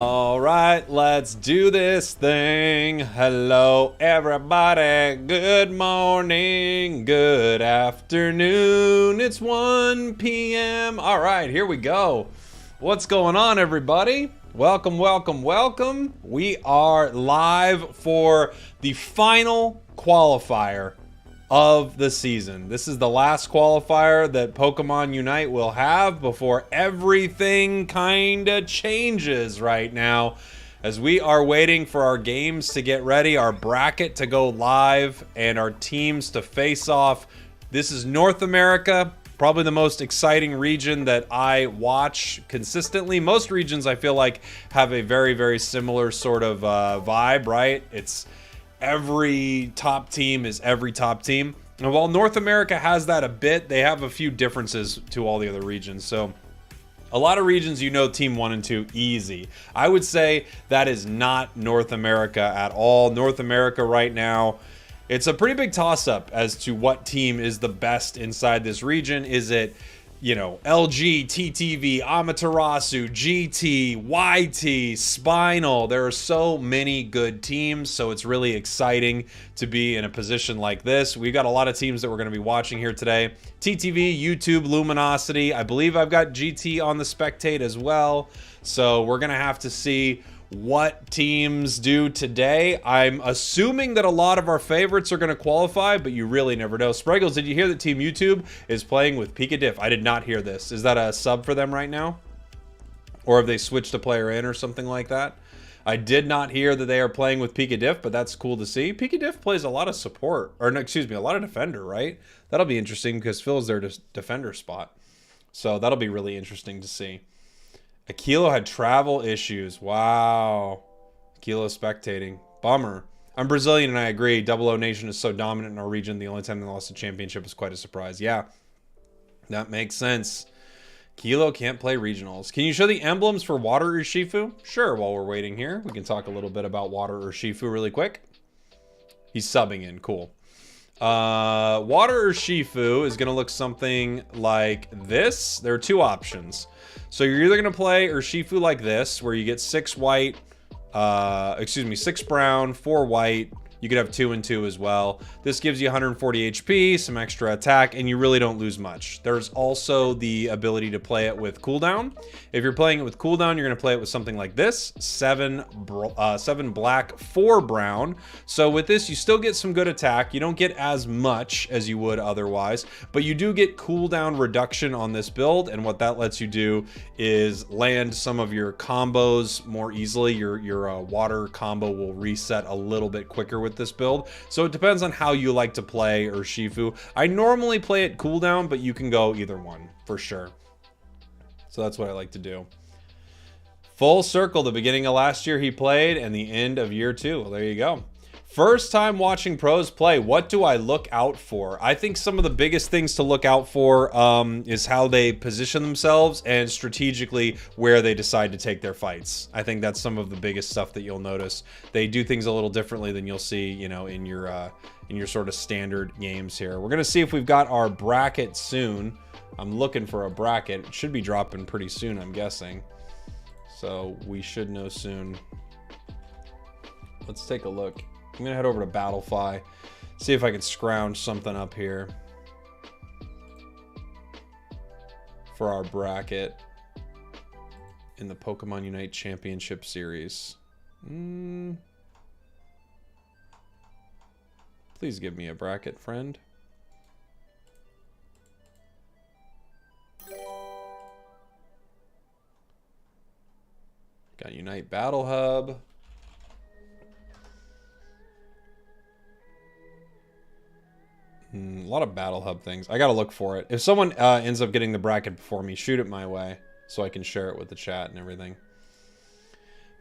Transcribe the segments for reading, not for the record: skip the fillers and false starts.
All right, let's do this thing. Hello, everybody. Good morning. Good afternoon. It's 1 p.m. All right, here we go. What's going on, everybody? Welcome, welcome, welcome. We are live for the final qualifier of the season. This is the last qualifier that Pokemon Unite will have before everything kinda changes right now, as we are waiting for our games to get ready, our bracket to go live, and our teams to face off. This is North America, probably the most exciting region that I watch consistently. Most regions I feel like have a very, very similar sort of vibe, right? It's every top team is every top team. And while North America has that a bit, they have a few differences to all the other regions. So a lot of regions, you know, team 1 and 2 easy. I would say that is not North America at all. North America right now, it's a pretty big toss-up as to what team is the best inside this region. Is it, you know, LG, TTV, Amaterasu, GT, YT, Spinal? There are so many good teams, so it's really exciting to be in a position like this. We've got a lot of teams that we're going to be watching here today. TTV, YouTube, Luminosity. I believe I've got GT on the spectate as well, so we're going to have to see what teams do today. I'm assuming that a lot of our favorites are going to qualify, but you really never know. Spragels, did you hear that Team YouTube is playing with Pika Diff? I did not hear this. Is that a sub for them right now? Or have they switched a player in or something like that? I did not hear that they are playing with Pika Diff, but that's cool to see. Pika Diff plays a lot of support, or no, excuse me, a lot of defender, right? That'll be interesting because Phil's their defender spot. So that'll be really interesting to see. Aquilo had travel issues. Wow. Aquilo spectating. Bummer. I'm Brazilian and I agree. Double O Nation is so dominant in our region. The only time they lost a championship was quite a surprise. Yeah. That makes sense. Kilo can't play regionals. Can you show the emblems for Water Urshifu? Sure, while we're waiting here. We can talk a little bit about Water Urshifu really quick. He's subbing in. Cool. Water Urshifu is going to look something like this. There are two options. So you're either going to play Urshifu like this, where you get 6 white, 6 brown, 4 white. You could have 2 and 2 as well. This gives you 140 HP, some extra attack, and you really don't lose much. There's also the ability to play it with cooldown. If you're playing it with cooldown, you're going to play it with something like this. 7 black, 4 brown. So with this, you still get some good attack. You don't get as much as you would otherwise, but you do get cooldown reduction on this build, and what that lets you do is land some of your combos more easily. Your water combo will reset a little bit quicker with this build. So it depends on how you like to play Urshifu. I normally play it cooldown, but you can go either one for sure. So that's what I like to do. Full circle, the beginning of last year he played and the end of year 2. Well, there you go. First time watching pros play, what do I look out for? I think some of the biggest things to look out for is how they position themselves and strategically where they decide to take their fights. I think that's some of the biggest stuff that you'll notice. They do things a little differently than you'll see, you know, in your sort of standard games here. We're gonna see if we've got our bracket soon. I'm looking for a bracket. It should be dropping pretty soon, I'm guessing. So we should know soon. Let's take a look. I'm gonna head over to Battlefy, see if I can scrounge something up here for our bracket in the Pokemon Unite Championship Series. Please give me a bracket, friend. Got Unite Battle Hub. A lot of Battle Hub things. I gotta look for it. If someone ends up getting the bracket before me, shoot it my way so I can share it with the chat and everything.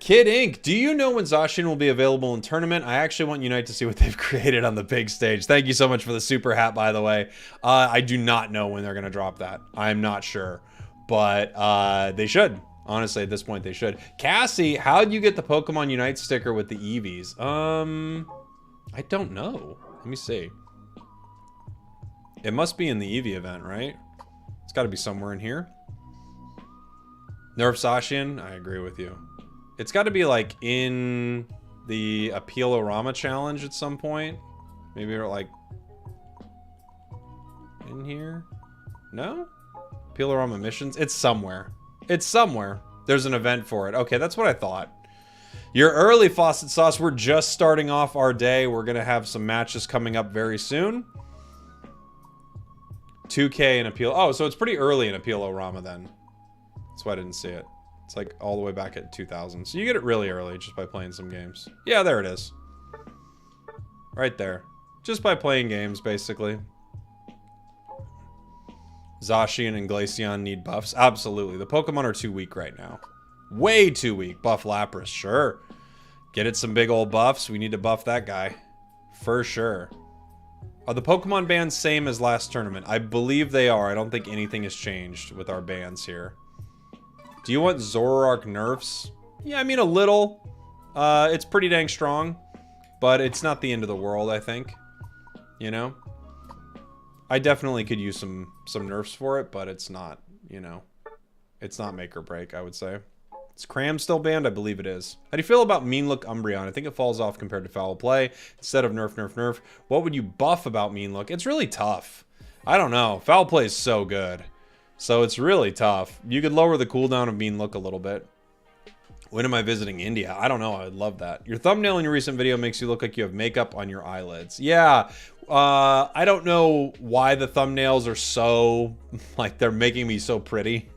Kid Inc., do you know when Zacian will be available in tournament? I actually want Unite to see what they've created on the big stage. Thank you so much for the super hat, by the way. I do not know when they're going to drop that. I'm not sure. But they should. Honestly, at this point, they should. Cassie, how'd you get the Pokemon Unite sticker with the EVs? I don't know. Let me see. It must be in the Eevee event, right? It's got to be somewhere in here. Nerf Zacian? I agree with you. It's got to be like in the Appeal-O-Rama challenge at some point. Maybe we're like in here. No? Appeal-O-Rama missions? It's somewhere. It's somewhere. There's an event for it. Okay, that's what I thought. You're early, Faucet Sauce. We're just starting off our day. We're going to have some matches coming up very soon. 2K in Appeal. Oh, so it's pretty early in Appeal-O-Rama then. That's why I didn't see it. It's like all the way back at 2000. So you get it really early just by playing some games. Yeah, there it is. Right there. Just by playing games, basically. Zacian and Glaceon need buffs. Absolutely. The Pokemon are too weak right now. Way too weak. Buff Lapras. Sure. Get it some big old buffs. We need to buff that guy. For sure. Are the Pokemon bans same as last tournament? I believe they are. I don't think anything has changed with our bans here. Do you want Zoroark nerfs? Yeah, I mean a little. It's pretty dang strong. But it's not the end of the world, I think. You know? I definitely could use some nerfs for it, but it's not, you know. It's not make or break, I would say. Is Cram still banned? I believe it is. How do you feel about Mean Look Umbreon? I think it falls off compared to Foul Play. Instead of nerf, nerf, nerf. What would you buff about Mean Look? It's really tough. I don't know. Foul Play is so good. So it's really tough. You could lower the cooldown of Mean Look a little bit. When am I visiting India? I don't know. I would love that. Your thumbnail in your recent video makes you look like you have makeup on your eyelids. Yeah. I don't know why the thumbnails are so, like, they're making me so pretty.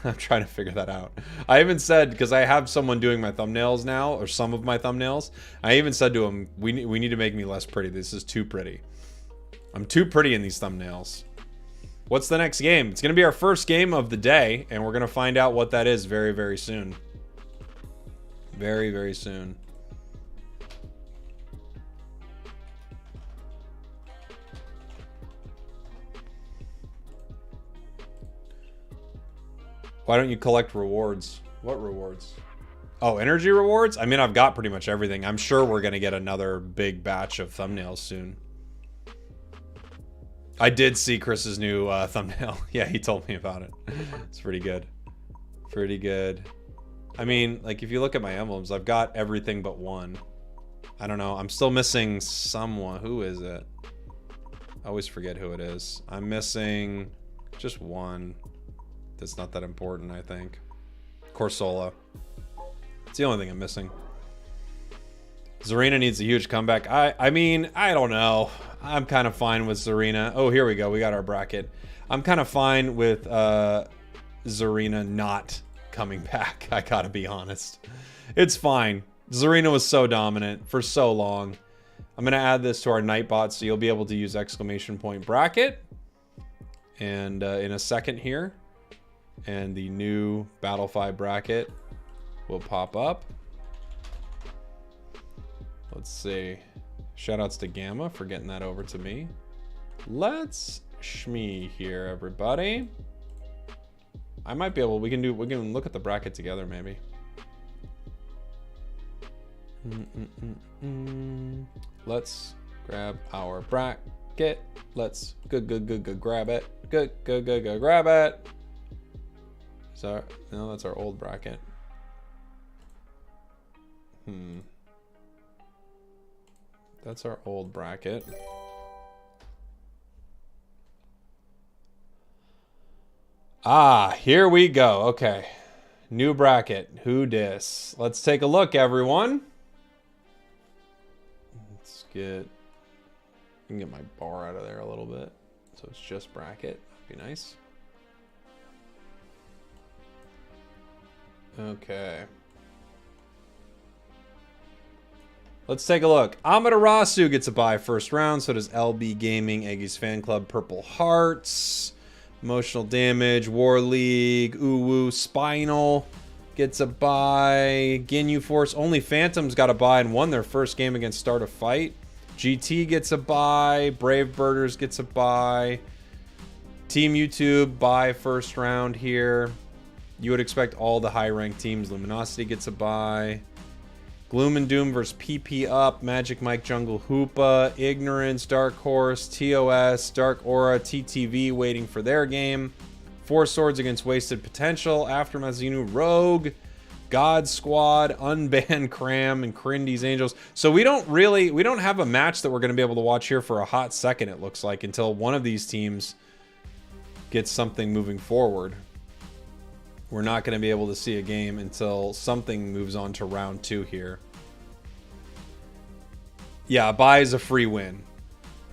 I'm trying to figure that out. I even said, because I have someone doing my thumbnails now, or some of my thumbnails, I even said to him, we need to make me less pretty. This is too pretty. I'm too pretty in these thumbnails. What's the next game? It's going to be our first game of the day, and we're going to find out what that is very, very soon. Very, very soon. Why don't you collect rewards? What rewards? Oh, energy rewards? I mean, I've got pretty much everything. I'm sure we're going to get another big batch of thumbnails soon. I did see Chris's new thumbnail. Yeah, he told me about it. It's pretty good. Pretty good. I mean, like, if you look at my emblems, I've got everything but one. I don't know. I'm still missing someone. Who is it? I always forget who it is. I'm missing just one. That's not that important, I think. Corsola. It's the only thing I'm missing. Zarina needs a huge comeback. I mean, I don't know. I'm kind of fine with Zarina. Oh, here we go. We got our bracket. I'm kind of fine with Zarina not coming back. I gotta be honest. It's fine. Zarina was so dominant for so long. I'm gonna add this to our Nightbot so you'll be able to use exclamation point bracket. And in a second here. And the new Battlefy bracket will pop up. Let's see. Shoutouts to Gamma for getting that over to me. Let's shmee here, everybody. I might be able, we can look at the bracket together maybe. Let's grab our bracket. Let's grab it. Good grab it. So, no, that's our old bracket. That's our old bracket. Ah, here we go. Okay. New bracket. Who dis? Let's take a look, everyone. Let's get... I can get my bar out of there a little bit. So it's just bracket. That'd be nice. Okay. Let's take a look. Amaterasu gets a bye first round. So does LB Gaming, Eggy's Fan Club, Purple Hearts, Emotional Damage, War League, Uwu, Spinal gets a bye. Ginyu Force, only Phantoms got a bye and won their first game against Start a Fight. GT gets a bye. Brave Birders gets a bye. Team YouTube bye first round here. You would expect all the high-ranked teams. Luminosity gets a bye. Gloom and Doom versus PP Up. Magic Mike Jungle Hoopa. Ignorance, Dark Horse, TOS, Dark Aura, TTV waiting for their game. Four Swords against Wasted Potential. Aftermath Xenu Rogue. God Squad, Unbanned Cram, and Crindy's Angels. So we don't have a match that we're going to be able to watch here for a hot second, it looks like, until one of these teams gets something moving forward. We're not going to be able to see a game until something moves on to round 2 here. Yeah, a bye is a free win.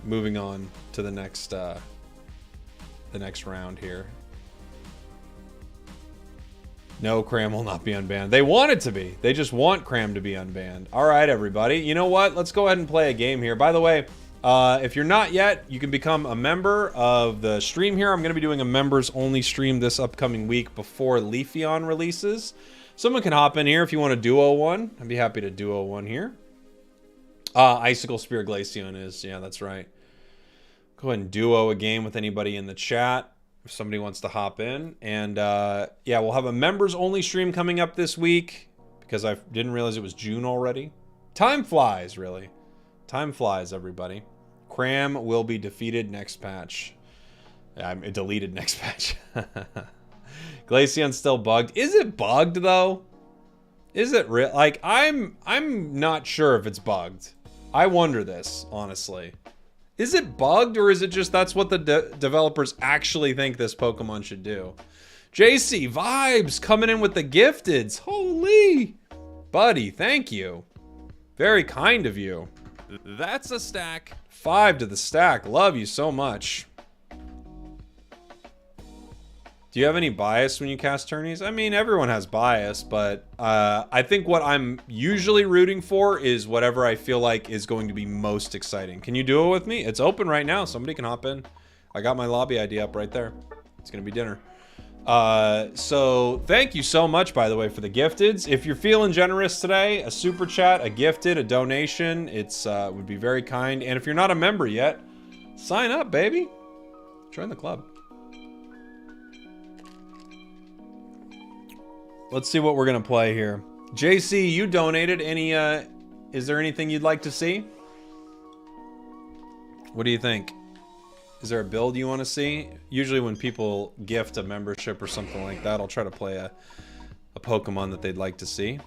Moving on to the next round here. No, Cram will not be unbanned. They want it to be. They just want Cram to be unbanned. All right, everybody. You know what? Let's go ahead and play a game here. By the way, if you're not yet, you can become a member of the stream here. I'm going to be doing a members-only stream this upcoming week before Leafeon releases. Someone can hop in here if you want to duo one. I'd be happy to duo one here. Icicle Spear Glaceon is. Yeah, that's right. Go ahead and duo a game with anybody in the chat if somebody wants to hop in. And yeah, we'll have a members-only stream coming up this week because I didn't realize it was June already. Time flies, really. Time flies, everybody. Cram will be defeated next patch. It deleted next patch. Glaceon's still bugged. Is it bugged, though? Is it real? Like, I'm not sure if it's bugged. I wonder this, honestly. Is it bugged, or is it just that's what the developers actually think this Pokemon should do? JC Vibes coming in with the gifteds. Holy. Buddy, thank you. Very kind of you. That's a stack. 5 to the stack. Love you so much. Do you have any bias when you cast tourneys? I mean, everyone has bias, but I think what I'm usually rooting for is whatever I feel like is going to be most exciting. Can you do it with me? It's open right now. Somebody can hop in. I got my lobby ID up right there. It's going to be dinner. So thank you so much, by the way, for the gifteds. If you're feeling generous today, a super chat, a gifted, a donation, it's would be very kind. And if you're not a member yet, sign up, baby. Join the club. Let's see what we're gonna play here. JC, you donated. Any? Is there anything you'd like to see? What do you think? Is there a build you want to see? Usually when people gift a membership or something like that, I'll try to play a Pokemon that they'd like to see.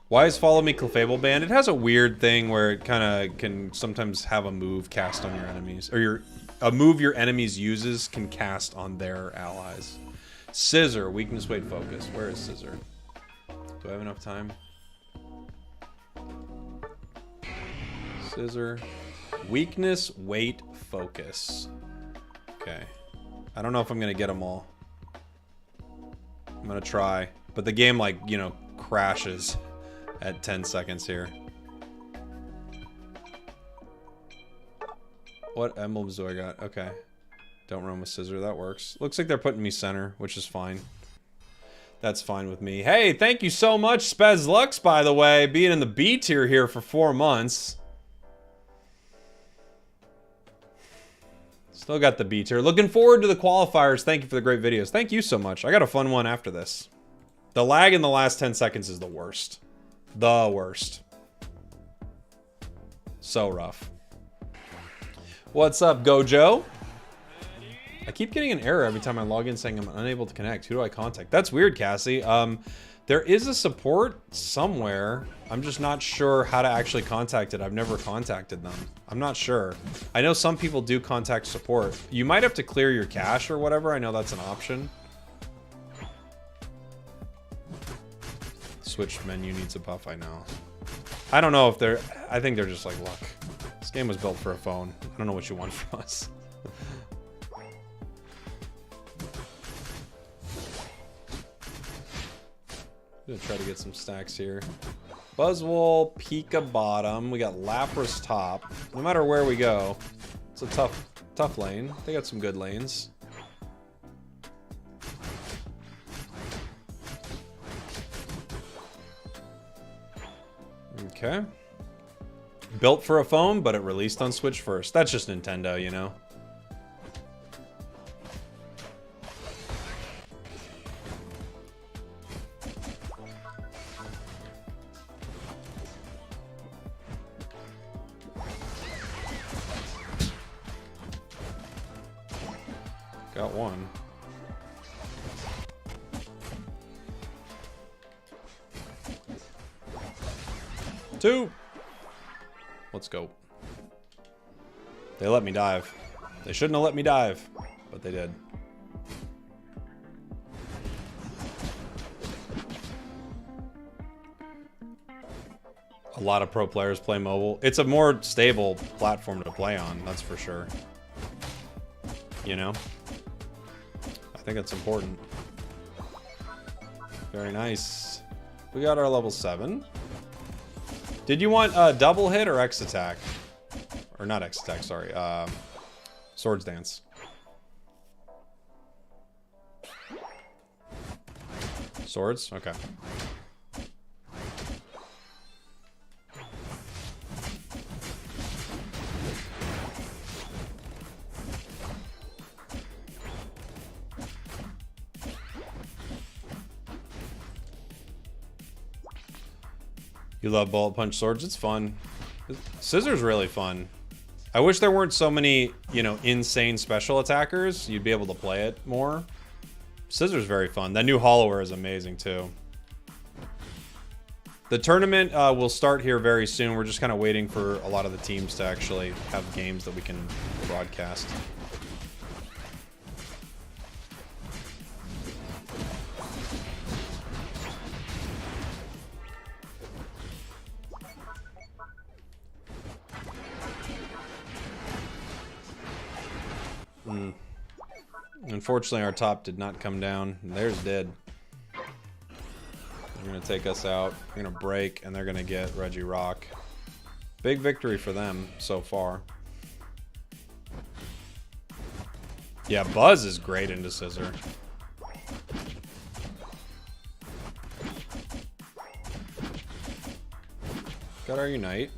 Why is Follow Me Clefable banned? It has a weird thing where it kind of can sometimes have a move cast on your enemies. Or a move your enemies uses can cast on their allies. Scissor, weakness, weight, focus. Where is Scissor? Do I have enough time? Scissor. Weakness, weight, focus. Okay. I don't know if I'm going to get them all. I'm going to try. But the game, like, you know, crashes at 10 seconds here. What emblems do I got? Okay. Don't run with Scissor. That works. Looks like they're putting me center, which is fine. That's fine with me. Hey, thank you so much, Spez Lux, by the way, being in the B tier here for 4 months. Still got the B tier. Looking forward to the qualifiers. Thank you for the great videos. Thank you so much. I got a fun one after this. The lag in the last 10 seconds is the worst. The worst. So rough. What's up, Gojo? I keep getting an error every time I log in saying I'm unable to connect. Who do I contact? That's weird, Cassie. There is a support somewhere. I'm just not sure how to actually contact it. I've never contacted them. I'm not sure. I know some people do contact support. You might have to clear your cache or whatever. I know that's an option. Switch menu needs a buff, I know. I don't know if they're... I think they're just like, look, this game was built for a phone. I don't know what you want from us. I'm gonna try to get some stacks here. Buzzwole, Pika bottom. We got Lapras top. No matter where we go, it's a tough lane. They got some good lanes. Okay. Built for a phone, but it released on Switch first. That's just Nintendo, you know? Got one. 2. Let's go. They let me dive. They shouldn't have let me dive, but they did. A lot of pro players play mobile. It's a more stable platform to play on, that's for sure. You know? I think it's important. Very nice. We got our level 7. Did you want double hit or X attack? Or not X attack, sorry. Swords dance. Swords? Okay. You love bullet punch swords? It's fun. Scissors really fun. I wish there weren't so many, you know, insane special attackers. You'd be able to play it more. Scissors very fun. That new Hollower is amazing too. The tournament will start here very soon. We're just kind of waiting for a lot of the teams to actually have games that we can broadcast. Unfortunately, our top did not come down. Theirs did. They're going to take us out. We're going to break, and they're going to get Reggie Rock. Big victory for them so far. Yeah, Buzz is great into Scissor. Got our Unite.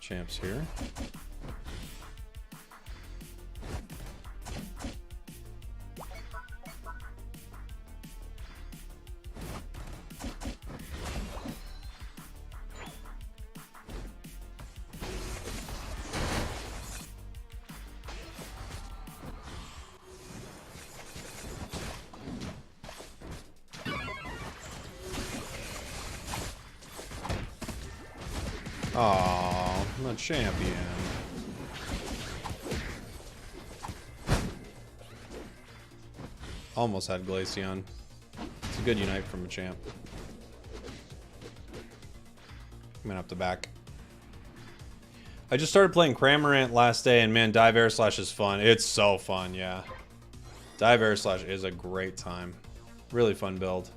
Champs here. Aww, I'm a champion. Almost had Glaceon. It's a good Unite from a champ. I'm gonna have to back. I just started playing Cramorant last day, and man, Dive Air Slash is fun. It's so fun, yeah. Dive Air Slash is a great time. Really fun build.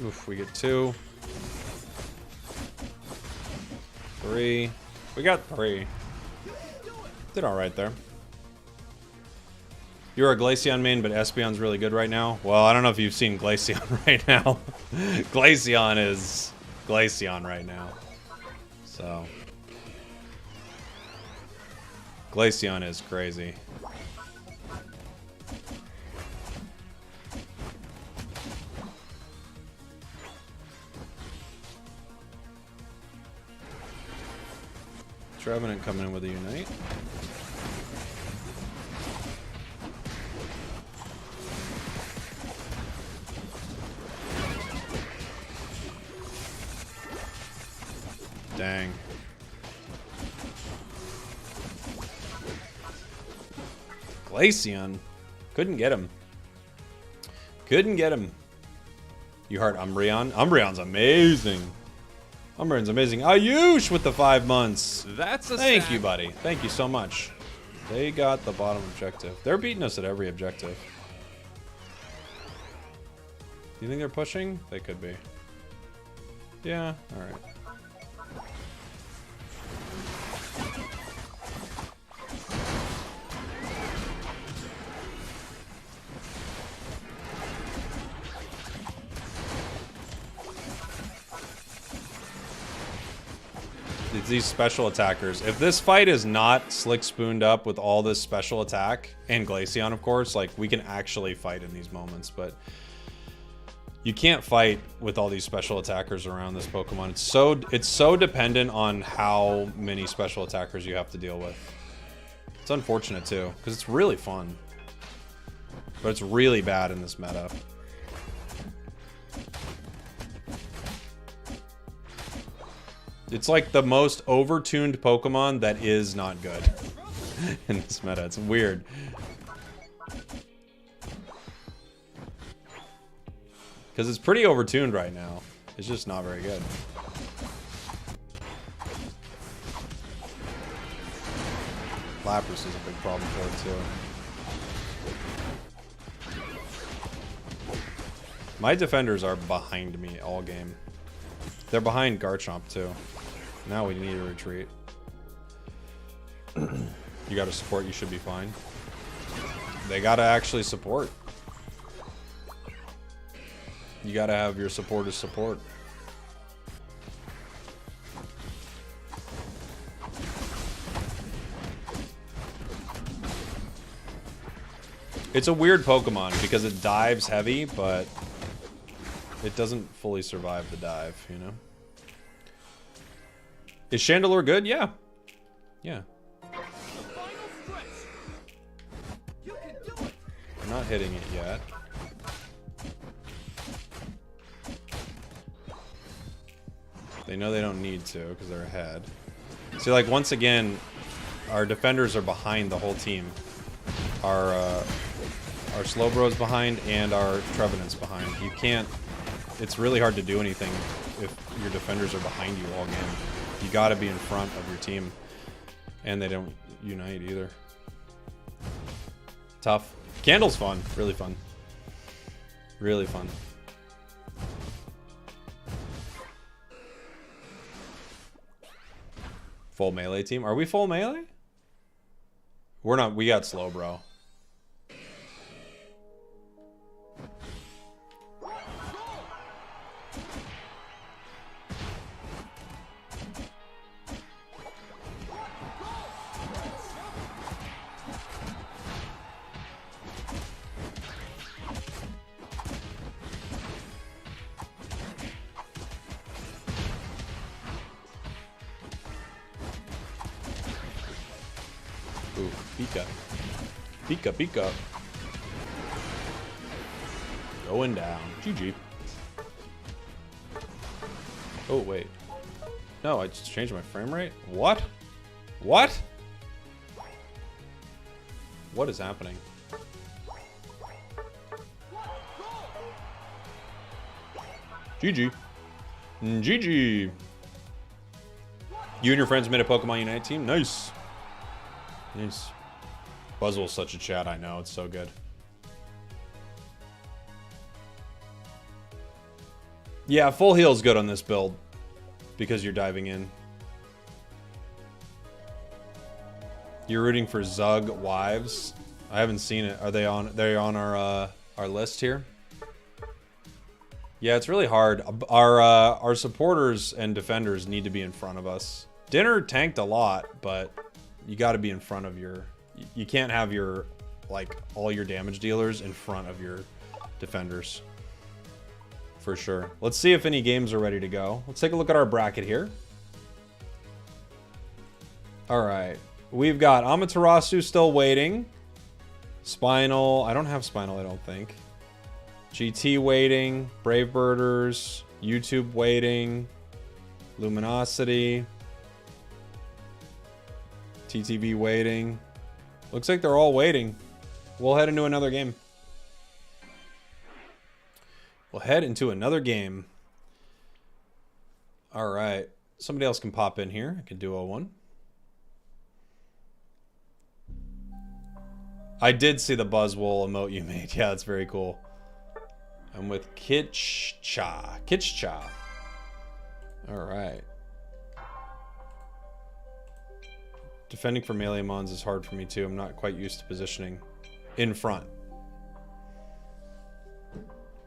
Oof, we get 2. 3. We got 3. Did alright there. You're a Glaceon main, but Espeon's really good right now. Well, I don't know if you've seen Glaceon right now. Glaceon is Glaceon right now. So. Glaceon is crazy. Trevenant coming in with a Unite. Dang. Glaceon. Couldn't get him. Couldn't get him. You heard Umbreon? Umbreon's amazing. Umbreon's amazing. Ayush with the 5 months. That's a Thank sack. you, buddy. Thank you so much. They got the bottom objective. They're beating us at every objective. Do you think they're pushing? They could be. Yeah, alright. It's these special attackers. If this fight is not slick spooned up with all this special attack, and Glaceon, of course, like, we can actually fight in these moments, but you can't fight with all these special attackers around this Pokemon. It's so dependent on how many special attackers you have to deal with. It's unfortunate, too, because it's really fun. But it's really bad in this meta. It's like the most overtuned Pokemon that is not good in this meta. It's weird. Because it's pretty overtuned right now. It's just not very good. Lapras is a big problem for it, too. My defenders are behind me all game. They're behind Garchomp, too. Now we need to retreat. You gotta support, you should be fine. They gotta actually support. You gotta have your supporters support. It's a weird Pokemon because it dives heavy, but it doesn't fully survive the dive, you know? Is Chandelure good? Yeah. Yeah. I'm not hitting it yet. They know they don't need to because they're ahead. See, like, once again, our defenders are behind the whole team. Our Slowbro's behind and our Trevenant's behind. You can't... It's really hard to do anything if your defenders are behind you all game. You gotta be in front of your team. And they don't unite either. Tough. Candle's fun. Really fun. Really fun. Full melee team? Are we full melee? We're not. We got Slowbro. Ooh, Pika. Pika, Pika. Going down. GG. Oh, wait. No, I just changed my frame rate? What? What? What is happening? GG. GG. You and your friends made a Pokemon Unite team? Nice. Nice. Buzzwell's such a chat, I know. It's so good. Yeah, full heal's good on this build. Because you're diving in. You're rooting for Zug wives. I haven't seen it. Are they on? They're on our list here. Yeah, it's really hard. Our supporters and defenders need to be in front of us. Dinner tanked a lot, but you got to be in front of your. You can't have your all your damage dealers in front of your defenders. For sure. Let's see if any games are ready to go. Let's take a look at our bracket here. All right. We've got Amaterasu still waiting. Spinal. I don't have Spinal, I don't think. GT waiting. Brave Birders. YouTube waiting. Luminosity. TTV waiting. Looks like they're all waiting. We'll head into another game. We'll head into another game. All right. Somebody else can pop in here. I can duo one. I did see the Buzzwole emote you made. Yeah, that's very cool. I'm with Kitcha. Kitcha. All right. Defending for melee mons is hard for me too. I'm not quite used to positioning in front.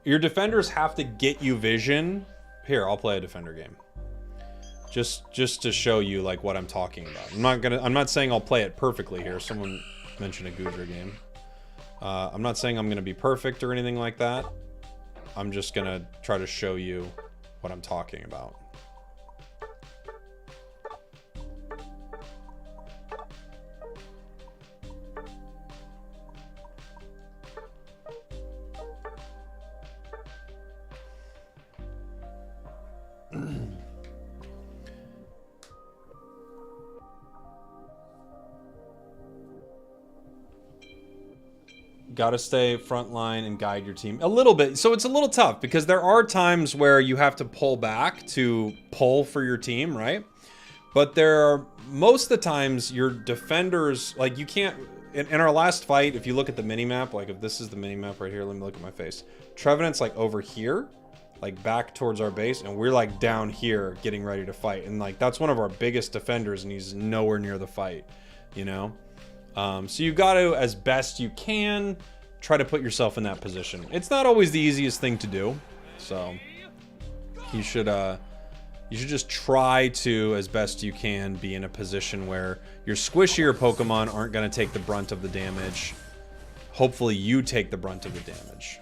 Your defenders have to get you vision. Here, I'll play a defender game. Just to show you like what I'm talking about. I'm not saying I'll play it perfectly here. Someone mentioned a Gudra game. I'm not saying I'm gonna be perfect or anything like that. I'm just gonna try to show you what I'm talking about. Got to stay front line and guide your team a little bit. So it's a little tough because there are times where you have to pull back to pull for your team, right? But there are most of the times your defenders, like you can't, in our last fight, if you look at the mini map, like if this is the mini map right here, let me look at my face. Trevenant's like over here, like back towards our base, and we're like down here getting ready to fight. And like that's one of our biggest defenders and he's nowhere near the fight, you know? So you've got to, as best you can, try to put yourself in that position. It's not always the easiest thing to do, so you should just try to, as best you can, be in a position where your squishier Pokemon aren't going to take the brunt of the damage. Hopefully you take the brunt of the damage.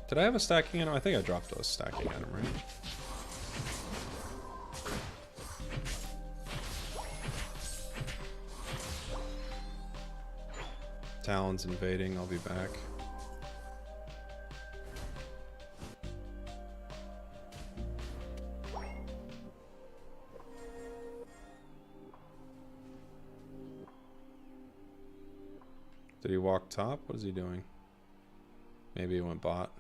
Did I have a stacking item? I think I dropped a stacking item, right? Talon's invading, I'll be back. Did he walk top? What is he doing? Maybe he went bot.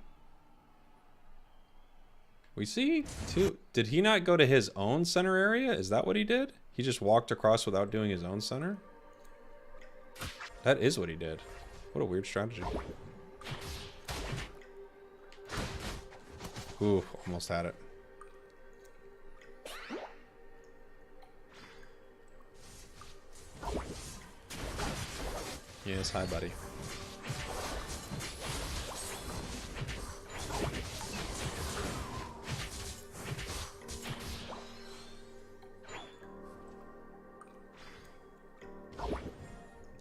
We see two. Did he not go to his own center area? Is that what he did? He just walked across without doing his own center? That is what he did. What a weird strategy. Ooh, almost had it. Yes, hi buddy.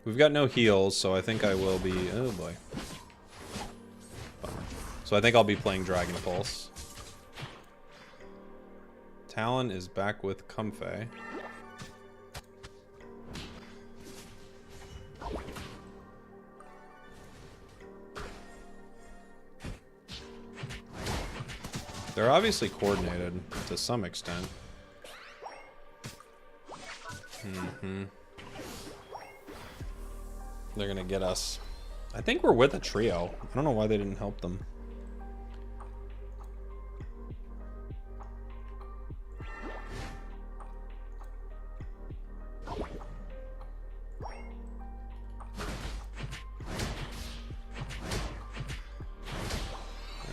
We've got no heals, so I think I will be... Oh boy. Bummer. So I think I'll be playing Dragon Pulse. Talon is back with Comfey. They're obviously coordinated to some extent. They're gonna get us. I think we're with a trio. I don't know why they didn't help them.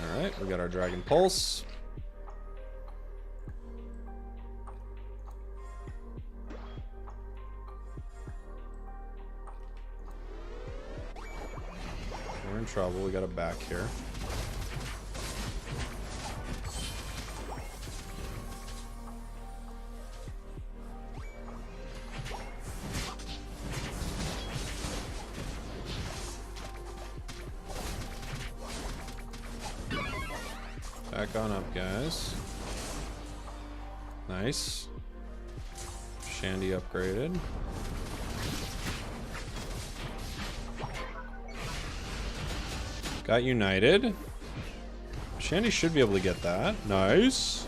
Alright, we got our Dragon Pulse. We're in trouble. We got a back here. Back on up, guys. Nice. Shandy upgraded. Got united. Shandy should be able to get that. Nice.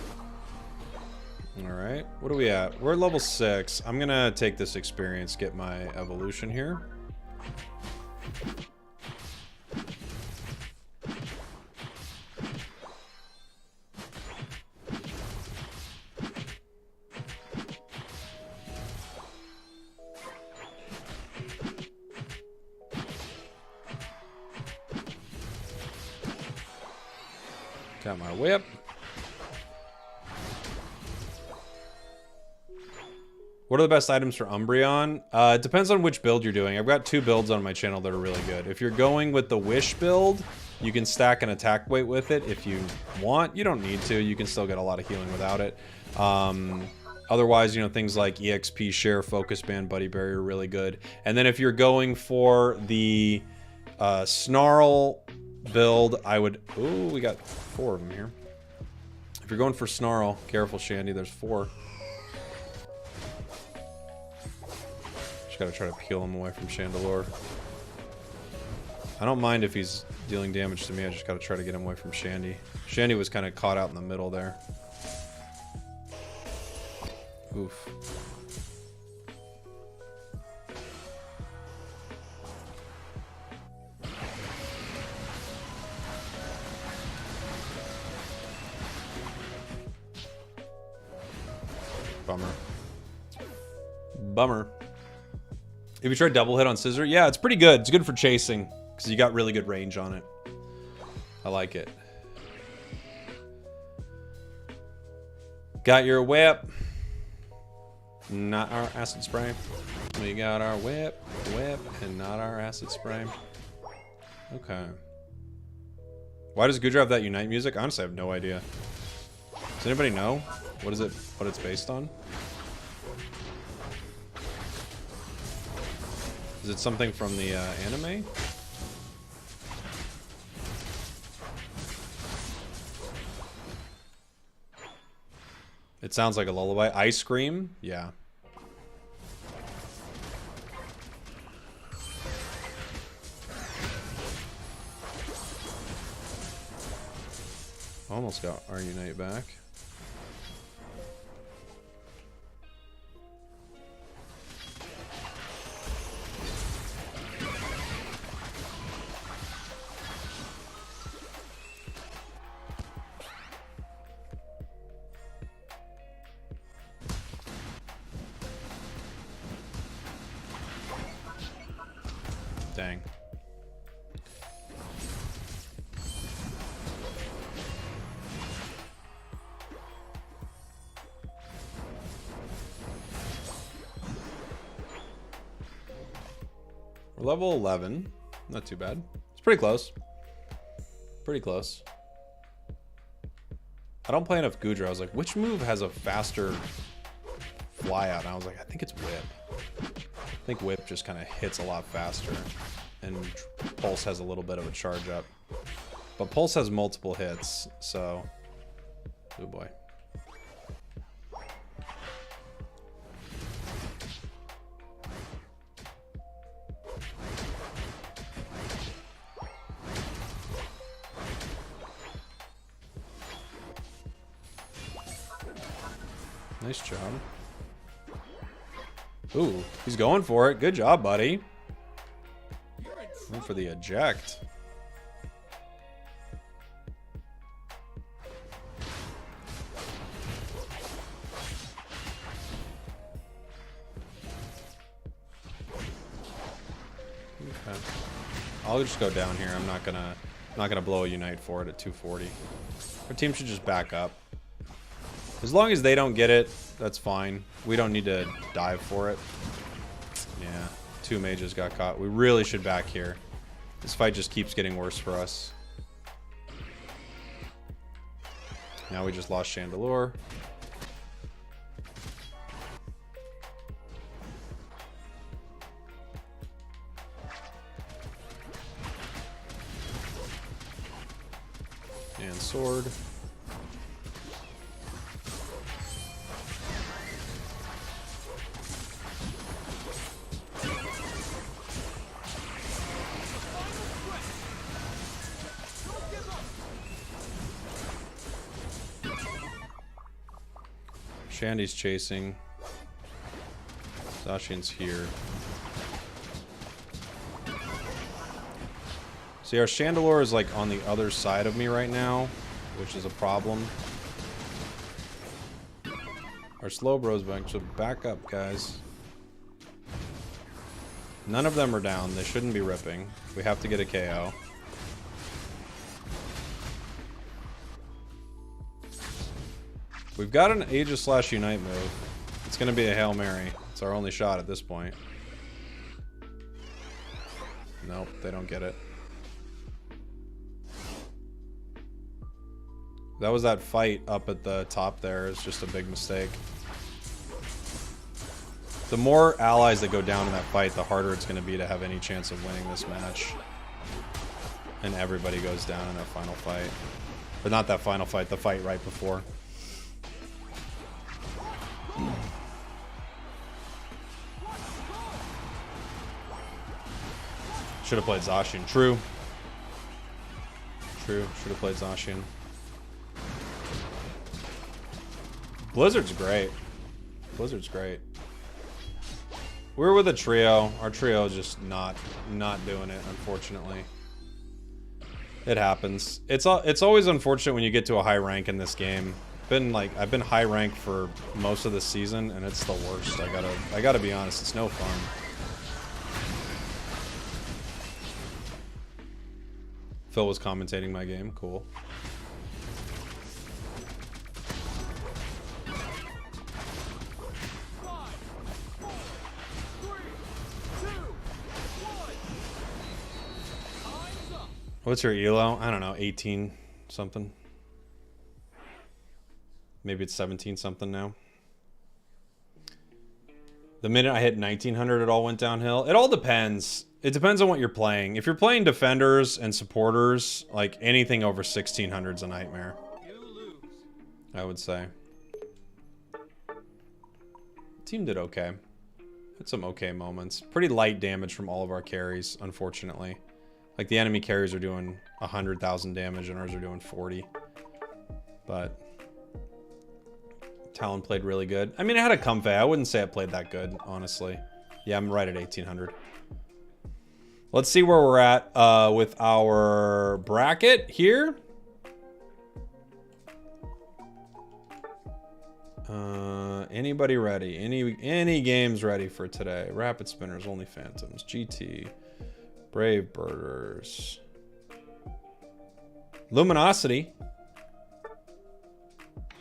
Alright. What are we at? We're at level 6. I'm gonna take this experience, get my evolution here. Got my whip. What are the best items for Umbreon? It depends on which build you're doing. I've got 2 builds on my channel that are really good. If you're going with the Wish build, you can stack an attack weight with it if you want. You don't need to. You can still get a lot of healing without it. Otherwise, you know, things like EXP Share, Focus Band, Buddy Berry are really good. And then if you're going for the Snarl build, I would... Ooh, we got 4 of them here. If you're going for Snarl, careful, Shandy, there's 4. Just gotta try to peel him away from Chandelure. I don't mind if he's dealing damage to me, I just gotta try to get him away from Shandy. Shandy was kind of caught out in the middle there. Oof. Bummer. Bummer. Have you tried double hit on Scissor? Yeah, it's pretty good. It's good for chasing because you got really good range on it. I like it. Got your whip. Not our acid spray. We got our whip, and not our acid spray. Okay. Why does Goodra have that Unite music? Honestly, I have no idea. Does anybody know? What is it? What it's based on? Is it something from the anime? It sounds like a lullaby. Ice Cream? Yeah. Almost got our Unite back. Dang. We're level 11. Not too bad. It's pretty close. Pretty close. I don't play enough Goodra. I was like, which move has a faster fly out? And I was like, I think it's Whip. I think Whip just kind of hits a lot faster, and Pulse has a little bit of a charge up. But Pulse has multiple hits, so... Oh boy. Nice job. Ooh, he's going for it. Good job, buddy. Went for the eject. Okay. I'll just go down here. I'm not gonna blow a Unite for it at 240. Our team should just back up. As long as they don't get it, that's fine. We don't need to dive for it. Yeah, 2 mages got caught. We really should back here. This fight just keeps getting worse for us. Now we just lost Chandelure. And sword. Shandy's chasing. Zacian's here. See, our Chandelure is like on the other side of me right now, which is a problem. Our Slowbro's back, so back up, guys. None of them are down. They shouldn't be ripping. We have to get a KO. We've got an Aegis / Unite move. It's going to be a Hail Mary. our only shot at this point. Nope, they don't get it. That was that fight up at the top there. It's just a big mistake. The more allies that go down in that fight, the harder it's going to be to have any chance of winning this match. And everybody goes down in that final fight. But not that final fight, the fight right before. Should have played Zacian. True. True. Should have played Zacian. Blizzard's great. Blizzard's great. We're with a trio. Our trio is just not doing it, unfortunately. It happens. It's always unfortunate when you get to a high rank in this game. I've been high ranked for most of the season, and it's the worst. I gotta be honest. It's no fun. Phil was commentating my game. Cool. What's your elo? I don't know, 18 something. Maybe it's 17 something now. The minute I hit 1900, it all went downhill. It all depends. It depends on what you're playing. If you're playing defenders and supporters, like anything over 1600 is a nightmare. I would say. Team did okay. Had some okay moments. Pretty light damage from all of our carries, unfortunately. Like, the enemy carriers are doing 100,000 damage and ours are doing 40. But Talon played really good. I mean, it had a comfy. I wouldn't say it played that good, honestly. Yeah, I'm right at 1800. Let's see where we're at with our bracket here. Anybody ready? Any games ready for today? Rapid Spinners, Only Phantoms, GT, Brave Birders, Luminosity.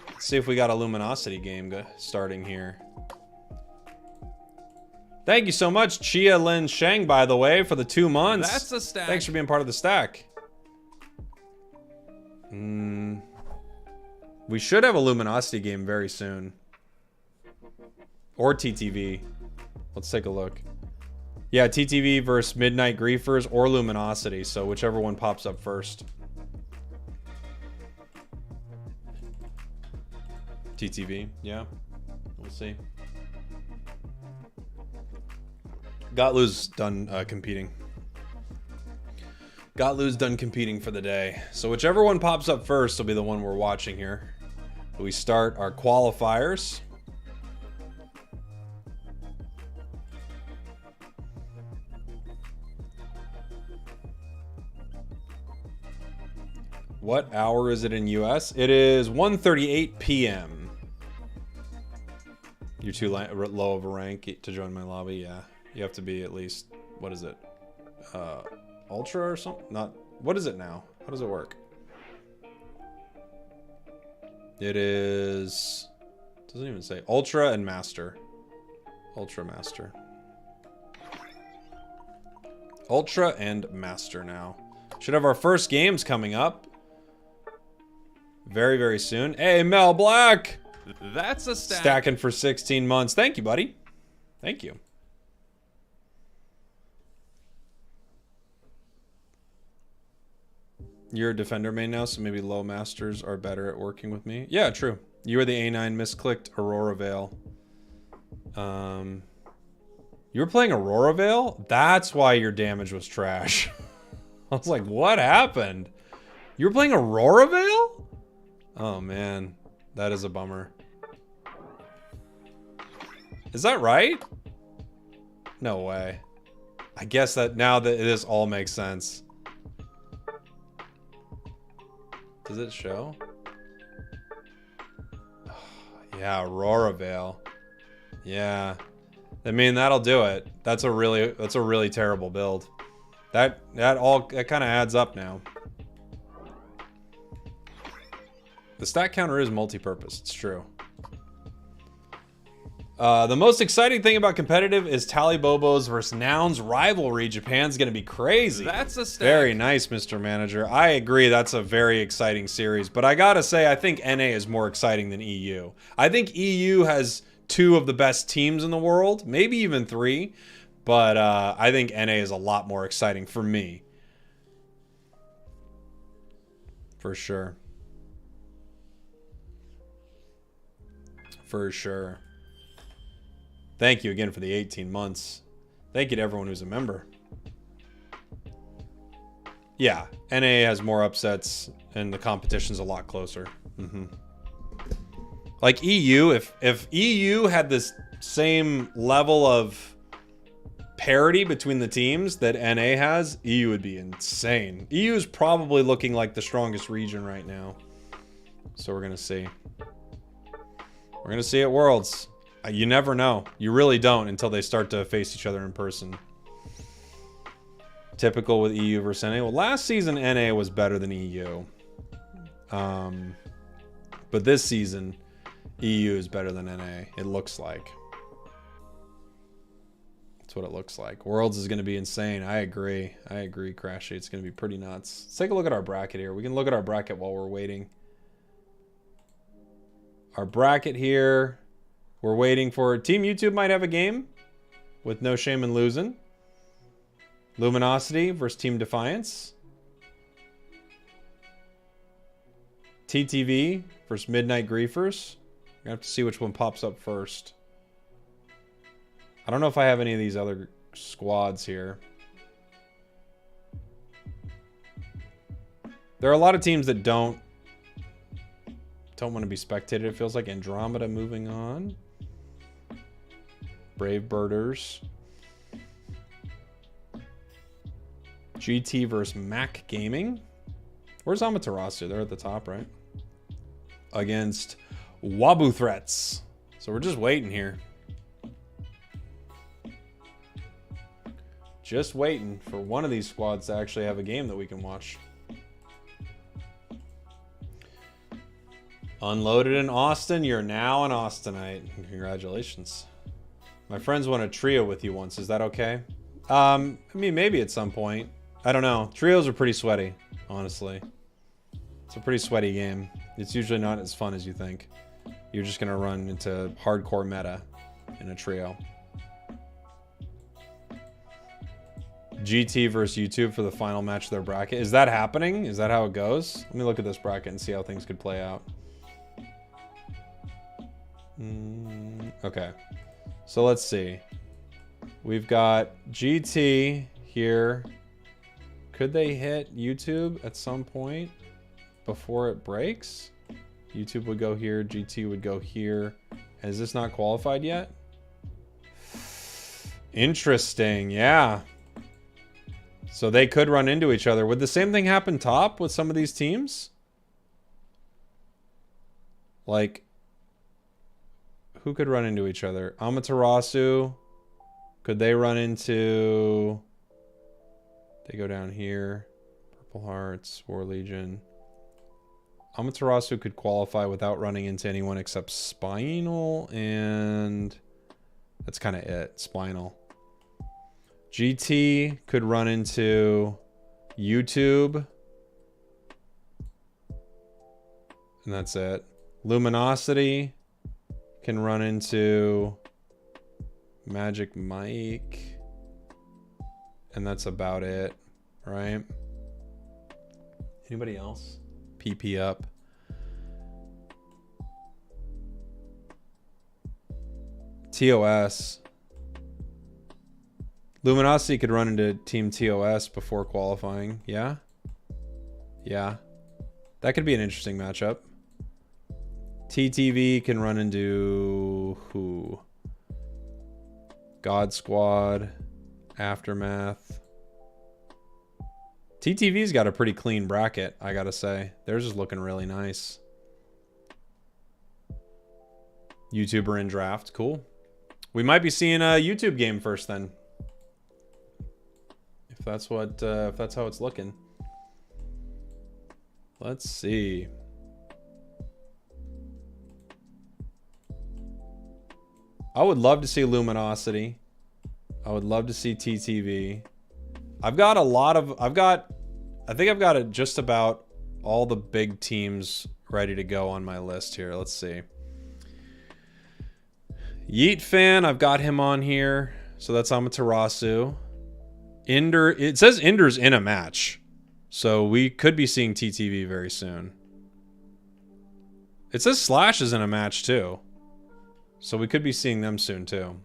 Let's see if we got a Luminosity game starting here. Thank you so much, Chia Lin Sheng, by the way, for the 2 months. That's a stack. Thanks for being part of the stack. We should have a Luminosity game very soon. Or TTV. Let's take a look. Yeah, TTV versus Midnight Griefers or Luminosity, so whichever one pops up first. TTV, yeah. We'll see. Gotlu's done competing. Gotlu's done competing for the day. So whichever one pops up first will be the one we're watching here. We start our qualifiers. What hour is it in US? It is 1:38 p.m. You're too low of a rank to join my lobby? Yeah. You have to be at least, what is it? Ultra or something? Not, what is it now? How does it work? It is, doesn't even say. Ultra and Master. Ultra Master. Ultra and Master now. Should have our first games coming up. Very, very soon. Hey, Mel Black! That's a stack. Stacking for 16 months. Thank you, buddy. Thank you. You're a defender main now, so maybe low masters are better at working with me. Yeah, true. You were the A9 misclicked Aurora Veil. You were playing Aurora Veil? That's why your damage was trash. I was like, what happened? You were playing Aurora Veil? Oh, man. That is a bummer. Is that right? No way. I guess that now that this all makes sense. Does it show? Yeah, Aurora Veil. Yeah. I mean, that'll do it. That's a really terrible build. That kind of adds up now. The stat counter is multi-purpose, it's true. The most exciting thing about competitive is Tally Bobos versus Noun's rivalry. Japan's going to be crazy. That's a stack. Very nice, Mr. Manager. I agree. That's a very exciting series. But I got to say, I think NA is more exciting than EU. I think EU has two of the best teams in the world, maybe even three. But I think NA is a lot more exciting for me. For sure. For sure. Thank you again for the 18 months. Thank you to everyone who's a member. Yeah, NA has more upsets and the competition's a lot closer. Like EU, if EU had this same level of parity between the teams that NA has, EU would be insane. EU is probably looking like the strongest region right now. So we're going to see. We're going to see at Worlds. You never know. You really don't until they start to face each other in person. Typical with EU versus NA. Well, last season NA was better than EU. But this season EU is better than NA. It looks like. That's what it looks like. Worlds is going to be insane. I agree. I agree, Crashy. It's going to be pretty nuts. Let's take a look at our bracket here. We can look at our bracket while we're waiting. Our bracket here. We're waiting for Team YouTube might have a game with no shame in losing. Luminosity versus Team Defiance. TTV versus Midnight Griefers. We're gonna have to see which one pops up first. I don't know if I have any of these other squads here. There are a lot of teams that don't want to be spectated. It feels like Andromeda moving on. Brave Birders. GT versus Mac Gaming. Where's Amaterasu? They're at the top, right? Against Wabu Threats. So we're just waiting here. Just waiting for one of these squads to actually have a game that we can watch. Unloaded in Austin. You're now an Austinite. Congratulations. My friends want a trio with you once. Is that okay? I mean, maybe at some point. I don't know. Trios are pretty sweaty, honestly. It's a pretty sweaty game. It's usually not as fun as you think. You're just going to run into hardcore meta in a trio. GT versus YouTube for the final match of their bracket. Is that happening? Is that how it goes? Let me look at this bracket and see how things could play out. Okay. So let's see. We've got GT here. Could they hit YouTube at some point before it breaks? YouTube would go here. GT would go here. Is this not qualified yet? Interesting. Yeah. So they could run into each other. Would the same thing happen top with some of these teams? Like, who could run into each other? Amaterasu. Could they run into... They go down here. Purple Hearts, War Legion. Amaterasu could qualify without running into anyone except Spinal, and that's kind of it. Spinal. GT could run into YouTube. And that's it. Luminosity can run into Magic Mike. And that's about it, right? Anybody else? PP up. TOS. Luminosity could run into Team TOS before qualifying. Yeah? Yeah. That could be an interesting matchup. TTV can run into who? God Squad. Aftermath. TTV's got a pretty clean bracket, I gotta say. They're just looking really nice. YouTuber in draft. Cool. We might be seeing a YouTube game first then. If that's what if that's how it's looking. Let's see. I would love to see Luminosity. I would love to see TTV. I've got a lot of... I think I've got just about all the big teams ready to go on my list here. Let's see. Yeet Fan, I've got him on here. So that's Amaterasu. Ender, it says Ender's in a match. So we could be seeing TTV very soon. It says Slash is in a match too. So we could be seeing them soon too.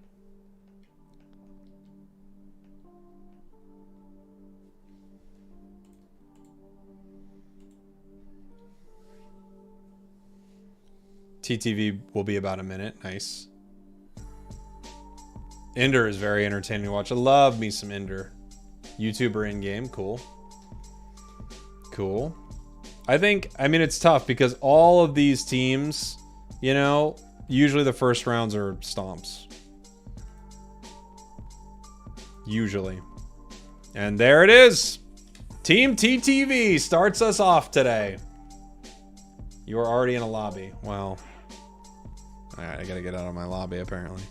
TTV will be about a minute. Nice. Ender is very entertaining to watch. I love me some Ender. YouTuber in-game. Cool. Cool. I mean, it's tough because all of these teams, you know, usually the first rounds are stomps. Usually. And there it is. Team TTV starts us off today. You are already in a lobby. Well, alright, I gotta get out of my lobby apparently.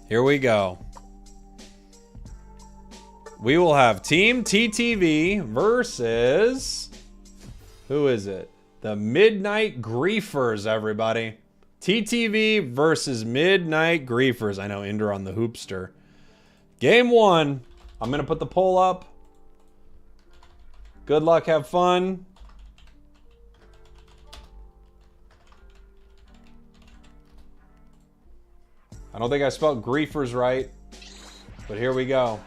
Here we go. We will have Team TTV versus... Who is it? The Midnight Griefers, everybody. TTV versus Midnight Griefers. I know Ender on the Hoopster. Game 1. I'm going to put the poll up. Good luck, have fun. I don't think I spelled Griefers right, but here we go.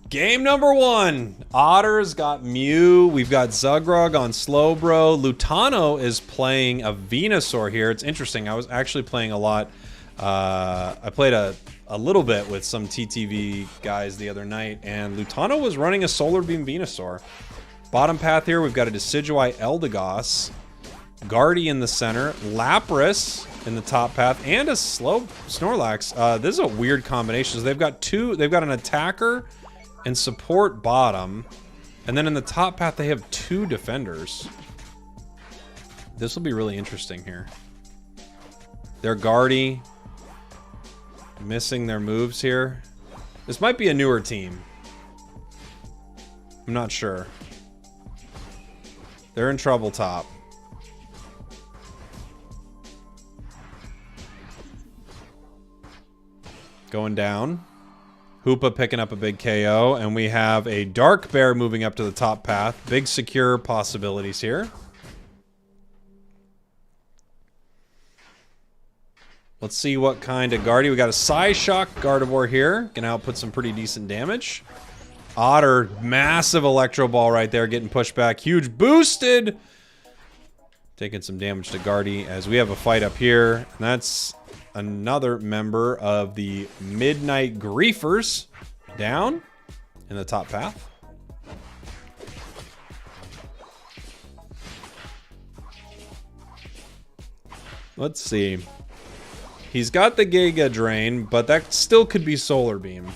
Game number 1. Otter's got Mew. We've got Zugrug on Slowbro. Lutano is playing a Venusaur here. It's interesting. I was actually playing a lot. I played a little bit with some TTV guys the other night, and Lutano was running a Solar Beam Venusaur. Bottom path here, we've got a Decidueye Eldegoss. Guardy in the center. Lapras in the top path, and a slow Snorlax. This is a weird combination. So they've got an attacker and support bottom, and then in the top path they have 2 defenders. This will be really interesting here. They're Guardy missing their moves here. This might be a newer team. I'm not sure. They're in trouble top. Going down. Hoopa picking up a big KO, and we have a Dark Bear moving up to the top path. Big secure possibilities here. Let's see what kind of Guardy. We got a Psyshock Gardevoir here. Gonna output some pretty decent damage. Otter, massive Electro Ball right there, getting pushed back. Huge boosted. Taking some damage to Guardy as we have a fight up here. And that's another member of the Midnight Griefers down in the top path. Let's see. He's got the Giga Drain, but that still could be Solar Beam.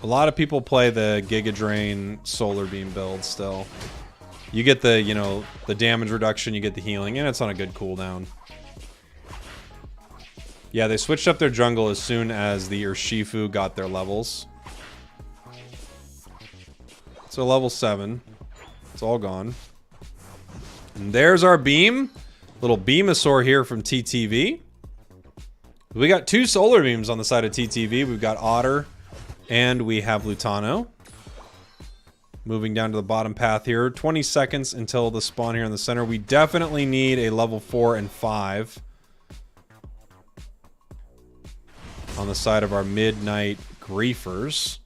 A lot of people play the Giga Drain Solar Beam build still. You get the, you know, the damage reduction, you get the healing, and it's on a good cooldown. Yeah, they switched up their jungle as soon as the Urshifu got their levels. So level 7. It's all gone. And there's our beam. Little Beamosaur here from TTV. We got 2 Solar Beams on the side of TTV. We've got Otter and we have Lutano. Moving down to the bottom path here. 20 seconds until the spawn here in the center. We definitely need a level 4 and 5 on the side of our Midnight Griefers.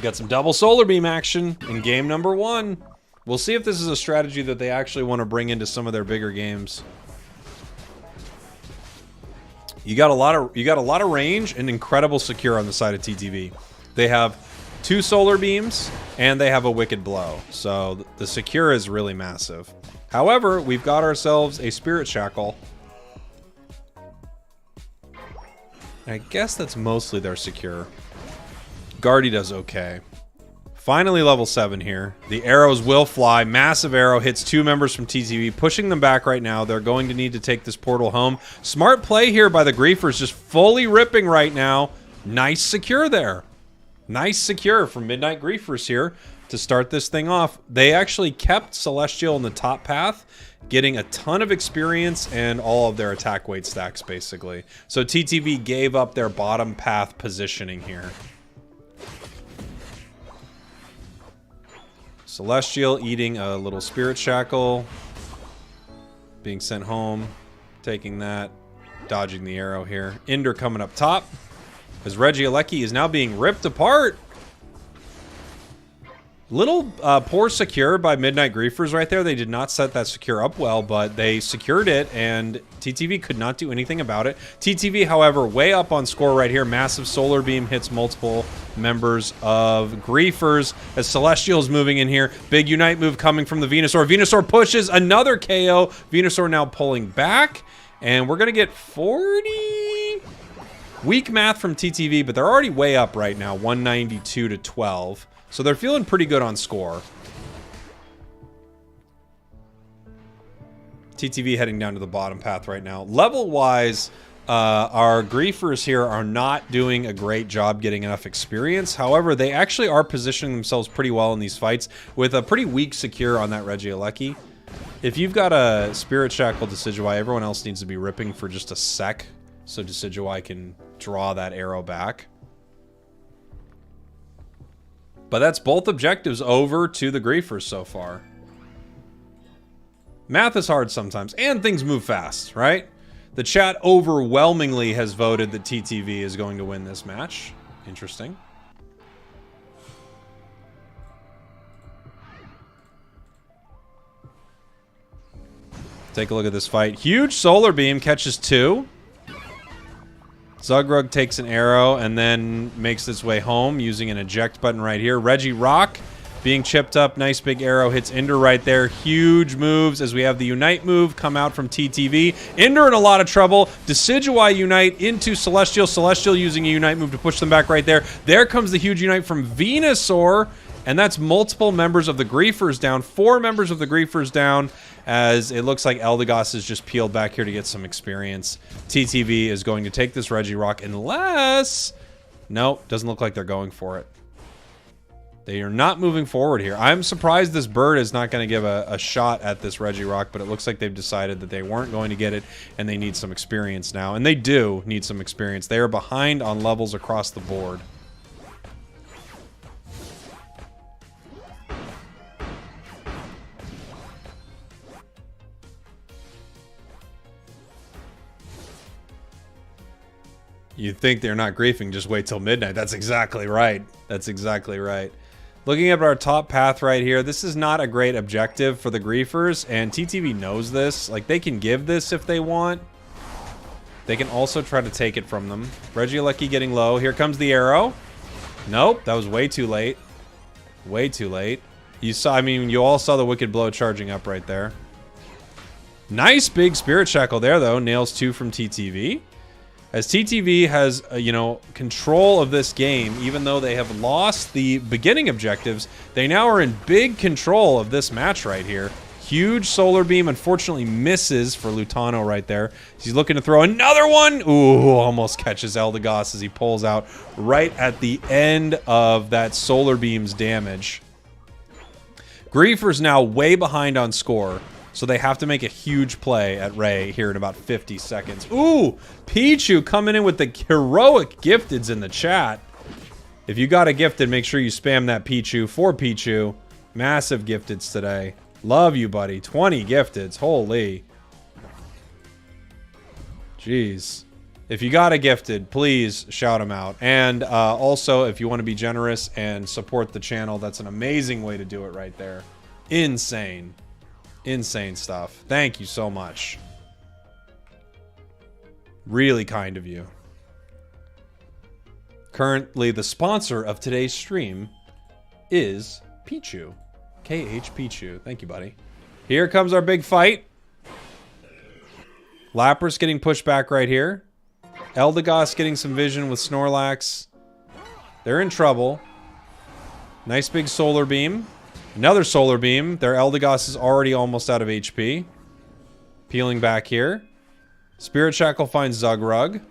Got some double Solar Beam action in game number 1. We'll see if this is a strategy that they actually want to bring into some of their bigger games. You got a lot of range and incredible secure on the side of TTV. They have 2 Solar Beams and they have a Wicked Blow. So the secure is really massive. However, we've got ourselves a Spirit Shackle. I guess that's mostly their secure. Guardy does okay. Finally level 7 here. The arrows will fly. Massive arrow hits 2 members from TTV, pushing them back right now. They're going to need to take this portal home. Smart play here by the Griefers, just fully ripping right now. Nice secure there. Nice secure from Midnight Griefers here to start this thing off. They actually kept Celestial in the top path, getting a ton of experience and all of their attack weight stacks, basically. So TTV gave up their bottom path positioning here. Celestial eating a little Spirit Shackle. Being sent home. Taking that. Dodging the arrow here. Ender coming up top. As Regieleki is now being ripped apart. Little poor secure by Midnight Griefers right there. They did not set that secure up well, but they secured it, and TTV could not do anything about it. TTV, however, way up on score right here. Massive Solar Beam hits multiple members of Griefers as Celestial's moving in here. Big Unite move coming from the Venusaur. Venusaur pushes another KO. Venusaur now pulling back, and we're going to get 40... Weak math from TTV, but they're already way up right now, 192 to 12. So they're feeling pretty good on score. TTV heading down to the bottom path right now. Level-wise, our Griefers here are not doing a great job getting enough experience. However, they actually are positioning themselves pretty well in these fights with a pretty weak secure on that Regieleki. If you've got a Spirit Shackle Decidueye, everyone else needs to be ripping for just a sec so Decidueye can draw that arrow back. But that's both objectives over to the Griefers so far. Math is hard sometimes, and things move fast, right? The chat overwhelmingly has voted that TTV is going to win this match. Interesting. Take a look at this fight. Huge Solar Beam catches 2. Zugrug takes an arrow and then makes its way home using an eject button right here. Regirock being chipped up. Nice big arrow hits Ender right there. Huge moves as we have the Unite move come out from TTV. Ender in a lot of trouble. Decidueye Unite into Celestial. Celestial using a Unite move to push them back right there. There comes the huge Unite from Venusaur. And that's multiple members of the Griefers down. 4 members of the Griefers down, as it looks like Eldegoss is just peeled back here to get some experience. TTV is going to take this Regirock unless... No, doesn't look like they're going for it. They are not moving forward here. I'm surprised this bird is not going to give a shot at this Regirock, but it looks like they've decided that they weren't going to get it, and they need some experience now. And they do need some experience. They are behind on levels across the board. You think they're not griefing, just wait till midnight. That's exactly right. That's exactly right. Looking at our top path right here, this is not a great objective for the Griefers, and TTV knows this. Like, they can give this if they want. They can also try to take it from them. Regieleki getting low. Here comes the arrow. Nope, that was way too late. Way too late. You saw, I mean, you all saw the Wicked Blow charging up right there. Nice big Spirit Shackle there, though. Nails 2 from TTV. As TTV has, you know, control of this game, even though they have lost the beginning objectives, they now are in big control of this match right here. Huge Solar Beam, unfortunately misses for Lutano right there. He's looking to throw another one. Ooh, almost catches Eldegoss as he pulls out right at the end of that Solar Beam's damage. Griefers now way behind on score. So they have to make a huge play at Ray here in about 50 seconds. Ooh, Pichu coming in with the heroic gifteds in the chat. If you got a gifted, make sure you spam that Pichu for Pichu. Massive gifteds today. Love you, buddy. 20 gifteds. Holy. Jeez. If you got a gifted, please shout them out. And also, if you want to be generous and support the channel, that's an amazing way to do it right there. Insane. Insane stuff. Thank you so much. Really kind of you. Currently, the sponsor of today's stream is Pichu. KH Pichu. Thank you, buddy. Here comes our big fight. Lapras getting pushed back right here. Eldegoss getting some vision with Snorlax. They're in trouble. Nice big Solar Beam. Another Solar Beam. Their Eldegoss is already almost out of HP. Peeling back here. Spirit Shackle finds Zugrug.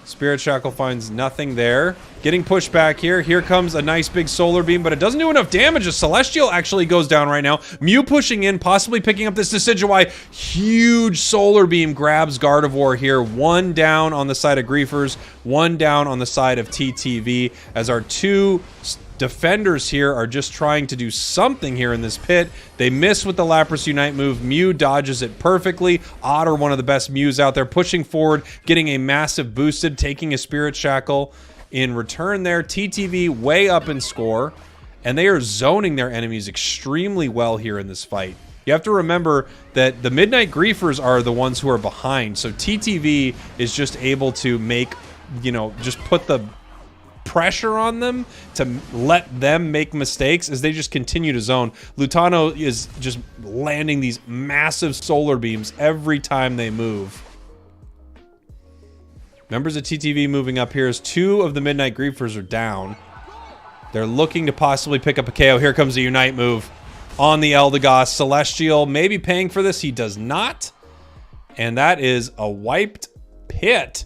Spirit Shackle finds nothing there. Getting pushed back here. Here comes a nice big Solar Beam, but it doesn't do enough damage. A Celestial actually goes down right now. Mew pushing in, possibly picking up this Decidueye. Huge Solar Beam grabs Gardevoir here. One down on the side of Griefers, one down on the side of TTV, as our two defenders here are just trying to do something here in this pit. They miss with the Lapras Unite move. Mew dodges it perfectly. Otter, one of the best Mews out there, pushing forward, getting a massive boosted, taking a Spirit Shackle in return there. TTV way up in score, and they are zoning their enemies extremely well here in this fight. You have to remember that the Midnight Griefers are the ones who are behind, so TTV is just able to make, you know, just put the pressure on them to let them make mistakes as they just continue to zone. Lutano is just landing these massive Solar Beams every time they move. Members of TTV moving up here as two of the Midnight Griefers are down. They're looking to possibly pick up a KO. Here comes a Unite move on the Eldegoss. Celestial maybe paying for this. He does not. And that is a wiped pit.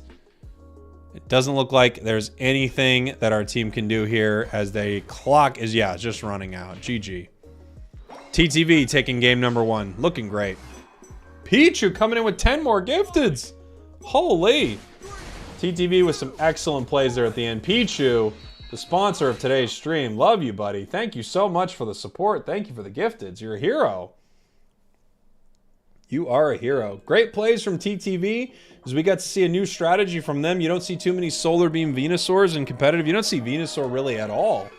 It doesn't look like there's anything that our team can do here as the clock is, yeah, just running out. GG. TTV taking game number 1. Looking great. Pichu coming in with 10 more gifteds. Holy. TTV with some excellent plays there at the end. Pichu, the sponsor of today's stream. Love you, buddy. Thank you so much for the support. Thank you for the gifteds. You're a hero. You are a hero. Great plays from TTV as we got to see a new strategy from them. You don't see too many Solar Beam Venusaurs in competitive. You don't see Venusaur really at all.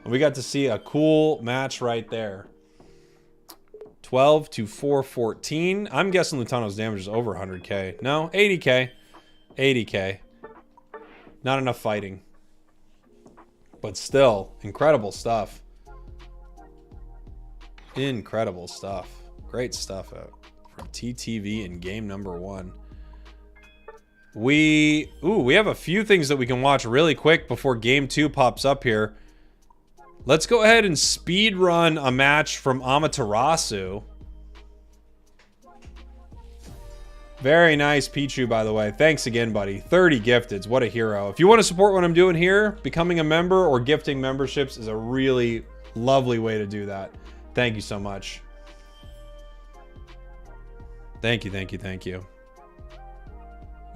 And we got to see a cool match right there. 12 to 414. I'm guessing Lutano's damage is over 100k. No, 80k. 80k. Not enough fighting. But still, incredible stuff. Incredible stuff. Great stuff out from TTV in game number 1. We have a few things that we can watch really quick before game 2 pops up here. Let's go ahead and speed run a match from Amaterasu. Very nice, Pichu, by the way. Thanks again, buddy. 30 gifteds. What a hero. If you want to support what I'm doing here, becoming a member or gifting memberships is a really lovely way to do that. Thank you so much. Thank you, thank you, thank you.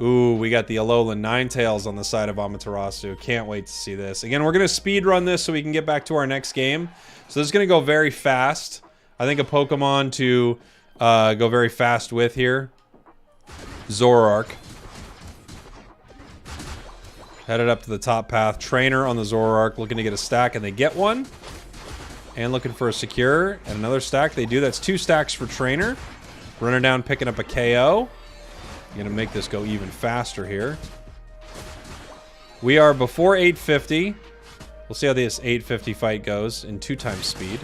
Ooh, we got the Alolan Ninetales on the side of Amaterasu. Can't wait to see this. Again, we're going to speed run this so we can get back to our next game. So this is going to go very fast. I think a Pokemon to go very fast with here. Zoroark. Headed up to the top path. Trainer on the Zoroark looking to get a stack, and they get one. And looking for a secure. And another stack. They do. That's 2 stacks for Trainer. Runner down, picking up a KO. Gonna make this go even faster here. We are before 850. We'll see how this 850 fight goes in 2 times speed.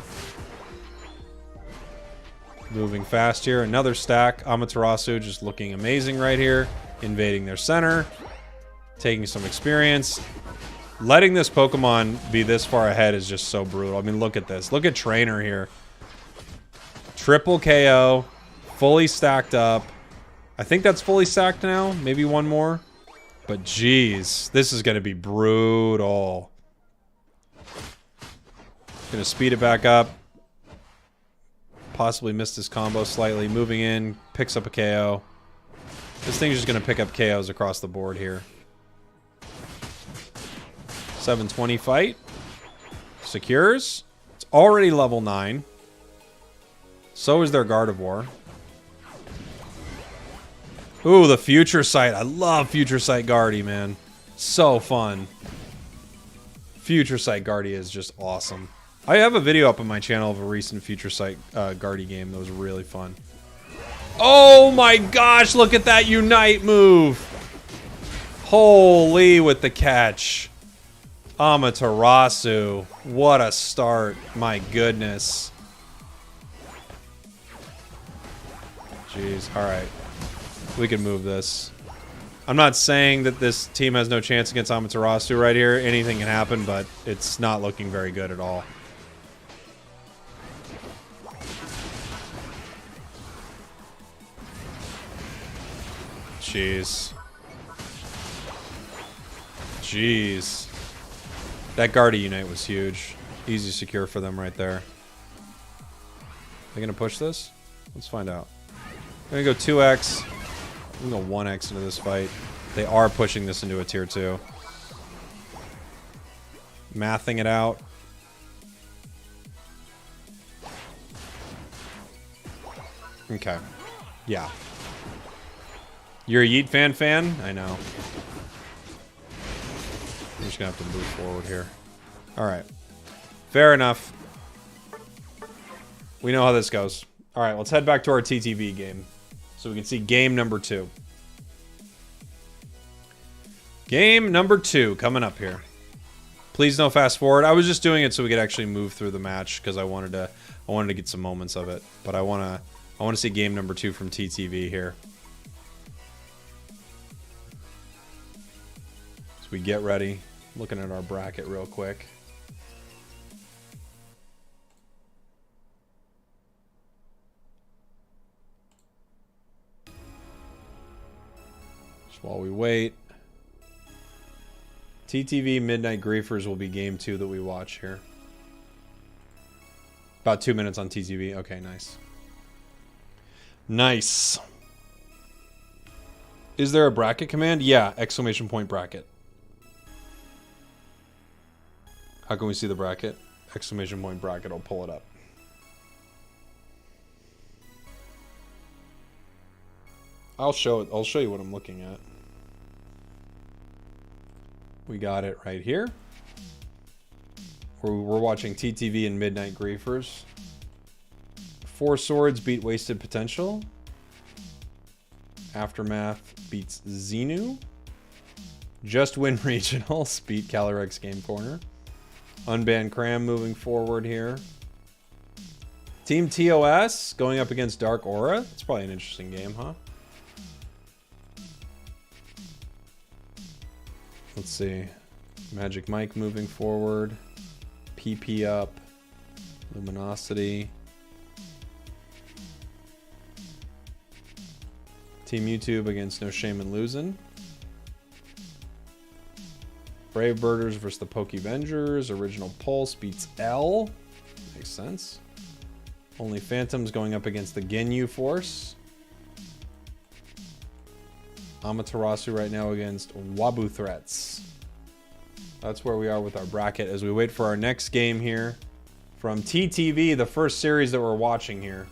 Moving fast here. Another stack. Amaterasu just looking amazing right here. Invading their center. Taking some experience. Letting this Pokemon be this far ahead is just so brutal. I mean, look at this. Look at Trainer here. Triple KO. Fully stacked up. I think that's fully stacked now. Maybe one more. But geez, this is going to be brutal. Going to speed it back up. Possibly missed his combo slightly. Moving in. Picks up a KO. This thing's just going to pick up KOs across the board here. 720 fight. Secures. It's already level 9. So is their Gardevoir. Ooh, the Future Sight. I love Future Sight Guardy, man. So fun. Future Sight Guardy is just awesome. I have a video up on my channel of a recent Future Sight Guardy game that was really fun. Oh my gosh, look at that Unite move. Holy with the catch. Amaterasu. What a start. My goodness. Jeez, alright. We can move this. I'm not saying that this team has no chance against Amaterasu right here. Anything can happen, but it's not looking very good at all. Jeez. Jeez. That Guardia Unite was huge. Easy secure for them right there. They gonna push this? Let's find out. I'm gonna go 2x. I'm gonna go 1x into this fight. They are pushing this into a tier 2. Mathing it out. Okay. Yeah. You're a Yeet fan? I know. I'm just gonna have to move forward here. Alright. Fair enough. We know how this goes. Alright, let's head back to our TTV game. So we can see game number 2. Game number 2 coming up here. Please no fast forward. I was just doing it so we could actually move through the match because I wanted to get some moments of it. But I want to see game number 2 from TTV here. So we get ready. Looking at our bracket real quick. Just while we wait. TTV Midnight Griefers will be game 2 that we watch here. About 2 minutes on TTV. Okay, nice. Nice. Is there a bracket command? Yeah, exclamation point bracket. How can we see the bracket? Exclamation point bracket. I'll pull it up. I'll show it. I'll show you what I'm looking at. We got it right here. We're watching TTV and Midnight Griefers. 4 Swords beat Wasted Potential. Aftermath beats Xenu. Just Win Regionals beat Calyrex Game Corner. Unbanned Cram moving forward here. Team TOS going up against Dark Aura. It's probably an interesting game, huh? Let's see. Magic Mike moving forward. PP up. Luminosity. Team YouTube against No Shame in Losing. Brave Birders versus the Pokevengers. Original Pulse beats L. Makes sense. Only Phantoms going up against the Ginyu Force. Amaterasu right now against Wabu Threats. That's where we are with our bracket as we wait for our next game here from TTV, the first series that we're watching here.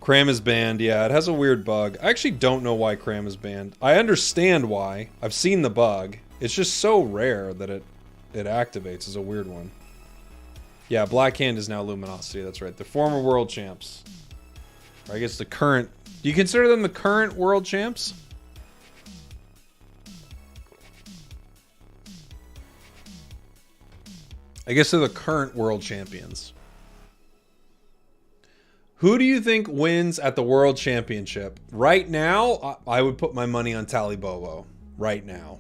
Cram is banned. Yeah, it has a weird bug. I actually don't know why Cram is banned. I understand why. I've seen the bug. It's just so rare that it activates. It's a weird one. Yeah, Black Hand is now Luminosity. That's right. The former world champs. Or I guess the current... Do you consider them the current world champs? I guess they're the current world champions. Who do you think wins at the World Championship? Right now, I would put my money on Talibobo. Right now.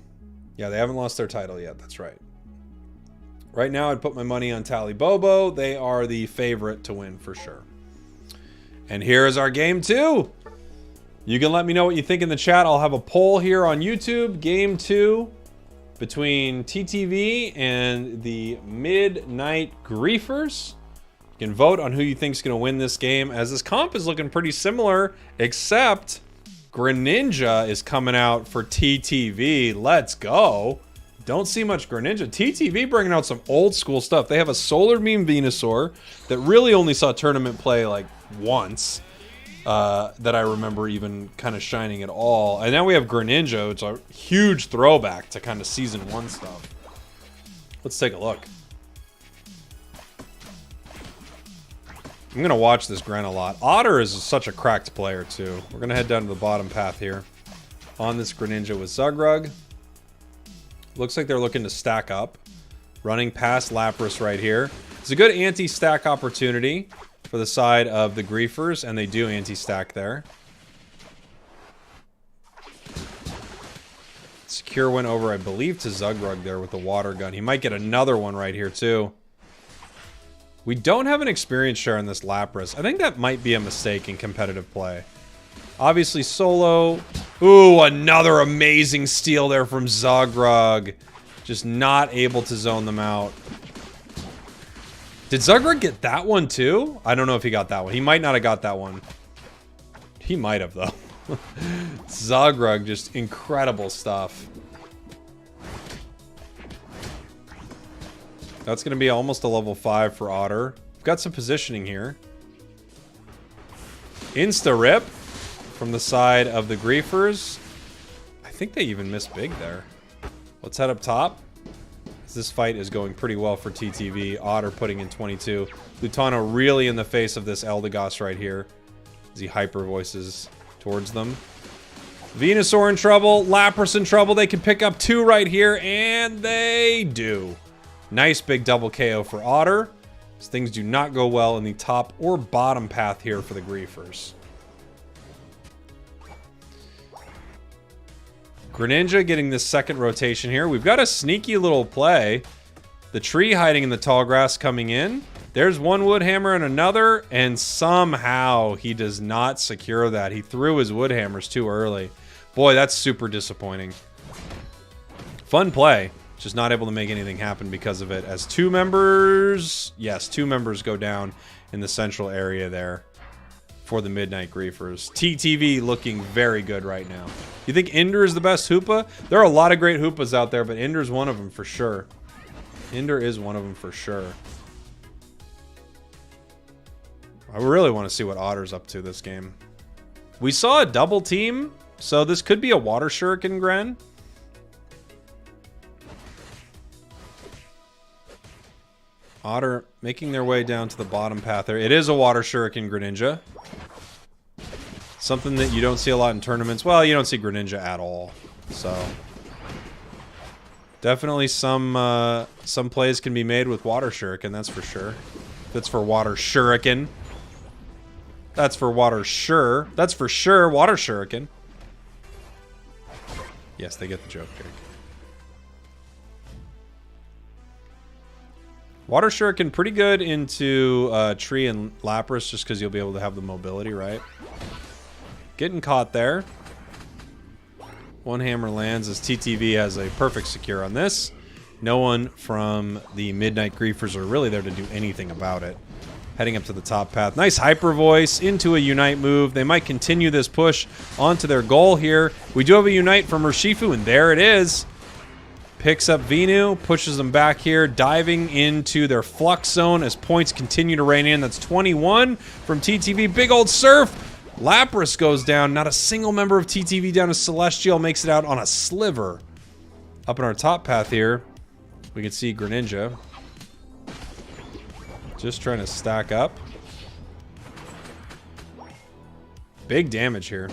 Yeah, they haven't lost their title yet. That's right. Right now, I'd put my money on Talibobo. They are the favorite to win for sure. And here is our game 2. You can let me know what you think in the chat. I'll have a poll here on YouTube. Game 2 between TTV and the Midnight Griefers. You can vote on who you think is going to win this game, as this comp is looking pretty similar, except Greninja is coming out for TTV. Let's go. Don't see much Greninja. TTV bringing out some old school stuff. They have a Solar Beam Venusaur that really only saw tournament play like once, that I remember even kind of shining at all. And now we have Greninja. It's a huge throwback to kind of Season 1 stuff. Let's take a look. I'm going to watch this Gren a lot. Otter is such a cracked player, too. We're going to head down to the bottom path here. On this Greninja with Zugrug. Looks like they're looking to stack up. Running past Lapras right here. It's a good anti-stack opportunity for the side of the Griefers, and they do anti-stack there. Secure went over, I believe, to Zugrug there with the water gun. He might get another one right here, too. We don't have an experience share on this Lapras. I think that might be a mistake in competitive play. Obviously, solo. Ooh, another amazing steal there from Zugrug. Just not able to zone them out. Did Zugrug get that one, too? I don't know if he got that one. He might not have got that one. He might have, though. Zugrug, just incredible stuff. That's going to be almost a level 5 for Otter. We've got some positioning here. Insta-rip from the side of the Griefers. I think they even missed big there. Let's head up top. This fight is going pretty well for TTV. Otter putting in 22. Lutano really in the face of this Eldegoss right here as he hyper voices towards them. Venusaur in trouble. Lapras in trouble. They can pick up 2 right here, and they do. Nice big double KO for Otter. As things do not go well in the top or bottom path here for the Griefers. Greninja getting this second rotation here. We've got a sneaky little play. The tree hiding in the tall grass coming in. There's one wood hammer and another, and somehow he does not secure that. He threw his wood hammers too early. Boy, that's super disappointing. Fun play. Just not able to make anything happen because of it. As 2 members... Yes, 2 members go down in the central area there for the Midnight Griefers. TTV looking very good right now. You think Ender is the best Hoopa? There are a lot of great Hoopas out there, but Ender's one of them for sure. Ender is one of them for sure. I really want to see what Otter's up to this game. We saw a double team, so this could be a Water Shuriken Gren. Otter making their way down to the bottom path there. It is a Water Shuriken Greninja. Something that you don't see a lot in tournaments. Well, you don't see Greninja at all. So definitely some plays can be made with Water Shuriken, that's for sure. That's for Water Shuriken. That's for Water Sure. That's for sure Water Shuriken. Yes, they get the joke, Jake. Water Shuriken pretty good into Tree and Lapras just because you'll be able to have the mobility, right? Getting caught there. One hammer lands as TTV has a perfect secure on this. No one from the Midnight Griefers are really there to do anything about it. Heading up to the top path. Nice hyper voice into a Unite move. They might continue this push onto their goal here. We do have a Unite from Urshifu, and there it is. Picks up Venu, pushes them back here, diving into their Flux Zone as points continue to rain in. That's 21 from TTV. Big old surf. Lapras goes down. Not a single member of TTV down to Celestial. Makes it out on a sliver. Up in our top path here, we can see Greninja. Just trying to stack up. Big damage here.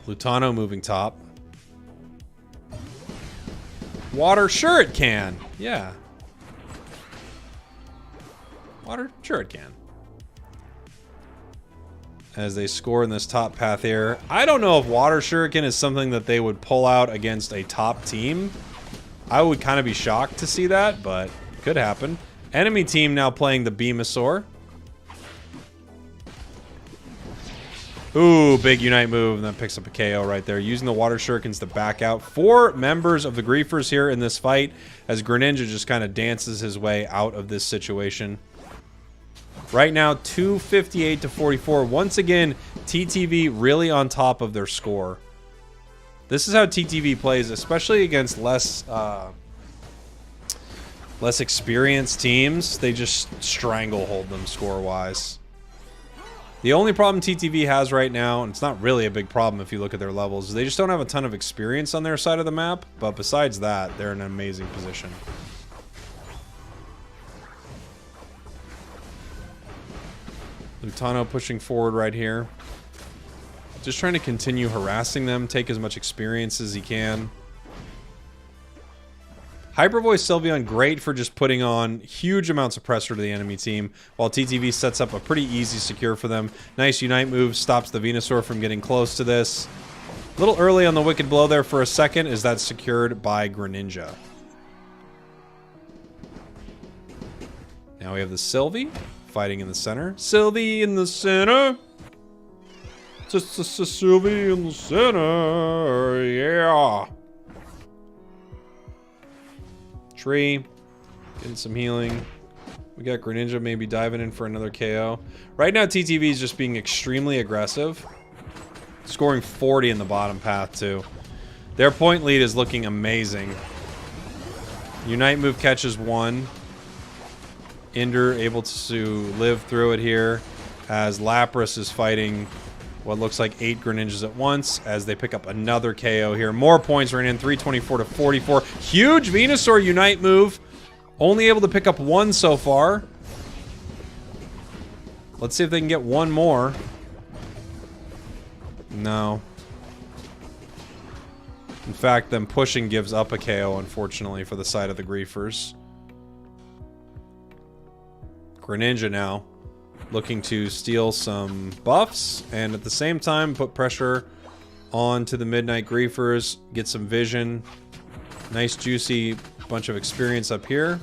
Lutano moving top. Water, sure it can. Yeah. Water, sure it can. As they score in this top path here. I don't know if Water Shuriken is something that they would pull out against a top team. I would kind of be shocked to see that, but it could happen. Enemy team now playing the Venusaur. Ooh, big Unite move, and that picks up a KO right there. Using the Water Shurikens to back out. 4 members of the Griefers here in this fight as Greninja just kind of dances his way out of this situation. Right now, 258 to 44. Once again, TTV really on top of their score. This is how TTV plays, especially against less experienced teams. They just stranglehold them score-wise. The only problem TTV has right now, and it's not really a big problem if you look at their levels, is they just don't have a ton of experience on their side of the map. But besides that, they're in an amazing position. Lutano pushing forward right here. Just trying to continue harassing them, take as much experience as he can. Hyper Voice Sylveon, great for just putting on huge amounts of pressure to the enemy team, while TTV sets up a pretty easy secure for them. Nice Unite move, stops the Venusaur from getting close to this. A little early on the Wicked Blow there for a second, as that's secured by Greninja. Now we have the Sylvie fighting in the center. Sylvie in the center. Sylvie in the center. Yeah. Tree. Getting some healing. We got Greninja maybe diving in for another KO. Right now, TTV is just being extremely aggressive. Scoring 40 in the bottom path, too. Their point lead is looking amazing. Unite move catches one. Ender able to live through it here, as Lapras is fighting what looks like 8 Greninjas at once, as they pick up another KO here. More points right in, 324 to 44. Huge Venusaur Unite move. Only able to pick up one so far. Let's see if they can get one more. No. In fact, them pushing gives up a KO, unfortunately, for the side of the Griefers. Greninja now looking to steal some buffs, and at the same time put pressure onto the Midnight Griefers, get some vision. Nice juicy bunch of experience up here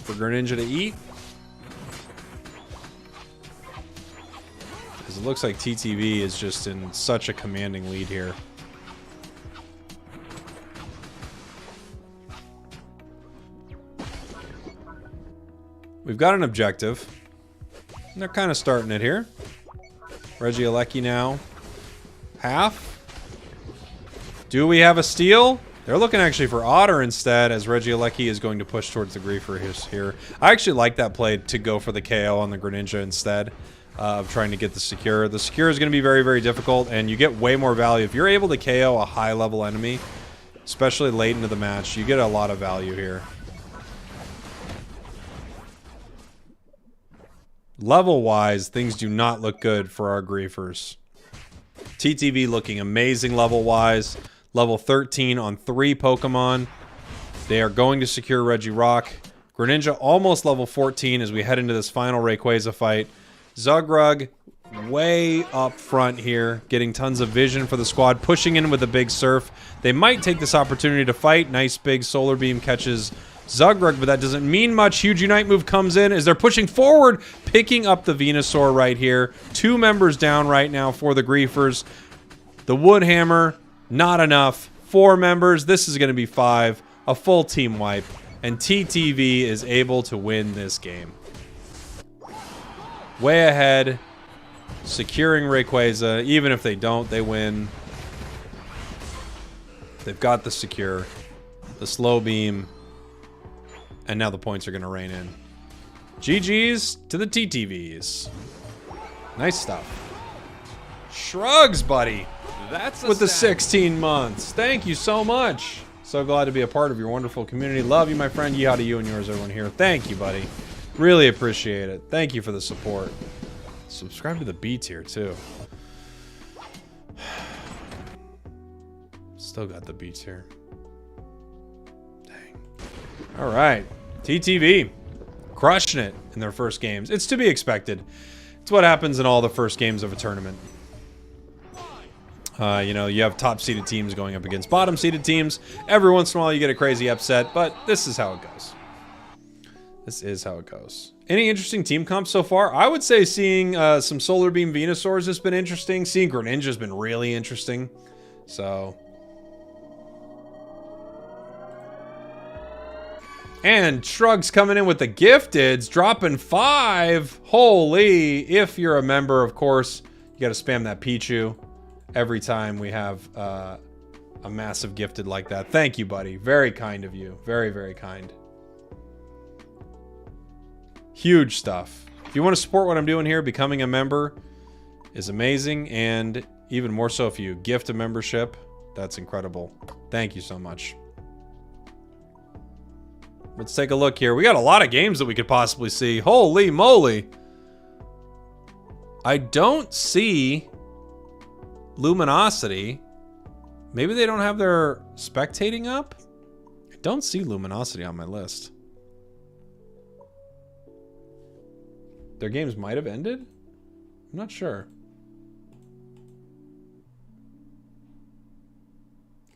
for Greninja to eat. Because it looks like TTV is just in such a commanding lead here. We've got an objective. And they're kind of starting it here. Regieleki now. Half. Do we have a steal? They're looking actually for Otter instead, as Regieleki is going to push towards the Griefer here. I actually like that play to go for the KO on the Greninja instead of trying to get the secure. The secure is going to be very, very difficult, and you get way more value. If you're able to KO a high-level enemy, especially late into the match, you get a lot of value here. Level-wise, things do not look good for our Griefers. TTV looking amazing level-wise. Level 13 on 3 Pokemon. They are going to secure Regirock. Greninja almost level 14 as we head into this final Rayquaza fight. Zugrug way up front here, getting tons of vision for the squad, pushing in with a big Surf. They might take this opportunity to fight. Nice big Solar Beam catches Zugrug, but that doesn't mean much. Huge Unite move comes in as they're pushing forward, picking up the Venusaur right here. 2 members down right now for the Griefers. The Woodhammer, not enough. 4 members. This is going to be 5. A full team wipe. And TTV is able to win this game. Way ahead. Securing Rayquaza. Even if they don't, they win. They've got the secure. The slow beam. And now the points are going to rain in. GG's to the TTVs. Nice stuff. Shrugs, buddy. That's with the 16 months. Thank you so much. So glad to be a part of your wonderful community. Love you, my friend. Yeehaw to you and yours, everyone here. Thank you, buddy. Really appreciate it. Thank you for the support. Subscribe to the B tier, too. Still got the B tier. Dang. All right. TTV. Crushing it in their first games. It's to be expected. It's what happens in all the first games of a tournament. You know, you have top-seeded teams going up against bottom-seeded teams. Every once in a while, you get a crazy upset, but this is how it goes. This is how it goes. Any interesting team comps so far? I would say seeing some Solar Beam Venusaurs has been interesting. Seeing Greninja has been really interesting. So... And Shrugs coming in with the Gifteds, dropping 5. Holy. If you're a member, of course, you got to spam that Pichu every time we have a massive gifted like that. Thank you, buddy. Very kind of you. Very, very kind. Huge stuff. If you want to support what I'm doing here, becoming a member is amazing. And even more so if you gift a membership. That's incredible. Thank you so much. Let's take a look here. We got a lot of games that we could possibly see. Holy moly. I don't see Luminosity. Maybe they don't have their spectating up? I don't see Luminosity on my list. Their games might have ended? I'm not sure.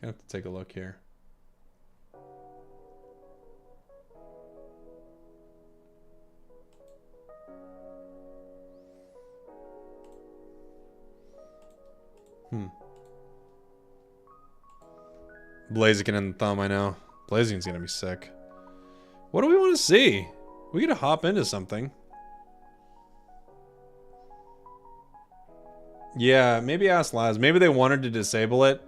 I have to take a look here. Blaziken and the thumb, I know. Blaziken's gonna be sick. What do we want to see? We gotta hop into something. Yeah, maybe ask Laz. Maybe they wanted to disable it,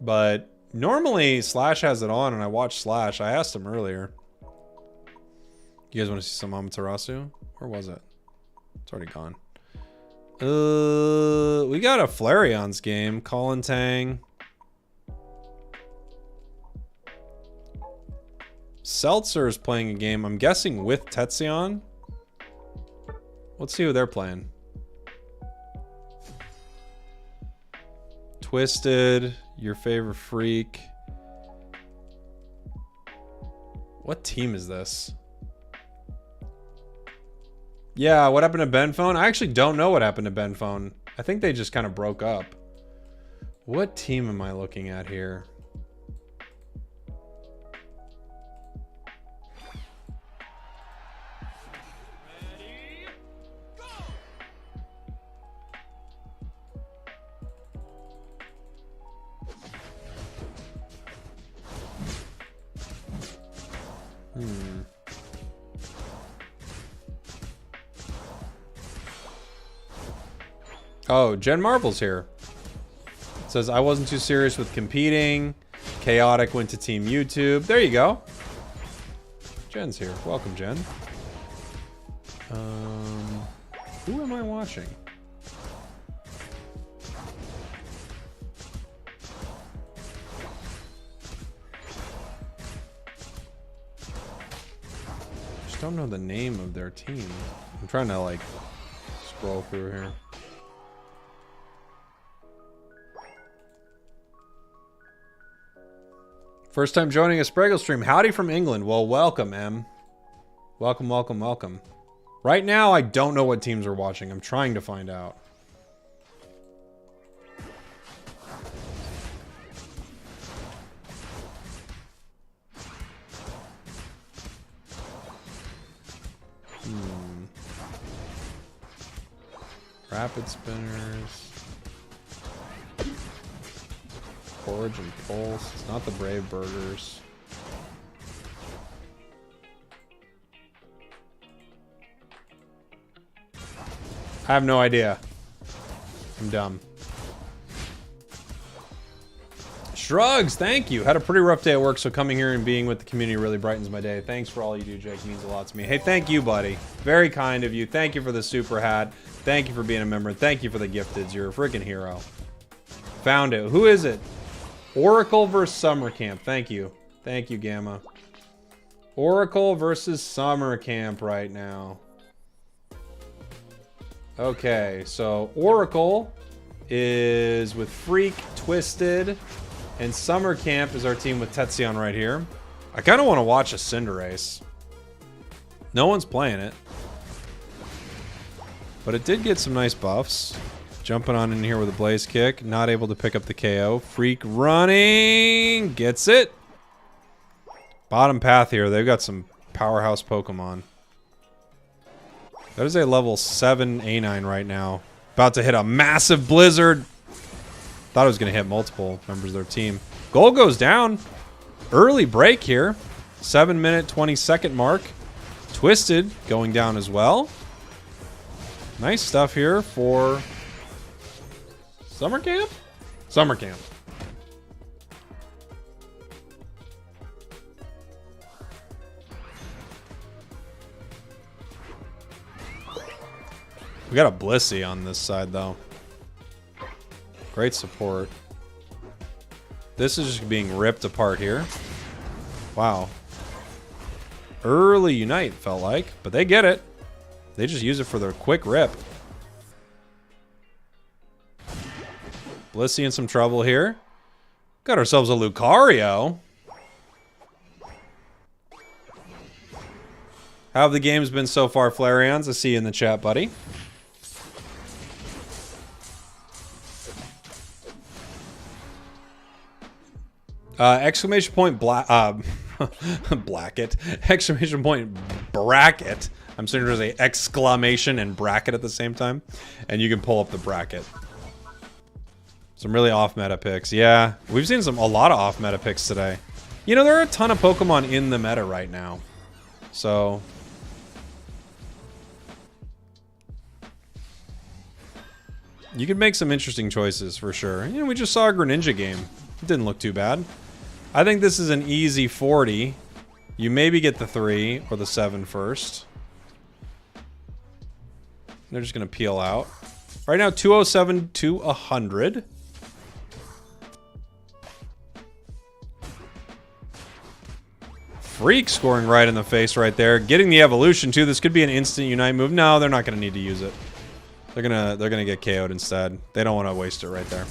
but normally Slash has it on, and I watched Slash. I asked him earlier. You guys want to see some Amaterasu? Where was it? It's already gone. We got a Flareon's game. Colin Tang. Seltzer is playing a game, I'm guessing with Tetsuon. Let's see who they're playing. Twisted, Your Favorite Freak. What team is this? Yeah, what happened to Ben Phone? I actually don't know what happened to Ben Phone. I think they just kind of broke up. What team am I looking at here? Oh, Jen Marvel's here. It says, I wasn't too serious with competing. Chaotic went to Team YouTube. There you go. Jen's here. Welcome, Jen. Who am I watching? Just don't know the name of their team. I'm trying to like scroll through here. First time joining a Spragel stream. Howdy from England. Well, welcome, Em. Welcome, welcome, welcome. Right now, I don't know what teams are watching. I'm trying to find out. Rapid Spinners. Forge and Pulse. It's not the Brave Burgers. I have no idea. I'm dumb. Shrugs, thank you. Had a pretty rough day at work, so coming here and being with the community really brightens my day. Thanks for all you do, Jake. It means a lot to me. Hey, thank you, buddy. Very kind of you. Thank you for the super hat. Thank you for being a member. Thank you for the gifteds. You're a freaking hero. Found it. Who is it? Oracle versus Summer Camp. Thank you. Thank you, Gamma. Oracle versus Summer Camp right now. Okay, so Oracle is with Freak, Twisted, and Summer Camp is our team with Tetsuon right here. I kind of want to watch a Cinderace. No one's playing it. But it did get some nice buffs. Jumping on in here with a Blaze Kick. Not able to pick up the KO. Freak running. Gets it. Bottom path here. They've got some powerhouse Pokemon. That is a level 7 A9 right now. About to hit a massive Blizzard. Thought it was going to hit multiple members of their team. Goal goes down. Early break here. 7-minute, 20-second mark. Twisted going down as well. Nice stuff here for Summer Camp? Summer Camp. We got a Blissey on this side, though. Great support. This is just being ripped apart here. Wow. Early Unite, felt like. But they get it. They just use it for their quick rip. Blissey in some trouble here. Got ourselves a Lucario. How have the games been so far, Flareons? I see you in the chat, buddy. Exclamation point blacket. Exclamation point bracket. I'm saying there's a exclamation and bracket at the same time. And you can pull up the bracket. Some really off-meta picks. Yeah, we've seen a lot of off-meta picks today. You know, there are a ton of Pokemon in the meta right now. So... you could make some interesting choices for sure. You know, we just saw a Greninja game. It didn't look too bad. I think this is an easy 40. You maybe get the 3 or the 7 first. They're just going to peel out. Right now, 207 to 100. Freak scoring right in the face right there. Getting the evolution too. This could be an instant Unite move. No, they're not going to need to use it. They're gonna get KO'd instead. They don't want to waste it right there.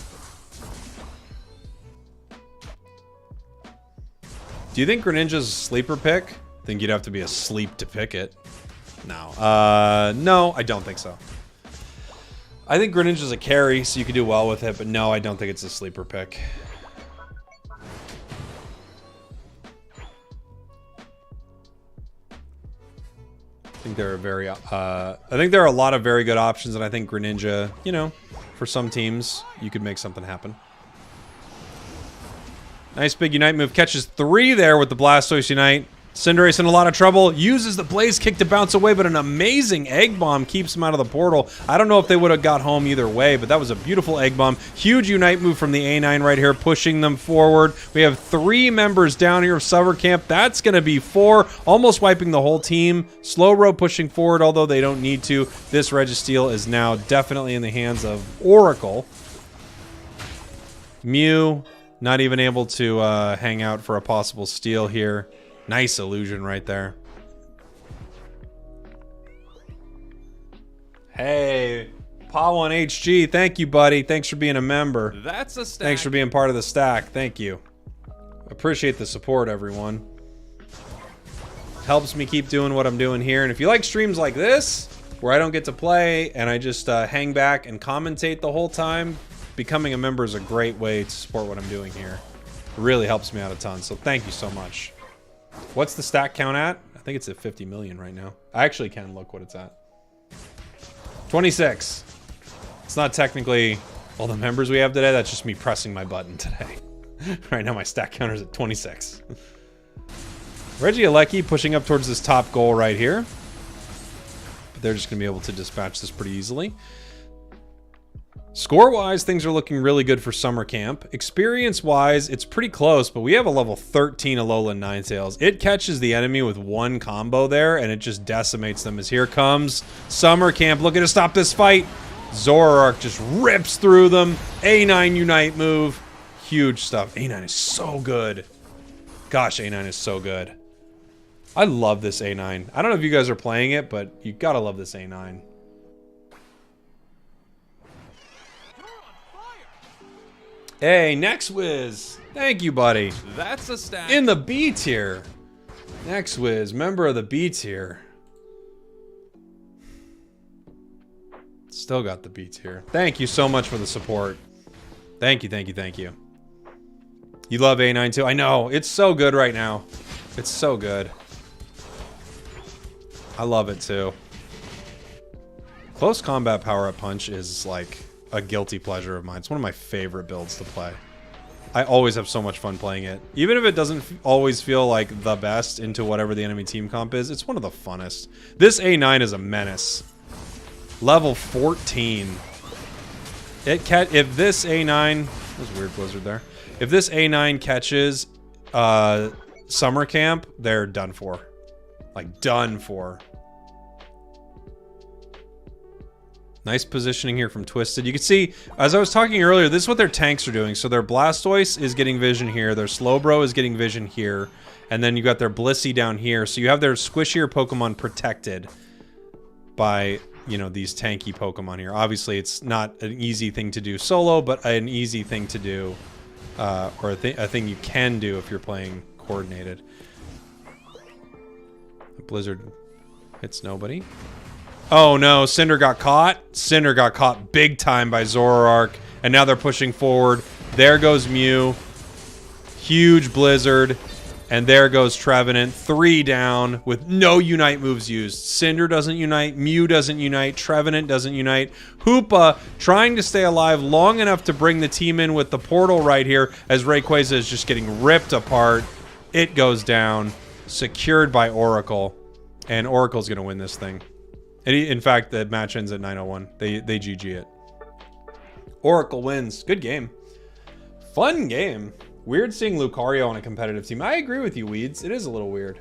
Do you think Greninja's a sleeper pick? I think you'd have to be asleep to pick it. No. No, I don't think so. I think Greninja's a carry, so you could do well with it, but no, I don't think it's a sleeper pick. I think there are a lot of very good options, and I think Greninja, you know, for some teams, you could make something happen. Nice big Unite move. Catches 3 there with the Blastoise Unite. Cinderace in a lot of trouble. Uses the Blaze Kick to bounce away, but an amazing Egg Bomb keeps him out of the portal. I don't know if they would have got home either way, but that was a beautiful Egg Bomb. Huge Unite move from the A9 right here, pushing them forward. We have 3 members down here of Summer Camp. That's going to be 4, almost wiping the whole team. Slowbro pushing forward, although they don't need to. This Registeel is now definitely in the hands of Oracle. Mew, not even able to hang out for a possible steal here. Nice illusion right there. Hey, Pa1HG, thank you, buddy. Thanks for being a member. That's a stack. Thanks for being part of the stack. Thank you. Appreciate the support, everyone. Helps me keep doing what I'm doing here. And if you like streams like this, where I don't get to play and I just hang back and commentate the whole time, becoming a member is a great way to support what I'm doing here. It really helps me out a ton, so thank you so much. What's the stack count at? I think it's at 50 million right now. I actually can look what it's at. 26. It's not technically all the members we have today. That's just me pressing my button today. Right now my stack counter's at 26. Regieleki pushing up towards this top goal right here. But they're just going to be able to dispatch this pretty easily. Score-wise, things are looking really good for Summer Camp. Experience-wise, it's pretty close, but we have a level 13 Alolan Ninetales. It catches the enemy with 1 combo there, and it just decimates them as here comes Summer Camp looking to stop this fight. Zoroark just rips through them. A9 Unite move. Huge stuff. A9 is so good. Gosh, A9 is so good. I love this A9. I don't know if you guys are playing it, but you gotta love this A9. Hey, Next Wiz. Thank you, buddy. That's a stack. In the B tier. Next Wiz, member of the B tier. Still got the B tier. Thank you so much for the support. Thank you, thank you, thank you. You love A9 too? I know. It's so good right now. It's so good. I love it too. Close combat power-up punch is like a guilty pleasure of mine. It's one of my favorite builds to play. I always have so much fun playing it. Even if it doesn't always feel like the best into whatever the enemy team comp is, it's one of the funnest. This A9 is a menace. Level 14. If this A9... There's a weird blizzard there. If this A9 catches Summer Camp, they're done for. Like, done for. Nice positioning here from Twisted. You can see, as I was talking earlier, this is what their tanks are doing. So their Blastoise is getting vision here. Their Slowbro is getting vision here. And then you got their Blissey down here. So you have their squishier Pokemon protected by, you know, these tanky Pokemon here. Obviously, it's not an easy thing to do solo, but an easy thing to do, or a thing you can do if you're playing coordinated. Blizzard Hits nobody. Oh no, Cinder got caught. Cinder got caught big time by Zoroark. And now they're pushing forward. There goes Mew. Huge Blizzard. And there goes Trevenant. 3 down with no Unite moves used. Cinder doesn't unite. Mew doesn't unite. Trevenant doesn't unite. Hoopa trying to stay alive long enough to bring the team in with the portal right here as Rayquaza is just getting ripped apart. It goes down. Secured by Oracle. And Oracle's going to win this thing. And in fact, the match ends at 9:01. They GG it. Oracle wins. Good game. Fun game. Weird seeing Lucario on a competitive team. I agree with you, Weeds. It is a little weird.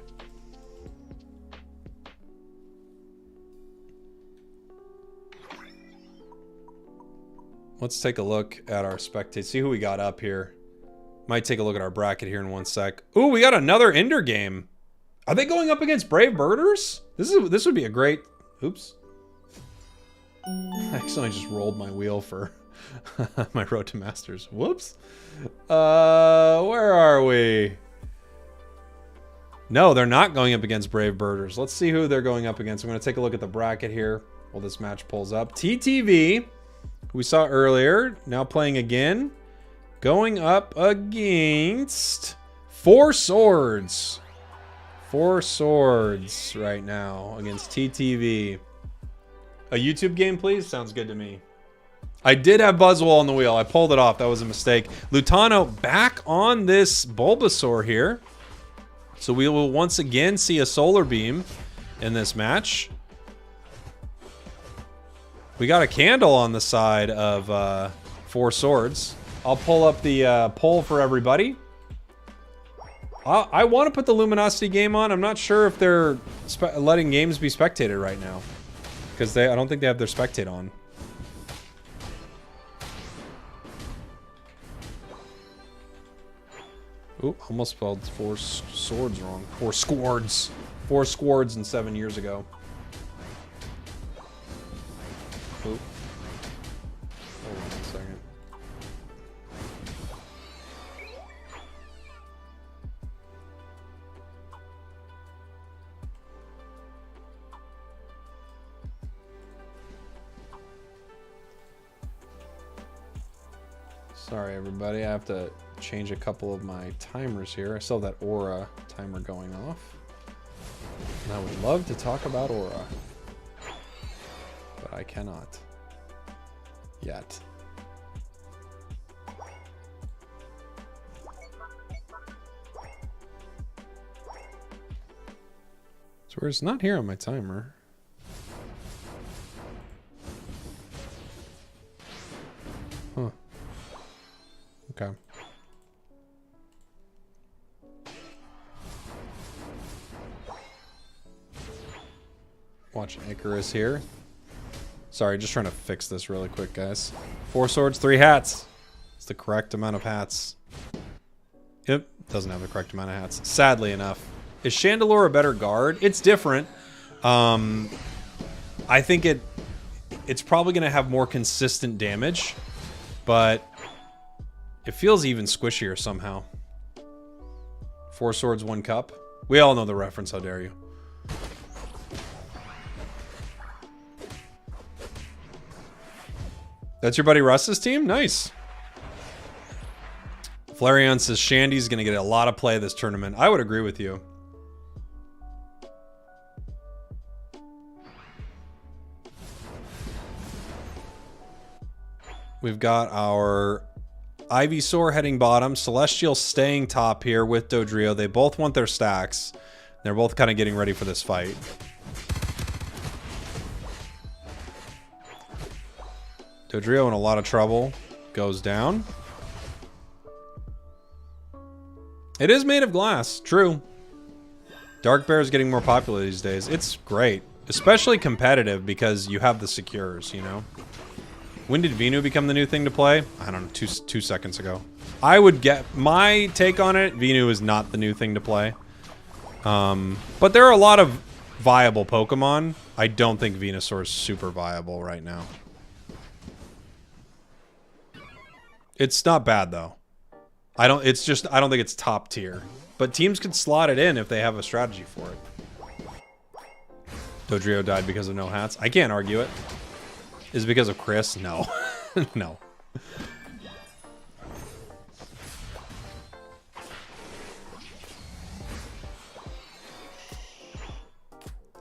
Let's take a look at our spectators. See who we got up here. Might take a look at our bracket here in 1 sec. Ooh, we got another Ender game. Are they going up against Brave Birders? This would be a great... Oops. I accidentally just rolled my wheel for my Road to Masters. Whoops. Where are we? No, they're not going up against Brave Birders. Let's see who they're going up against. I'm going to take a look at the bracket here while this match pulls up. TTV, who we saw earlier, now playing again. Going up against 4 Swords. 4 Swords right now against TTV. A YouTube game, please? Sounds good to me. I did have Buzzwole on the wheel. I pulled it off. That was a mistake. Lutano back on this Bulbasaur here. So we will once again see a Solar Beam in this match. We got a candle on the side of 4 Swords. I'll pull up the poll for everybody. I want to put the Luminosity game on. I'm not sure if they're letting games be spectated right now. Because I don't think they have their spectate on. Ooh, almost spelled 4 Swords wrong. 4 Squards. 4 Squards and 7 years ago. Ooh. Hold on a second. Sorry, everybody. I have to change a couple of my timers here. I still have that Aura timer going off. And I would love to talk about Aura. But I cannot. Yet. So it's not here on my timer. Huh. Okay. Watch Icarus here. Sorry, just trying to fix this really quick, guys. 4 Swords, 3 hats. It's the correct amount of hats. Yep, doesn't have the correct amount of hats. Sadly enough. Is Chandelure a better guard? It's different. I think it's probably going to have more consistent damage, but it feels even squishier somehow. 4 Swords, 1 cup. We all know the reference, how dare you. That's your buddy Russ's team? Nice. Flareon says Shandy's going to get a lot of play this tournament. I would agree with you. We've got our Ivysaur heading bottom. Celestial staying top here with Dodrio. They both want their stacks. They're both kind of getting ready for this fight. Dodrio in a lot of trouble. Goes down. It is made of glass. True. Dark Bear is getting more popular these days. It's great. Especially competitive because you have the secures, you know? When did Venu become the new thing to play? I don't know, two seconds ago. I would get... My take on it, Venu is not the new thing to play. But there are a lot of viable Pokemon. I don't think Venusaur is super viable right now. It's not bad, though. I don't think it's top tier. But teams could slot it in if they have a strategy for it. Dodrio died because of no hats. I can't argue it. Is it because of Chris? No. No.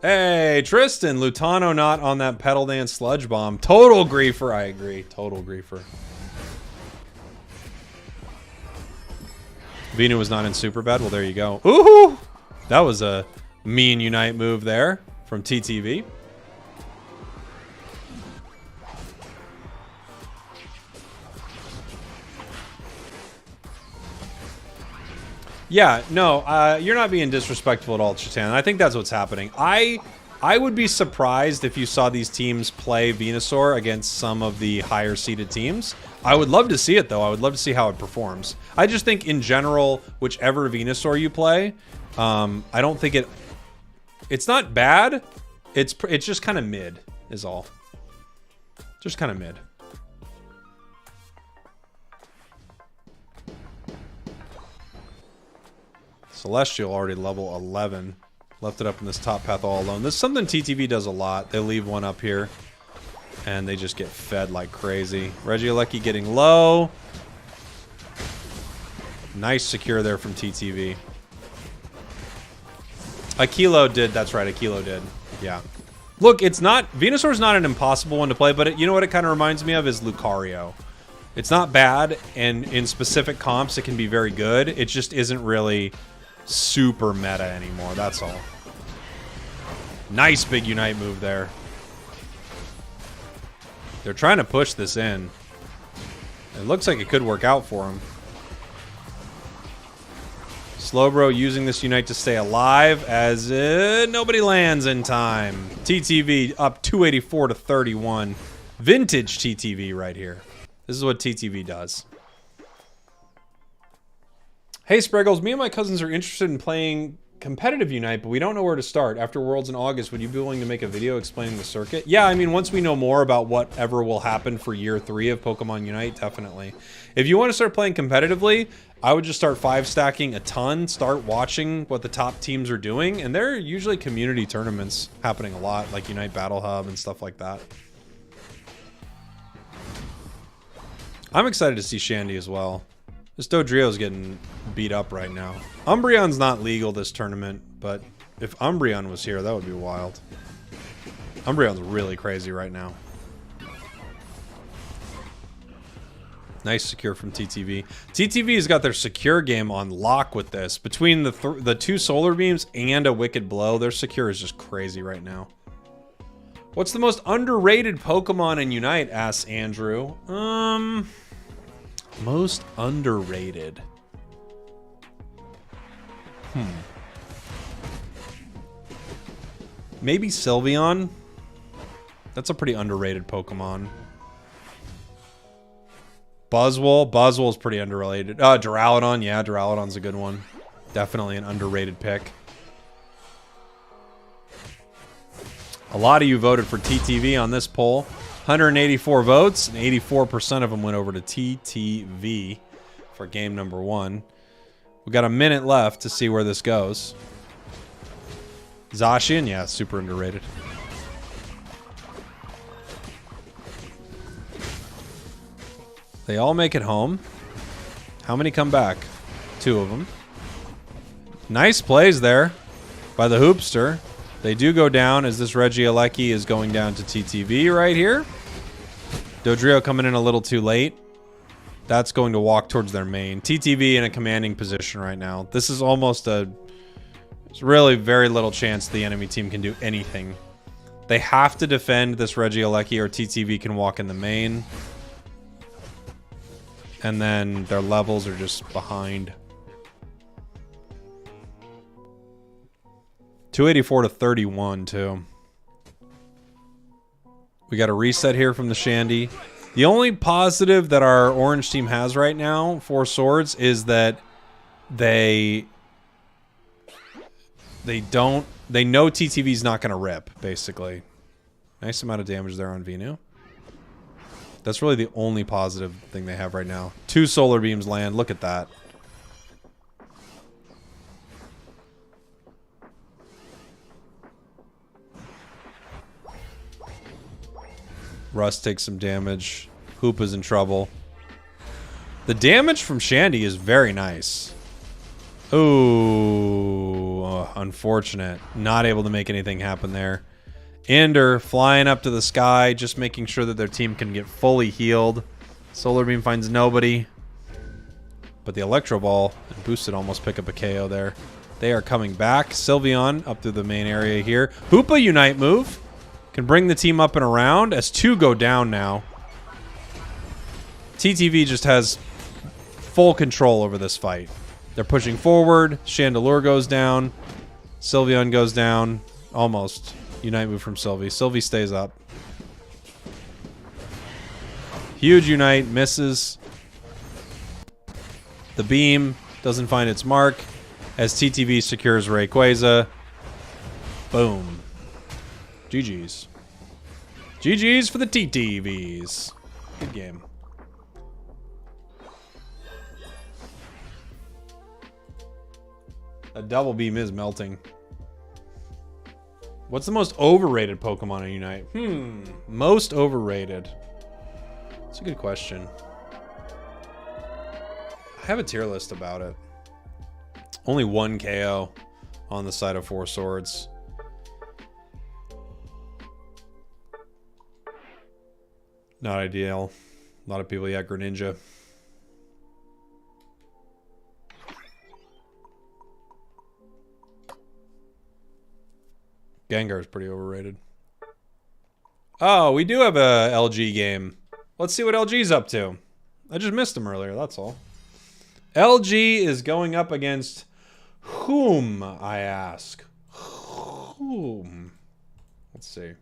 Hey, Tristan, Lutano not on that pedal dance sludge bomb. Total griefer. I agree. Total griefer. Vina was not in super bad. Well, there you go. Ooh! That was a mean Unite move there from TTV. Yeah, no, you're not being disrespectful at all, Chatan. I think that's what's happening. I would be surprised if you saw these teams play Venusaur against some of the higher seeded teams. I would love to see it, though. I would love to see how it performs. I just think, in general, whichever Venusaur you play, I don't think it's not bad. It's just kind of mid, is all. Just kind of mid. Celestial already level 11. Left it up in this top path all alone. This is something TTV does a lot. They leave one up here, and they just get fed like crazy. Regieleki getting low. Nice secure there from TTV. Aquilo did. That's right, Aquilo did. Yeah. Look, it's not... Venusaur's not an impossible one to play, but you know what it kind of reminds me of is Lucario. It's not bad, and in specific comps, it can be very good. It just isn't really super meta anymore, that's all. Nice big Unite move there. They're trying to push this in. It looks like it could work out for him. Slowbro using this Unite to stay alive as nobody lands in time. TTV up 284 to 31. Vintage TTV right here. This is what TTV does. Hey, Spragels, me and my cousins are interested in playing competitive Unite, but we don't know where to start. After Worlds in August, would you be willing to make a video explaining the circuit? Yeah, I mean, once we know more about whatever will happen for year 3 of Pokemon Unite, definitely. If you want to start playing competitively, I would just start 5-stacking a ton, start watching what the top teams are doing, and there are usually community tournaments happening a lot, like Unite Battle Hub and stuff like that. I'm excited to see Shandy as well. This Dodrio's getting beat up right now. Umbreon's not legal this tournament, but if Umbreon was here, that would be wild. Umbreon's really crazy right now. Nice secure from TTV. TTV has got their secure game on lock with this. Between the 2 solar beams and a Wicked Blow, their secure is just crazy right now. What's the most underrated Pokemon in Unite? Asks Andrew. Most underrated. Maybe Sylveon. That's a pretty underrated Pokemon. Buzzwole. Buzzwole's pretty underrated. Duraludon. Yeah, Duraludon's a good one. Definitely an underrated pick. A lot of you voted for TTV on this poll. 184 votes, and 84% of them went over to TTV for game number 1. We got a minute left to see where this goes. Zacian, yeah, super underrated. They all make it home. How many come back? 2 of them. Nice plays there by the Hoopster. They do go down as this Regieleki is going down to TTV right here. Dodrio coming in a little too late. That's going to walk towards their main. TTV in a commanding position right now. This is almost a... There's really very little chance the enemy team can do anything. They have to defend this Regieleki or TTV can walk in the main. And then their levels are just behind. 284 to 31, too. We got a reset here from the Shandy. The only positive that our orange team has right now for Swords is that they know TTV's not going to rip, basically. Nice amount of damage there on Venu. That's really the only positive thing they have right now. 2 solar beams land. Look at that. Russ takes some damage. Hoopa's in trouble. The damage from Shandy is very nice. Ooh, unfortunate. Not able to make anything happen there. Ender flying up to the sky, just making sure that their team can get fully healed. Solar Beam finds nobody. But the Electro Ball and Boosted almost pick up a KO there. They are coming back. Sylveon up through the main area here. Hoopa Unite move. Can bring the team up and around as 2 go down now. TTV just has full control over this fight. They're pushing forward. Chandelure goes down. Sylveon goes down. Almost. Unite move from Sylvie. Sylvie stays up. Huge Unite. Misses. The beam doesn't find its mark as TTV secures Rayquaza. Boom. GG's. GG's for the TTVs. Good game. A double beam is melting. What's the most overrated Pokemon in Unite? Most overrated. That's a good question. I have a tier list about it. Only 1 KO on the side of 4 Swords. Not ideal. A lot of people, yeah, Greninja. Gengar's pretty overrated. Oh, we do have a LG game. Let's see what LG's up to. I just missed him earlier, that's all. LG is going up against whom, I ask? Whom? Let's see.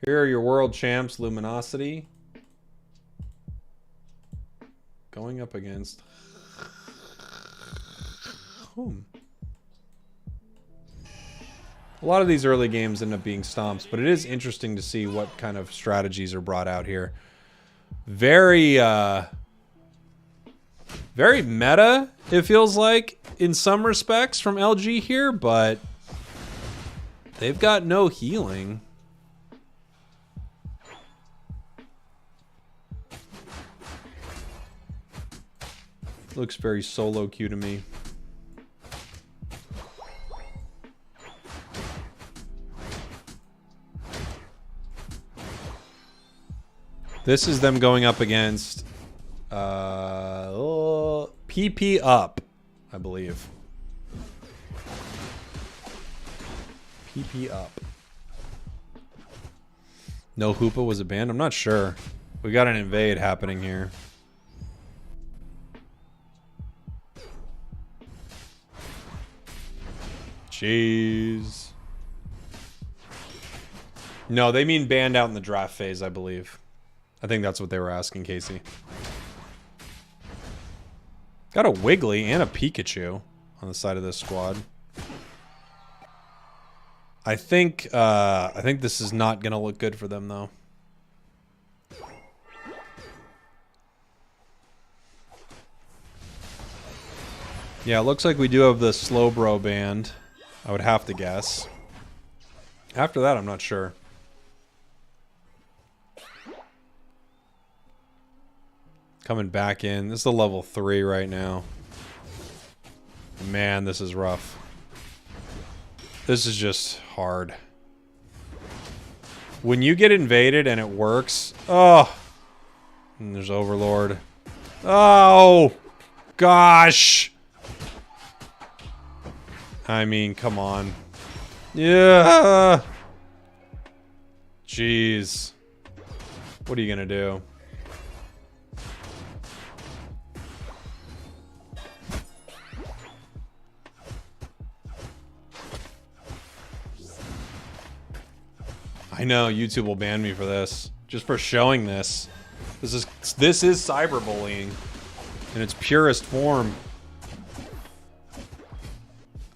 Here are your world champs, Luminosity. Going up against whom? A lot of these early games end up being stomps, but it is interesting to see what kind of strategies are brought out here. Very, very meta, it feels like, in some respects from LG here, but they've got no healing. Looks very solo queue to me. This is them going up against PP Up, I believe. PP Up. No Hoopa was a banned? I'm not sure. We got an invade happening here. Jeez. No, they mean banned out in the draft phase, I believe. I think that's what they were asking, Casey. Got a Wiggly and a Pikachu on the side of this squad. I think this is not gonna look good for them though. Yeah, it looks like we do have the Slowbro band. I would have to guess. After that, I'm not sure. Coming back in. This is a level 3 right now. Man, this is rough. This is just hard. When you get invaded and it works... Oh! And there's Overlord. Oh! Gosh! I mean, come on. Yeah! Jeez. What are you gonna do? I know YouTube will ban me for this, just for showing this. This is cyberbullying in its purest form.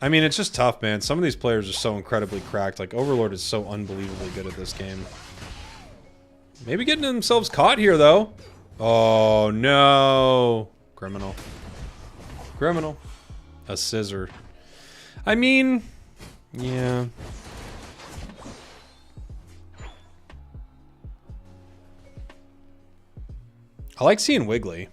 I mean, it's just tough, man. Some of these players are so incredibly cracked. Like Overlord is so unbelievably good at this game. Maybe getting themselves caught here though. Oh no, criminal, criminal, a scissor. I mean, yeah. I like seeing Wiggly.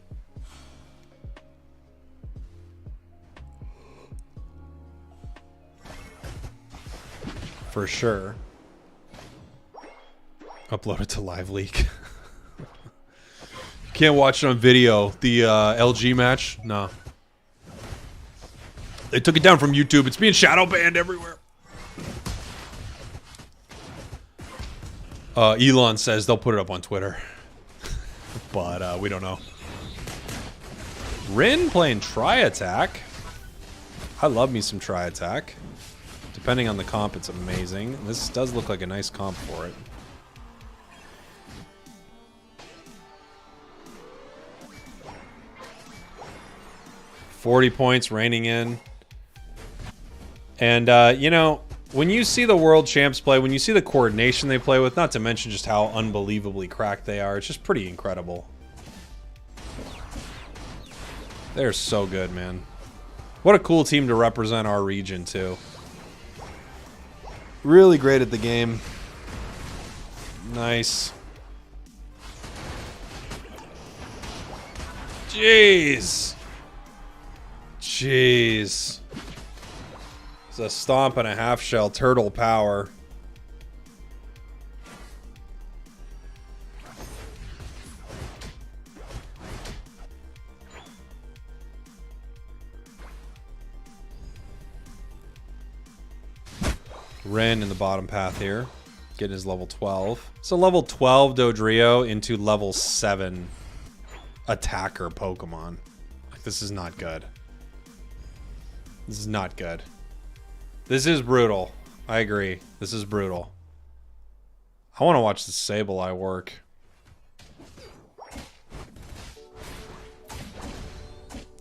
For sure. Upload it to Live Leak. Can't watch it on video. The LG match? No. They took it down from YouTube. It's being shadow banned everywhere. Elon says they'll put it up on Twitter. But we don't know. Rin playing Tri-Attack. I love me some Tri-Attack. Depending on the comp, it's amazing. This does look like a nice comp for it. $40 points raining in. And, you know, when you see the world champs play, when you see the coordination they play with, not to mention just how unbelievably cracked they are, it's just pretty incredible. They're so good, man. What a cool team to represent our region, too. Really great at the game. Nice. Jeez. Jeez. It's a stomp and a half shell. Turtle power. Ren in the bottom path here. Getting his level 12. So level 12 Dodrio into level 7 attacker Pokemon. Like, this is not good. This is not good. This is brutal. I agree. This is brutal. I want to watch the Sableye work.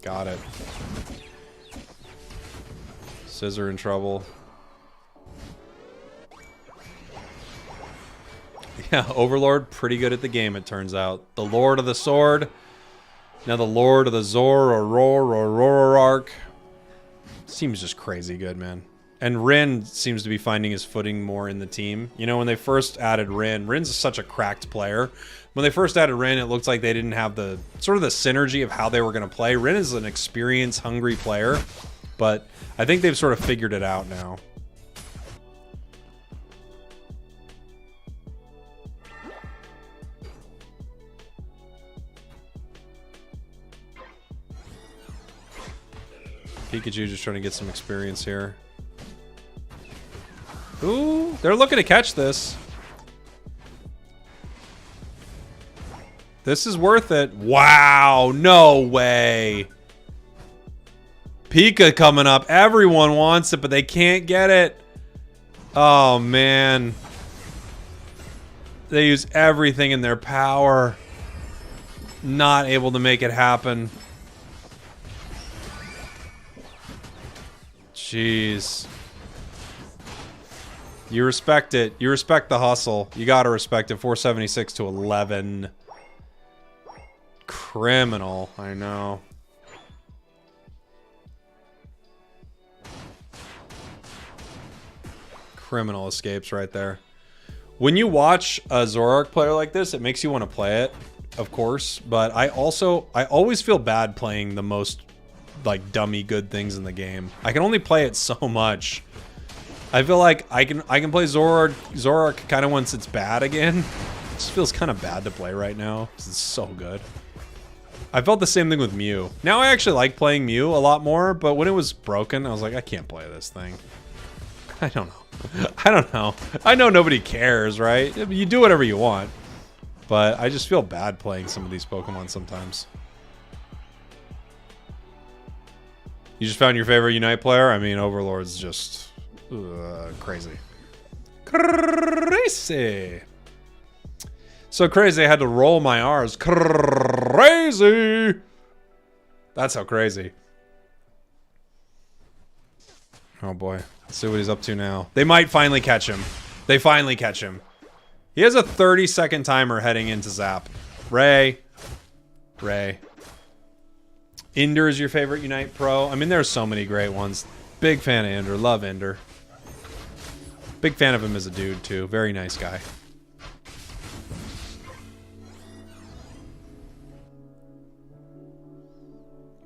Got it. Scissor in trouble. Yeah, Overlord, pretty good at the game, it turns out. The Lord of the Sword. Now the Lord of the Zor or Roar or Rorark. Seems just crazy good, man. And Rin seems to be finding his footing more in the team. You know, when they first added Rin, Rin's such a cracked player. When they first added Rin, it looked like they didn't have the sort of the synergy of how they were going to play. Rin is an experience-hungry player, but I think they've sort of figured it out now. Pikachu just trying to get some experience here. Ooh, they're looking to catch this. This is worth it. Wow, no way. Pika coming up. Everyone wants it, but they can't get it. Oh, man. They use everything in their power. Not able to make it happen. Jeez. You respect it. You respect the hustle. You gotta respect it. 476 to 11. Criminal. I know. Criminal escapes right there. When you watch a Zoroark player like this, it makes you want to play it, of course. But I always feel bad playing the most like dummy good things in the game. I can only play it so much. I feel like I can play Zoroark kind of once it's bad again. It just feels kind of bad to play right now because it's so good. I felt the same thing with Mew. Now I actually like playing Mew a lot more, but when it was broken, I was like, I can't play this thing. I don't know. I don't know. I know nobody cares, right? You do whatever you want. But I just feel bad playing some of these Pokemon sometimes. You just found your favorite Unite player? I mean, Overlord's just crazy. Crazy. So crazy I had to roll my R's. Crazy. That's how crazy. Oh boy. Let's see what he's up to now. They might finally catch him. They finally catch him. He has a 30-second timer heading into Zap. Ray. Ender is your favorite Unite Pro? I mean, there's so many great ones. Big fan of Ender. Love Ender. Big fan of him as a dude, too. Very nice guy.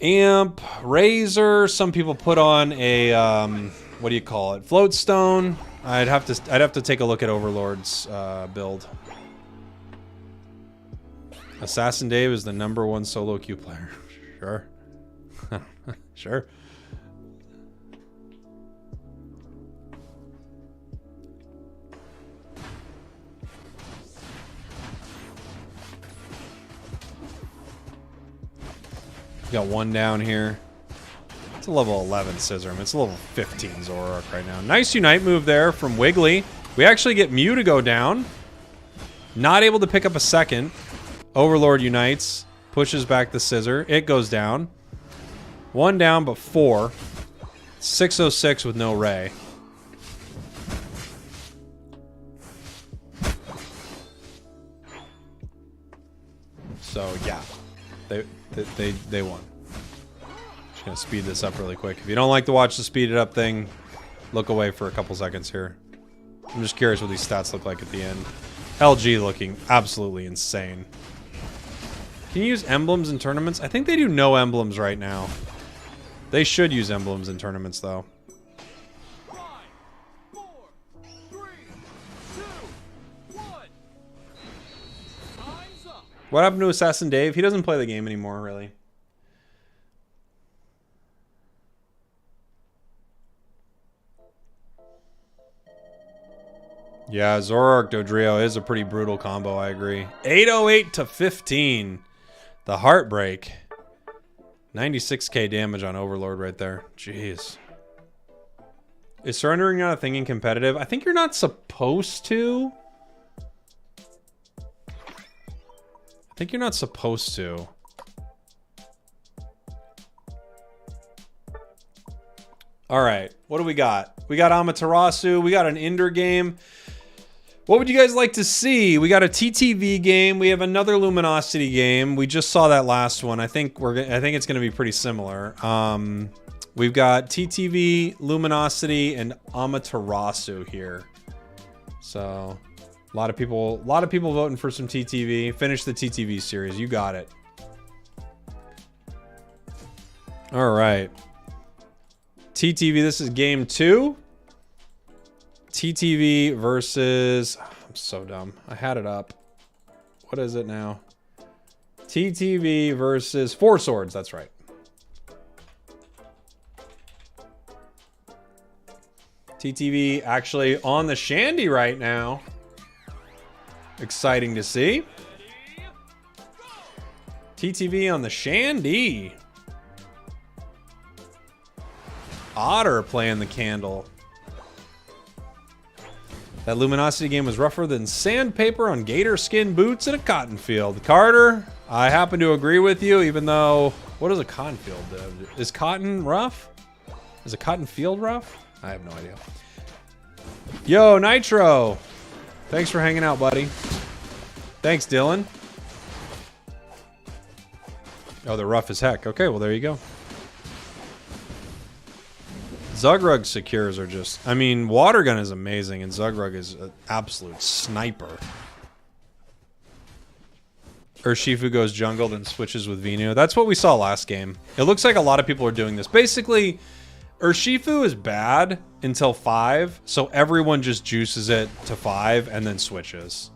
Amp, Razor. Some people put on a what do you call it? Float Stone. I'd have to take a look at Overlord's build. Assassin Dave is the #1 solo queue player. Sure. Sure. Got one down here. It's a level 11 Scissorm. It's a level 15 Zoroark right now. Nice Unite move there from Wiggly. We actually get Mew to go down. Not able to pick up a second. Overlord unites. Pushes back the Scissor. It goes down. One down, but 4. 606 with no Ray. So, yeah. They won. Just gonna speed this up really quick. If you don't like to watch the speed it up thing, look away for a couple seconds here. I'm just curious what these stats look like at the end. LG looking absolutely insane. Can you use emblems in tournaments? I think they do no emblems right now. They should use emblems in tournaments though. 5, 4, 3, 2, 1. Time's up. What happened to Assassin Dave? He doesn't play the game anymore, really. Yeah, Zoroark Dodrio is a pretty brutal combo, I agree. 808 to 15. The Heartbreak. 96k damage on Overlord right there. Jeez. Is surrendering not a thing in competitive? I think you're not supposed to. I think you're not supposed to. All right, what do we got? We got Amaterasu. We got an Ender game. What would you guys like to see? We got a TTV game. We have another Luminosity game. We just saw that last one. I think it's going to be pretty similar. We've got TTV, Luminosity, and Amaterasu here. So, a lot of people voting for some TTV. Finish the TTV series. You got it. All right. TTV, this is game 2. TTV versus... I'm so dumb. I had it up. What is it now? TTV versus 4 Swords. That's right. TTV actually on the Shandy right now. Exciting to see. TTV on the Shandy. Otter playing the candle. That Luminosity game was rougher than sandpaper on gator skin boots in a cotton field. Carter, I happen to agree with you, even though... What is a cotton field? Is cotton rough? Is a cotton field rough? I have no idea. Yo, Nitro. Thanks for hanging out, buddy. Thanks, Dylan. Oh, they're rough as heck. Okay, well, there you go. Zugrug secures are just... I mean, Water Gun is amazing, and Zugrug is an absolute sniper. Urshifu goes jungle, then switches with Venu. That's what we saw last game. It looks like a lot of people are doing this. Basically, Urshifu is bad until 5, so everyone just juices it to 5 and then switches.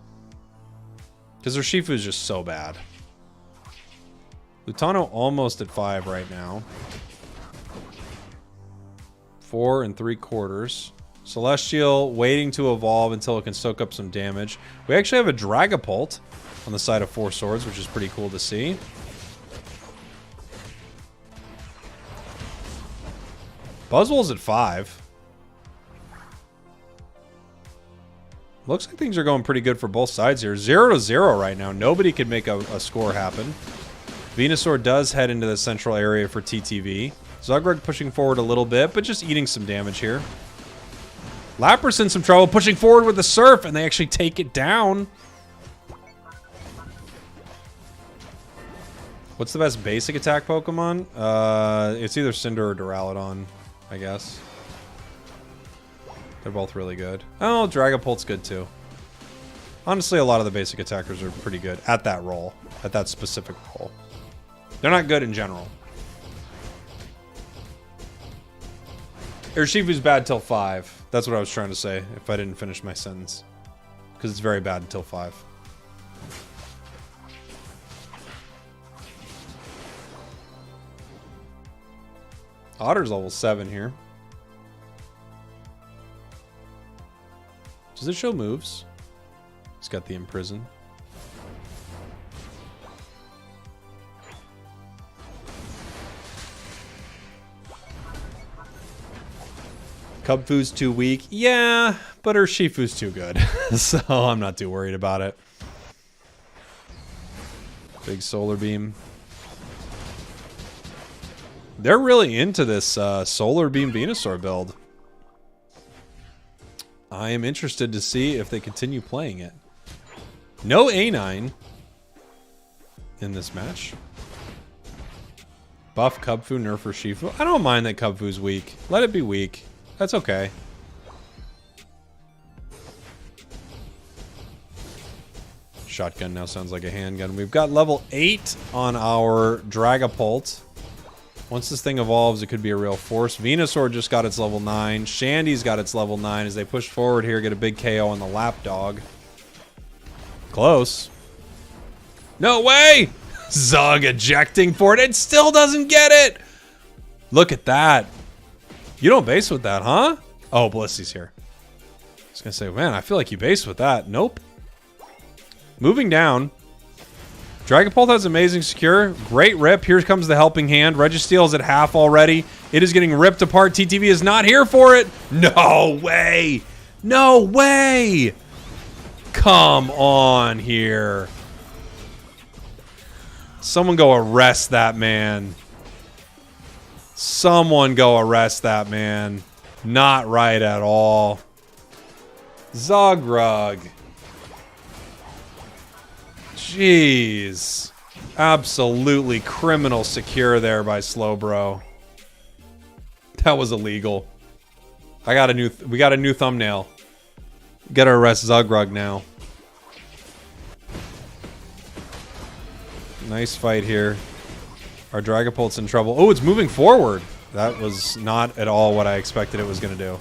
Because Urshifu is just so bad. Lutano almost at 5 right now. 4 3/4. Celestial waiting to evolve until it can soak up some damage. We actually have a Dragapult on the side of 4 Swords, which is pretty cool to see. Buzzwole's at 5. Looks like things are going pretty good for both sides here. 0-0 right now. Nobody could make a score happen. Venusaur does head into the central area for TTV. Zugrug pushing forward a little bit, but just eating some damage here. Lapras in some trouble, pushing forward with the Surf, and they actually take it down. What's the best basic attack Pokemon? It's either Cinder or Duraludon, I guess. They're both really good. Oh, Dragapult's good too. Honestly, a lot of the basic attackers are pretty good at that role. At that specific role. They're not good in general. Urshifu's bad till 5. That's what I was trying to say if I didn't finish my sentence. Because it's very bad until 5. Otter's level 7 here. Does it show moves? He's got the imprison. Cubfu's too weak. Yeah, but Urshifu's too good. So I'm not too worried about it. Big solar beam. They're really into this solar beam Venusaur build. I am interested to see if they continue playing it. No A9 in this match. Buff Cubfu, nerf Urshifu. I don't mind that Cubfu's weak. Let it be weak. That's okay. Shotgun now sounds like a handgun. We've got level 8 on our Dragapult. Once this thing evolves, it could be a real force. Venusaur just got its level 9. Shandy's got its level 9 as they push forward here, get a big KO on the Lapdog. Close. No way! Zug ejecting for it. It still doesn't get it! Look at that. You don't base with that, huh? Oh, Blissy's here. I was gonna say, man, I feel like you base with that. Nope. Moving down. Dragapult has amazing secure. Great rip. Here comes the helping hand. Registeel's at half already. It is getting ripped apart. TTV is not here for it. No way. No way. Come on here. Someone go arrest that man. Someone go arrest that man. Not right at all. Zogrug. Jeez. Absolutely criminal secure there by Slowbro. That was illegal. We got a new thumbnail. Gotta arrest Zogrug now. Nice fight here. Our Dragapult's in trouble. Oh, it's moving forward. That was not at all what I expected it was going to do.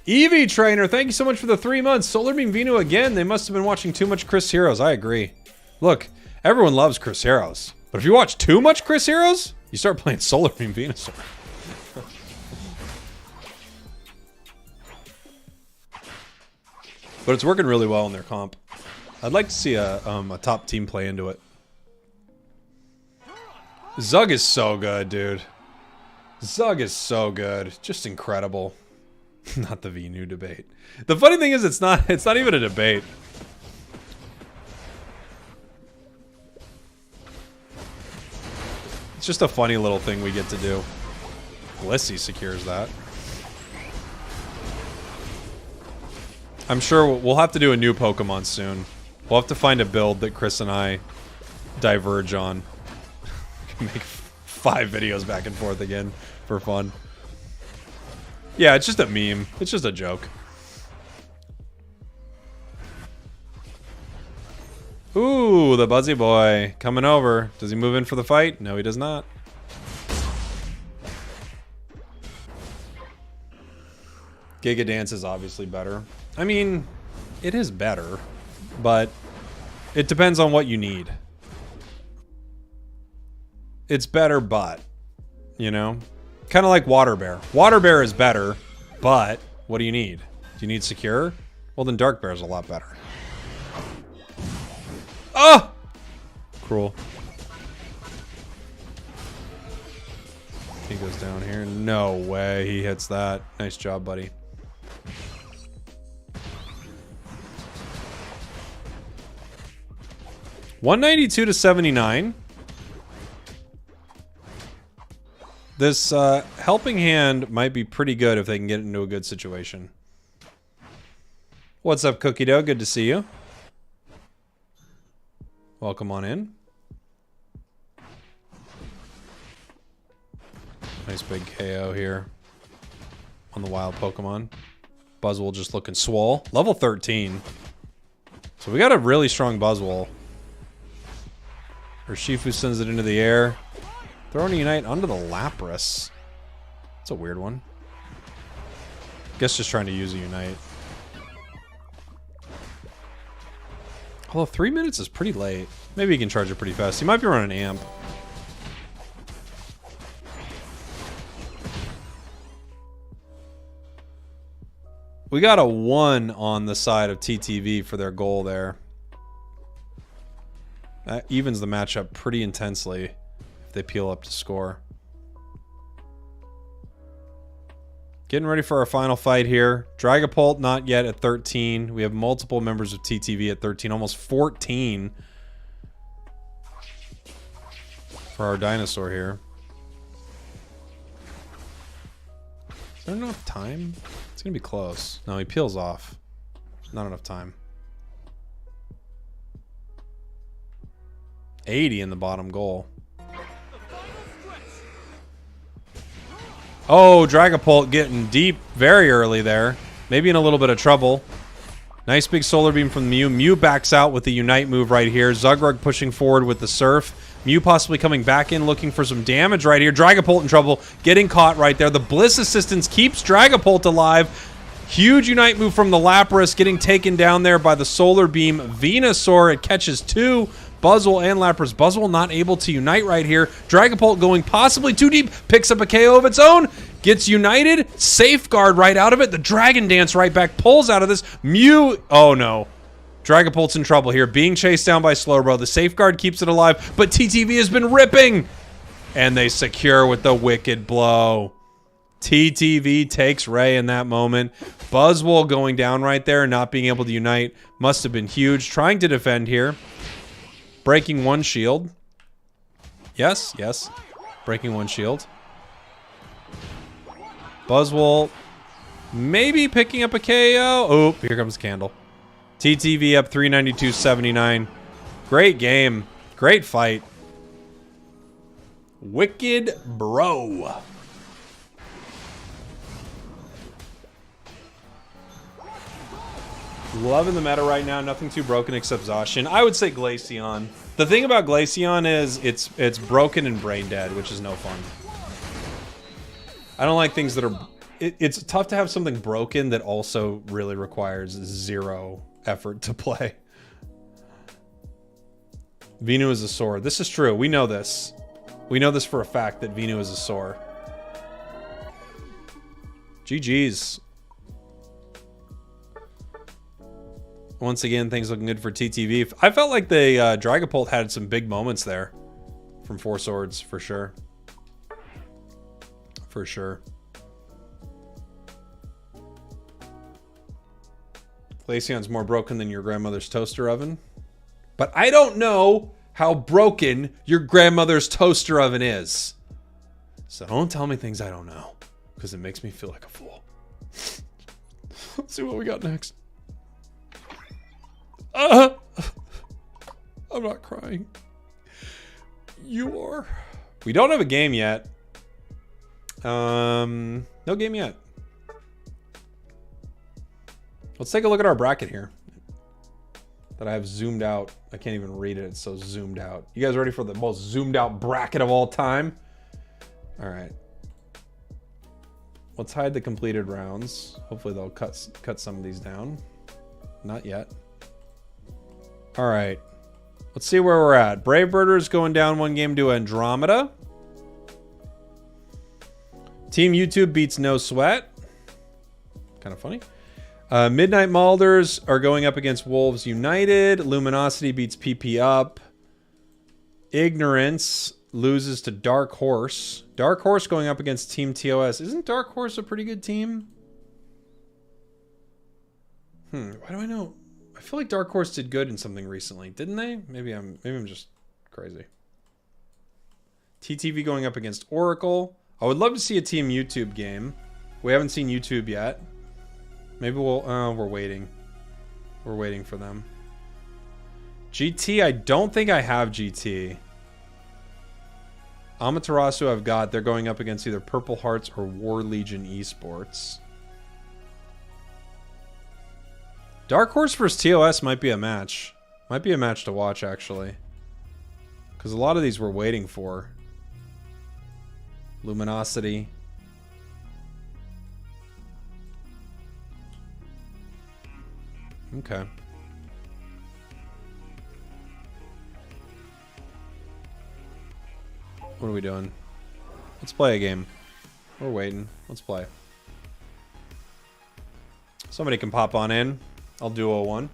Eevee Trainer, thank you so much for the 3 months. Solar Beam Venu again. They must have been watching too much Chris Heroes. I agree. Look, everyone loves Chris Heroes. But if you watch too much Chris Heroes, you start playing Solar Beam Venusaur. But it's working really well in their comp. I'd like to see a top team play into it. Zug is so good, dude. Zug is so good. Just incredible. Not the Venu debate. The funny thing is it's not even a debate. It's just a funny little thing we get to do. Blissey secures that. I'm sure we'll have to do a new Pokemon soon. We'll have to find a build that Chris and I diverge on. Make 5 videos back and forth again for fun. Yeah, it's just a meme. It's just a joke. Ooh, the Buzzy Boy coming over. Does he move in for the fight? No, he does not. Giga Dance is obviously better. I mean, it is better, but it depends on what you need. It's better, but, you know? Kind of like Water Bear. Water Bear is better, but what do you need? Do you need Secure? Well, then Dark Bear is a lot better. Oh! Cruel. He goes down here. No way he hits that. Nice job, buddy. $192 to $79. This helping hand might be pretty good if they can get into a good situation. What's up, Cookie Dough? Good to see you. Welcome on in. Nice big KO here. on the wild Pokemon. Buzzwole just looking swole. Level 13. So we got a really strong Buzzwole. Urshifu sends it into the air. Throwing a Unite onto the Lapras. That's a weird one. Guess just trying to use a Unite. Although 3 minutes is pretty late. Maybe he can charge it pretty fast. He might be running Amp. We got a 1 on the side of TTV for their goal there. That evens the matchup pretty intensely if they peel up to score. Getting ready for our final fight here. Dragapult not yet at 13. We have multiple members of TTV at 13. Almost 14 for our dinosaur here. Is there enough time? It's going to be close. No, he peels off. Not enough time. 80 in the bottom goal. Oh, Dragapult getting deep very early there. Maybe in a little bit of trouble. Nice big Solar Beam from Mew. Mew backs out with the Unite move right here. Zugrug pushing forward with the Surf. Mew possibly coming back in looking for some damage right here. Dragapult in trouble. Getting caught right there. The Bliss Assistance keeps Dragapult alive. Huge Unite move from the Lapras. Getting taken down there by the Solar Beam. Venusaur. It catches 2. Buzzwole and Lapras. Buzzwole not able to unite right here. Dragapult going possibly too deep. Picks up a KO of its own. Gets united. Safeguard right out of it. The Dragon Dance right back. Pulls out of this. Mew. Oh no. Dragapult's in trouble here. Being chased down by Slowbro. The Safeguard keeps it alive. But TTV has been ripping. And they secure with the Wicked Blow. TTV takes Ray in that moment. Buzzwole going down right there. Not being able to unite. Must have been huge. Trying to defend here. Breaking 1 shield. Yes, yes. Breaking 1 shield. Buzzwole maybe picking up a KO. Oh, here comes Candle. TTV up 392.79. Great game. Great fight. Wicked Bro. Loving the meta right now. Nothing too broken except Zacian. I would say Glaceon. The thing about Glaceon is it's broken and brain dead, which is no fun. I don't like things that are... It's tough to have something broken that also really requires 0 effort to play. Venu is a sword. This is true. We know this. We know this for a fact that Venu is a sword. GG's. Once again, things looking good for TTV. I felt like the Dragapult had some big moments there from 4 Swords, for sure. For sure. Glaceon's more broken than your grandmother's toaster oven. But I don't know how broken your grandmother's toaster oven is. So don't tell me things I don't know, because it makes me feel like a fool. Let's see what we got next. I'm not crying. You are. We don't have a game yet. No game yet. Let's take a look at our bracket here. That I have zoomed out. I can't even read it. It's so zoomed out. You guys ready for the most zoomed out bracket of all time? All right. Let's hide the completed rounds. Hopefully they'll cut some of these down. Not yet. All right. Let's see where we're at. Brave Birders going down 1 game to Andromeda. Team YouTube beats No Sweat. Kind of funny. Midnight Malders are going up against Wolves United. Luminosity beats PP Up. Ignorance loses to Dark Horse. Dark Horse going up against Team TOS. Isn't Dark Horse a pretty good team? Why do I know? I feel like Dark Horse did good in something recently, didn't they? Maybe I'm just crazy. TTV going up against Oracle. I would love to see a Team YouTube game. We haven't seen YouTube yet. Maybe we'll... we're waiting. We're waiting for them. GT, I don't think I have GT. Amaterasu I've got. They're going up against either Purple Hearts or War Legion Esports. Dark Horse versus TOS might be a match. Might be a match to watch, actually. Because a lot of these we're waiting for. Luminosity. Okay. What are we doing? Let's play a game. We're waiting. Let's play. Somebody can pop on in. I'll duo one.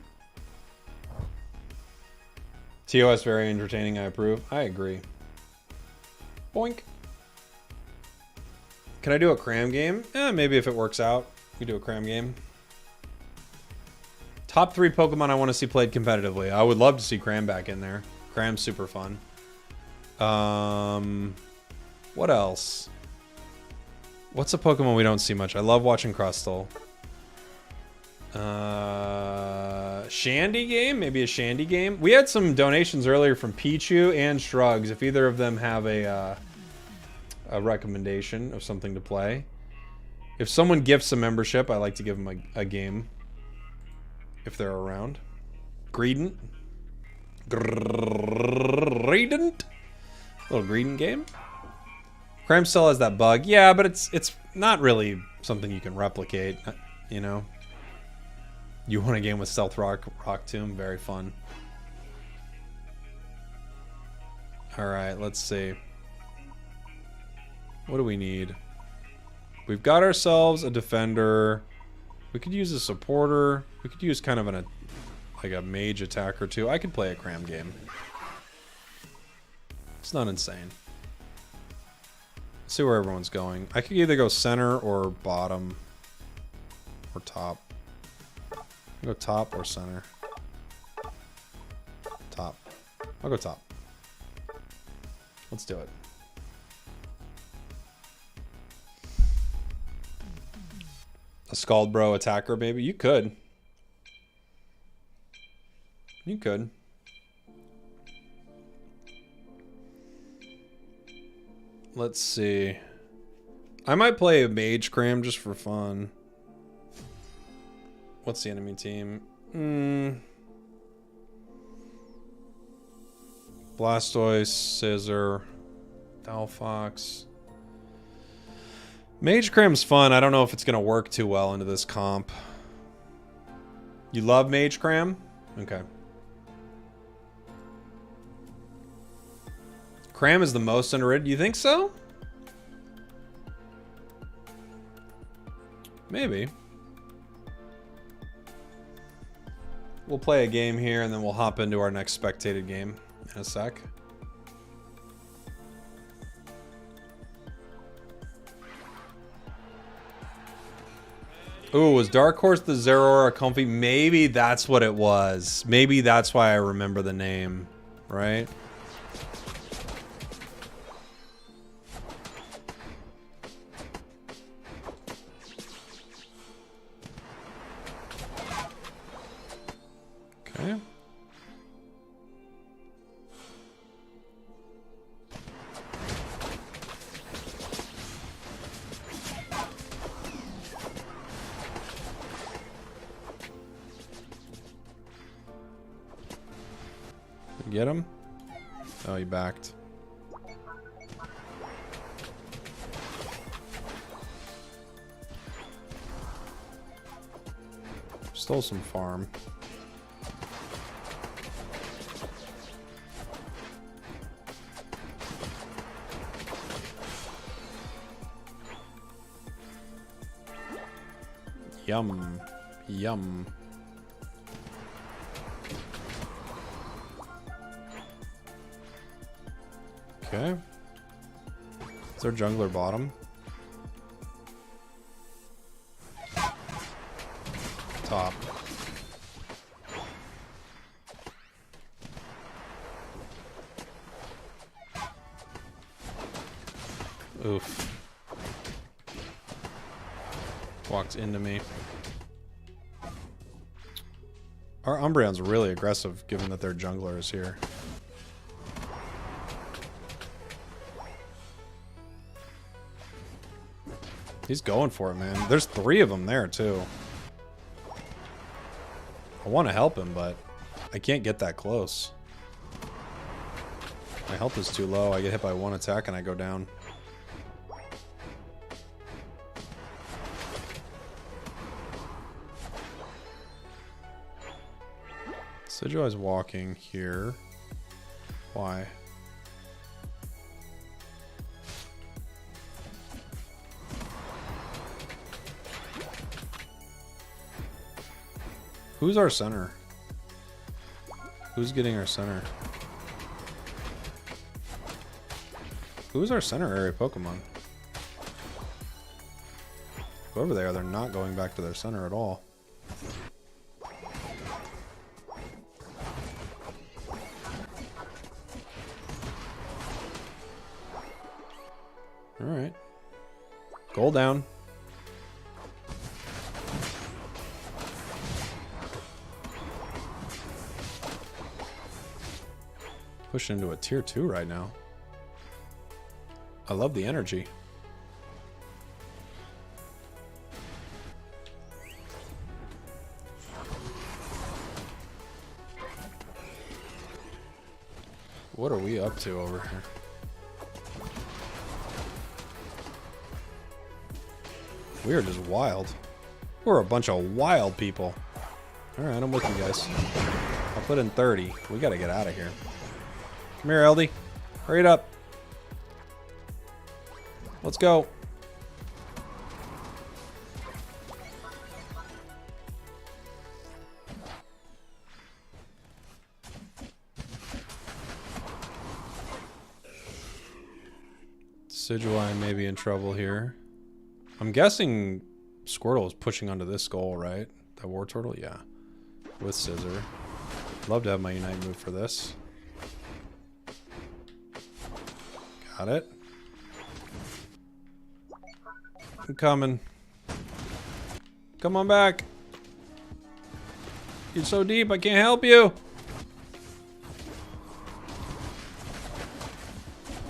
TOS very entertaining, I approve. I agree. Boink. Can I do a cram game? Maybe if it works out. We do a cram game. Top 3 Pokemon I want to see played competitively. I would love to see Cram back in there. Cram's super fun. What else? What's a Pokemon we don't see much? I love watching Crustle. Shandy game? Maybe a Shandy game? We had some donations earlier from Pichu and Shrugs. If either of them have a recommendation of something to play. If someone gifts a membership, I like to give them a game. If they're around. Greedent. Greedent. Little Greedent game. Cram still has that bug. Yeah, but it's not really something you can replicate, you know. You want a game with Stealth Rock Tomb? Very fun. Alright, let's see. What do we need? We've got ourselves a defender. We could use a supporter. We could use kind of like a mage attacker too. I could play a cram game. It's not insane. Let's see where everyone's going. I could either go center or bottom or top. I'll go top or center. Top. I'll go top. Let's do it. A Scald Bro attacker, maybe? You could. You could. Let's see. I might play a Mage Cram just for fun. What's the enemy team? Blastoise, Scizor, Delphox. Mage Cram's fun. I don't know if it's going to work too well into this comp. You love Mage Cram? Okay. Cram is the most underrated. You think so? Maybe. We'll play a game here and then we'll hop into our next spectated game in a sec. Ooh, was Dark Horse the Zeraora Comfy? Maybe that's what it was. Maybe that's why I remember the name, right? Okay. Get him? Oh, he backed. Stole some farm. Yum. Yum. Okay. Is there jungler bottom? Top. Oof. Walked into me. Our Umbreon's really aggressive given that their jungler is here. He's going for it, man. There's 3 of them there, too. I want to help him, but I can't get that close. My health is too low. I get hit by one attack and I go down. Sidgwi's walking here. Why? Who's our center? Who's getting our center? Who's our center area Pokemon? Whoever they are, they're not going back to their center at all. Alright. Goal down. Push into a tier 2 right now. I love the energy. What are we up to over here? We are just wild. We're a bunch of wild people. Alright, I'm with you guys. I'll put in 30. We gotta get out of here. Come here, LD. Hurry it up. Let's go. Sidgwi may be in trouble here. I'm guessing Squirtle is pushing onto this goal, right? That War Turtle? Yeah. With Scissor. Love to have my Unite move for this. Got it. I'm coming. Come on back. You're so deep, I can't help you.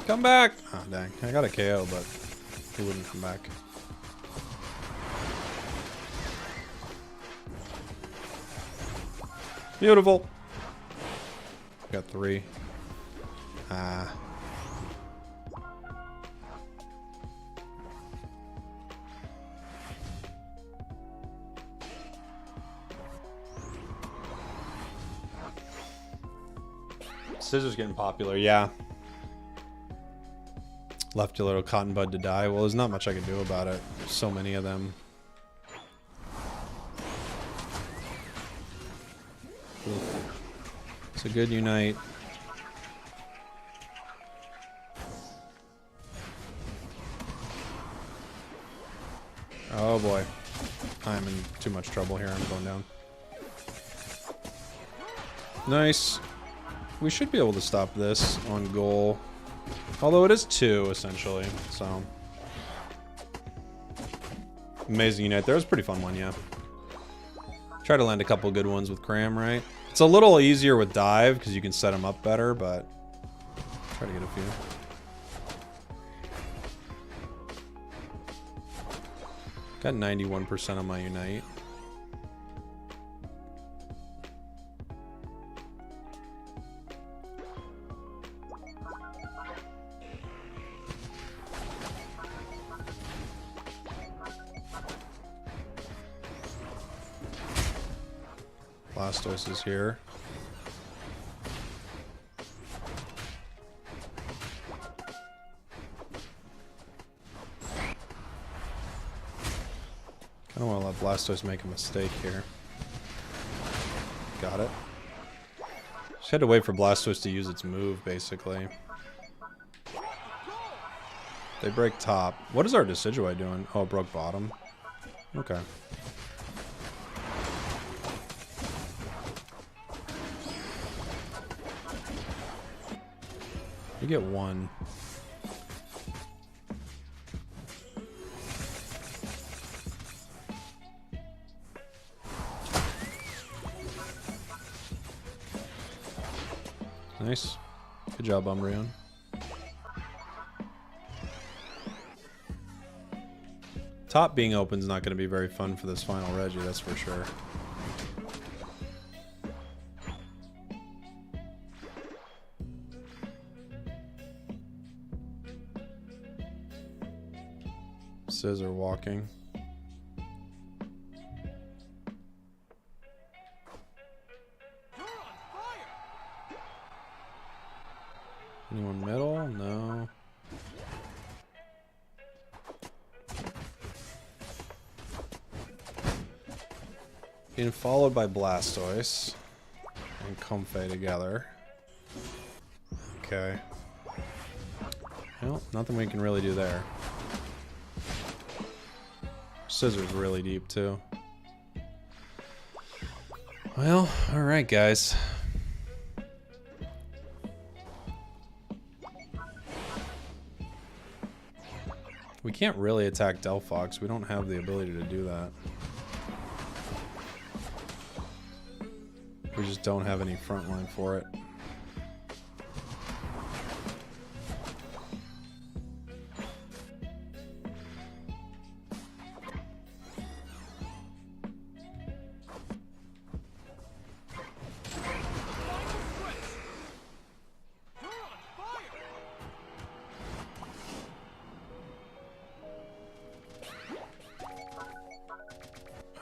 Come back. Oh, dang. I got a KO, but he wouldn't come back. Beautiful. Got 3. Ah. Scissor's getting popular, yeah. Left your little cotton bud to die. Well, there's not much I can do about it. There's so many of them. Oof. It's a good Unite. Oh boy. I'm in too much trouble here. I'm going down. Nice. We should be able to stop this on goal. Although it is 2, essentially, so. Amazing Unite. There was a pretty fun one, yeah. Try to land a couple good ones with Cram, right? It's a little easier with Dive, because you can set them up better, but try to get a few. Got 91% on my Unite. Blastoise is here. I don't want to let Blastoise make a mistake here. Got it. Just had to wait for Blastoise to use its move, basically. They break top. What is our Decidueye doing? Oh, it broke bottom. Okay. You get 1. Nice. Good job, Umbreon. Top being open is not going to be very fun for this final Reggie, that's for sure. Scissor walking. You're on fire. Anyone middle? No. Being followed by Blastoise and Comfey together. Okay. Well, nothing we can really do there. Scissors really deep too. Well, alright guys. We can't really attack Delphox. We don't have the ability to do that. We just don't have any front line for it.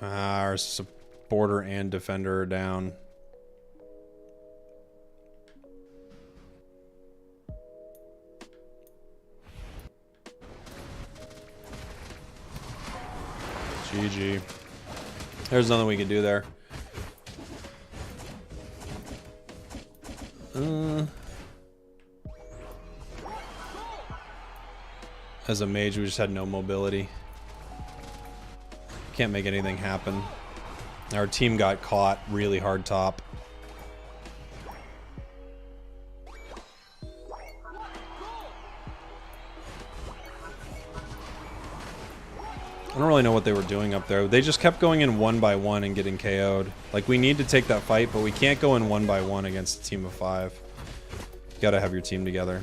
Our supporter and defender are down. GG. There's nothing we can do there. As a mage, we just had no mobility. Can't make anything happen. Our team got caught really hard top. I don't really know what they were doing up there. They just kept going in 1 by 1 and getting KO'd. Like, we need to take that fight, but we can't go in 1 by 1 against a team of 5. You gotta have your team together.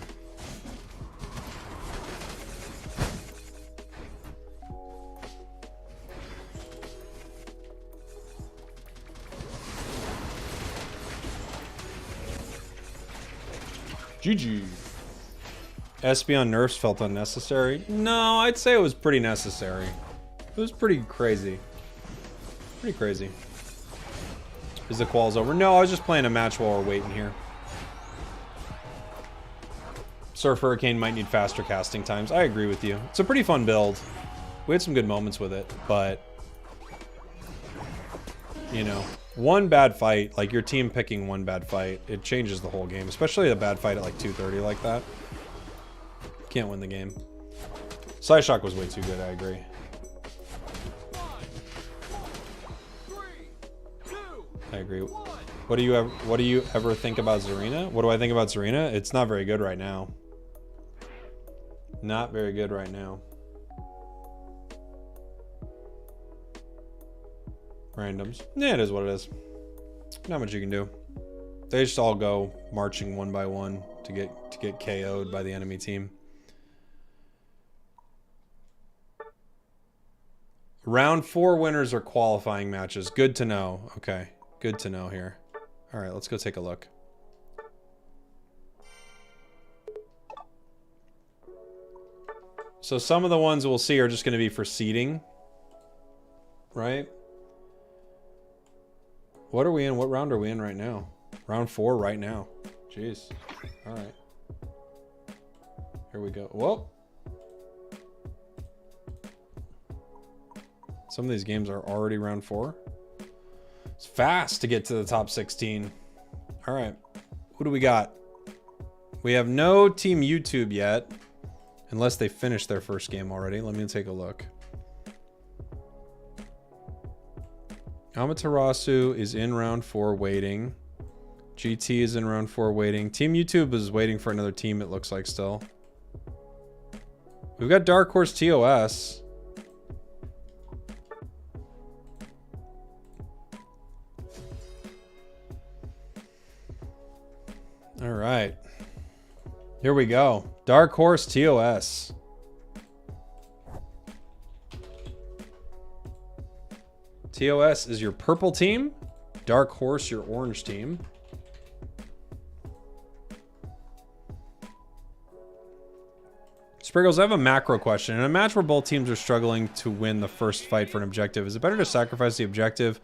GG. Espeon nerfs felt unnecessary. No, I'd say it was pretty necessary. It was pretty crazy. Pretty crazy. Is the quals over? No, I was just playing a match while we're waiting here. Surf Hurricane might need faster casting times. I agree with you. It's a pretty fun build. We had some good moments with it, but... you know, one bad fight, like your team picking one bad fight, it changes the whole game. Especially a bad fight at like 2:30 like that. Can't win the game. Psyshock was way too good, I agree. 5, 4, 3, 2, I agree. 1. What do you ever think about Zarina? What do I think about Zarina? It's not very good right now. Not very good right now. Randoms. Yeah, it is what it is. Not much you can do. They just all go marching 1 by 1 to get KO'd by the enemy team. Round 4 winners are qualifying matches. Good to know. Okay, good to know here. All right, let's go take a look. So some of the ones we'll see are just going to be for seeding, right? What are we in? What round are we in right now? Round 4 right now. Jeez. All right. Here we go. Whoa. Some of these games are already round 4. It's fast to get to the top 16. All right. Who do we got? We have no Team YouTube yet. Unless they finished their first game already. Let me take a look. Amaterasu is in round 4 waiting. GT is in round 4 waiting. Team YouTube is waiting for another team, it looks like still. We've got Dark Horse TOS. All right. Here we go. Dark Horse TOS. TOS is your purple team. Dark Horse, your orange team. Spragels, I have a macro question. In a match where both teams are struggling to win the first fight for an objective, is it better to sacrifice the objective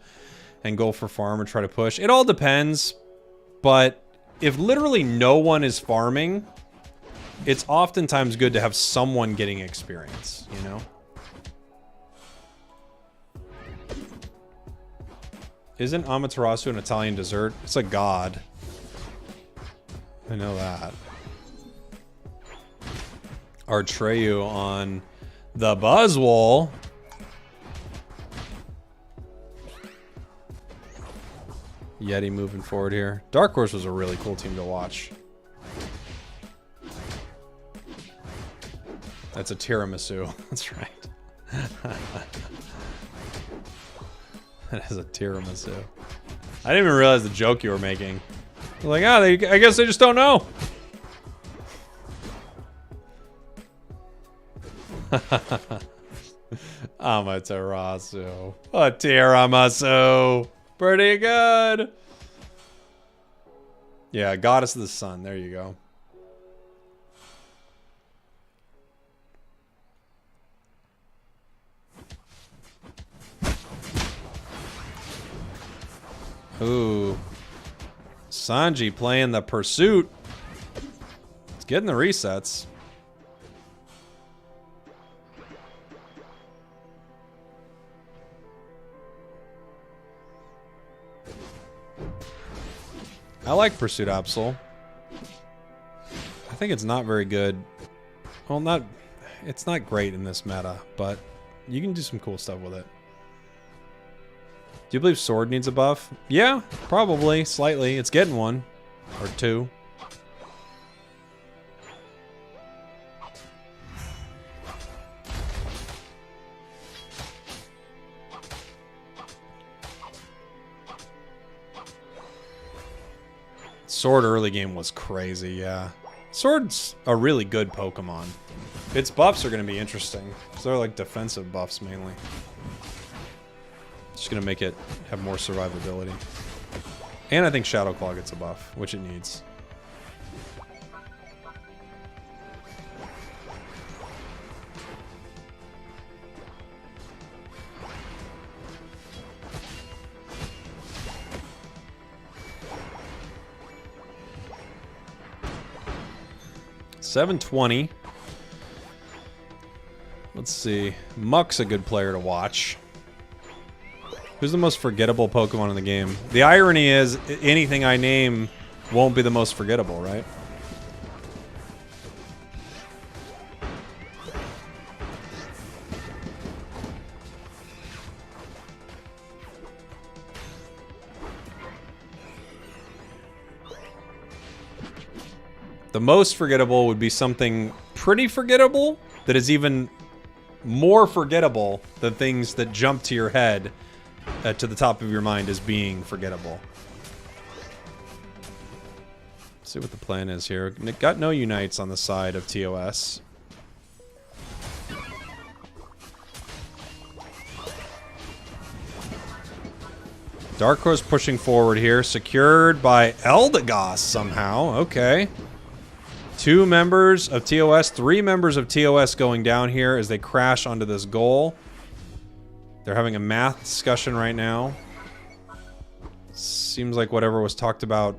and go for farm or try to push? It all depends, but if literally no one is farming, it's oftentimes good to have someone getting experience, you know? Isn't Amaterasu an Italian dessert? It's a god. I know that. Artreyu on the Buzzwole. Yeti moving forward here. Dark Horse was a really cool team to watch. That's a tiramisu. That's right. That is a tiramisu. I didn't even realize the joke you were making. Like, I guess they just don't know. Amaterasu. A tiramisu. Pretty good. Yeah, Goddess of the Sun. There you go. Ooh. Sanji playing the pursuit. It's getting the resets. I like Pursuit Absol. I think it's not very good. Well, it's not great in this meta, but you can do some cool stuff with it. Do you believe Sword needs a buff? Yeah, probably, slightly. It's getting one. Or two. Sword early game was crazy, yeah. Sword's a really good Pokemon. Its buffs are going to be interesting. So they're like defensive buffs mainly. Just going to make it have more survivability. And I think Shadow Claw gets a buff, which it needs. $720. Let's see. Muck's a good player to watch. Who's the most forgettable Pokemon in the game? The irony is, anything I name won't be the most forgettable, right? The most forgettable would be something pretty forgettable that is even more forgettable than things that jump to your head, to the top of your mind as being forgettable. Let's see what the plan is here. Got no Unites on the side of TOS. Dark Horse pushing forward here. Secured by Eldegoss somehow. Okay. 2 members of TOS, 3 members of TOS going down here as they crash onto this goal. They're having a math discussion right now. Seems like whatever was talked about,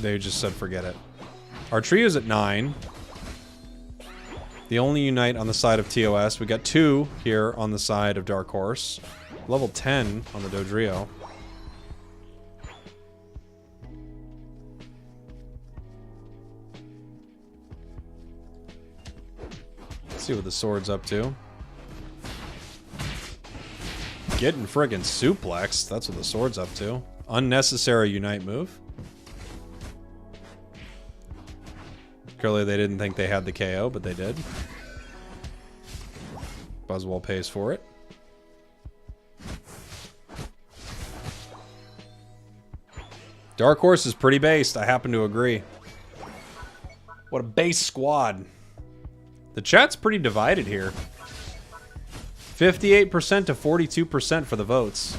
they just said forget it. Our trio's at 9. The only Unite on the side of TOS. We got 2 here on the side of Dark Horse. Level 10 on the Dodrio. See what the Sword's up to. Getting friggin' suplexed. That's what the Sword's up to. Unnecessary Unite move. Clearly they didn't think they had the KO, but they did. Buzzwole pays for it. Dark Horse is pretty based. I happen to agree. What a base squad. The chat's pretty divided here. 58% to 42% for the votes.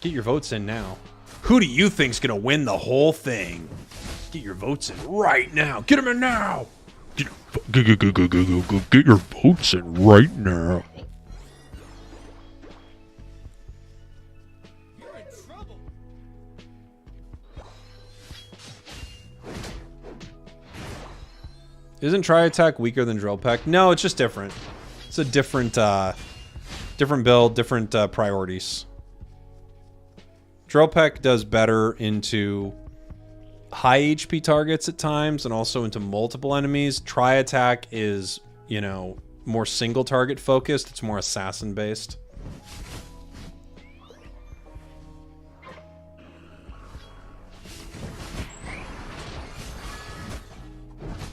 Get your votes in now. Who do you think's gonna win the whole thing? Get your votes in right now. Get them in now. Get your Get your votes in right now. You're in trouble. Isn't Tri Attack weaker than Drill Peck? No, it's just different. It's a different, different build, different priorities. Drill Peck does better into high HP targets at times and also into multiple enemies. Tri Attack is, you know, more single target focused. It's more assassin based.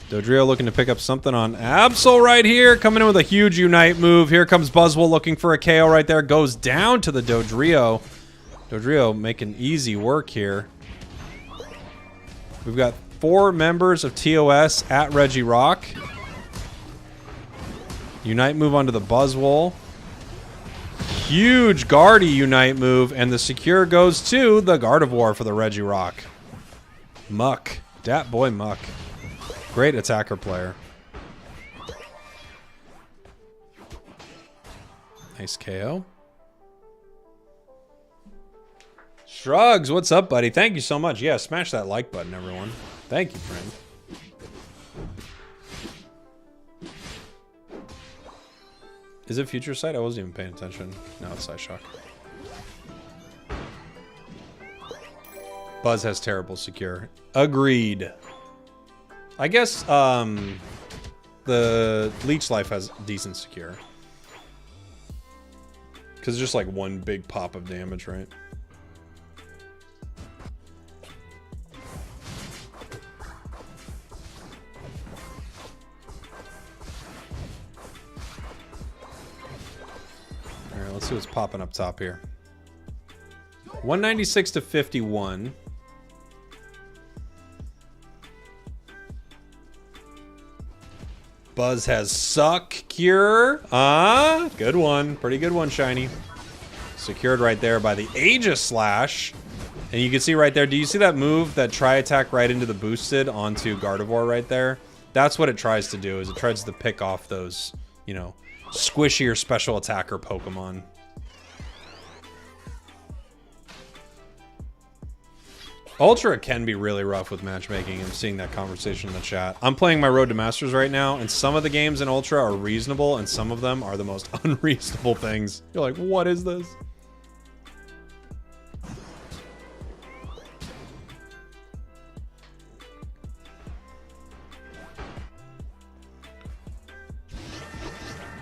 Dodrio looking to pick up something on Absol right here. Coming in with a huge Unite move. Here comes Buzzwole looking for a KO right there. Goes down to the Dodrio. Dodrio making easy work here. We've got 4 members of TOS at Regirock. Unite move onto the Buzzwole. Huge Guardy Unite move. And the secure goes to the Gardevoir for the Regirock. Muck. Dat boy Muck. Great attacker player. Nice KO. Shrugs, what's up, buddy? Thank you so much. Yeah, smash that like button, everyone. Thank you, friend. Is it Future Sight? I wasn't even paying attention. No, it's Psyshock. Buzz has terrible secure. Agreed. I guess the Leech Life has decent secure. Because it's just like one big pop of damage, right? Alright, let's see what's popping up top here. 196 to 51. Buzz has Suck Cure. Good one. Pretty good one, Shiny. Secured right there by the Aegis Slash. And you can see right there, do you see that move, that Tri Attack right into the boosted onto Gardevoir right there? That's what it tries to do, is it tries to pick off those, you know, squishier special attacker Pokemon. Ultra can be really rough with matchmaking. I'm seeing that conversation in the chat. I'm playing my Road to Masters right now, and some of the games in Ultra are reasonable, and some of them are the most unreasonable things. You're like, what is this?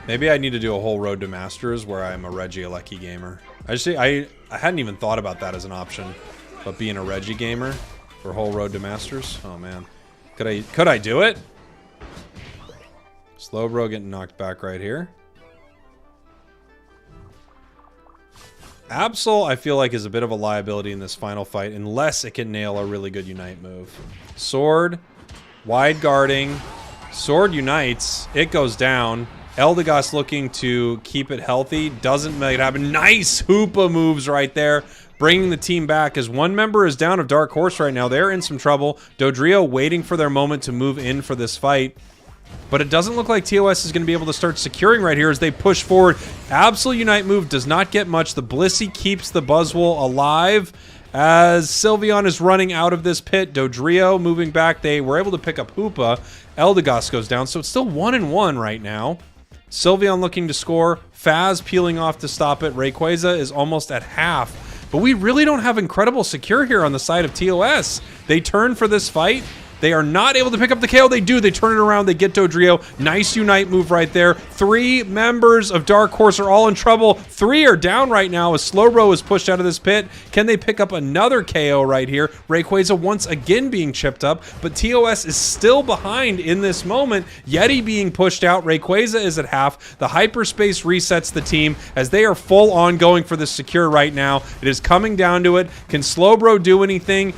Maybe I need to do a whole Road to Masters where I'm a Regieleki gamer. I hadn't even thought about that as an option. But being a Reggie gamer for whole Road to Masters, oh man, could I do it? Slowbro getting knocked back right here. Absol, I feel like, is a bit of a liability in this final fight unless it can nail a really good Unite move. Sword, wide guarding, Sword unites, it goes down. Eldegoss looking to keep it healthy, doesn't make it happen. Nice Hoopa moves right there. Bringing the team back as one member is down of Dark Horse right now. They're in some trouble. Dodrio waiting for their moment to move in for this fight. But it doesn't look like TOS is going to be able to start securing right here as they push forward. Absol Unite move does not get much. The Blissey keeps the Buzzwole alive as Sylveon is running out of this pit. Dodrio moving back. They were able to pick up Hoopa. Eldegoss goes down, so it's still 1-1 right now. Sylveon looking to score. Faz peeling off to stop it. Rayquaza is almost at half. But we really don't have incredible secure here on the side of TOS. They turn for this fight. They are not able to pick up the KO. They do. They turn it around. They get Dodrio. Nice Unite move right there. 3 members of Dark Horse are all in trouble. 3 are down right now as Slowbro is pushed out of this pit. Can they pick up another KO right here? Rayquaza once again being chipped up, but TOS is still behind in this moment. Yeti being pushed out. Rayquaza is at half. The hyperspace resets the team as they are full on going for the secure right now. It is coming down to it. Can Slowbro do anything?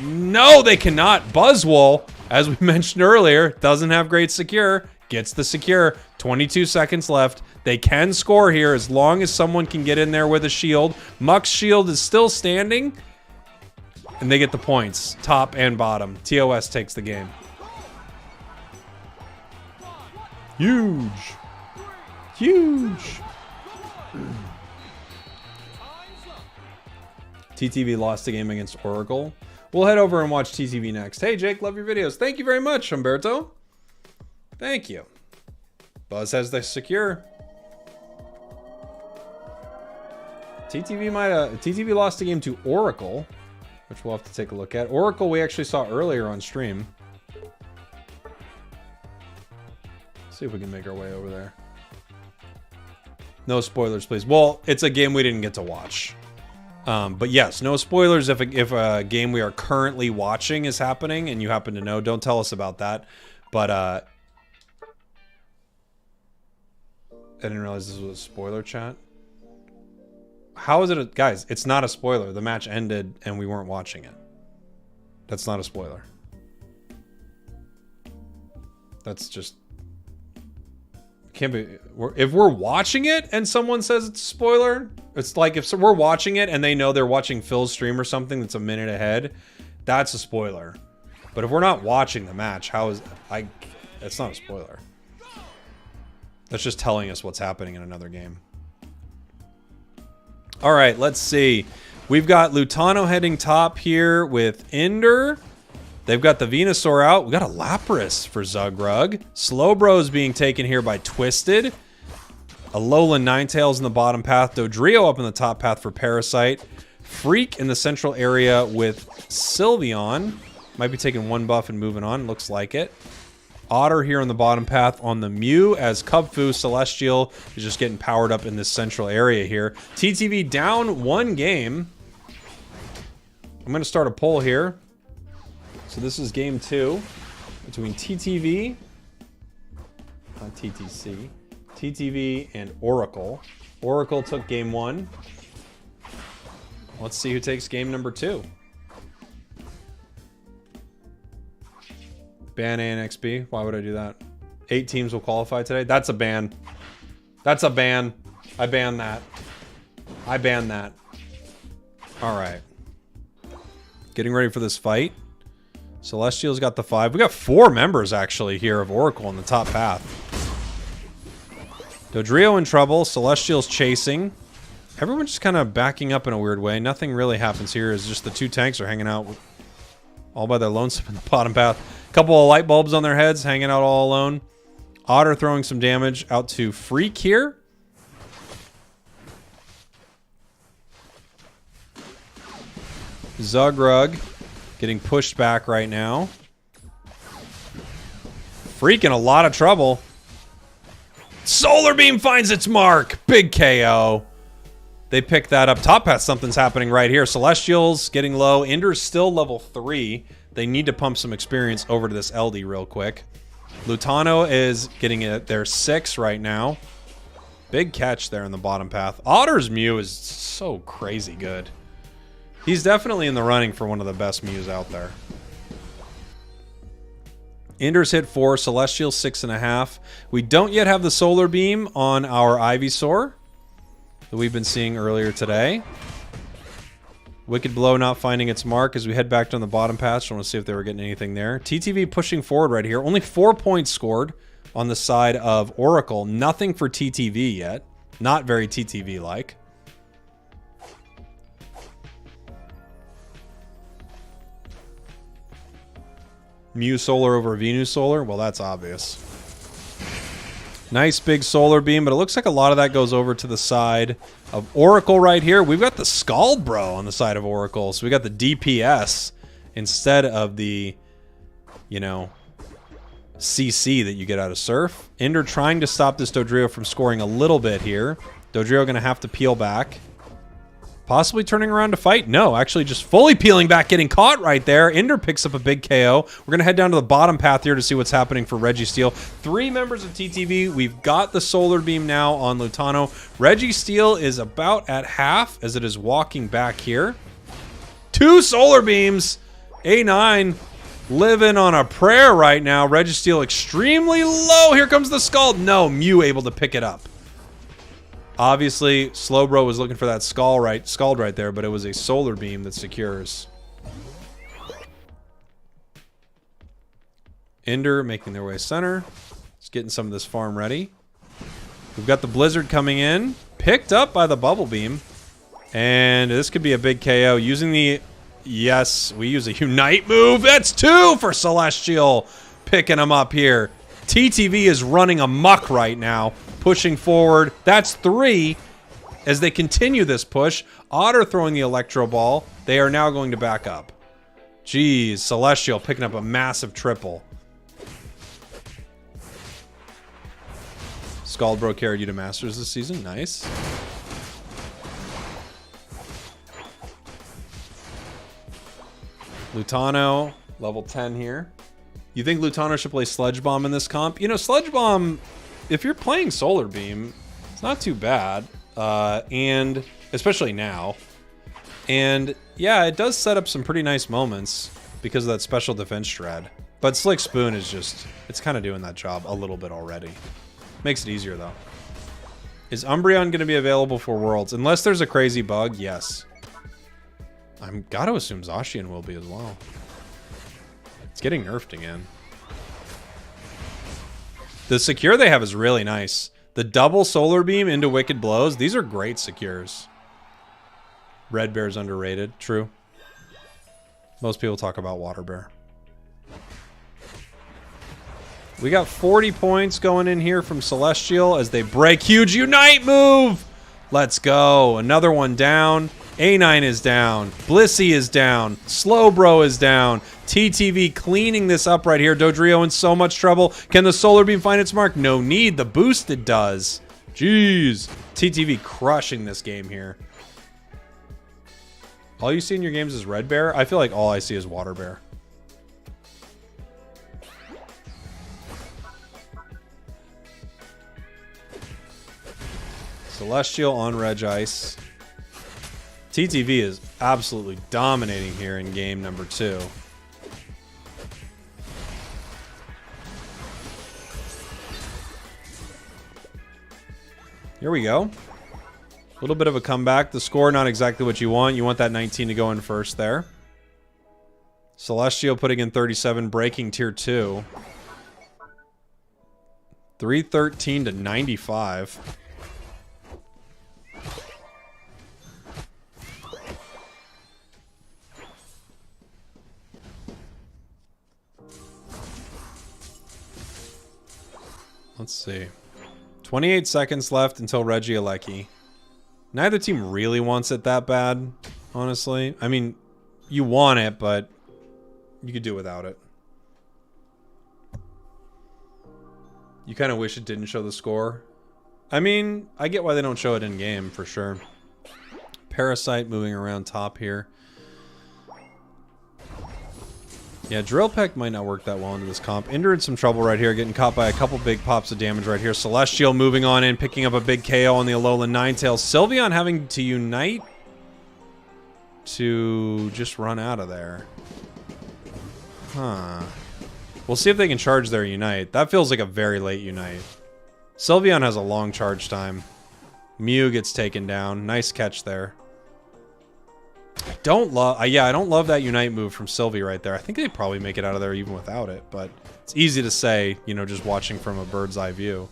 No, they cannot. Buzzwole, as we mentioned earlier, doesn't have great secure. Gets the secure. 22 seconds left. They can score here as long as someone can get in there with a shield. Muck's shield is still standing. And they get the points. Top and bottom. TOS takes the game. Huge. Huge. TTV lost the game against Oracle. We'll head over and watch TTV next. Hey, Jake, love your videos. Thank you very much, Humberto. Thank you. Buzz has the secure. TTV lost the game to Oracle, which we'll have to take a look at. Oracle we actually saw earlier on stream. See if we can make our way over there. No spoilers, please. Well, it's a game we didn't get to watch. But yes, no spoilers if a game we are currently watching is happening and you happen to know. Don't tell us about that. But I didn't realize this was a spoiler chat. How is it guys, it's not a spoiler. The match ended and we weren't watching it. That's not a spoiler. That's just can't be. If we're watching it and someone says it's a spoiler, it's like if we're watching it and they know they're watching Phil's stream or something that's a minute ahead, that's a spoiler. But if we're not watching the match, how is it's not a spoiler. That's just telling us what's happening in another game. All right, let's see. We've got Lutano heading top here with Ender. They've got the Venusaur out. We got a Lapras for Zugrug. Slowbro's being taken here by Twisted. Alolan Ninetales in the bottom path. Dodrio up in the top path for Parasite. Freak in the central area with Sylveon. Might be taking one buff and moving on. Looks like it. Otter here on the bottom path on the Mew as Kubfu Celestial is just getting powered up in this central area here. TTV down one game. I'm going to start a poll here. So this is game 2 between TTV, not TTC, TTV and Oracle. Oracle took game 1. Let's see who takes game number 2. Ban ANXB. Why would I do that? 8 teams will qualify today. That's a ban. That's a ban. I ban that. I ban that. All right. Getting ready for this fight. Celestial's got the 5. We got 4 members, actually, here of Oracle in the top path. Dodrio in trouble. Celestial's chasing. Everyone's just kind of backing up in a weird way. Nothing really happens here. It's just the 2 tanks are hanging out all by their lonesome in the bottom path. Couple of light bulbs on their heads, hanging out all alone. Otter throwing some damage out to Freak here. Zugrug getting pushed back right now. Freak in a lot of trouble. Solar Beam finds its mark. Big KO. They pick that up. Top path, something's happening right here. Celestial's getting low. Ender's still level 3. They need to pump some experience over to this LD real quick. Lutano is getting it. They're 6 right now. Big catch there in the bottom path. Otter's Mew is so crazy good. He's definitely in the running for one of the best Mews out there. Ender's hit 4. Celestial 6.5. We don't yet have the Solar Beam on our Ivysaur that we've been seeing earlier today. Wicked Blow not finding its mark as we head back down the bottom path. Just want to see if they were getting anything there. TTV pushing forward right here. Only 4 points scored on the side of Oracle. Nothing for TTV yet. Not very TTV-like. Mew Solar over Venus Solar? Well, that's obvious. Nice big Solar Beam, but it looks like a lot of that goes over to the side of Oracle right here. We've got the Scald Bro on the side of Oracle, so we got the DPS instead of the, you know, CC that you get out of Surf. Ender trying to stop this Dodrio from scoring a little bit here. Dodrio going to have to peel back. Possibly turning around to fight? No, actually just fully peeling back, getting caught right there. Ender picks up a big KO. We're going to head down to the bottom path here to see what's happening for Registeel. 3 members of TTV. We've got the Solar Beam now on Lutano. Registeel is about at half as it is walking back here. 2 Solar Beams. A9 living on a prayer right now. Registeel extremely low. Here comes the Scald. No, Mew able to pick it up. Obviously, Slowbro was looking for that Scald right there, but it was a Solar Beam that secures. Ender making their way center. Just getting some of this farm ready. We've got the Blizzard coming in. Picked up by the Bubble Beam. And this could be a big KO. Using the... Yes, we use a Unite move. That's 2 for Celestial. Picking him up here. TTV is running amok right now. Pushing forward. That's 3. As they continue this push, Otter throwing the Electro Ball. They are now going to back up. Jeez, Celestial picking up a massive triple. Scaldbro carried you to Masters this season. Nice. Lutano, level 10 here. You think Lutano should play Sludge Bomb in this comp? You know, Sludge Bomb, if you're playing Solar Beam, it's not too bad. And especially now. And yeah, it does set up some pretty nice moments because of that special defense shred. But Slick Spoon is just, it's kind of doing that job a little bit already. Makes it easier though. Is Umbreon going to be available for Worlds? Unless there's a crazy bug, yes. I'm gotta assume Zacian will be as well. It's getting nerfed again. The secure they have is really nice. The double Solar Beam into Wicked Blows. These are great secures. Red Bear's underrated. True. Most people talk about Water Bear. We got 40 points going in here from Celestial as they break. Huge Unite move! Let's go. Another one down. A9 is down. Blissey is down. Slowbro is down. TTV cleaning this up right here. Dodrio in so much trouble. Can the Solar Beam find its mark? No need. The boost it does. Jeez. TTV crushing this game here. All you see in your games is Red Bear? I feel like all I see is Water Bear. Celestial on Regice. TTV is absolutely dominating here in game number 2. Here we go. A little bit of a comeback. The score not exactly what you want. You want that 19 to go in first there. Celestial putting in 37, breaking tier 2. 313 to 95. Let's see. 28 seconds left until Regieleki. Neither team really wants it that bad, honestly. I mean, you want it, but you could do without it. You kind of wish it didn't show the score. I mean, I get why they don't show it in game, for sure. Parasite moving around top here. Yeah, Drill Peck might not work that well into this comp. Ender in some trouble right here, getting caught by a couple big pops of damage right here. Celestial moving on in, picking up a big KO on the Alolan Ninetales. Sylveon having to Unite to just run out of there. Huh. We'll see if they can charge their Unite. That feels like a very late Unite. Sylveon has a long charge time. Mew gets taken down. Nice catch there. I don't love that Unite move from Sylvie right there. I think they'd probably make it out of there even without it, but it's easy to say, you know, just watching from a bird's eye view.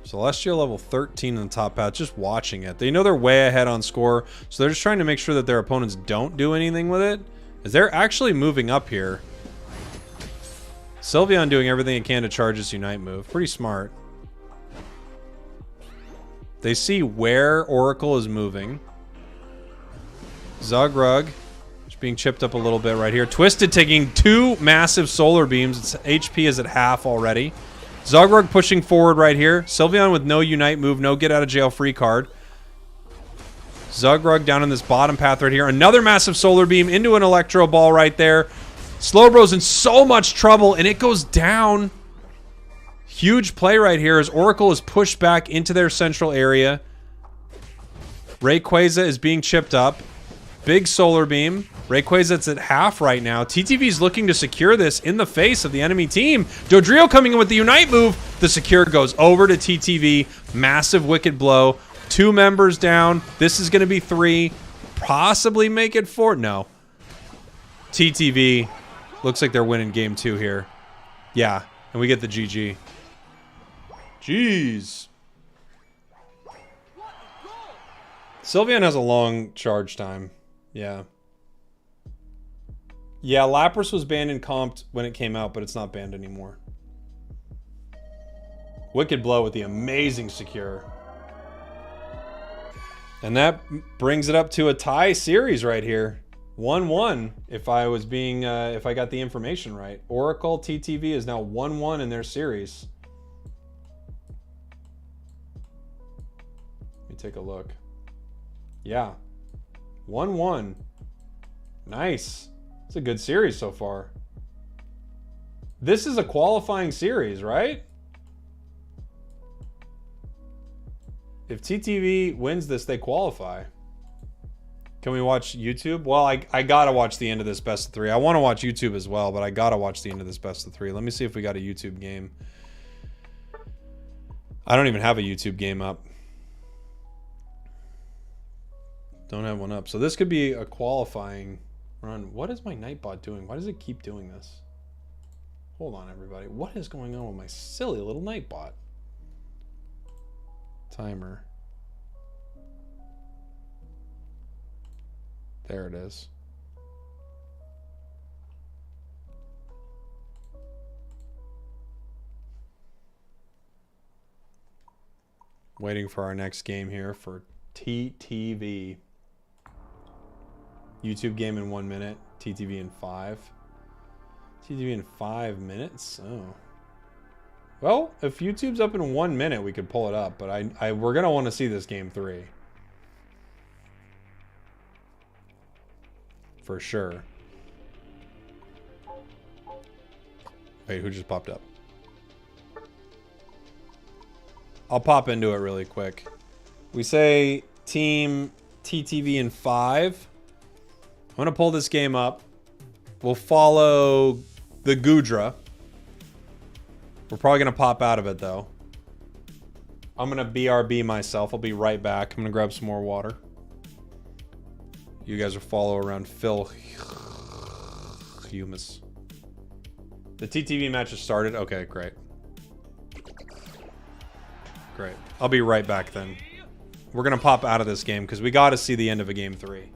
Celestial level 13 in the top path, just watching it. They know they're way ahead on score, so they're just trying to make sure that their opponents don't do anything with it, as they're actually moving up here. Sylveon doing everything it can to charge its Unite move. Pretty smart. They see where Oracle is moving. Zugrug just being chipped up a little bit right here. Twisted taking 2 massive Solar Beams. Its HP is at half already. Zugrug pushing forward right here. Sylveon with no Unite move, no get out of jail free card. Zugrug down in this bottom path right here. Another massive Solar Beam into an Electro Ball right there. Slowbro's in so much trouble, and it goes down. Huge play right here as Oracle is pushed back into their central area. Rayquaza is being chipped up. Big Solar Beam. Rayquaza's at half right now. TTV's looking to secure this in the face of the enemy team. Dodrio coming in with the Unite move. The secure goes over to TTV. Massive Wicked Blow. 2 members down. This is going to be 3. Possibly make it 4. No. TTV. Looks like they're winning game 2 here. Yeah. And we get the GG. Jeez. Sylveon has a long charge time. Yeah. Yeah, Lapras was banned in Comped when it came out, but it's not banned anymore. Wicked Blow with the amazing secure. And that brings it up to a tie series right here. 1-1 if I was being if I got the information right. Oracle TTV is now 1-1 in their series. Let me take a look. Yeah. 1-1. Nice. It's a good series so far. This is a qualifying series, right? If TTV wins this, they qualify. Can we watch YouTube? Well, I gotta watch the end of this best of 3. I want to watch YouTube as well, but I gotta watch the end of this best of 3. Let me see if we got a YouTube game. I don't even have a YouTube game up. Don't have one up. So this could be a qualifying run. What is my Nightbot doing? Why does it keep doing this? Hold on, everybody. What is going on with my silly little Nightbot? Timer. There it is. Waiting for our next game here for TTV. YouTube game in 1 minute. TTV in 5. TTV in 5 minutes? Oh. Well, if YouTube's up in 1 minute, we could pull it up. But we're going to want to see this game 3. For sure. Wait, who just popped up? I'll pop into it really quick. We say team TTV in 5. I'm going to pull this game up. We'll follow the Gudra. We're probably going to pop out of it, though. I'm going to BRB myself. I'll be right back. I'm going to grab some more water. You guys will follow around Phil Humus. The TTV match has started. Okay, great. Great. I'll be right back then. We're going to pop out of this game because we got to see the end of a game 3.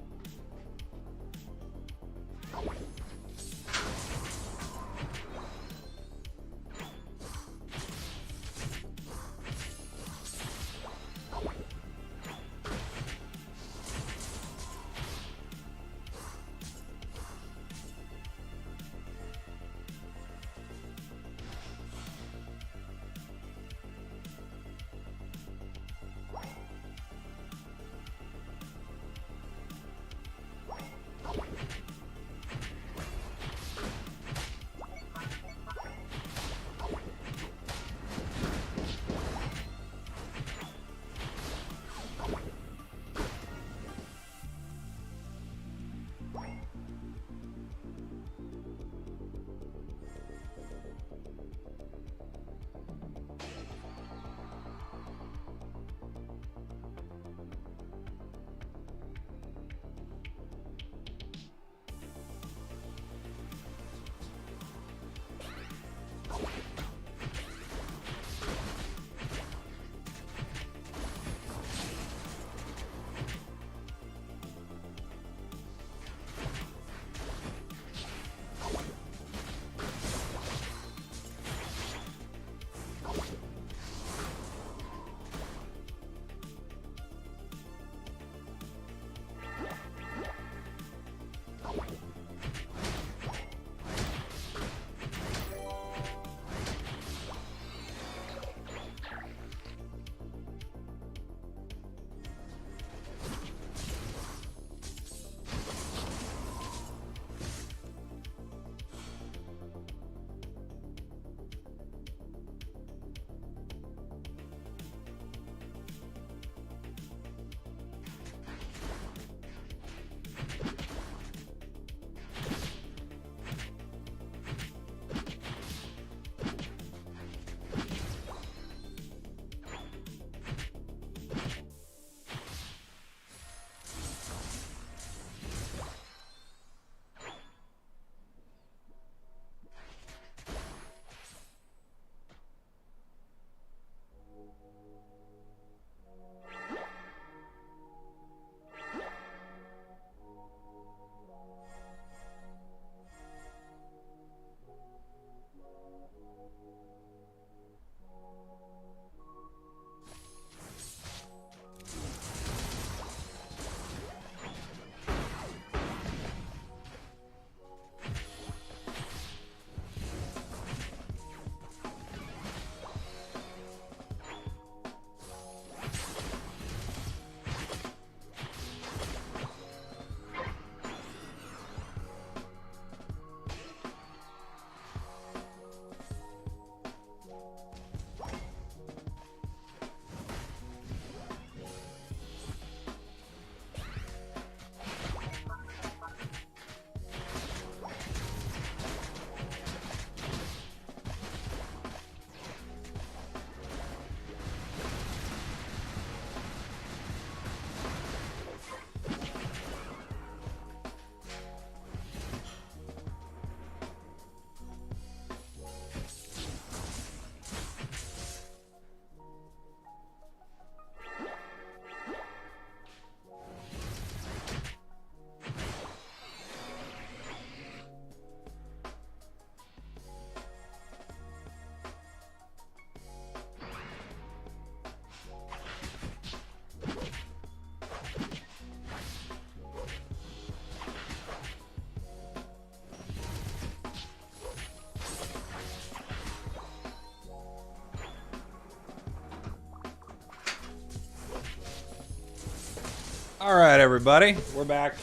All right, everybody, we're back.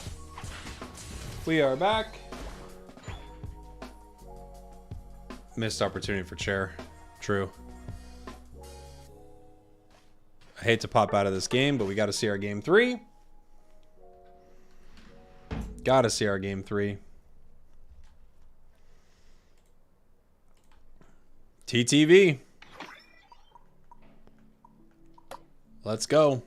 We are back. Missed opportunity for chair. True. I hate to pop out of this game, but we got to see our game 3. Got to see our game 3. TTV. Let's go.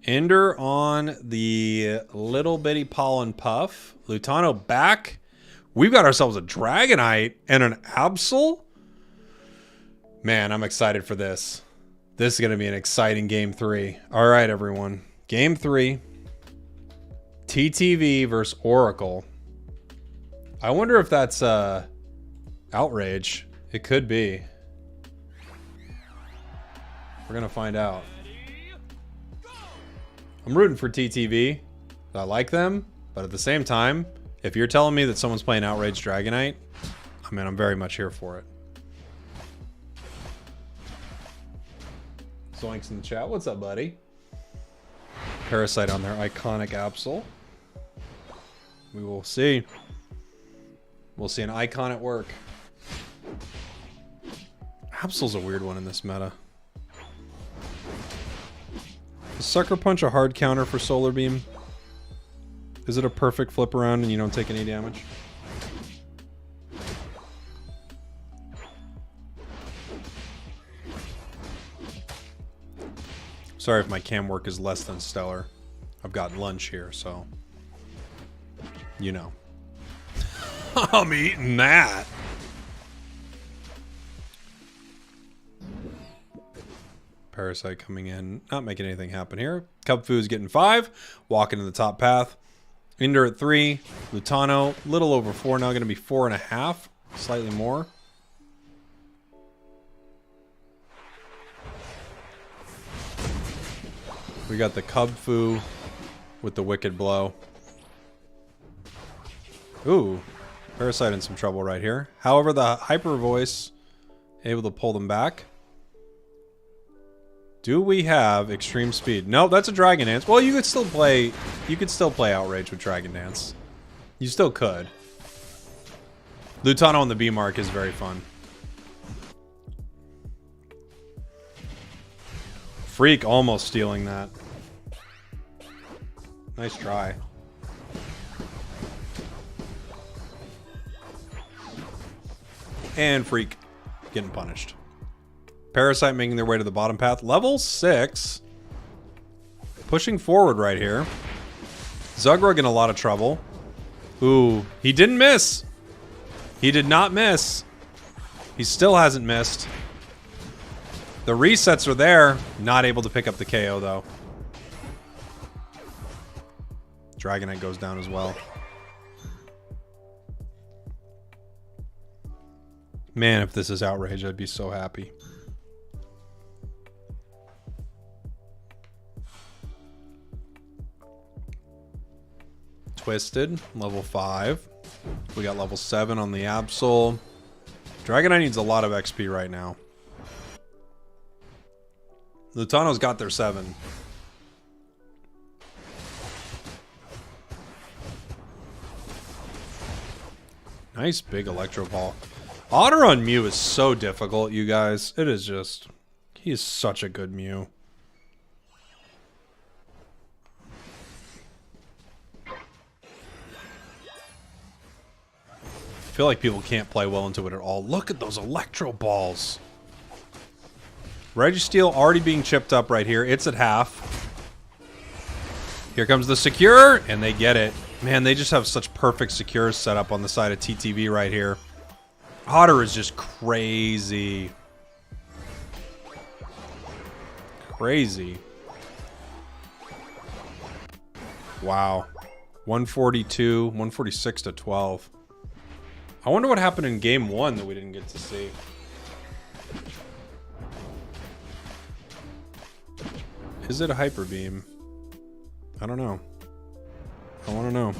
Ender on the little bitty pollen puff. Lutano back. We've got ourselves a Dragonite and an Absol. Man, I'm excited for this. This is going to be an exciting game 3. All right, everyone. Game 3. TTV versus Oracle. I wonder if that's Outrage. It could be. We're going to find out. I'm rooting for TTV. I like them, but at the same time, if you're telling me that someone's playing Outrage Dragonite, I mean, I'm very much here for it. Zoinks in the chat. What's up, buddy? Parasite on their iconic Absol. We will see. We'll see an icon at work. Absol's a weird one in this meta. Is Sucker Punch a hard counter for Solar Beam? Is it a perfect flip around and you don't take any damage? Sorry if my cam work is less than stellar. I've got lunch here, so... You know. I'm eating that! Parasite coming in, not making anything happen here. Cubfoo's getting 5, walking to the top path. Ender at 3, Lutano, little over 4 now, going to be 4.5, slightly more. We got the Cubfoo with the Wicked Blow. Ooh, Parasite in some trouble right here. However, the Hyper Voice able to pull them back. Do we have Extreme Speed? No, that's a Dragon Dance. Well, you could still play Outrage with Dragon Dance. You still could. Lutano on the B mark is very fun. Freak almost stealing that. Nice try. And Freak getting punished. Parasite making their way to the bottom path. Level 6. Pushing forward right here. Zugrug in a lot of trouble. Ooh, he didn't miss. He did not miss. He still hasn't missed. The resets are there. Not able to pick up the KO, though. Dragonite goes down as well. Man, if this is Outrage, I'd be so happy. Twisted, level 5. We got level 7 on the Absol. Dragonite needs a lot of XP right now. Lutano's got their 7. Nice big Electro Ball. Otter on Mew is so difficult, you guys. It is just... He is such a good Mew. I feel like people can't play well into it at all. Look at those Electro Balls. Registeel already being chipped up right here. It's at half. Here comes the Secure, and they get it. Man, they just have such perfect Secures set up on the side of TTV right here. Otter is just crazy. Crazy. Wow. 142, 146 to 12. I wonder what happened in game 1 that we didn't get to see. Is it a Hyper Beam? I don't know. I want to know.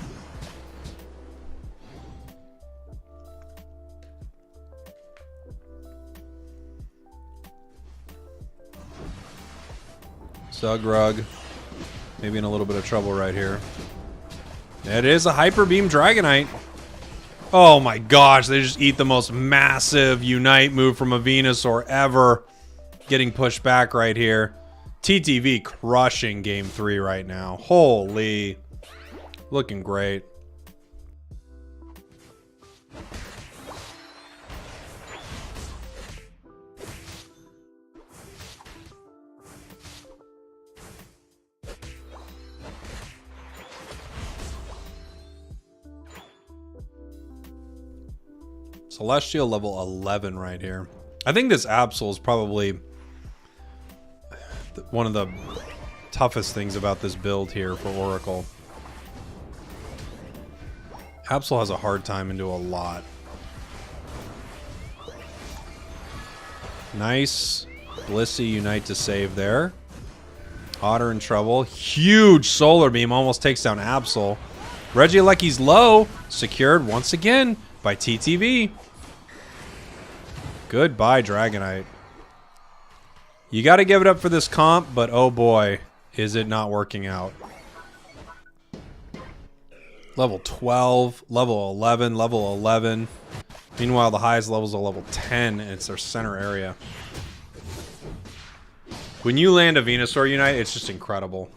Zugrug. Maybe in a little bit of trouble right here. It is a Hyper Beam Dragonite. Oh my gosh, they just eat the most massive Unite move from a Venusaur ever. Getting pushed back right here. TTV crushing game 3 right now. Holy. Looking great. Celestial level 11 right here. I think this Absol is probably one of the toughest things about this build here for Oracle. Absol has a hard time into a lot. Nice Blissey Unite to save there. Otter in trouble. Huge Solar Beam almost takes down Absol. Regieleki's low. Secured once again by TTV. Goodbye, Dragonite. You got to give it up for this comp, but oh boy, is it not working out. Level 12, level 11, level 11. Meanwhile, the highest levels are level 10, and it's their center area. When you land a Venusaur Unite, it's just incredible.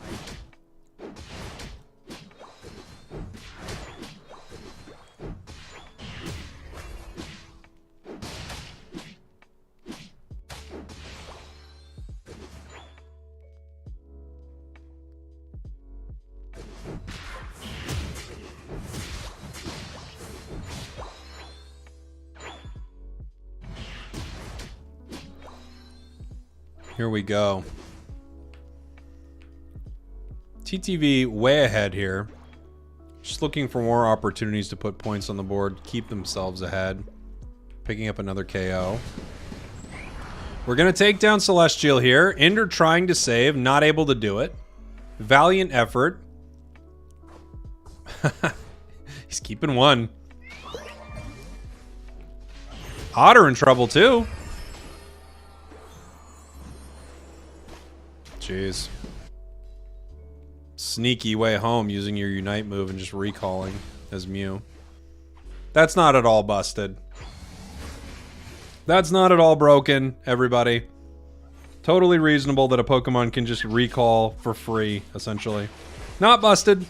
Here we go. TTV way ahead here. Just looking for more opportunities to put points on the board, keep themselves ahead. Picking up another KO. We're going to take down Celestial here. Ender trying to save, not able to do it. Valiant effort. He's keeping one. Otter in trouble too. Jeez. Sneaky way home using your Unite move and just recalling as Mew. That's not at all busted. That's not at all broken, everybody. Totally reasonable that a Pokemon can just recall for free, essentially. Not busted.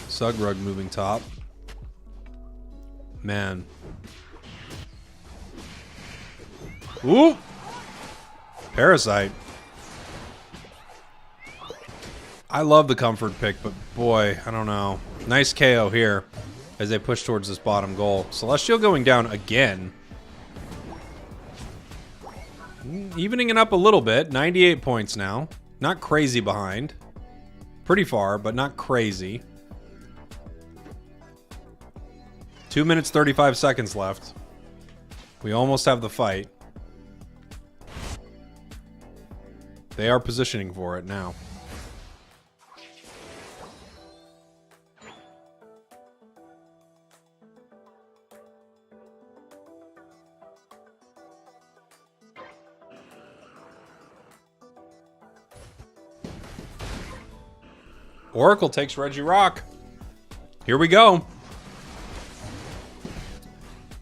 Zugrug moving top. Man. Ooh! Parasite. I love the comfort pick, but boy, I don't know. Nice KO here as they push towards this bottom goal. Celestial going down again. Evening it up a little bit. 98 points now. Not crazy behind. Pretty far, but not crazy. 2 minutes, 35 seconds left. We almost have the fight. They are positioning for it now. Oracle takes Regirock. Here we go.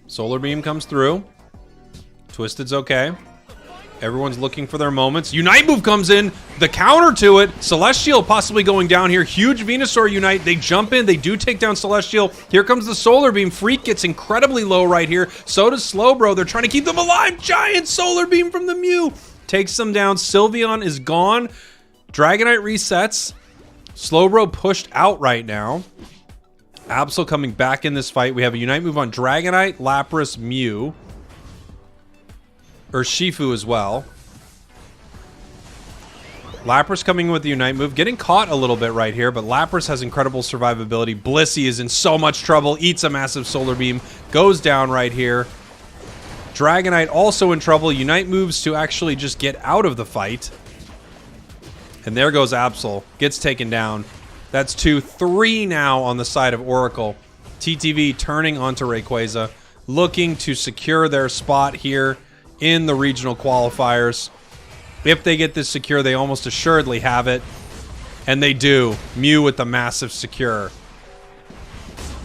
Solar Beam comes through. Twisted's okay. Everyone's looking for their moments. Unite move comes in. The counter to it. Celestial possibly going down here. Huge Venusaur Unite. They jump in. They do take down Celestial. Here comes the Solar Beam. Freak gets incredibly low right here. So does Slowbro. They're trying to keep them alive. Giant Solar Beam from the Mew. Takes them down. Sylveon is gone. Dragonite resets. Slowbro pushed out right now. Absol coming back in this fight. We have a Unite move on Dragonite, Lapras, Mew. Or Shifu as well. Lapras coming in with the Unite move. Getting caught a little bit right here, but Lapras has incredible survivability. Blissey is in so much trouble. Eats a massive Solar Beam. Goes down right here. Dragonite also in trouble. Unite moves to actually just get out of the fight. And there goes Absol. Gets taken down. That's 2-3 now on the side of Oracle. TTV turning onto Rayquaza, looking to secure their spot here in the regional qualifiers. If they get this secure, they almost assuredly have it. And they do. Mew with the massive secure.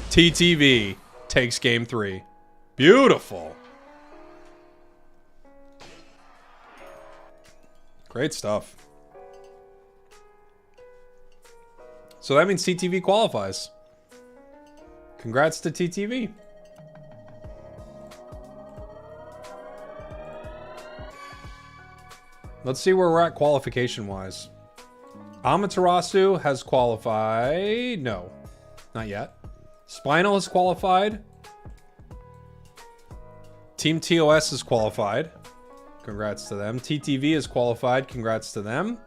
TTV takes game 3. Beautiful. Great stuff. So that means TTV qualifies. Congrats to TTV. Let's see where we're at qualification-wise. Amaterasu has qualified. No, not yet. Spinal has qualified. Team TOS is qualified. Congrats to them. TTV is qualified. Congrats to them.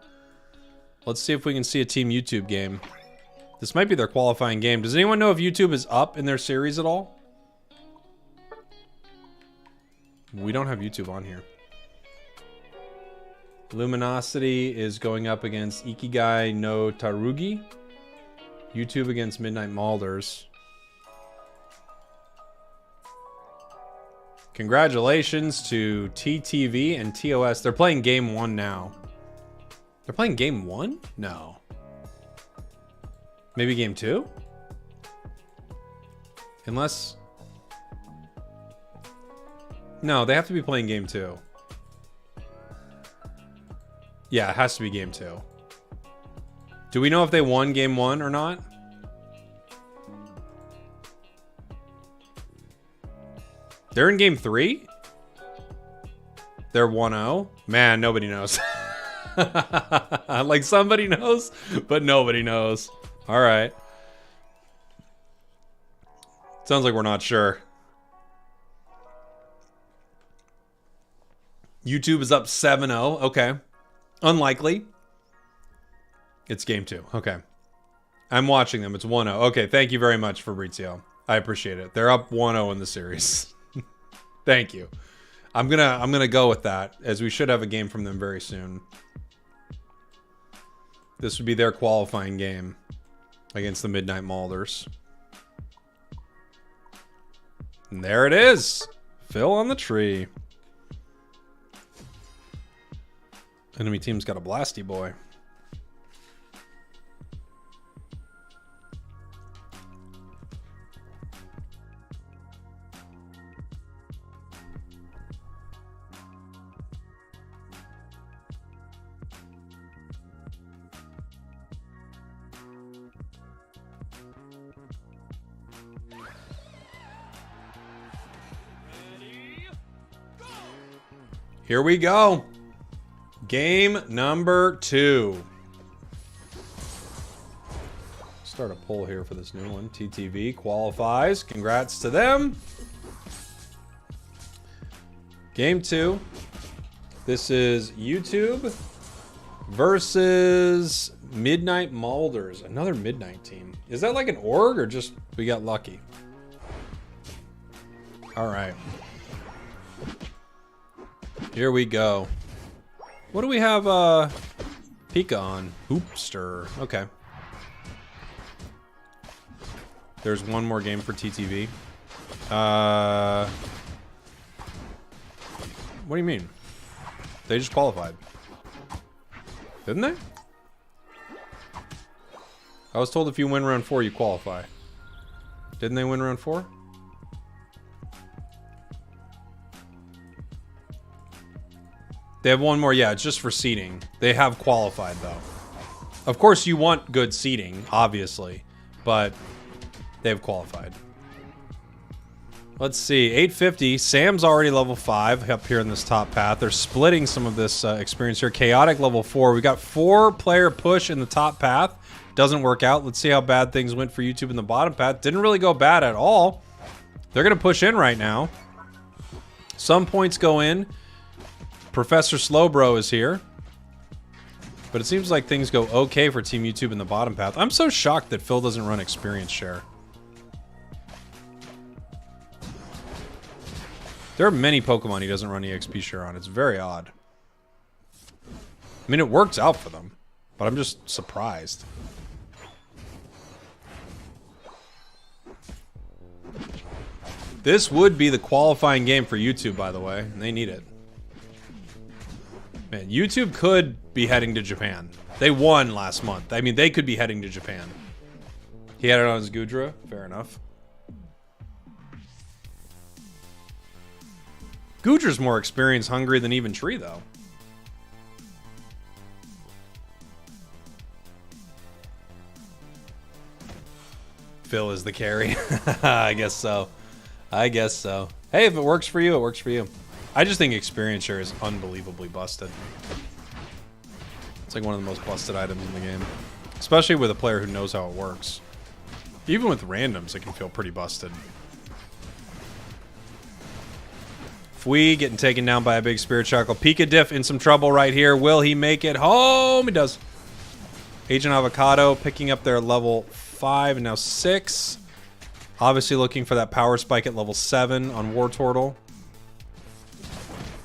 Let's see if we can see a Team YouTube game. This might be their qualifying game. Does anyone know if YouTube is up in their series at all? We don't have YouTube on here. Luminosity is going up against Ikigai no Tarugi. YouTube against Midnight Malders. Congratulations to TTV and TOS. They're playing game 1 now. They're playing game 1? No. Maybe game 2? Unless... No, they have to be playing game 2. Yeah, it has to be game 2. Do we know if they won game 1 or not? They're in game 3? They're 1-0? Man, nobody knows. Like somebody knows, but nobody knows. All right. Sounds like we're not sure. YouTube is up 7-0. Okay. Unlikely. It's game 2. Okay. I'm watching them. It's 1-0. Okay, thank you very much, Fabrizio. I appreciate it. They're up 1-0 in the series. Thank you. I'm gonna go with that, as we should have a game from them very soon. This would be their qualifying game against the Midnight Malders. And there it is. Phil on the tree. Enemy team's got a Blasty Boy. Here we go. Game number 2. Start a poll here for this new one. TTV qualifies. Congrats to them. Game 2. This is YouTube versus Midnight Malders. Another Midnight team. Is that like an org or just we got lucky? All right. Here we go. What do we have Pika on? Hoopster. Okay. There's one more game for TTV. What do you mean? They just qualified. Didn't they? I was told if you win round 4, you qualify. Didn't they win round 4? They have one more. Yeah, it's just for seeding. They have qualified, though. Of course, you want good seeding, obviously. But they've qualified. Let's see. 850. Sam's already level 5 up here in this top path. They're splitting some of this experience here. Chaotic level 4. We got 4-player push in the top path. Doesn't work out. Let's see how bad things went for YouTube in the bottom path. Didn't really go bad at all. They're going to push in right now. Some points go in. Professor Slowbro is here. But it seems like things go okay for Team YouTube in the bottom path. I'm so shocked that Phil doesn't run experience share. There are many Pokemon he doesn't run EXP share on. It's very odd. I mean, it works out for them. But I'm just surprised. This would be the qualifying game for YouTube, by the way, and they need it. Man, YouTube could be heading to Japan. They won last month. I mean, they could be heading to Japan. He had it on his Gudra. Fair enough. Gudra's more experience hungry than even Tree, though. Phil is the carry. I guess so. I guess so. Hey, if it works for you, it works for you. I just think experience share is unbelievably busted. It's like one of the most busted items in the game. Especially with a player who knows how it works. Even with randoms, it can feel pretty busted. Fui getting taken down by a big Spirit Shackle. Pika Diff in some trouble right here. Will he make it home? He does. Agent Avocado picking up their level 5 and now 6. Obviously looking for that power spike at level 7 on War Turtle.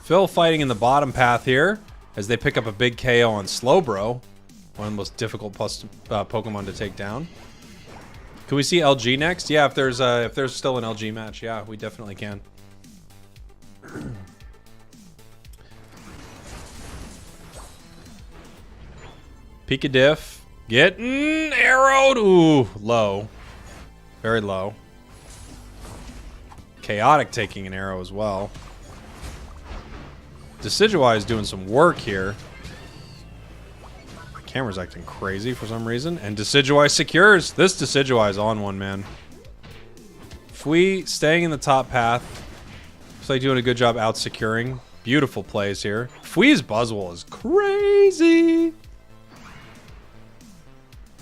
Phil fighting in the bottom path here as they pick up a big KO on Slowbro. One of the most difficult Pokemon to take down. Can we see LG next? Yeah, if there's still an LG match, yeah, we definitely can. Pika Diff getting arrowed. Ooh, low. Very low. Chaotic taking an arrow as well. Decidueye is doing some work here. Camera's acting crazy for some reason. And Decidueye secures. This Decidueye is on one, man. Fui staying in the top path. Looks like doing a good job out securing. Beautiful plays here. Fui's Buzzwole is crazy.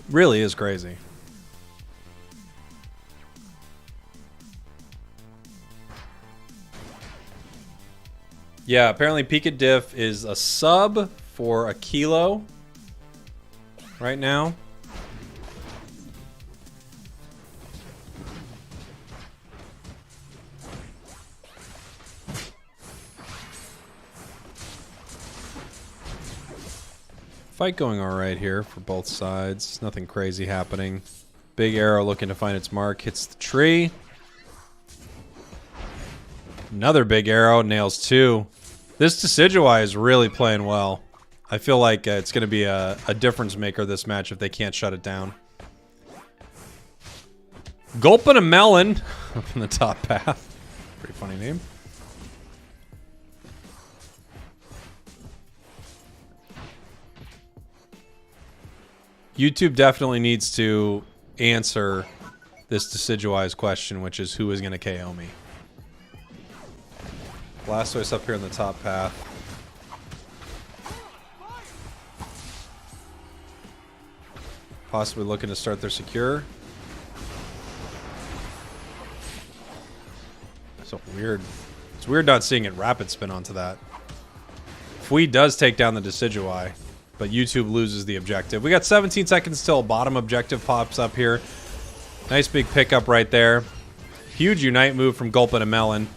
Really is crazy. Yeah, apparently Pika Diff is a sub for a kilo right now. Fight going all right here for both sides. Nothing crazy happening. Big arrow looking to find its mark. Hits the tree. Another big arrow. Nails 2. This Decidueye is really playing well. I feel like it's going to be a difference maker this match if they can't shut it down. Gulping a Melon up in the top path. Pretty funny name. YouTube definitely needs to answer this Decidueye's question, which is who is going to KO me. Blastoise up here in the top path. Possibly looking to start their secure. So weird. It's weird not seeing it rapid spin onto that. Fui does take down the Decidueye, but YouTube loses the objective. We got 17 seconds till bottom objective pops up here. Nice big pickup right there. Huge Unite move from Gulpin and Melon.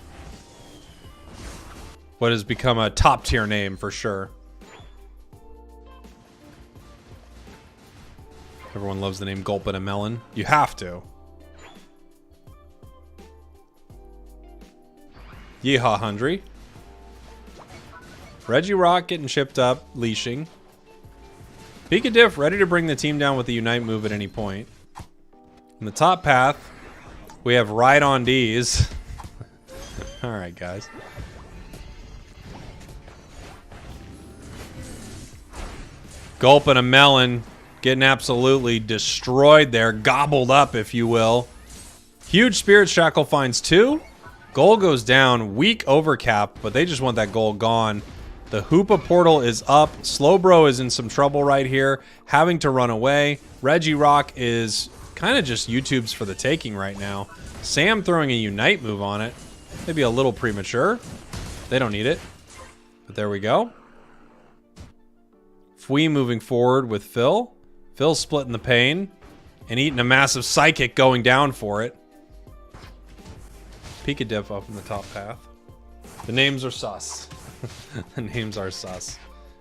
What has become a top tier name for sure. Everyone loves the name Gulpin and Melon. You have to. Yeehaw, Hundry. Regirock getting chipped up, leashing. Pika Diff ready to bring the team down with the Unite move at any point. In the top path, we have Ride-on D's. Alright, guys. Gulpin a Melon getting absolutely destroyed there. Gobbled up, if you will. Huge Spirit Shackle finds 2. Goal goes down. Weak overcap, but they just want that goal gone. The Hoopa portal is up. Slowbro is in some trouble right here, having to run away. Regirock is kind of just YouTube's for the taking right now. Sam throwing a Unite move on it. Maybe a little premature. They don't need it. But there we go. Fui moving forward with Phil. Phil splitting the pain and eating a massive Psychic going down for it. Pika Diff up in the top path. The names are sus. The names are sus.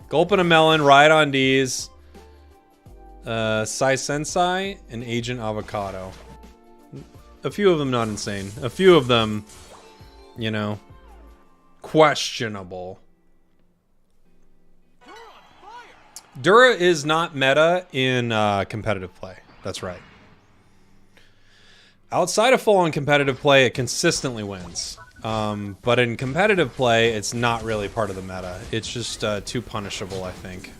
Gulpin a Melon, Ride-on D's, Sai Sensei, and Agent Avocado. A few of them not insane. A few of them you know, questionable. You're on fire. Dura is not meta in competitive play. That's right. Outside of full-on competitive play, it consistently wins. But in competitive play, it's not really part of the meta. It's just too punishable, I think.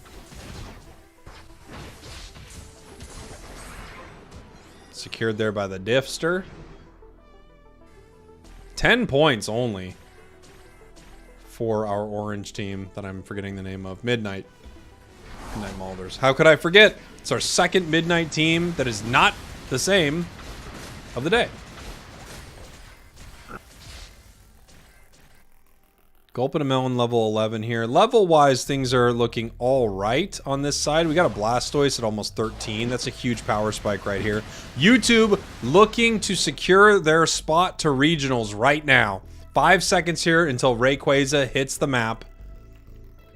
Secured there by the Diffster. 10 points only for our orange team that I'm forgetting the name of. Midnight Malders. How could I forget? It's our second Midnight team that is not the same of the day. Gulpin a Melon level 11 here. Level-wise, things are looking all right on this side. We got a Blastoise at almost 13. That's a huge power spike right here. YouTube looking to secure their spot to regionals right now. 5 seconds here until Rayquaza hits the map.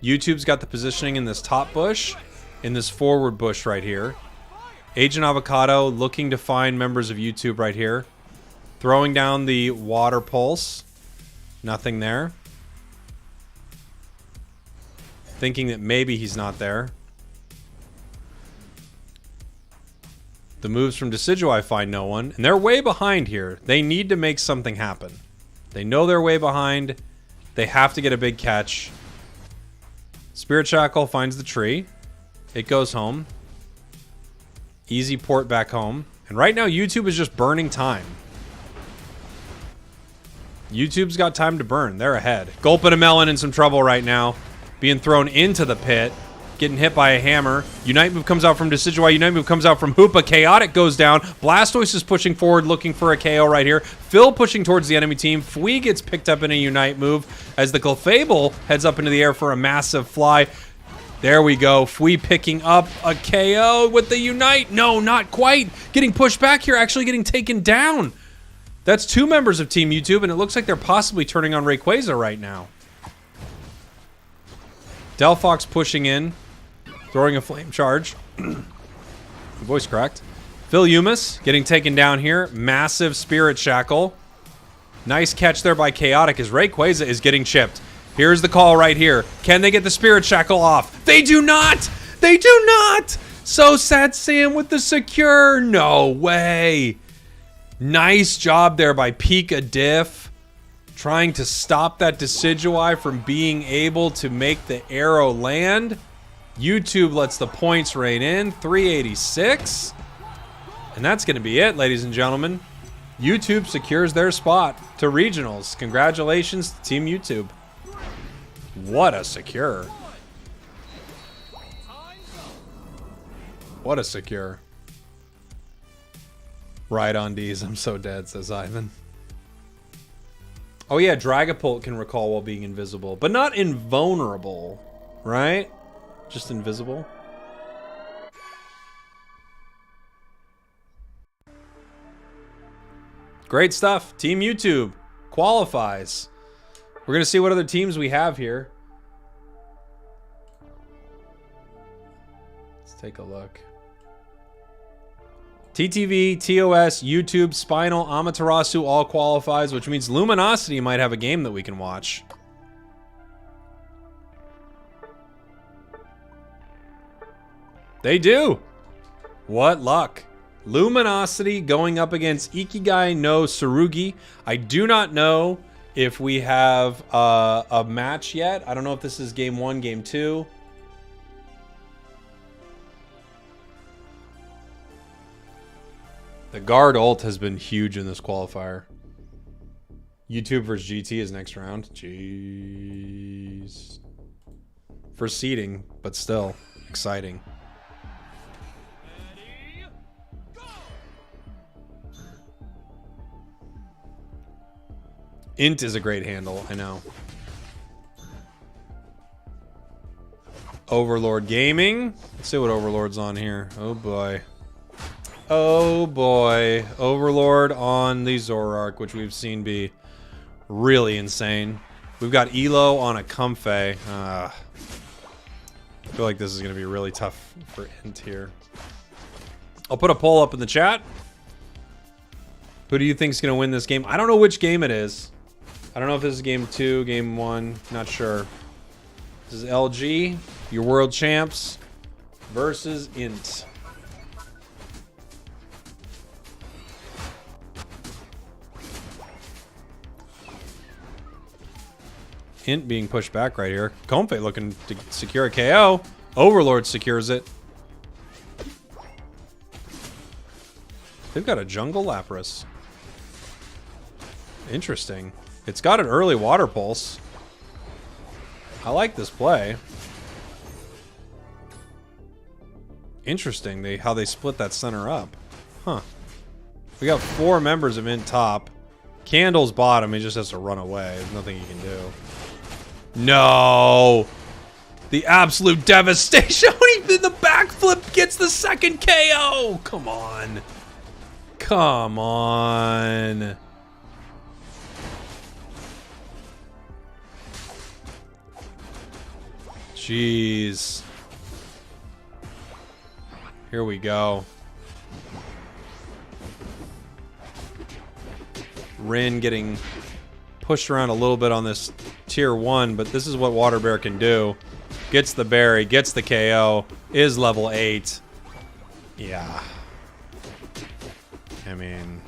YouTube's got the positioning in this top bush, in this forward bush right here. Agent Avocado looking to find members of YouTube right here. Throwing down the Water Pulse. Nothing there. Thinking that maybe he's not there. The moves from Decidueye find no one. And they're way behind here. They need to make something happen. They know they're way behind. They have to get a big catch. Spirit Shackle finds the tree. It goes home. Easy port back home. And right now, YouTube is just burning time. YouTube's got time to burn. They're ahead. Gulpin a Melon in some trouble right now. Being thrown into the pit. Getting hit by a hammer. Unite Move comes out from Decidueye. Unite Move comes out from Hoopa. Chaotic goes down. Blastoise is pushing forward looking for a KO right here. Phil pushing towards the enemy team. Fwee gets picked up in a Unite Move as the Clefable heads up into the air for a massive fly. There we go. Fwee picking up a KO with the Unite. No, not quite. Getting pushed back here. Actually getting taken down. That's 2 members of Team YouTube, and it looks like they're possibly turning on Rayquaza right now. Delphox pushing in. Throwing a flame charge. Voice cracked. Phil Yumas getting taken down here. Massive Spirit Shackle. Nice catch there by Chaotic as Rayquaza is getting chipped. Here's the call right here. Can they get the Spirit Shackle off? They do not! They do not! So sad Sam with the secure. No way. Nice job there by Pika Diff. Trying to stop that Decidueye from being able to make the arrow land. YouTube lets the points rain in. 386. And that's going to be it, ladies and gentlemen. YouTube secures their spot to regionals. Congratulations to Team YouTube. What a secure. What a secure. Right on D's. I'm so dead, says Ivan. Oh yeah, Dragapult can recall while being invisible. But not invulnerable, right? Just invisible. Great stuff. Team YouTube qualifies. We're going to see what other teams we have here. Let's take a look. TTV, TOS, YouTube, Spinal, Amaterasu all qualifies, which means Luminosity might have a game that we can watch. They do. What luck. Luminosity going up against Ikigai no Tsurugi. I do not know if we have a match yet. I don't know if this is game 1, game 2. The guard ult has been huge in this qualifier. YouTube versus GT is next round. Jeez. For seeding, but still exciting. Ready, go! Int is a great handle, I know. Overlord Gaming. Let's see what Overlord's on here. Oh boy. Oh boy. Overlord on the Zoroark, which we've seen be really insane. We've got Elo on a Comfey. I feel like this is going to be really tough for Int here. I'll put a poll up in the chat. Who do you think is going to win this game? I don't know which game it is. I don't know if this is game 2, game 1. Not sure. This is LG, your world champs, versus Int. Int being pushed back right here. Comfey looking to secure a KO. Overlord secures it. They've got a jungle Lapras. Interesting. It's got an early water pulse. I like this play. Interesting how they split that center up. Huh. We got 4 members of Int top. Candle's bottom. He just has to run away. There's nothing he can do. No! The absolute devastation. The backflip gets the second KO. Come on. Come on. Jeez. Here we go. Rin getting pushed around a little bit on this tier 1, but this is what Water Bear can do. Gets the berry, gets the KO, is level 8. Yeah. I mean,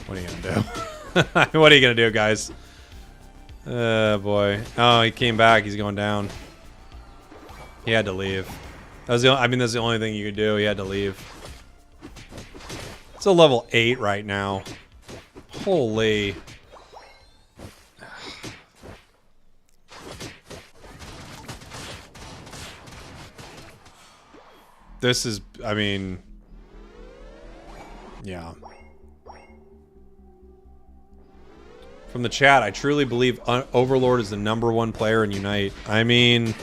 what are you gonna do? What are you gonna do, guys? Boy. Oh, he came back. He's going down. He had to leave. That was I mean, that's the only thing you could do. He had to leave. It's a level 8 right now. Holy. This is, I mean, yeah. From the chat, I truly believe Overlord is the #1 player in Unite. I mean,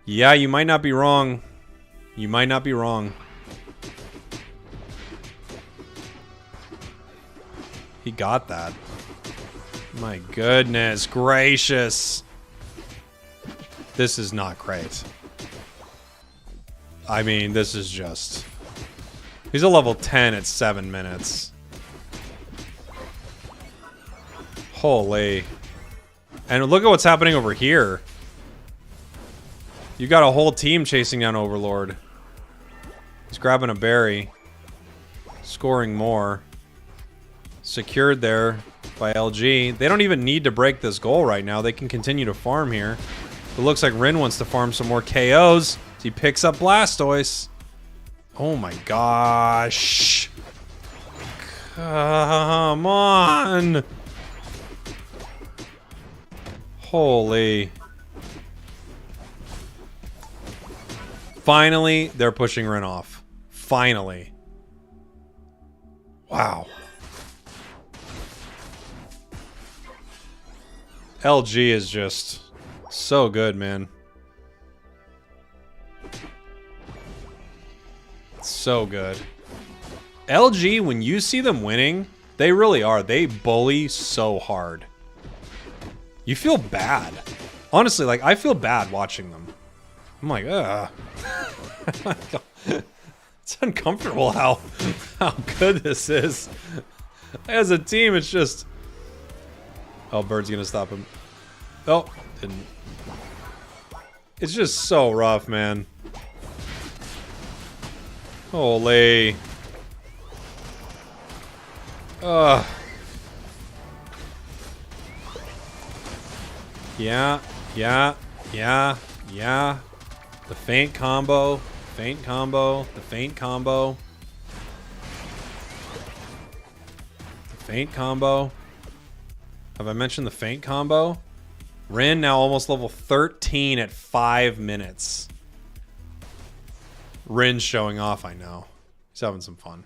yeah, you might not be wrong. You might not be wrong. He got that. My goodness gracious. This is not great. I mean, this is just... He's a level 10 at 7 minutes. Holy. And look at what's happening over here. You got a whole team chasing down Overlord. He's grabbing a berry. Scoring more. Secured there by LG. They don't even need to break this goal right now. They can continue to farm here. It looks like Rin wants to farm some more KOs. He picks up Blastoise. Oh my gosh. Come on. Holy. Finally, they're pushing Rin off. Finally. Wow. LG is just so good, man. So good. LG, when you see them winning, they really are. They bully so hard. You feel bad. Honestly, like, I feel bad watching them. I'm like, ugh. It's uncomfortable how good this is. As a team, it's just... Oh, Bird's gonna stop him. Oh, didn't. It's just so rough, man. Holy. Ugh. Yeah. The feint combo. Feint combo. The feint combo. The feint combo. Have I mentioned the feint combo? Rin now almost level 13 at 5 minutes. Rin's showing off, I know. He's having some fun.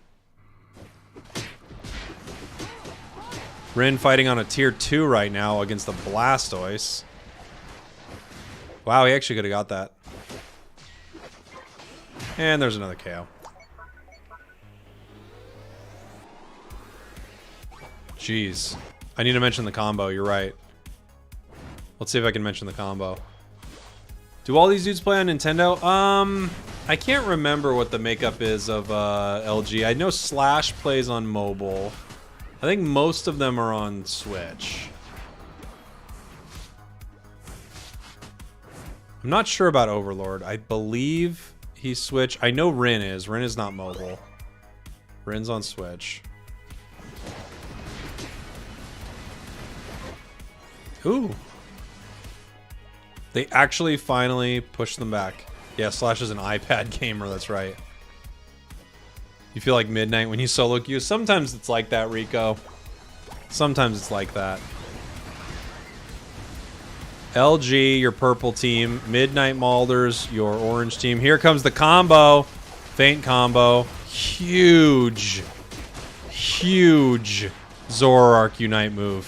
Rin fighting on a tier 2 right now against the Blastoise. Wow, he actually could have got that. And there's another KO. Jeez. I need to mention the combo, you're right. Let's see if I can mention the combo. Do all these dudes play on Nintendo? I can't remember what the makeup is of LG. I know Slash plays on mobile. I think most of them are on Switch. I'm not sure about Overlord. I believe he's Switch. I know Rin is. Rin is not mobile. Rin's on Switch. Ooh. They actually finally pushed them back. Yeah, Slash is an iPad gamer, that's right. You feel like midnight when you solo queue? Sometimes it's like that, Rico. Sometimes it's like that. LG, your purple team. Midnight Malders, your orange team. Here comes the combo. Feint combo. Huge. Huge Zoroark Unite move.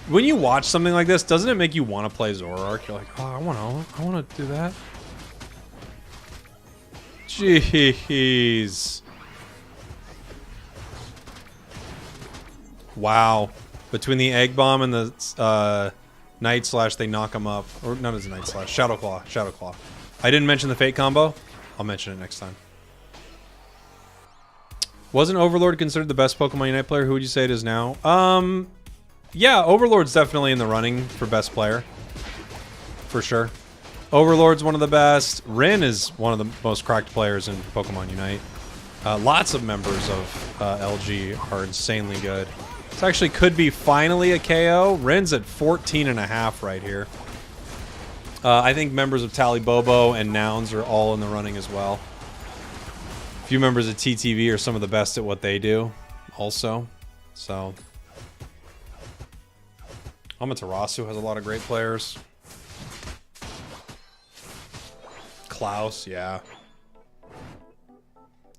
When you watch something like this, doesn't it make you want to play Zoroark? You're like, oh, I want to do that. Jeez. Wow. Between the Egg Bomb and the Night Slash, they knock him up. Or not as a Night Slash. Shadow Claw. Shadow Claw. I didn't mention the Fate combo. I'll mention it next time. Wasn't Overlord considered the best Pokemon Unite player? Who would you say it is now? Yeah, Overlord's definitely in the running for best player. For sure. Overlord's one of the best. Rin is one of the most cracked players in Pokemon Unite. Lots of members of LG are insanely good. This actually could be finally a KO. Rin's at 14.5 right here. I think members of Tally Bobo and Nouns are all in the running as well. A few members of TTV are some of the best at what they do also. So Amaterasu has a lot of great players. Klaus, yeah.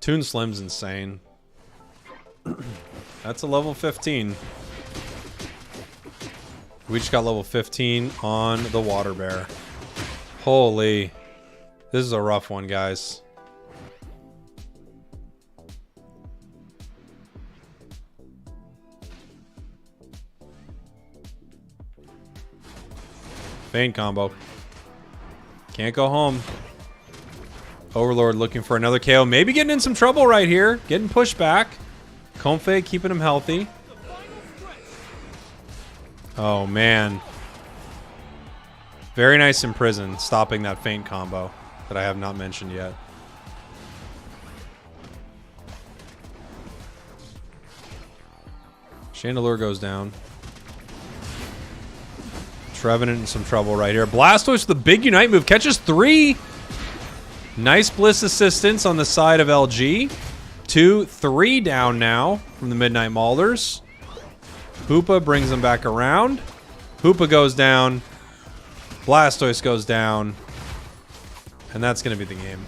Toon Slim's insane. That's a level 15. We just got level 15 on the Water Bear. Holy. This is a rough one, guys. Feint combo. Can't go home. Overlord looking for another KO. Maybe getting in some trouble right here. Getting pushed back. Comfey keeping him healthy. Oh, man. Very nice in prison, stopping that Feint combo that I have not mentioned yet. Chandelure goes down. Trevenant in some trouble right here. Blastoise with the big Unite move. Catches 3. Nice Bliss assistance on the side of LG. 2, 3 down now from the Midnight Malders. Hoopa brings them back around. Hoopa goes down. Blastoise goes down. And that's going to be the game.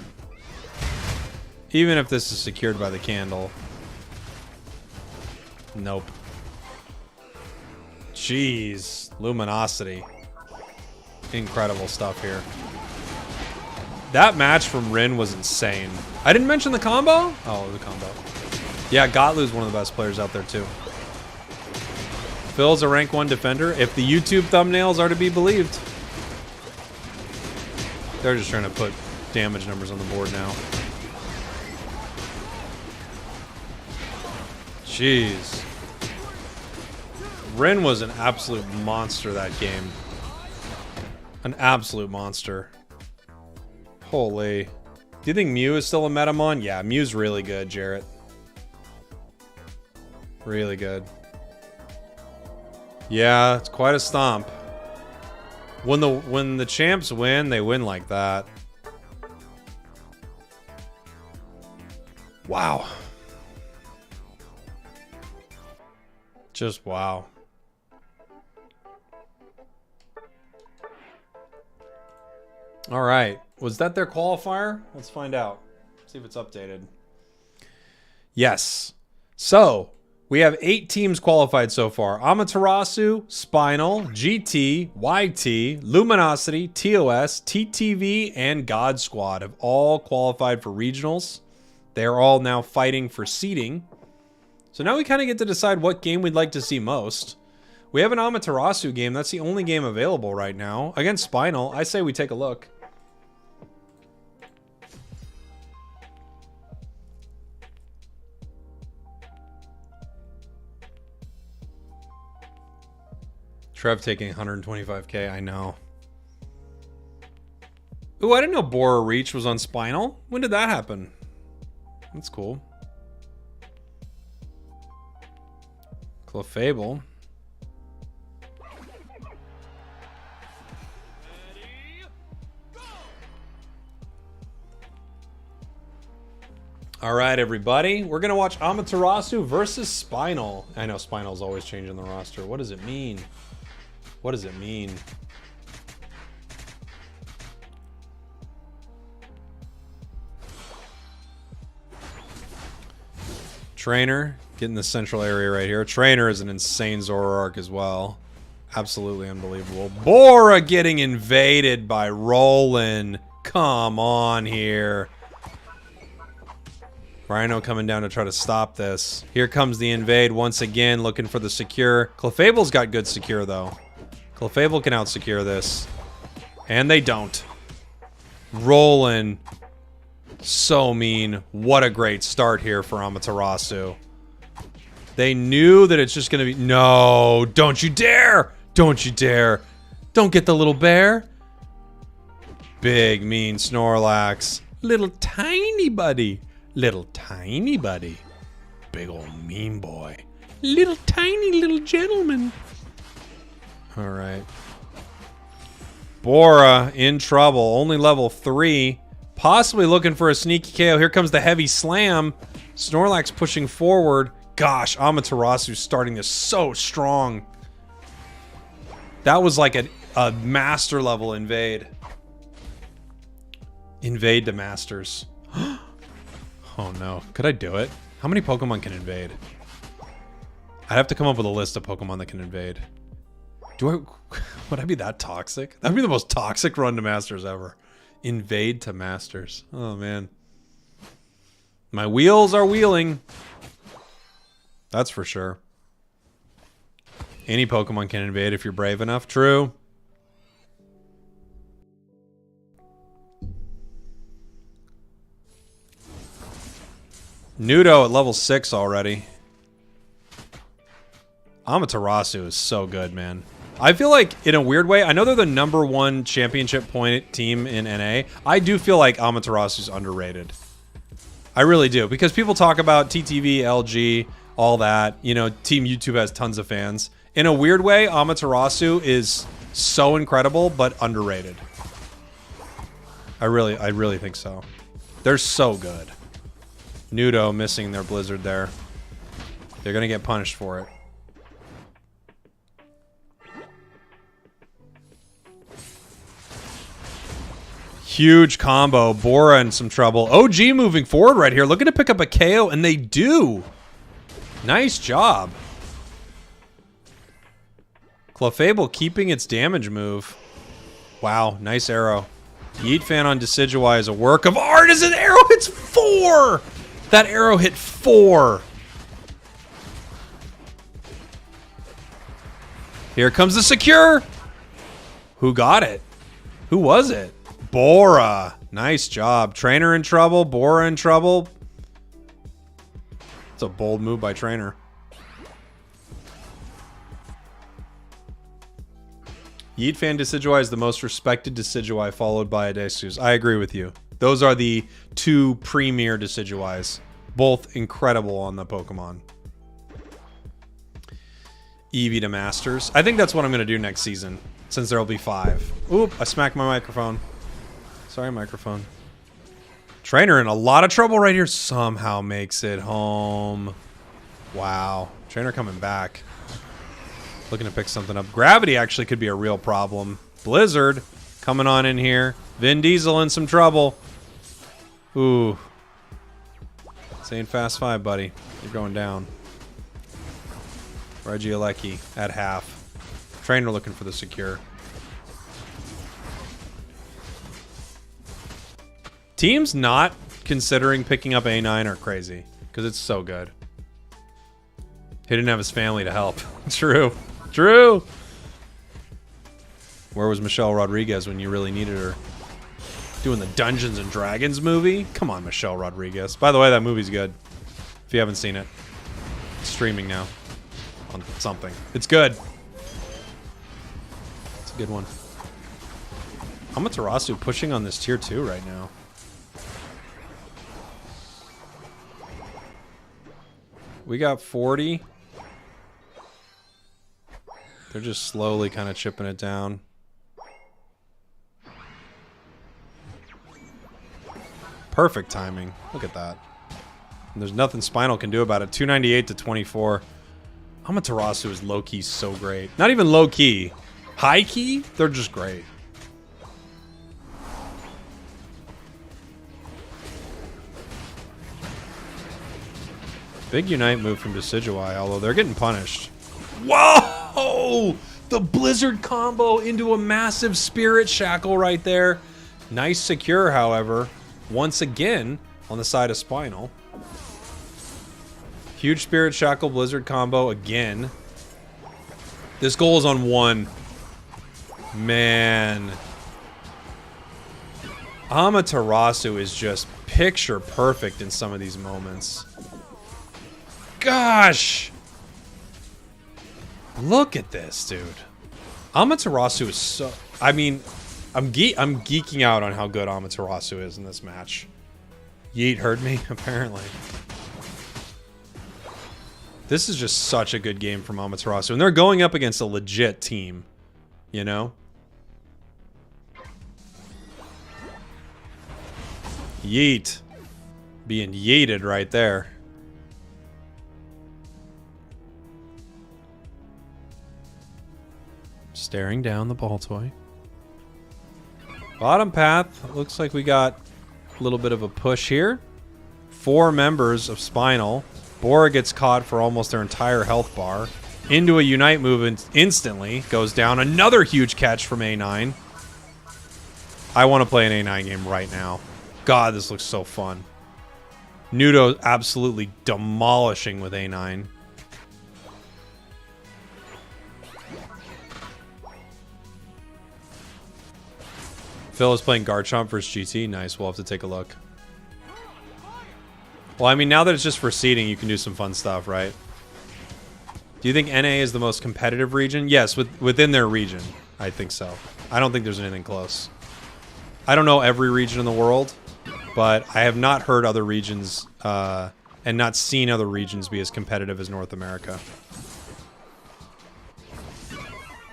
Even if this is secured by the candle. Nope. Jeez. Luminosity. Incredible stuff here. That match from Rin was insane. I didn't mention the combo? Oh, the combo. Yeah, Gotlu's one of the best players out there, too. Phil's a rank 1 defender, if the YouTube thumbnails are to be believed. They're just trying to put damage numbers on the board now. Jeez. Rin was an absolute monster that game. An absolute monster. Holy. Do you think Mew is still a Metamon? Yeah, Mew's really good, Jarrett. Really good. Yeah, it's quite a stomp. When the champs win, they win like that. Wow. Just wow. All right. Was that their qualifier? Let's find out. See if it's updated. Yes. So, we have 8 teams qualified so far. Amaterasu, Spinal, GT, YT, Luminosity, TOS, TTV, and God Squad have all qualified for regionals. They are all now fighting for seeding. So now we kind of get to decide what game we'd like to see most. We have an Amaterasu game. That's the only game available right now. Against Spinal, I say we take a look. Trev taking 125k, I know. Ooh, I didn't know Bora Reach was on Spinal. When did that happen? That's cool. Clefable. All right, everybody. We're going to watch Amaterasu versus Spinal. I know Spinal's always changing the roster. What does it mean? What does it mean? Trainer, getting the central area right here. Trainer is an insane Zoroark as well. Absolutely unbelievable. Bora getting invaded by Roland. Come on here. Rhino coming down to try to stop this. Here comes the invade once again, looking for the secure. Clefable's got good secure, though. Clefable can out-secure this. And they don't. Roland. So mean. What a great start here for Amaterasu. They knew that it's just going to be... No! Don't you dare! Don't you dare! Don't get the little bear! Big, mean Snorlax. Little tiny buddy. Little tiny buddy. Big old mean boy. Little tiny little gentleman. Alright. Bora in trouble. Only level 3. Possibly looking for a sneaky KO. Here comes the heavy slam. Snorlax pushing forward. Gosh, Amaterasu starting this so strong. That was like a master level invade. Invade the masters. Oh no. Could I do it? How many Pokemon can invade? I'd have to come up with a list of Pokemon that can invade. Would I be that toxic? That'd be the most toxic run to Masters ever. Invade to Masters. Oh man. My wheels are wheeling. That's for sure. Any Pokemon can invade if you're brave enough. True. Nudo at level 6 already. Amaterasu is so good, man. I feel like, in a weird way, I know they're the #1 championship point team in NA. I do feel like Amaterasu's underrated. I really do. Because people talk about TTV, LG, all that. You know, Team YouTube has tons of fans. In a weird way, Amaterasu is so incredible, but underrated. I really think so. They're so good. Nudo missing their Blizzard there. They're gonna get punished for it. Huge combo. Bora in some trouble. OG moving forward right here. Looking to pick up a KO, and they do. Nice job. Clefable keeping its damage move. Wow, nice arrow. Yeet fan on Decidueye is a work of art as an arrow hits 4! That arrow hit 4. Here comes the secure. Who got it? Who was it? Bora. Nice job. Trainer in trouble. Bora in trouble. It's a bold move by Trainer. Yeet fan Decidueye is the most respected Decidueye, followed by Adexus. I agree with you. Those are the 2 premier Decidueyes. Both incredible on the Pokemon. Eevee to Masters. I think that's what I'm going to do next season, since there will be 5. Oop, I smacked my microphone. Sorry, microphone. Trainer in a lot of trouble right here. Somehow makes it home. Wow. Trainer coming back. Looking to pick something up. Gravity actually could be a real problem. Blizzard coming on in here. Vin Diesel in some trouble. Ooh. This ain't Fast 5, buddy. You're going down. Regieleki at half. Trainer looking for the secure. Teams not considering picking up A9 are crazy. Because it's so good. He didn't have his family to help. True. True. Where was Michelle Rodriguez when you really needed her? Doing the Dungeons and Dragons movie? Come on, Michelle Rodriguez. By the way, that movie's good. If you haven't seen it. It's streaming now. On something. It's good. It's a good one. Amaterasu pushing on this tier 2 right now. We got 40. They're just slowly kind of chipping it down. Perfect timing. Look at that. And there's nothing Spinal can do about it. 298 to 24. Amaterasu is low-key so great. Not even low-key. High-key? They're just great. Big Unite move from Decidueye, although they're getting punished. Whoa! The Blizzard combo into a massive Spirit Shackle right there. Nice secure, however. Once again, on the side of Spinal. Huge Spirit Shackle Blizzard combo again. This goal is on 1. Man. Amaterasu is just picture perfect in some of these moments. Gosh! Look at this, dude. Amaterasu is so... I mean, I'm geeking out on how good Amaterasu is in this match. Yeet heard me, apparently. This is just such a good game from Amaterasu. And they're going up against a legit team, you know? Yeet. Being yeeted right there. Staring down the ball toy. Bottom path. Looks like we got a little bit of a push here. 4 members of Spinal. Bora gets caught for almost their entire health bar. Into a Unite move instantly. Goes down. Another huge catch from A9. I want to play an A9 game right now. God, this looks so fun. Nudo absolutely demolishing with A9. Phil is playing Garchomp versus GT. Nice, we'll have to take a look. Well, I mean, now that it's just for seeding, you can do some fun stuff, right? Do you think NA is the most competitive region? Yes, within their region. I think so. I don't think there's anything close. I don't know every region in the world, but I have not heard other regions and not seen other regions be as competitive as North America.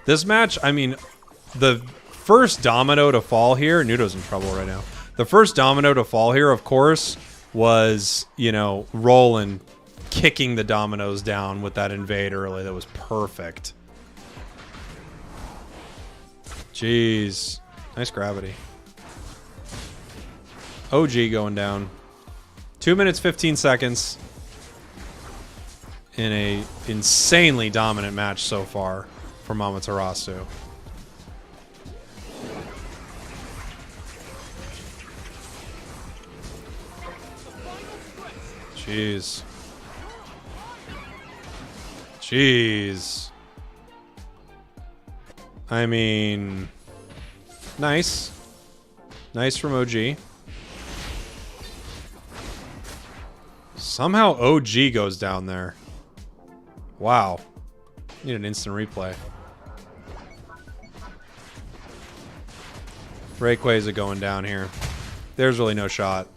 This match, I mean, the first domino to fall here, Nudo's in trouble right now. The first domino to fall here, of course, was, you know, Roland kicking the dominoes down with that invade early. That was perfect. Jeez. Nice gravity. OG going down. 2 minutes, 15 seconds. In a insanely dominant match so far from Amaterasu. Jeez. Jeez. I mean... Nice. Nice from OG. Somehow OG goes down there. Wow. Need an instant replay. Rayquaza going down here. There's really no shot.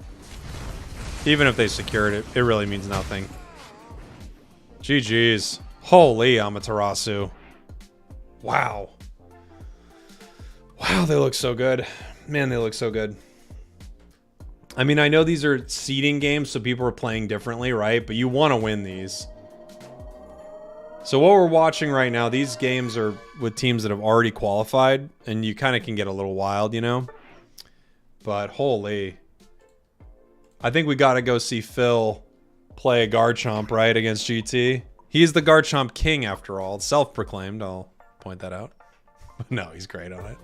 Even if they secured it, it really means nothing. GG's. Holy Amaterasu. Wow. Wow, they look so good. Man, they look so good. I mean, I know these are seeding games, so people are playing differently, right? But you want to win these. So what we're watching right now, these games are with teams that have already qualified, and you kind of can get a little wild, you know? But holy... I think we got to go see Phil play a Garchomp, right, against GT. He's the Garchomp king, after all. Self-proclaimed, I'll point that out. No, he's great on it.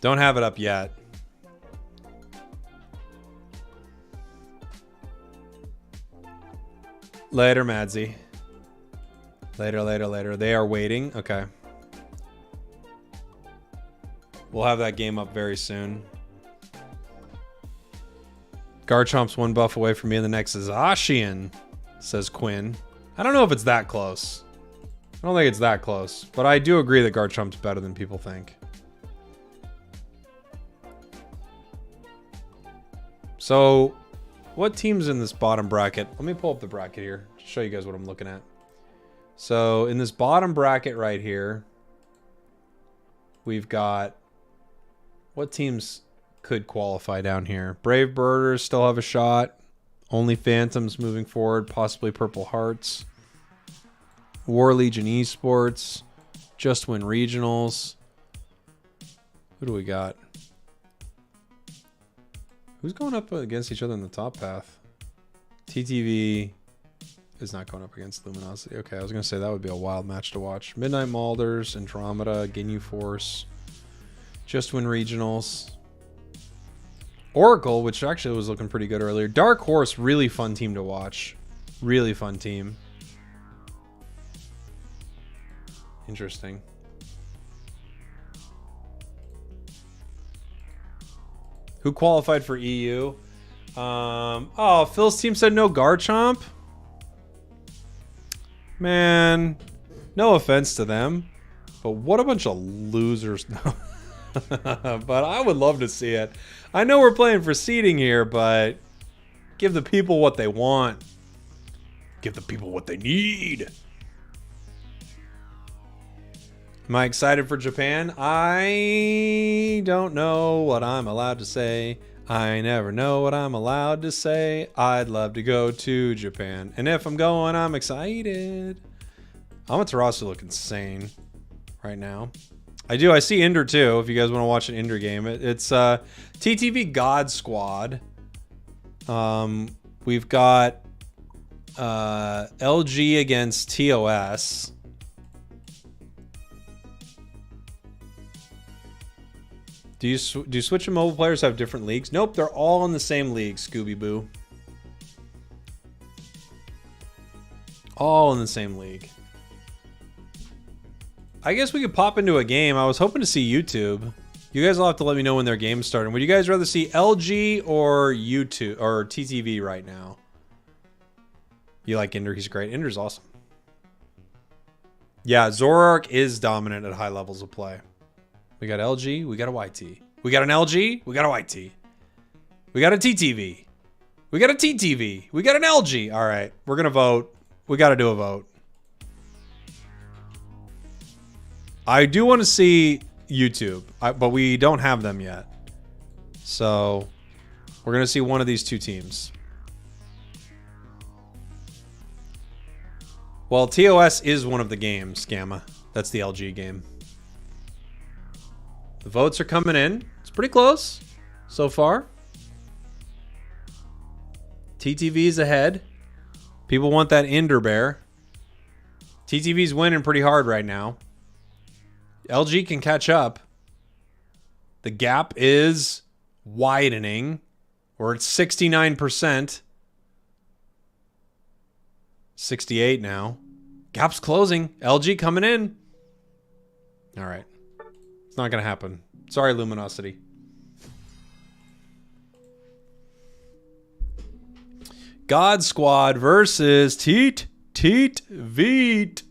Don't have it up yet. Later, Madsy. Later, later, later. They are waiting. Okay. We'll have that game up very soon. Garchomp's 1 buff away from me, and the next is Ashian, says Quinn. I don't know if it's that close. I don't think it's that close, but I do agree that Garchomp's better than people think. So, what teams in this bottom bracket? Let me pull up the bracket here to show you guys what I'm looking at. So, in this bottom bracket right here, we've got what teams could qualify down here. Brave Birders still have a shot. Only Phantoms moving forward, possibly Purple Hearts. War Legion Esports, Just Win Regionals. Who do we got? Who's going up against each other in the top path? TTV is not going up against Luminosity. Okay, I was going to say that would be a wild match to watch. Midnight Malders, Andromeda, Ginyu Force, Just Win Regionals. Oracle, which actually was looking pretty good earlier. Dark Horse, really fun team to watch. Really fun team. Interesting. Who qualified for EU? Oh, Phil's team said no Garchomp. Man, no offense to them, but what a bunch of losers. But I would love to see it. I know we're playing for seeding here, but give the people what they want. Give the people what they need. Am I excited for Japan? I don't know what I'm allowed to say. I never know what I'm allowed to say. I'd love to go to Japan. And if I'm going, I'm excited. Amaterasu look insane right now. I see Ender too, if you guys want to watch an Ender game. It's TTV God Squad. We've got LG against TOS. Do Switch and mobile players have different leagues? Nope, they're all in the same league, Scooby-Boo. All in the same league. I guess we could pop into a game. I was hoping to see YouTube. You guys will have to let me know when their game's starting. Would you guys rather see LG or YouTube or TTV right now? You like Ender? He's great. Ender's awesome. Yeah, Zoroark is dominant at high levels of play. We got LG, we got a YT. We got an LG, we got a YT. We got a TTV. We got a TTV. We got an LG. All right, we're going to vote. We got to do a vote. I do want to see YouTube, but we don't have them yet. So we're going to see one of these two teams. Well, TOS is one of the games, Gamma. That's the LG game. The votes are coming in. It's pretty close so far. TTV's ahead. People want that Ender Bear. TTV's winning pretty hard right now. LG can catch up. The gap is widening. We're at 69%. 68 now. Gap's closing. LG coming in. All right. It's not going to happen. Sorry, Luminosity. God Squad versus Teet Veet.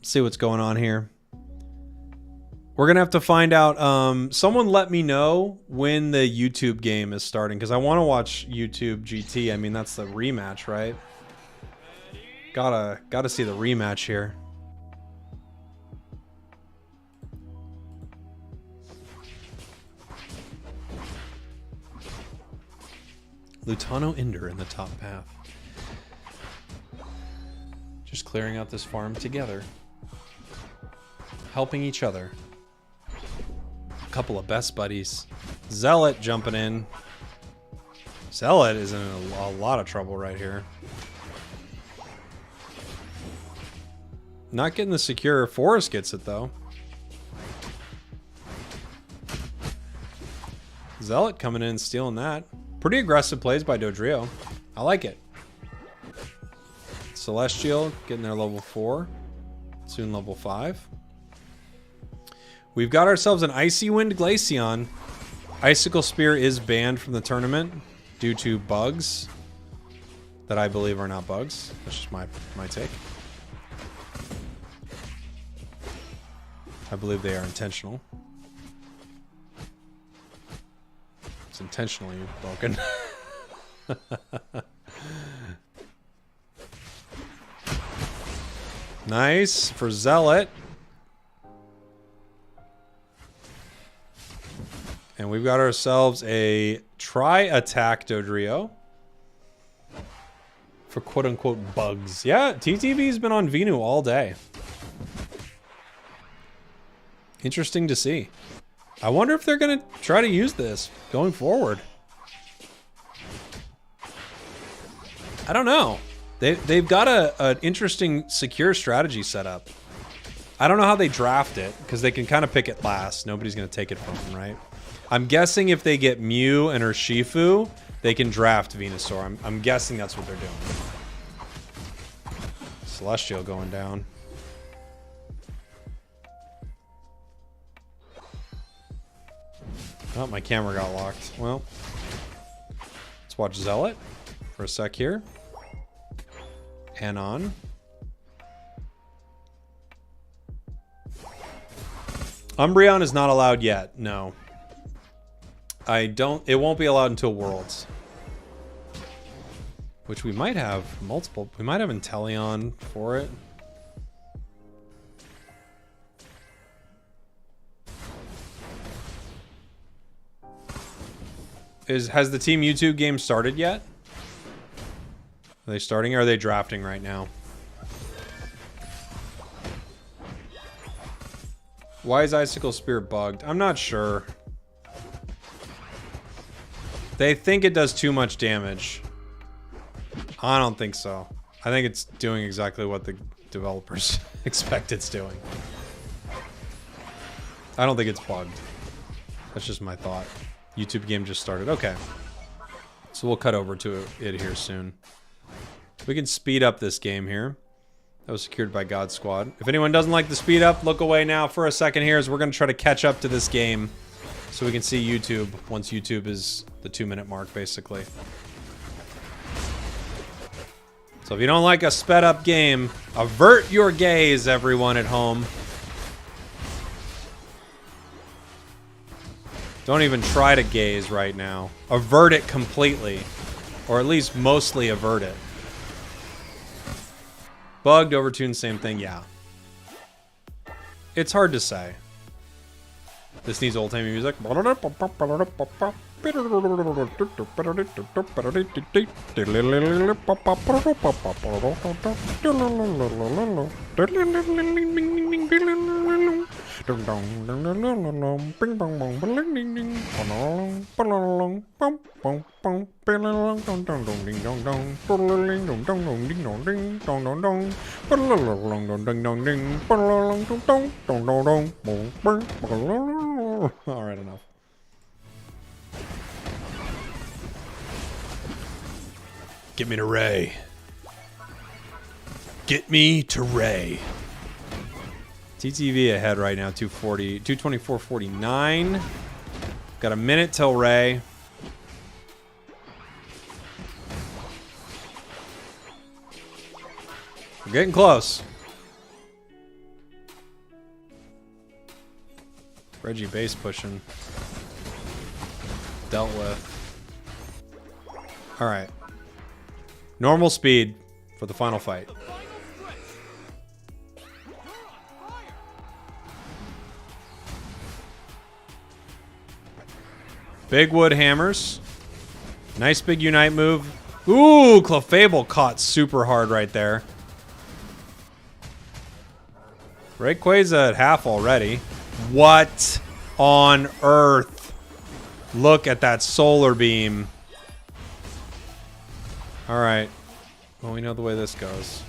See what's going on here. We're going to have to find out. Someone let me know when the YouTube game is starting, because I want to watch YouTube GT. I mean, that's the rematch, right? Gotta see the rematch here. Lutano Ender in the top path. Just clearing out this farm together. Helping each other. A couple of best buddies. Zealot jumping in. Zealot is in a lot of trouble right here. Not getting the secure. Forest gets it, though. Zealot coming in and stealing that. Pretty aggressive plays by Dodrio. I like it. Celestial getting their level 4. Soon level 5. We've got ourselves an Icy Wind Glaceon. Icicle Spear is banned from the tournament due to bugs that I believe are not bugs. That's just my take. I believe they are intentional. It's intentionally broken. Nice for Zealot. And we've got ourselves a tri-attack Dodrio. For quote-unquote bugs. Yeah, TTV's been on Venu all day. Interesting to see. I wonder if they're going to try to use this going forward. I don't know. They've got an interesting secure strategy set up. I don't know how they draft it, because they can kind of pick it last. Nobody's going to take it from them, right? I'm guessing if they get Mew and Urshifu, they can draft Venusaur. I'm guessing that's what they're doing. Celestial going down. Oh, my camera got locked. Well, let's watch Zealot for a sec here. Anon. Umbreon is not allowed yet. No. It won't be allowed until Worlds. Which we might have multiple. We might have Inteleon for it. Has the Team YouTube game started yet? Are they starting or are they drafting right now? Why is Icicle Spear bugged? I'm not sure. They think it does too much damage. I don't think so. I think it's doing exactly what the developers expect it's doing. I don't think it's bugged. That's just my thought. YouTube game just started. Okay. So we'll cut over to it here soon. We can speed up this game here. That was secured by God Squad. If anyone doesn't like the speed up, look away now for a second here as we're going to try to catch up to this game so we can see YouTube once YouTube is the 2-minute mark, basically. So if you don't like a sped up game, avert your gaze, everyone at home. Don't even try to gaze right now. Avert it completely. Or at least mostly avert it. Bugged, overtuned, same thing, yeah. It's hard to say. This needs old-timey music. All right, enough. Get me to Ray. Get me to Ray. TTV ahead right now, 240, 224.49. Got a minute till Ray. We're getting close. Reggie base pushing. Dealt with. Alright. Normal speed for the final fight. Big wood hammers. Nice big unite move. Ooh, Clefable caught super hard right there. Rayquaza at half already. What on earth? Look at that solar beam. Alright. Well, we know the way this goes.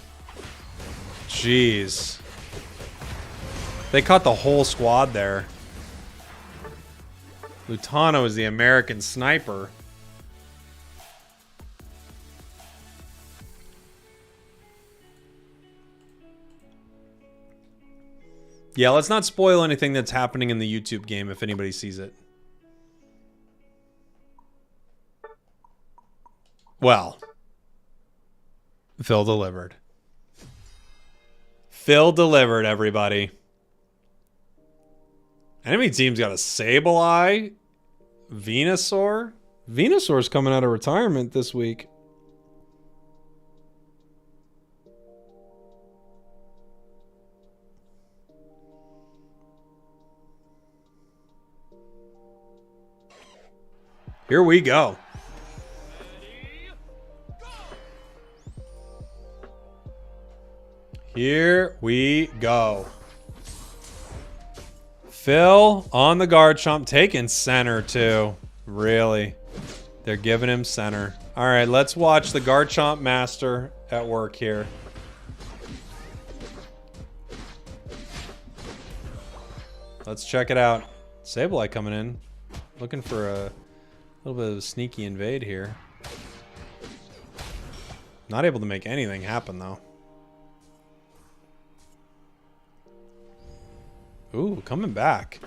Jeez. They caught the whole squad there. Lutano is the American sniper. Yeah, let's not spoil anything that's happening in the YouTube game if anybody sees it. Well, Phil delivered. Phil delivered, everybody. Enemy team's got a Sableye, Venusaur. Venusaur's coming out of retirement this week. Here we go. Here we go. Phil on the Garchomp, taking center too. Really? They're giving him center. All right, let's watch the Garchomp master at work here. Let's check it out. Sableye coming in. Looking for a little bit of a sneaky invade here. Not able to make anything happen though. Ooh, coming back.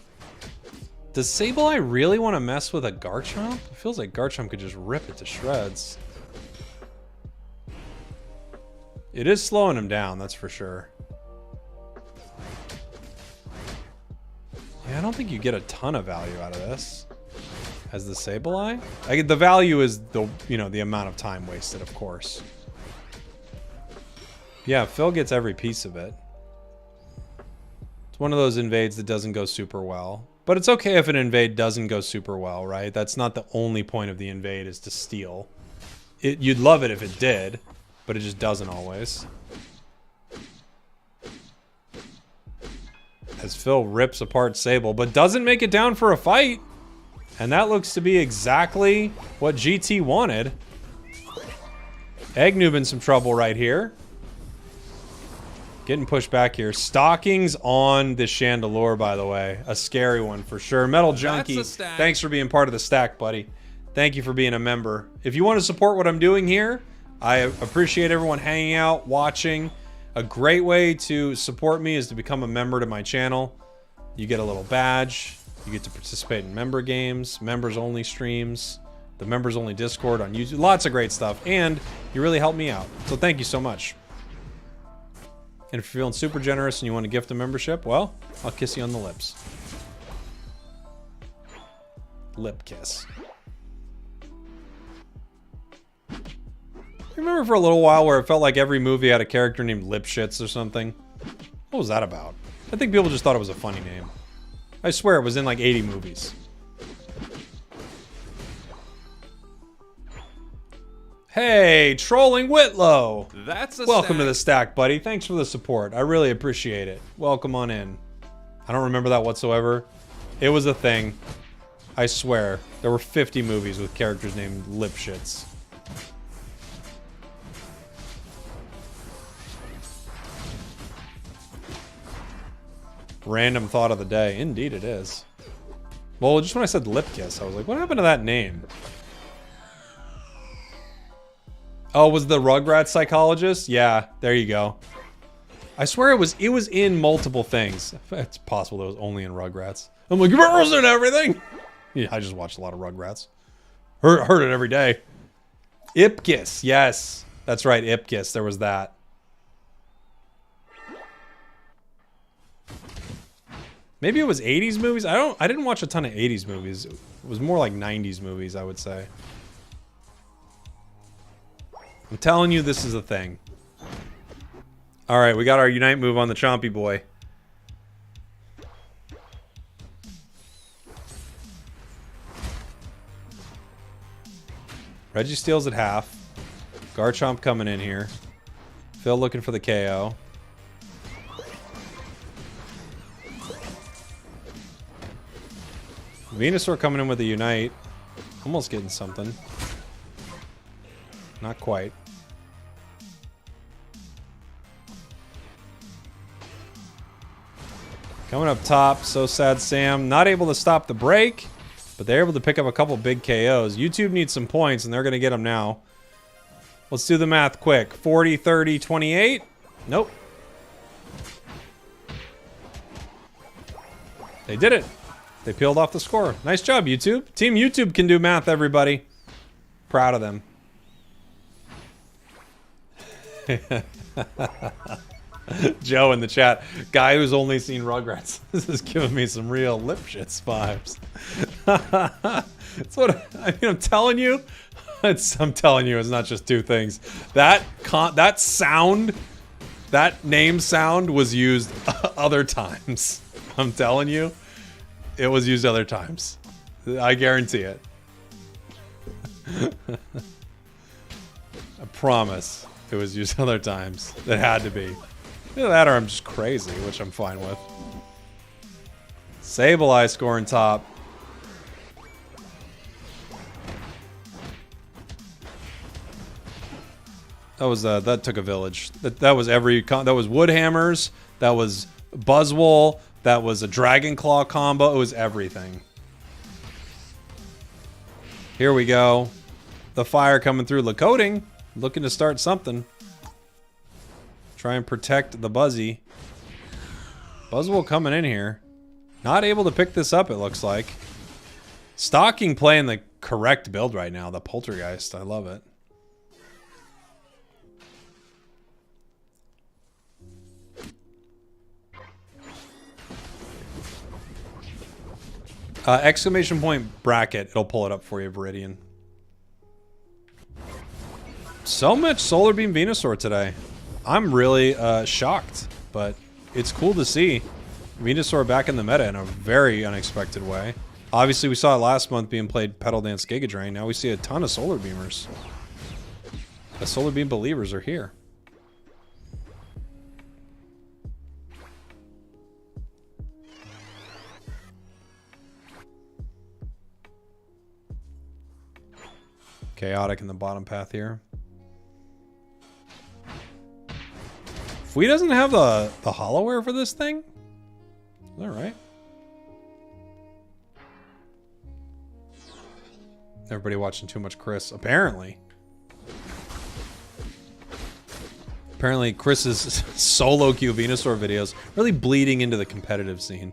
Does Sableye really want to mess with a Garchomp? It feels like Garchomp could just rip it to shreds. It is slowing him down, that's for sure. Yeah, I don't think you get a ton of value out of this. As the Sableye? The value is the, you know, the amount of time wasted, of course. Yeah, Phil gets every piece of it. It's one of those invades that doesn't go super well. But it's okay if an invade doesn't go super well, right? That's not the only point of the invade, is to steal. You'd love it if it did, but it just doesn't always. As Phil rips apart Sable, but doesn't make it down for a fight. And that looks to be exactly what GT wanted. Eggnoob in some trouble right here. Getting pushed back here. Stockings on the Chandelure, by the way. A scary one for sure. Metal Junkie, thanks for being part of the stack, buddy. Thank you for being a member. If you want to support what I'm doing here, I appreciate everyone hanging out, watching. A great way to support me is to become a member to my channel. You get a little badge. You get to participate in member games, members-only streams, the members-only Discord on YouTube. Lots of great stuff, and you really help me out. So thank you so much. And if you're feeling super generous and you want to gift a membership, well, I'll kiss you on the lips. Lip kiss. Remember for a little while where it felt like every movie had a character named Lipshits or something? What was that about? I think people just thought it was a funny name. I swear it was in like 80 movies. Hey, Trolling Whitlow. That's a Welcome stack. to the stack, buddy. Thanks for the support. I really appreciate it. Welcome on in. I don't remember that whatsoever. It was a thing. I swear. There were 50 movies with characters named Lipshits. Random thought of the day. Indeed it is. Well, just when I said lip kiss, I was like, what happened to that name? Oh, was the Rugrats psychologist? Yeah, there you go. I swear it was in multiple things. It's possible that it was only in Rugrats. I'm like, was in everything? Yeah, I just watched a lot of Rugrats. Heard it every day. Ipkiss, yes. That's right, Ipkiss. There was that. Maybe it was 80s movies? I didn't watch a ton of 80s movies. It was more like 90s movies, I would say. I'm telling you, this is a thing. Alright, we got our Unite move on the Chompy boy. Reggie steals at half. Garchomp coming in here. Phil looking for the KO. Venusaur coming in with a Unite. Almost getting something. Not quite. Coming up top, So Sad Sam. Not able to stop the break, but they're able to pick up a couple big KOs. YouTube needs some points, and they're going to get them now. Let's do the math quick. 40, 30, 28. Nope. They did it. They peeled off the score. Nice job, YouTube. Team YouTube can do math, everybody. Proud of them. Joe in the chat, guy who's only seen Rugrats. This is giving me some real Lipschitz vibes. That's what I'm telling you. I'm telling you, it's not just two things. That sound, that name sound was used other times. I'm telling you, it was used other times. I guarantee it. I promise it was used other times. It had to be. Either that or I'm just crazy, which I'm fine with. Sableye scoring top. That took a village. That was that was Woodhammers. That was Buzzwole. That was a Dragon Claw combo. It was everything. Here we go. The fire coming through. Lacoting. Looking to start something. Try and protect the Buzzy. Buzzwole coming in here. Not able to pick this up, it looks like. Stalking playing the correct build right now. The Poltergeist. I love it. Exclamation point bracket. It'll pull it up for you, Viridian. So much Solar Beam Venusaur today. I'm really shocked, but it's cool to see Venusaur back in the meta in a very unexpected way. Obviously, we saw it last month being played Petal Dance Giga Drain. Now we see a ton of Solar Beamers. The Solar Beam believers are here. Chaotic in the bottom path here. If we doesn't have the hollowware for this thing, is that right? Everybody watching too much Chris, apparently. Apparently Chris's solo queue Venusaur videos really bleeding into the competitive scene.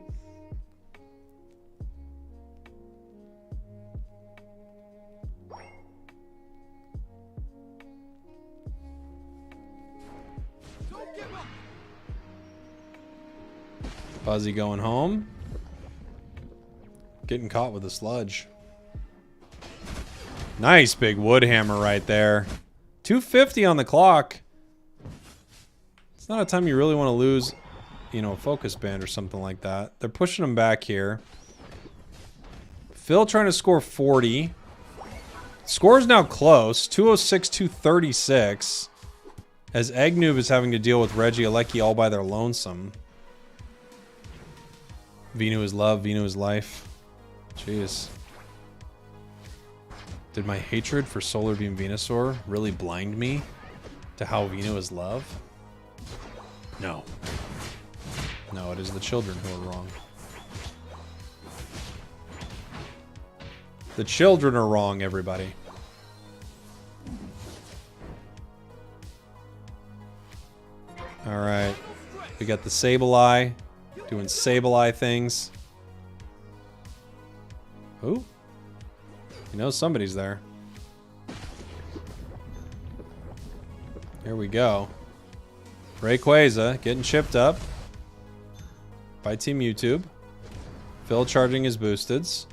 Buzzy going home. Getting caught with a sludge. Nice big wood hammer right there. 250 on the clock. It's not a time you really want to lose, you know, a focus band or something like that. They're pushing him back here. Phil trying to score 40. Score's now close. 206, 236. As Eggnoob is having to deal with Regieleki all by their lonesome. Venu is love, Venu is life. Jeez. Did my hatred for Solar Beam Venusaur really blind me to how Venu is love? No. No, it is the children who are wrong. The children are wrong, everybody. Alright. We got the Sableye. Doing Sableye things. Who? You know somebody's there. Here we go. Rayquaza getting chipped up by Team YouTube. Phil charging his boosteds.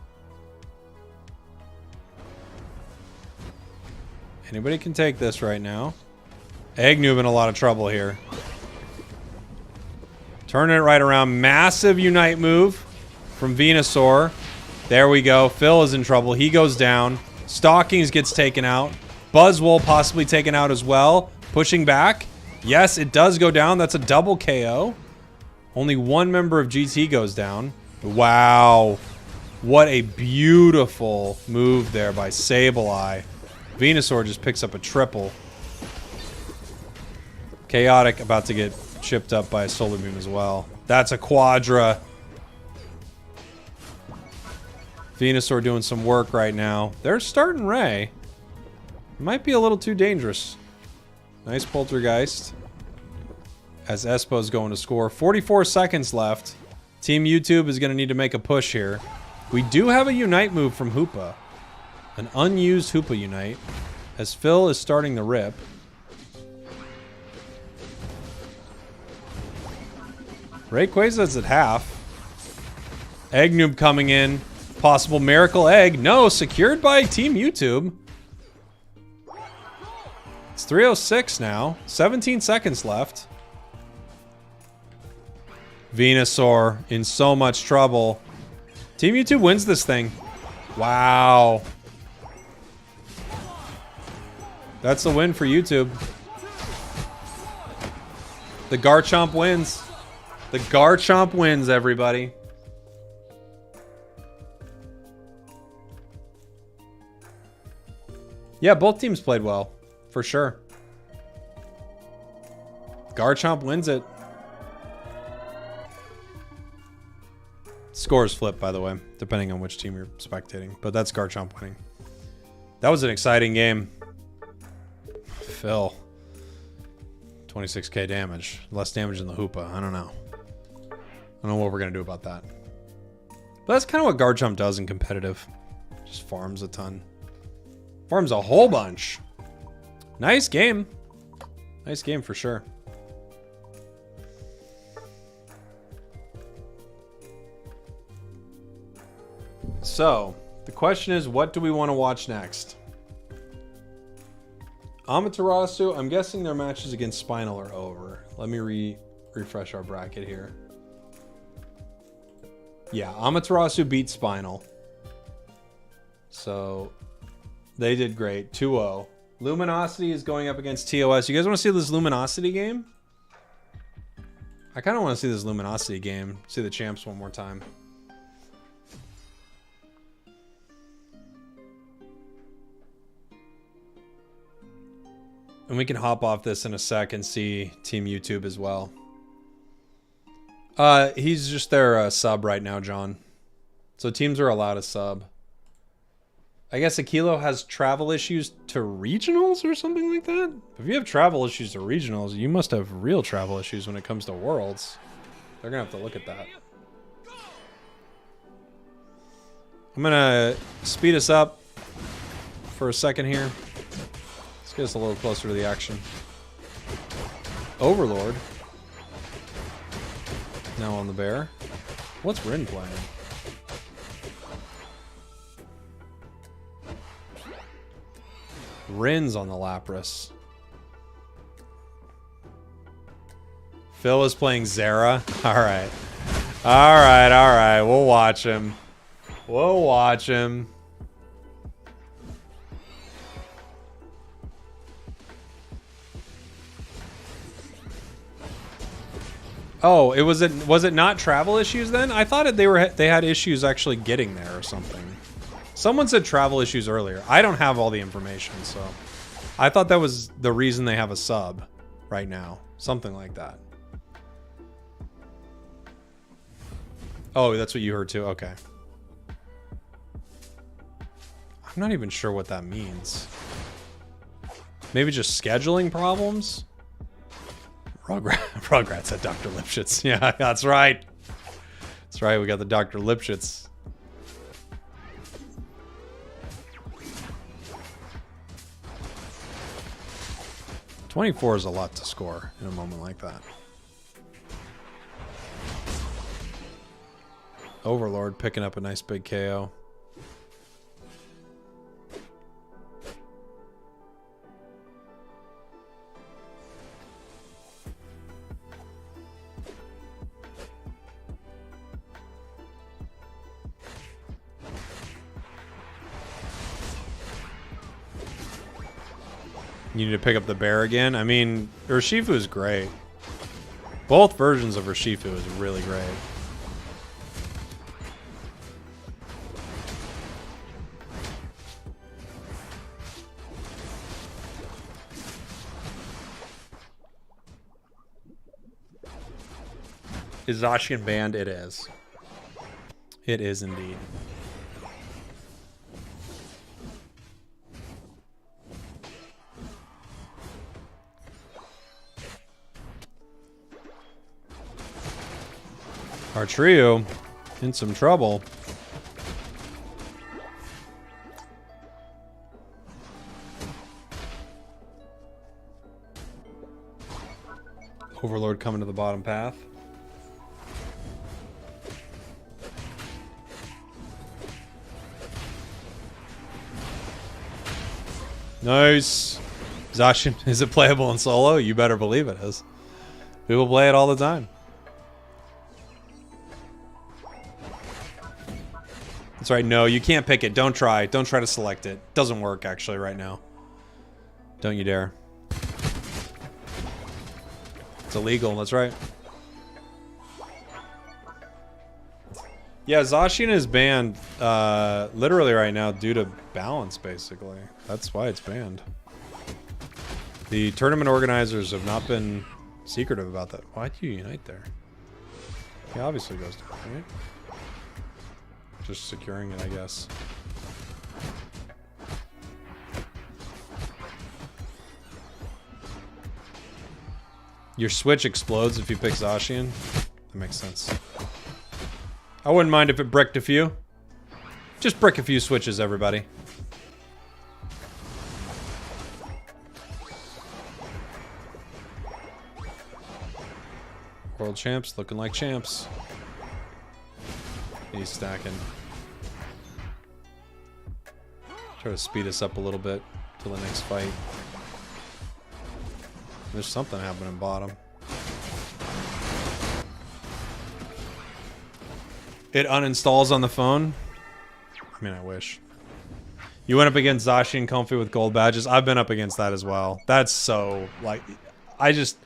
Anybody can take this right now. Eggnoob in a lot of trouble here. Turning it right around. Massive Unite move from Venusaur. There we go. Phil is in trouble. He goes down. Stalkings gets taken out. Buzzwole possibly taken out as well. Pushing back. Yes, it does go down. That's a double KO. Only one member of GT goes down. Wow. What a beautiful move there by Sableye. Venusaur just picks up a triple. Chaotic about to get chipped up by a Solar Beam as well. That's a Quadra. Venusaur doing some work right now. They're starting Ray. Might be a little too dangerous. Nice Poltergeist. As Espo's going to score. 44 seconds left. Team YouTube is going to need to make a push here. We do have a Unite move from Hoopa. An unused Hoopa Unite. As Phil is starting the rip. Rayquaza's at half. Egg Noob coming in. Possible miracle egg. No, secured by Team YouTube. It's 3:06 now. 17 seconds left. Venusaur in so much trouble. Team YouTube wins this thing. Wow. That's a win for YouTube. The Garchomp wins. The Garchomp wins, everybody. Yeah, both teams played well, for sure. Garchomp wins it. Scores flip, by the way, depending on which team you're spectating. But that's Garchomp winning. That was an exciting game. Phil. 26k damage. Less damage than the Hoopa. I don't know. I don't know what we're going to do about that. But that's kind of what Garchomp does in competitive. Just farms a ton. Farms a whole bunch. Nice game. Nice game for sure. So, the question is, what do we want to watch next? Amaterasu, I'm guessing their matches against Spinal are over. Let me refresh our bracket here. Yeah, Amaterasu beat Spinal. So, they did great. 2-0. Luminosity is going up against TOS. You guys want to see this Luminosity game? I kind of want to see this Luminosity game. See the champs one more time. And we can hop off this in a sec and see Team YouTube as well. He's just their sub right now, John. So teams are allowed a sub. I guess Aquilo has travel issues to regionals or something like that? If you have travel issues to regionals, you must have real travel issues when it comes to worlds. They're going to have to look at that. I'm going to speed us up for a second here. Let's get us a little closer to the action. Overlord. Now on the bear. What's Rin playing? Rin's on the Lapras. Phil is playing Zera. Alright. Alright, alright. We'll watch him. We'll watch him. Oh, was it not travel issues then? I thought they had issues actually getting there or something. Someone said travel issues earlier. I don't have all the information, so I thought that was the reason they have a sub right now. Something like that. Oh, that's what you heard too? Okay. I'm not even sure what that means. Maybe just scheduling problems? Rugrats at Dr. Lipschitz. Yeah, that's right. That's right, we got the Dr. Lipschitz. $24 is a lot to score in a moment like that. Overlord picking up a nice big KO. You need to pick up the bear again? I mean, Urshifu is great. Both versions of Urshifu is really great. Is Zacian banned? It is. It is indeed. Our trio in some trouble. Overlord coming to the bottom path. Nice. Zacian, is it playable in solo? You better believe it is. People play it all the time. That's right. No, you can't pick it. Don't try. Don't try to select it. Doesn't work, actually, right now. Don't you dare. It's illegal. That's right. Yeah, Zacian is banned literally right now due to balance, basically. That's why it's banned. The tournament organizers have not been secretive about that. Why do you unite there? He obviously goes to it, right? Just securing it, I guess. Your switch explodes if you pick Zacian. That makes sense. I wouldn't mind if it bricked a few. Just brick a few switches, everybody. World champs looking like champs. He's stacking. Try to speed us up a little bit till the next fight. There's something happening bottom. It uninstalls on the phone. I mean, I wish. You went up against Zacian and Comfy with gold badges. I've been up against that as well. That's so, like, I just...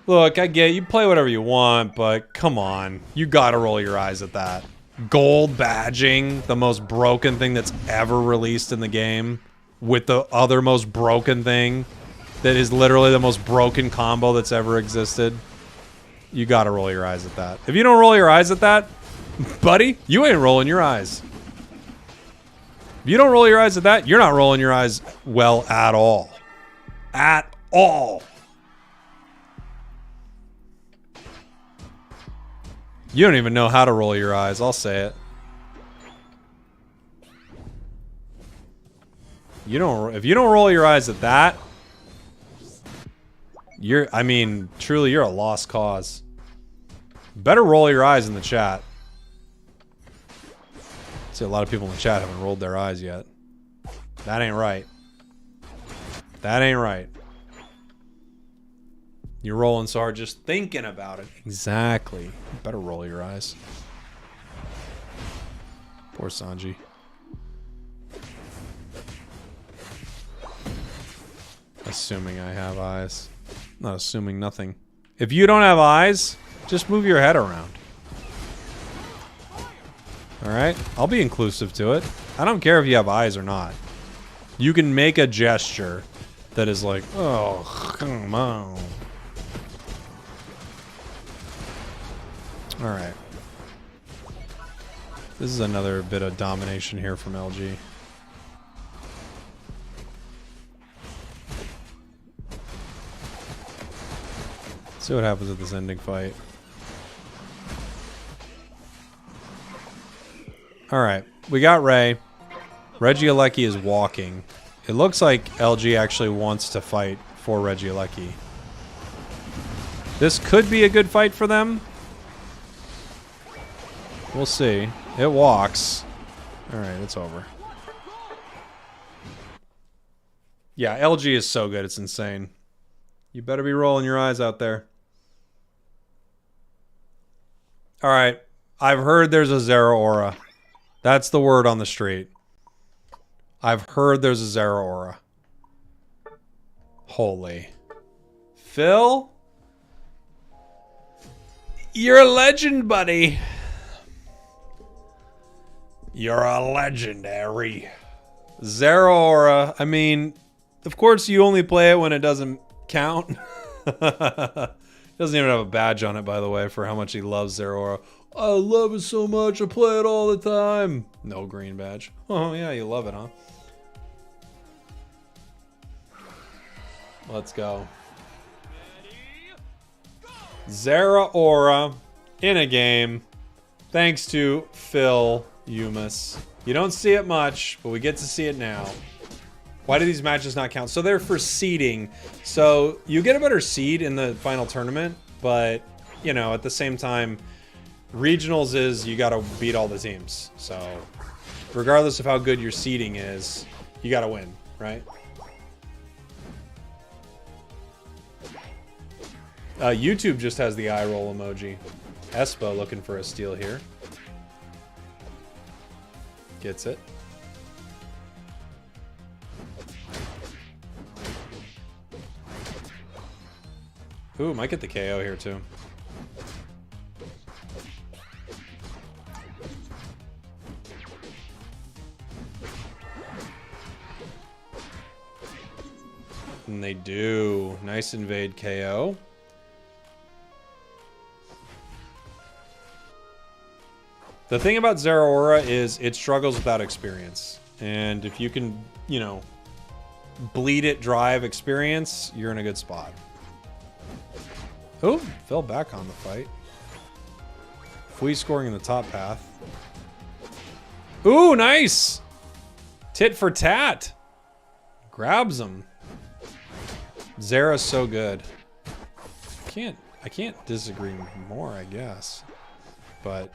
Look, I get it. You play whatever you want, but come on. You gotta roll your eyes at that. Gold badging, the most broken thing that's ever released in the game, with the other most broken thing that is literally the most broken combo that's ever existed. You gotta roll your eyes at that. If you don't roll your eyes at that, buddy, you ain't rolling your eyes. If you don't roll your eyes at that, you're not rolling your eyes well at all. At all. You don't even know how to roll your eyes, I'll say it. If you don't roll your eyes at that, I mean, truly, you're a lost cause. Better roll your eyes in the chat. See, a lot of people in the chat haven't rolled their eyes yet. That ain't right. That ain't right. You're rolling so hard just thinking about it. Exactly. You better roll your eyes. Poor Sanji. Assuming I have eyes. Not assuming nothing. If you don't have eyes, just move your head around. Alright? I'll be inclusive to it. I don't care if you have eyes or not. You can make a gesture that is like, oh, come on. Alright. This is another bit of domination here from LG. See what happens at this ending fight. Alright, we got Ray. Regieleki is walking. It looks like LG actually wants to fight for Regieleki. This could be a good fight for them. We'll see. It walks. Alright, it's over. Yeah, LG is so good, it's insane. You better be rolling your eyes out there. Alright, I've heard there's a Zero Aura. That's the word on the street. I've heard there's a Zero Aura. Holy. Phil? You're a legend, buddy. You're a legendary. Zero Aura. I mean, of course you only play it when it doesn't count. Doesn't even have a badge on it, by the way, for how much he loves Zero Aura. I love it so much, I play it all the time. No green badge. Oh yeah, you love it, huh? Let's go. Zero Aura in a game. Thanks to Phil Umus. You don't see it much, but we get to see it now. Why do these matches not count? So they're for seeding. So you get a better seed in the final tournament, but, you know, at the same time, regionals is you got to beat all the teams. So regardless of how good your seeding is, you got to win, right? YouTube just has the eye roll emoji. Espo looking for a steal here. Gets it. Ooh, might get the KO here too. And they do. Nice invade KO. The thing about Zeraora is it struggles without experience. And if you can, you know, bleed it, drive experience, you're in a good spot. Oh, fell back on the fight. Fui scoring in the top path. Ooh, nice! Tit for tat. Grabs him. Zera's so good. I can't disagree more, I guess. But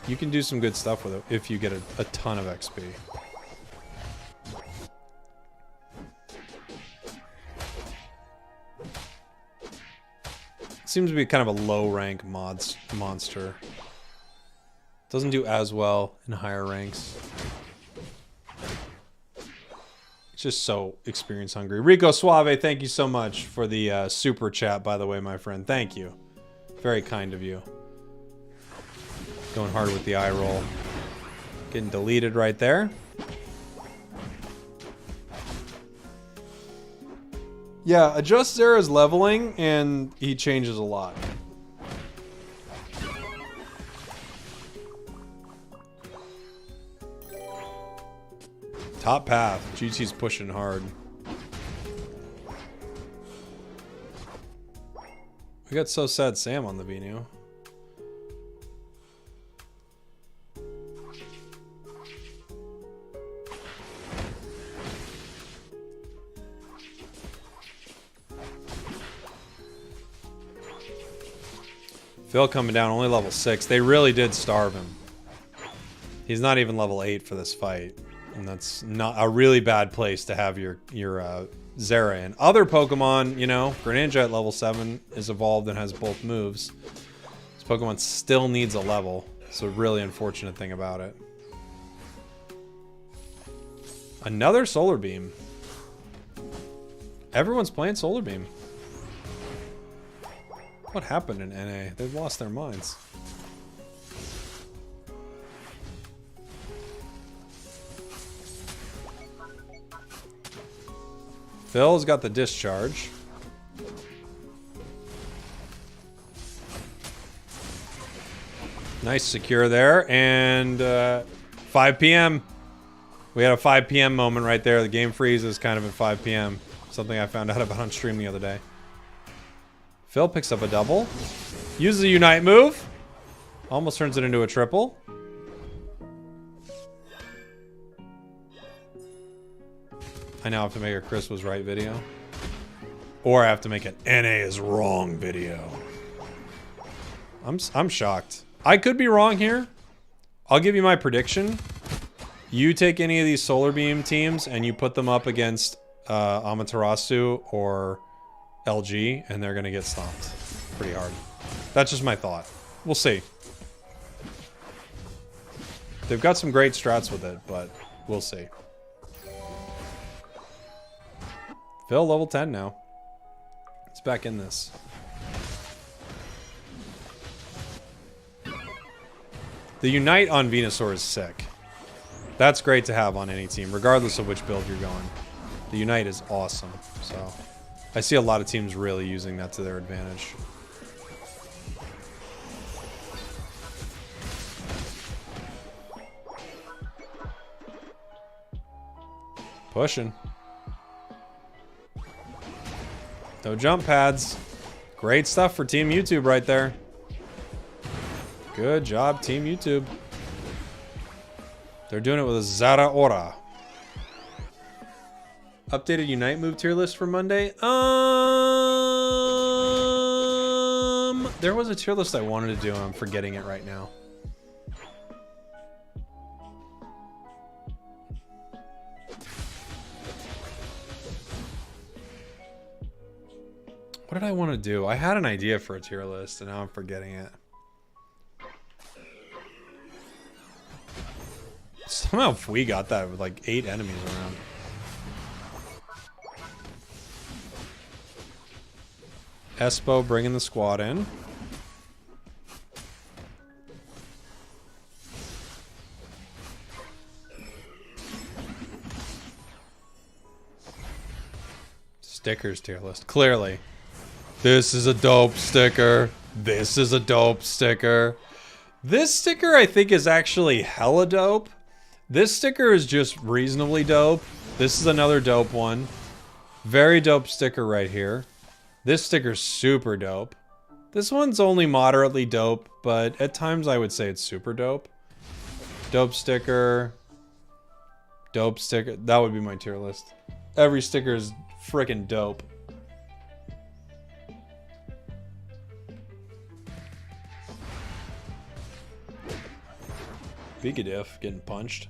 you can do some good stuff with it if you get a ton of XP. Seems to be kind of a low rank monster. Doesn't do as well in higher ranks. Just so experience hungry. Rico Suave, thank you so much for the super chat, by the way, my friend. Thank you. Very kind of you. Going hard with the eye roll. Getting deleted right there. Yeah, adjust Zera's leveling and he changes a lot. Top path. GT's pushing hard. We got So Sad Sam on the Vino. Phil coming down, only level 6. They really did starve him. He's not even level 8 for this fight. And that's not a really bad place to have your Zera in. Other Pokemon, you know, Greninja at level 7 is evolved and has both moves. This Pokemon still needs a level. It's a really unfortunate thing about it. Another Solar Beam. Everyone's playing Solar Beam. What happened in NA? They've lost their minds. Phil's got the discharge. Nice secure there. And 5 p.m. We had a 5 p.m. moment right there. The game freezes kind of at 5 p.m. Something I found out about on stream the other day. Phil picks up a double. Uses a Unite move. Almost turns it into a triple. I now have to make a Chris was right video. Or I have to make an NA is wrong video. I'm shocked. I could be wrong here. I'll give you my prediction. You take any of these Solar Beam teams and you put them up against Amaterasu or LG and they're going to get stomped pretty hard. That's just my thought. We'll see. They've got some great strats with it, but we'll see. Phil, level 10 now. It's back in this. The Unite on Venusaur is sick. That's great to have on any team, regardless of which build you're going. The Unite is awesome. So I see a lot of teams really using that to their advantage. Pushing. No jump pads. Great stuff for Team YouTube right there. Good job, Team YouTube. They're doing it with a Zeraora. Updated Unite move tier list for Monday. There was a tier list I wanted to do, and I'm forgetting it right now. What did I want to do? I had an idea for a tier list, and now I'm forgetting it. Somehow if we got that with like 8 enemies around. Espo bringing the squad in. Stickers tier list. Clearly. This is a dope sticker. This is a dope sticker. This sticker I think is actually hella dope. This sticker is just reasonably dope. This is another dope one. Very dope sticker right here. This sticker's super dope. This one's only moderately dope, but at times I would say it's super dope. Dope sticker. Dope sticker. That would be my tier list. Every sticker is freaking dope. Bigadif getting punched.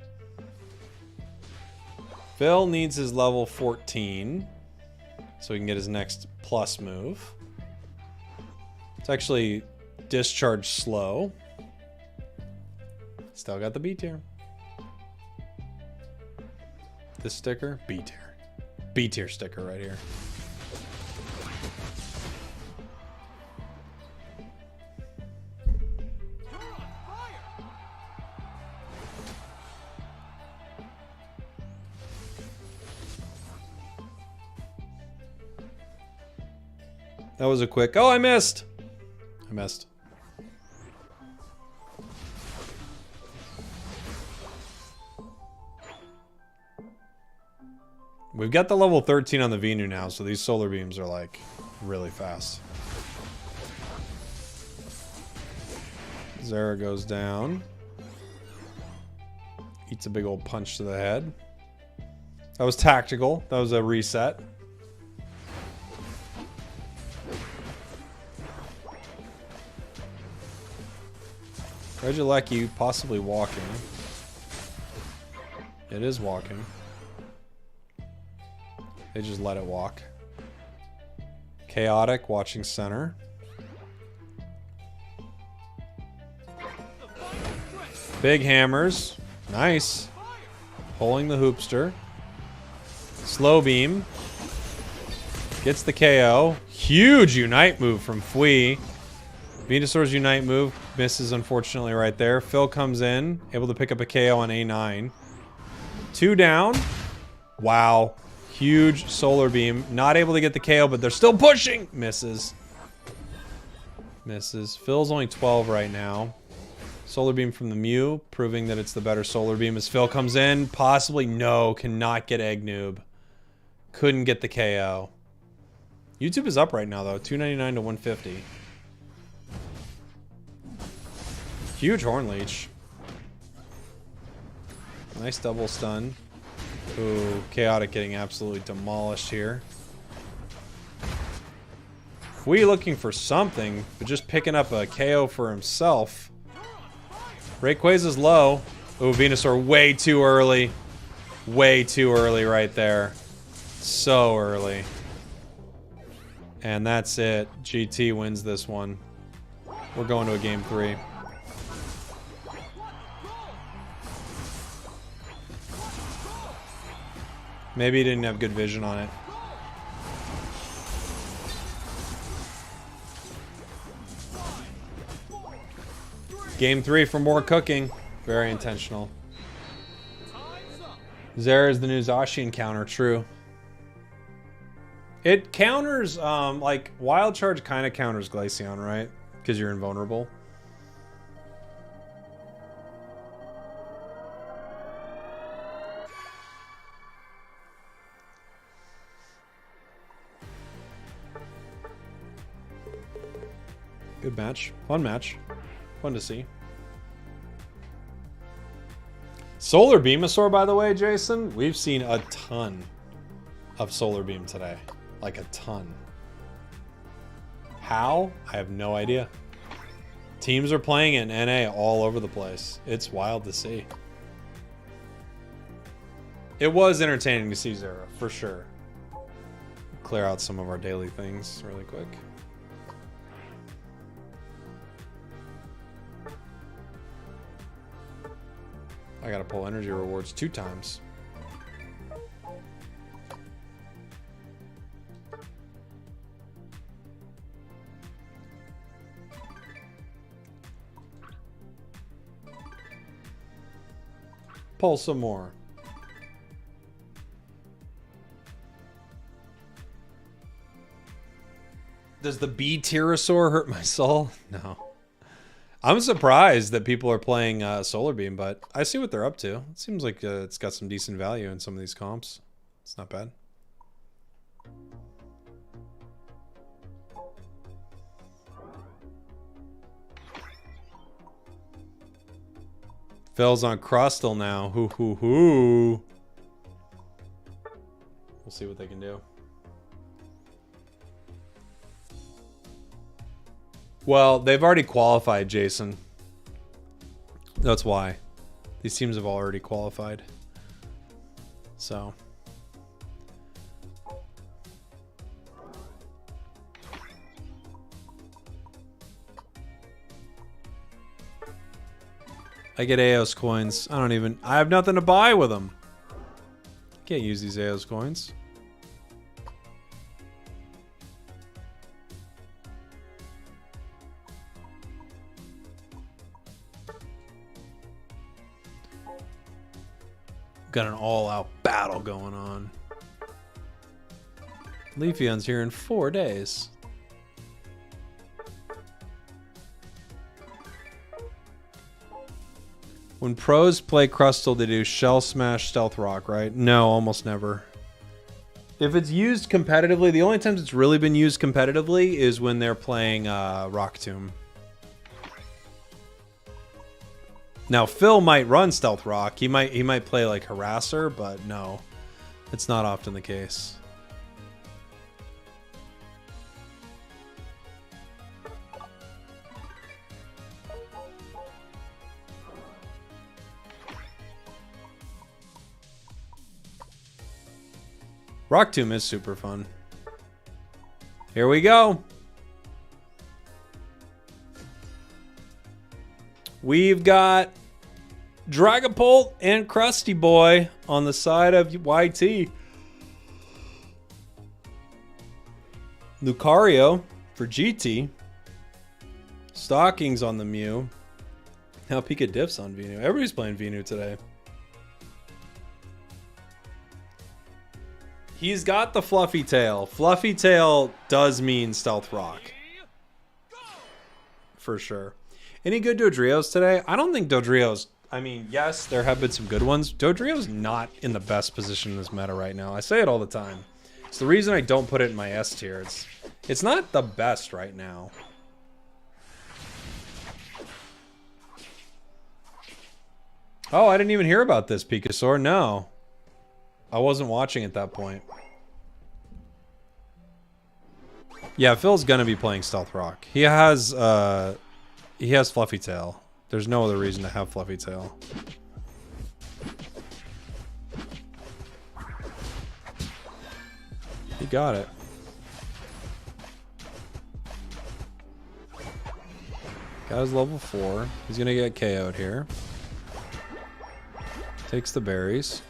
Phil needs his level 14 so he can get his next plus move. It's actually discharge slow. Still got the B tier. This sticker, B tier. B tier sticker right here. That was a quick... Oh, I missed! I missed. We've got the level 13 on the Venu now, so these solar beams are, like, really fast. Zera goes down. Eats a big old punch to the head. That was tactical. That was a reset. Regieleki possibly walking. It is walking. They just let it walk. Chaotic watching center. Big hammers. Nice. Pulling the hoopster. Slow beam. Gets the KO. Huge unite move from Fui. Venusaur's unite move misses unfortunately right there. Phil comes in, able to pick up a KO on A9. 2 down. Wow. Huge solar beam. Not able to get the KO, but they're still pushing. Misses. Misses. Phil's only 12 right now. Solar beam from the Mew, proving that it's the better solar beam as Phil comes in. Possibly no, cannot get Egg Noob. Couldn't get the KO. YouTube is up right now though, 299 to 150. Huge Horn Leech. Nice double stun. Ooh, Chaotic getting absolutely demolished here. Fui looking for something, but just picking up a KO for himself. Rayquaza's low. Ooh, Venusaur way too early. Way too early right there. So early. And that's it. GT wins this one. We're going to a game 3. Maybe he didn't have good vision on it. Game 3 for more cooking. Very intentional. Zera is the new Zacian counter, true. It counters, like, Wild Charge kind of counters Glaceon, right? Because you're invulnerable. Good match. Fun match. Fun to see. Solar Beamosaur, by the way, Jason. We've seen a ton of Solar Beam today. Like a ton. How? I have no idea. Teams are playing in NA all over the place. It's wild to see. It was entertaining to see Zera, for sure. clear out some of our daily things really quick. I gotta pull energy rewards 2 times. Pull some more. Does the bee pterosaur hurt my soul? No. I'm surprised that people are playing Solar Beam, but I see what they're up to. It seems like it's got some decent value in some of these comps. It's not bad. Phil's on Crustle now. Hoo hoo hoo. We'll see what they can do. Well, they've already qualified, Jason. That's why. These teams have already qualified. So. I get Aos coins. I have nothing to buy with them. Can't use these Aos coins. Got an all-out battle going on. Leafeon's here in 4 days. When pros play Crustle, they do Shell Smash, Stealth Rock, right? No, almost never. If it's used competitively, the only times it's really been used competitively is when they're playing Rock Tomb. Now Phil might run Stealth Rock. He might play like Harasser, but no, it's not often the case. Rock Tomb is super fun. Here we go. We've got Dragapult and Krusty Boy on the side of YT. Lucario for GT. Stockings on the Mew. Now Pika Diffs on Venu. Everybody's playing Venu today. He's got the Fluffy Tail. Fluffy Tail does mean Stealth Rock. For sure. Any good Dodrios today? I don't think Dodrios... I mean, yes, there have been some good ones. Dodrio's not in the best position in this meta right now. I say it all the time. It's the reason I don't put it in my S tier. It's not the best right now. Oh, I didn't even hear about this, Pikasaur. No. I wasn't watching at that point. Yeah, Phil's gonna be playing Stealth Rock. He has Fluffy Tail. There's no other reason to have Fluffy Tail. He got it. Got his level 4. He's gonna get KO'd here. Takes the berries.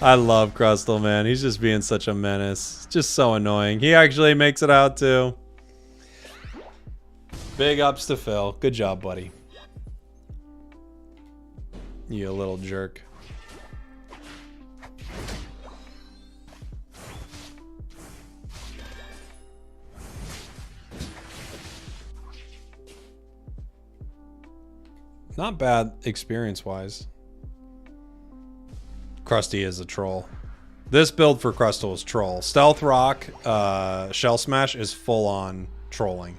I love Crustle, man. He's just being such a menace. Just so annoying. He actually makes it out too. Big ups to Phil. Good job, buddy. You little jerk. Not bad experience-wise. Krusty is a troll. This build for Crustle is troll. Stealth Rock, Shell Smash is full-on trolling.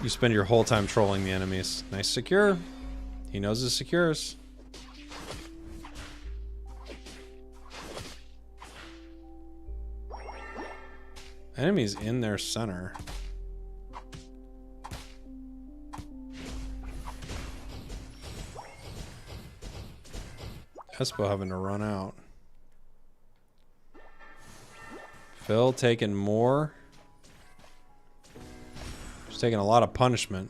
You spend your whole time trolling the enemies. Nice secure. He knows his secures. Enemies in their center. Espo having to run out. Phil taking more. He's taking a lot of punishment.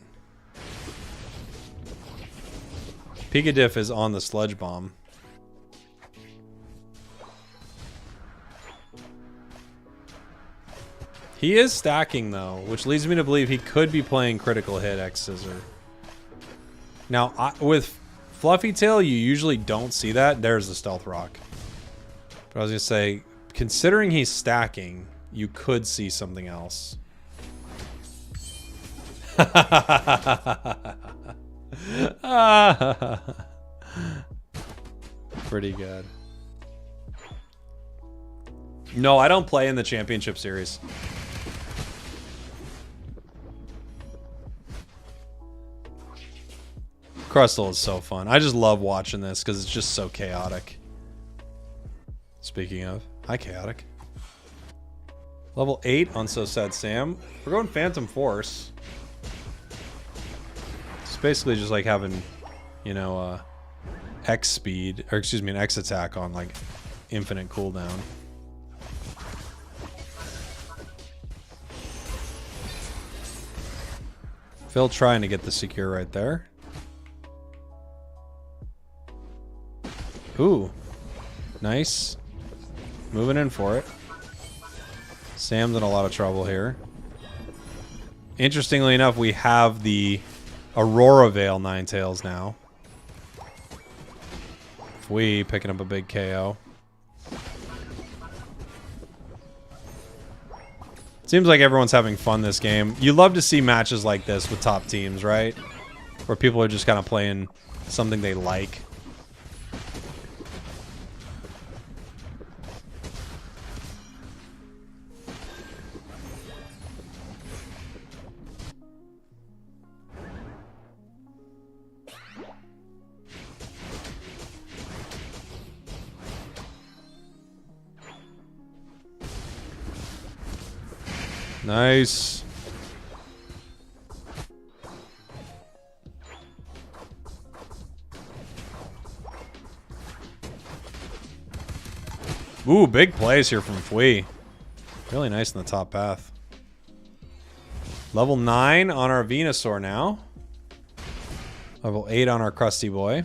Picadiff is on the sludge bomb. He is stacking though, which leads me to believe he could be playing critical hit X Scissor. Now, with Fluffy Tail, you usually don't see that. There's the Stealth Rock. But I was gonna say, considering he's stacking, you could see something else. Pretty good. No, I don't play in the championship series. Crustle is so fun. I just love watching this because it's just so chaotic. Speaking of, hi chaotic. Level 8 on So Sad Sam. We're going Phantom Force. It's basically just like having, you know, X speed, or excuse me, an X attack on like infinite cooldown. Phil trying to get the secure right there. Ooh. Nice. Moving in for it. Sam's in a lot of trouble here. Interestingly enough, we have the Aurora Veil Ninetales now. Fui picking up a big KO. Seems like everyone's having fun this game. You love to see matches like this with top teams, right? Where people are just kind of playing something they like. Nice. Ooh, big plays here from Fui. Really nice in the top path. Level 9 on our Venusaur now. Level 8 on our Krusty Boy.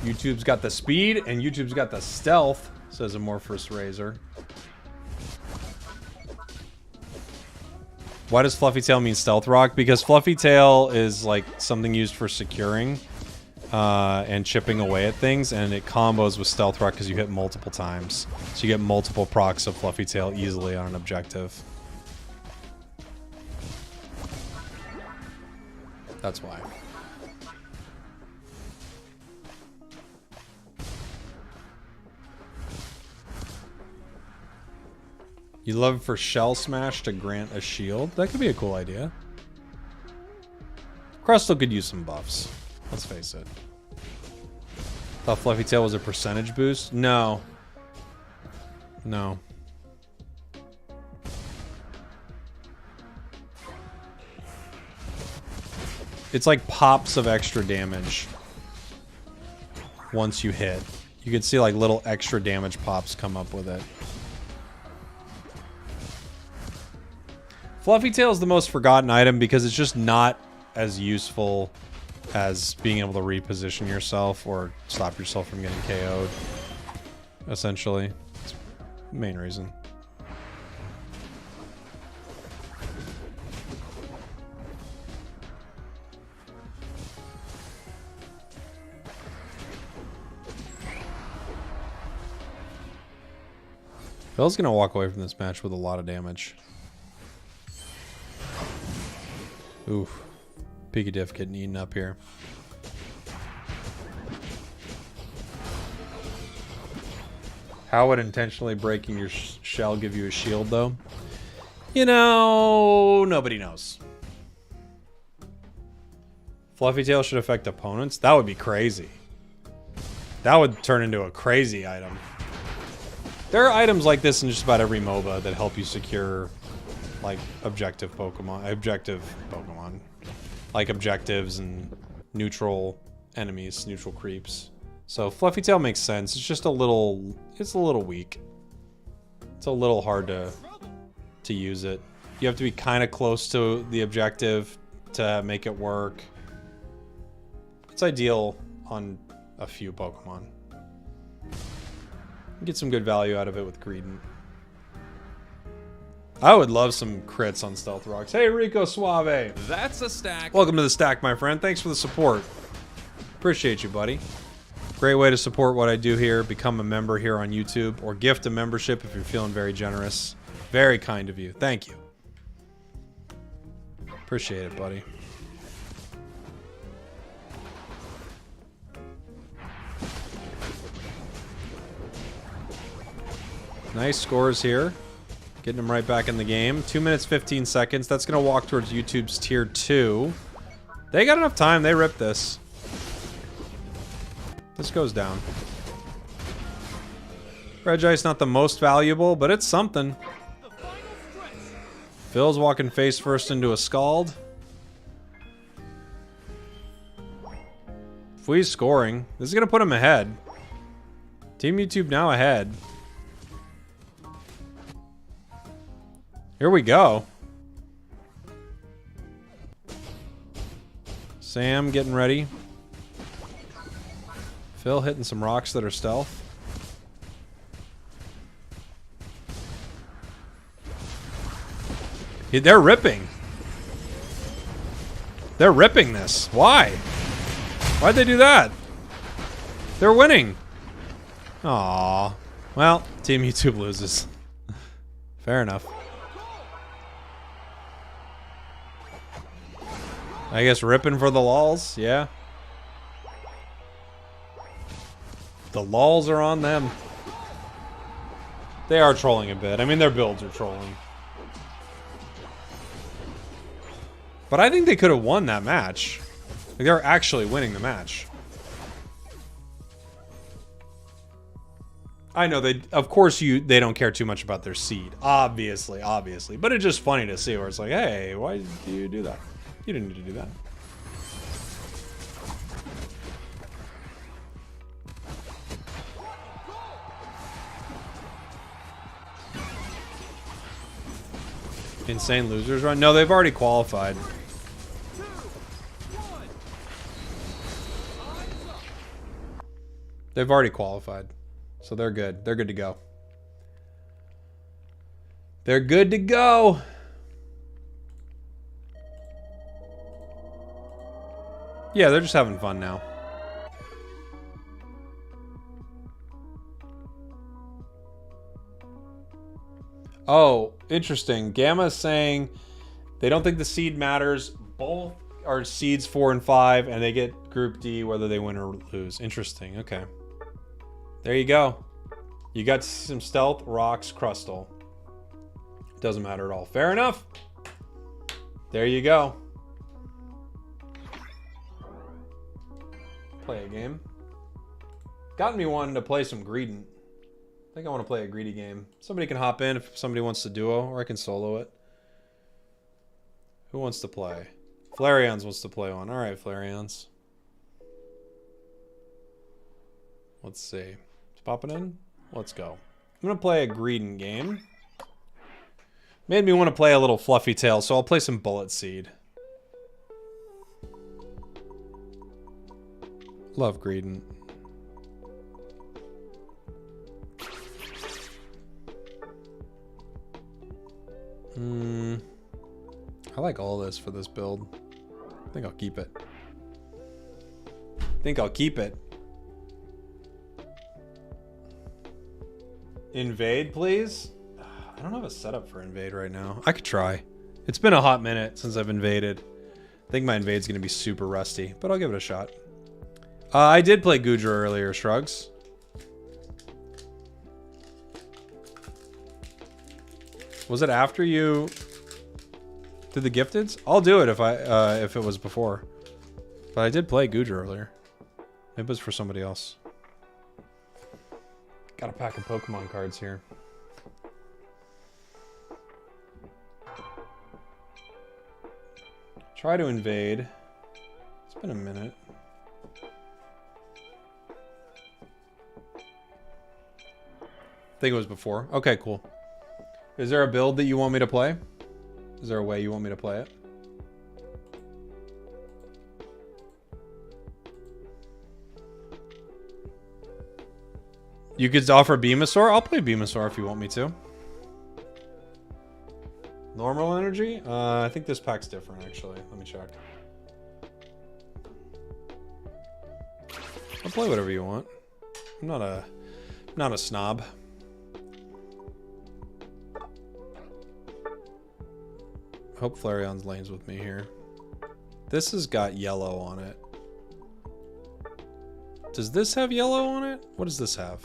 YouTube's got the speed and YouTube's got the stealth, says Amorphous Razor. Why does Fluffy Tail mean Stealth Rock? Because Fluffy Tail is like something used for securing and chipping away at things, and it combos with Stealth Rock because you hit multiple times. So you get multiple procs of Fluffy Tail easily on an objective. That's why. You love for Shell Smash to grant a shield? That could be a cool idea. Crustle could use some buffs. Let's face it. Thought Fluffy Tail was a percentage boost? No. No. It's like pops of extra damage once you hit. You can see like little extra damage pops come up with it. Fluffy Tail is the most forgotten item because it's just not as useful as being able to reposition yourself or stop yourself from getting KO'd. Essentially. It's the main reason. Phil's gonna walk away from this match with a lot of damage. Oof. Picadiff getting eaten up here. How would intentionally breaking your shell give you a shield, though? You know, nobody knows. Fluffy Tail should affect opponents? That would be crazy. That would turn into a crazy item. There are items like this in just about every MOBA that help you secure like objective Pokemon, like objectives and neutral enemies, neutral creeps. So Fluffy Tail makes sense. It's just a little, it's a little weak. It's a little hard to use it. You have to be kind of close to the objective to make it work. It's ideal on a few Pokemon. Get some good value out of it with Greedent. I would love some crits on Stealth Rocks. Hey, Rico Suave. That's a stack. Welcome to the stack, my friend. Thanks for the support. Appreciate you, buddy. Great way to support what I do here. Become a member here on YouTube or gift a membership if you're feeling very generous. Very kind of you. Thank you. Appreciate it, buddy. Nice scores here. Getting them right back in the game. 2 minutes, 15 seconds. That's going to walk towards YouTube's tier 2. They got enough time. They ripped this. This goes down. Regice not the most valuable, but it's something. Phil's walking face first into a Scald. Flea's scoring. This is going to put him ahead. Team YouTube now ahead. Here we go. Sam getting ready. Phil hitting some rocks that are stealth. They're ripping. They're ripping this. Why? Why'd they do that? They're winning. Aww. Well, Team YouTube loses. Fair enough. I guess ripping for the lulz, yeah. The lulz are on them. They are trolling a bit. I mean, their builds are trolling. But I think they could have won that match. Like, they're actually winning the match. I know they, of course, they don't care too much about their seed. Obviously. But it's just funny to see where it's like, hey, why did you do that? You didn't need to do that. Insane losers run? No, they've already qualified. They've already qualified. So they're good. They're good to go. They're good to go. Yeah, they're just having fun now. Oh, interesting. Gamma's saying they don't think the seed matters. Both are seeds 4 and 5, and they get Group D whether they win or lose. Interesting. Okay. There you go. You got some stealth, rocks, crustal. Doesn't matter at all. Fair enough. There you go. Play a game. Got me wanting to play some Greedent. I think I want to play a greedy game. Somebody can hop in if somebody wants to duo, or I can solo it. Who wants to play? Flareons wants to play one. Alright, Flareons. Let's see. It's popping in? Let's go. I'm going to play a Greedent game. Made me want to play a little Fluffy Tail, so I'll play some Bullet Seed. Love Greedent. I like all this for this build. I think I'll keep it. Invade, please? I don't have a setup for Invade right now. I could try. It's been a hot minute since I've invaded. I think my Invade's going to be super rusty, but I'll give it a shot. I did play Goodra earlier, Shrugs. Was it after you did the gifteds? I'll do it if it was before. But I did play Goodra earlier. Maybe it was for somebody else. Got a pack of Pokemon cards here. Try to invade. It's been a minute. think it was before. Okay, cool. Is there a build that you want me to play? Is there a way you want me to play it? You could offer Beamosaur? I'll play Beamosaur if you want me to. Normal energy? I think this pack's different, actually. Let me check. I'll play whatever you want. I'm not a snob. I hope Flareon's lanes with me here. This has got yellow on it. Does this have yellow on it? What does this have?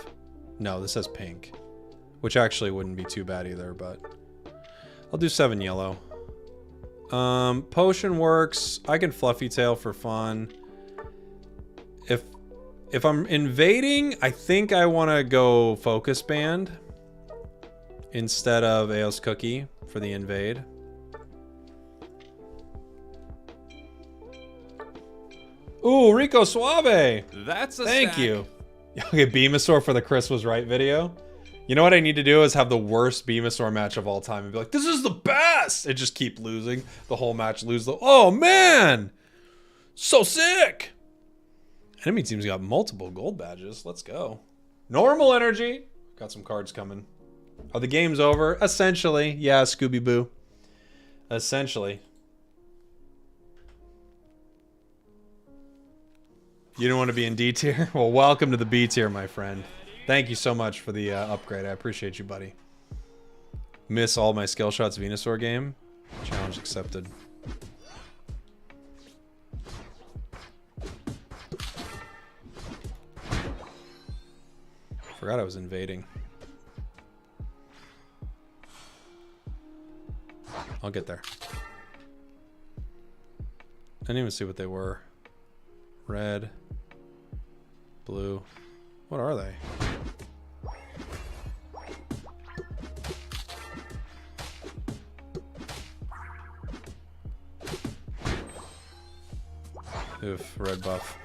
No, this has pink. Which actually wouldn't be too bad either, but... I'll do 7 yellow. Potion works. I can Fluffy Tail for fun. If I'm invading, I think I want to go Focus Band instead of Eos Cookie for the invade. Ooh, Rico Suave. That's a Thank stack. you. Okay, Beamosaur for the Chris was right video. You know what I need to do is have the worst Beamosaur match of all time and be like, this is the best! And just keep losing the whole match. Oh, man! So sick! Enemy team's got multiple gold badges. Let's go. Normal energy. Got some cards coming. Oh, the game's over? Essentially. Yeah, Scooby-Boo. Essentially. You don't want to be in D tier? Well, welcome to the B tier, my friend. Thank you so much for the upgrade. I appreciate you, buddy. Miss all my skill shots Venusaur game. Challenge accepted. Forgot I was invading. I'll get there. I didn't even see what they were. Red. Blue. What are they? Oof, red buff.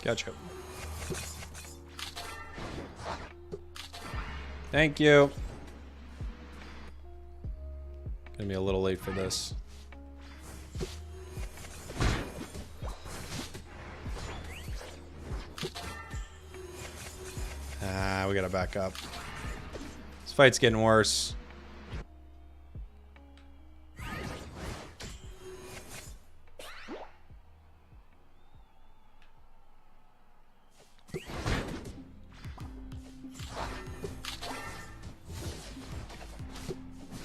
Gotcha. Thank you. Gonna be a little late for this. Ah, we gotta back up. This fight's getting worse.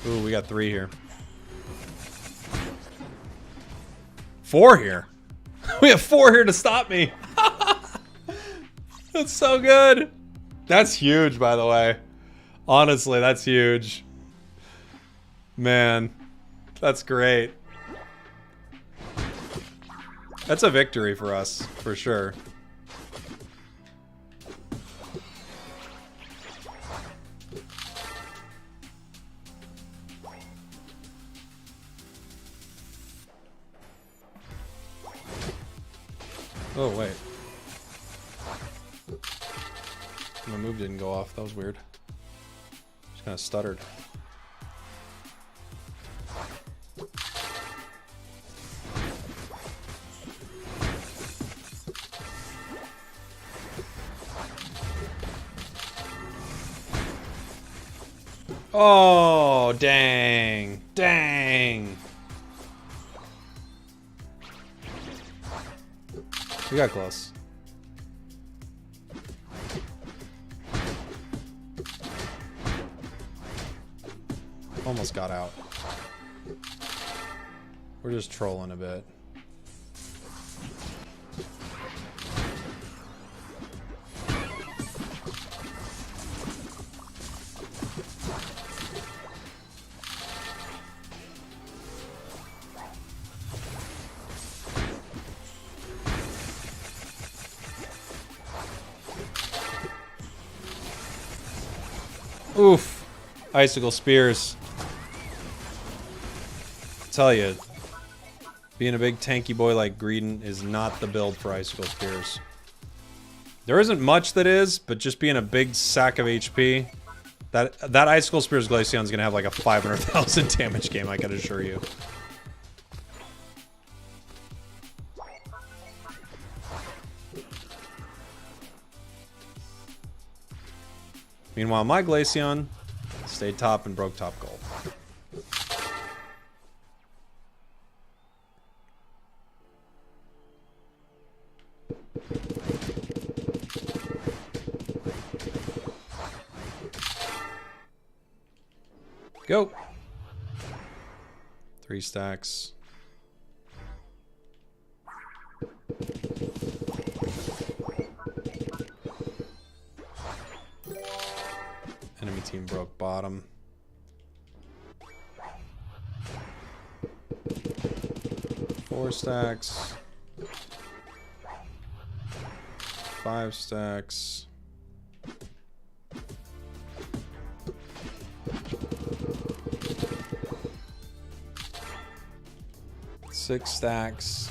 Ooh, we got 3 here. 4 here. We have 4 here to stop me. That's so good. That's huge, by the way. Honestly, that's huge. Man, that's great. That's a victory for us, for sure. Oh, wait. My move didn't go off. That was weird. Just kind of stuttered. Oh, dang. Dang. We got close. Almost got out. We're just trolling a bit. Oof. Icicle spears. I tell you, being a big tanky boy like Greedon is not the build for icicle spears. There isn't much that is, but just being a big sack of HP, that icicle spears Glaceon is gonna have like a 500,000 damage game, I can assure you. Meanwhile, my Glaceon stayed top and broke top gold. Go. 3 stacks. Enemy team broke bottom. Four stacks. 5 stacks. Six stacks.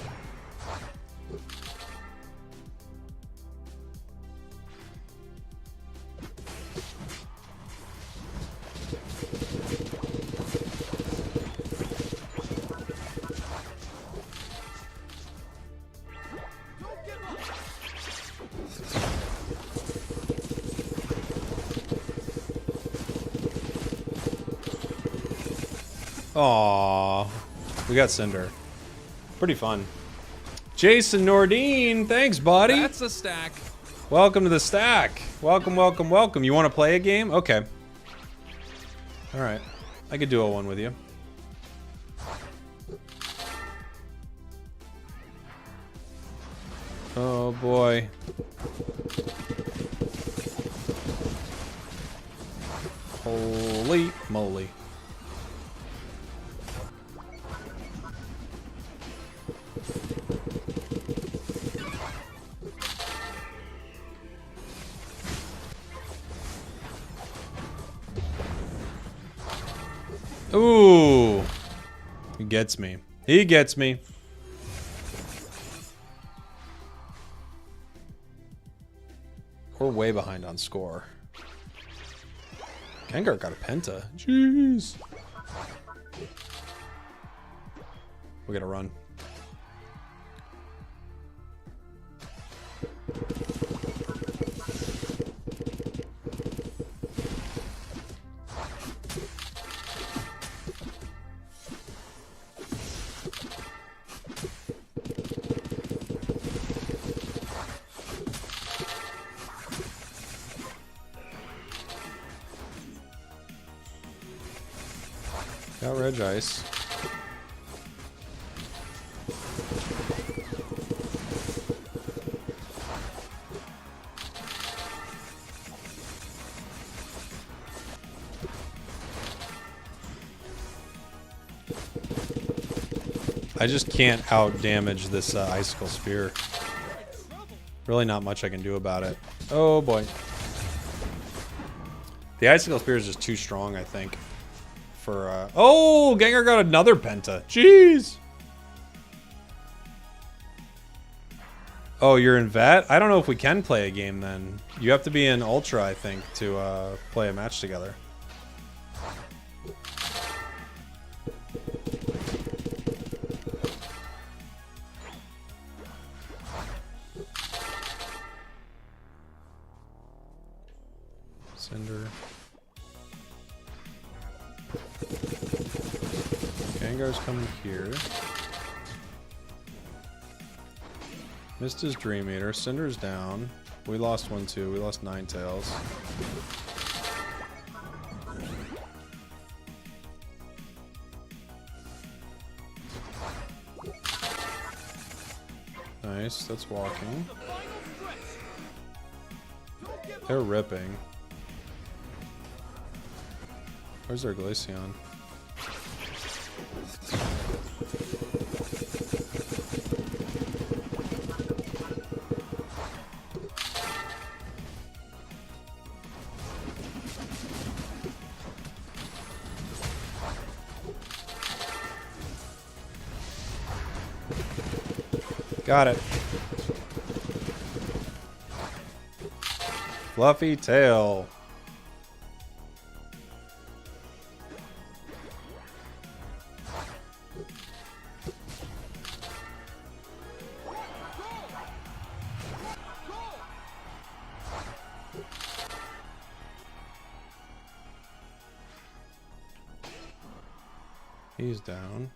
Aww. We got Cinder. Pretty fun. Jason Nordine, thanks, buddy. That's a stack. Welcome to the stack. Welcome, welcome, welcome. You want to play a game? Okay. All right. I could do a one with you. Oh, boy. Holy moly. Ooh. He gets me. He gets me. We're way behind on score. Gengar got a penta. Jeez. We gotta run. Got Regice. I just can't out damage this Icicle Spear. Really not much I can do about it. Oh boy. The Icicle Spear is just too strong, I think. For, oh! Gengar got another penta. Jeez! Oh, you're in vet? I don't know if we can play a game then. You have to be in Ultra, I think, to play a match together. Cinder. Gengar's coming here. Missed his Dream Eater. Cinder's down. We lost one too. We lost Ninetales. Nice. That's walking. They're ripping. Where's their Glaceon? Got it. Fluffy tail. He's down.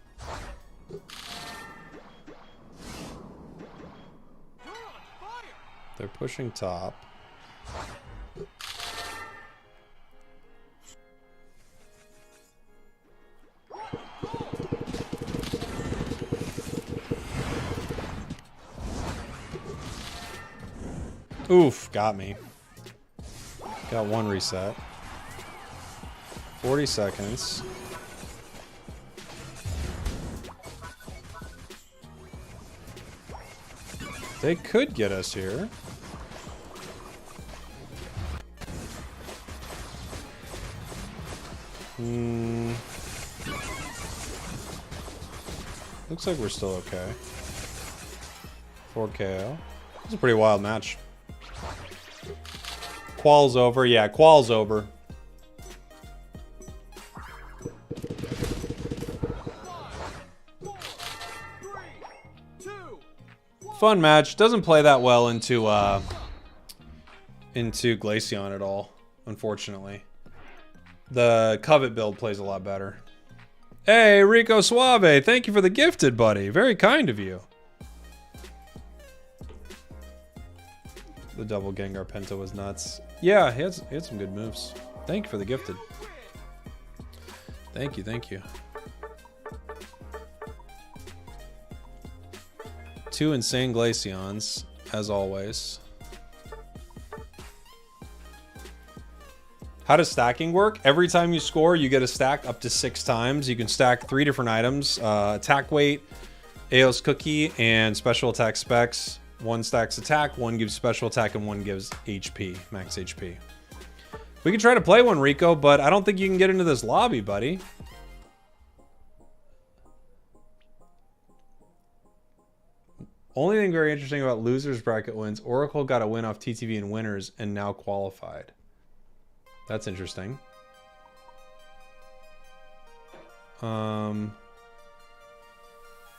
They're pushing top. Oof, got me. Got one reset. 40 seconds. They could get us here. Looks like we're still okay. 4 KO. It's a pretty wild match. Qual's over. Yeah, Qual's over. Fun match. Doesn't play that well into Glaceon at all, unfortunately. The Covet build plays a lot better. Hey, Rico Suave, thank you for the gifted, buddy. Very kind of you. The double Gengar Penta was nuts. Yeah, he had some good moves. Thank you for the gifted. Thank you, thank you. 2 insane Glaceons, as always. How does stacking work? Every time you score, you get a stack up to 6 times. You can stack 3 different items. Attack weight, Aeos cookie, and special attack specs. 1 stacks attack, 1 gives special attack, and 1 gives HP, max HP. We can try to play one, Rico, but I don't think you can get into this lobby, buddy. Only thing very interesting about losers bracket wins, Oracle got a win off TTV and winners and now qualified. That's interesting.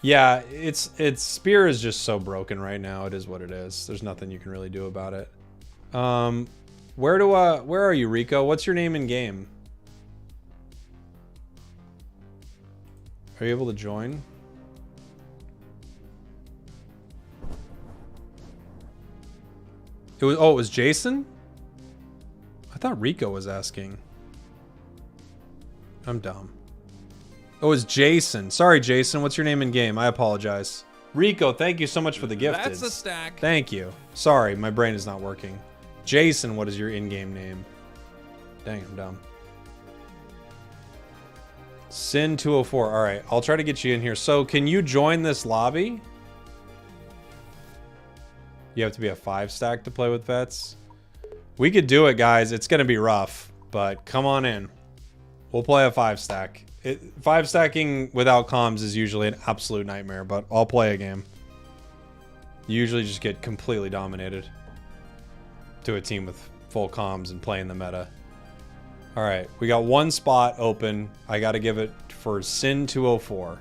Yeah, it's Spear is just so broken right now. It is what it is. There's nothing you can really do about it. Where are you, Rico? What's your name in game? Are you able to join? It was Jason? I thought Rico was asking. I'm dumb. Oh, it's Jason. Sorry, Jason. What's your name in game? I apologize. Rico, thank you so much for the gift. That's a stack. Thank you. Sorry, my brain is not working. Jason, what is your in-game name? Dang, I'm dumb. Sin 204. All right, I'll try to get you in here. So, can you join this lobby? You have to be a 5 stack to play with vets. We could do it, guys. It's gonna be rough, but come on in. We'll play a 5 stack. 5 stacking without comms is usually an absolute nightmare, but I'll play a game. You usually just get completely dominated to a team with full comms and playing the meta. All right, we got 1 spot open. I got to give it for Sin 204.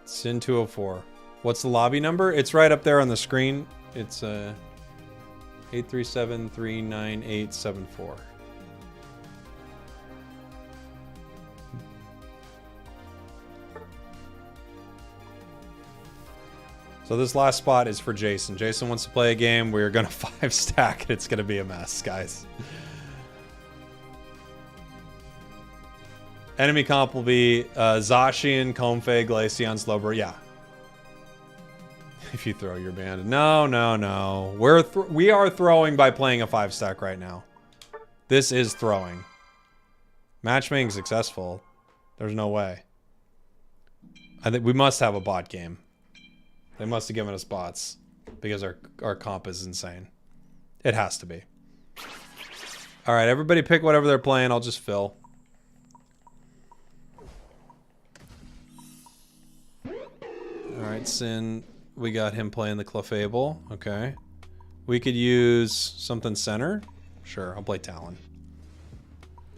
Sin 204. What's the lobby number? It's right up there on the screen. It's 837-39874. So this last spot is for Jason. Jason wants to play a game. We're gonna 5 stack and it's gonna be a mess, guys. Enemy comp will be Zacian, Comfey, Glaceon, Slowbro. Yeah. If you throw your band. No, no, no. We are throwing by playing a 5 stack right now. This is throwing. Matchmaking successful. There's no way. I think we must have a bot game. They must have given us bots because our comp is insane. It has to be. All right, everybody pick whatever they're playing. I'll just fill. Alright, Sin, we got him playing the Clefable. Okay. We could use something center. Sure, I'll play Talon.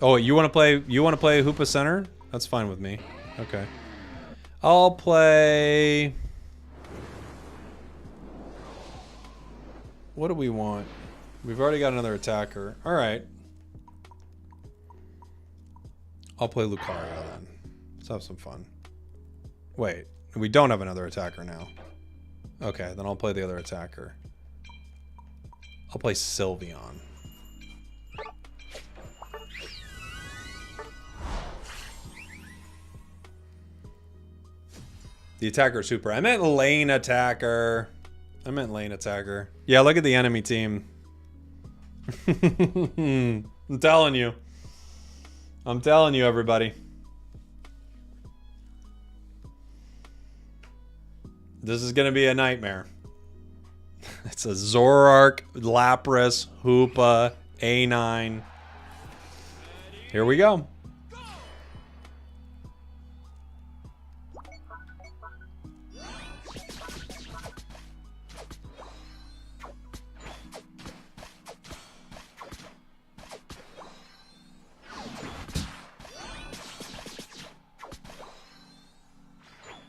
Oh, you want to play Hoopa center? That's fine with me. Okay. I'll play... What do we want? We've already got another attacker. Alright. I'll play Lucario then. Let's have some fun. Wait, we don't have another attacker now. Okay, then I'll play the other attacker. I'll play Sylveon. The attacker super. I meant lane attacker. I meant lane attacker. Yeah, look at the enemy team. I'm telling you. I'm telling you, everybody. This is going to be a nightmare. It's a Zoroark, Lapras, Hoopa, A9. Here we go.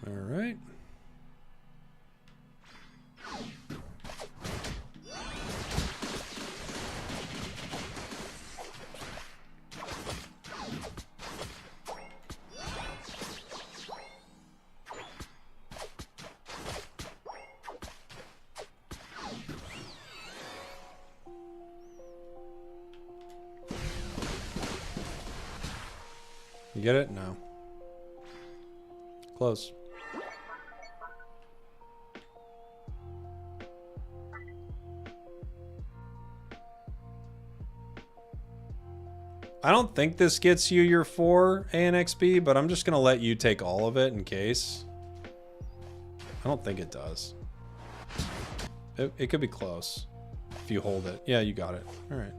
All right. You get it? No. Close. I don't think this gets you your 4 ANXP, but I'm just going to let you take all of it in case. I don't think it does. It could be close if you hold it. Yeah, you got it. All right.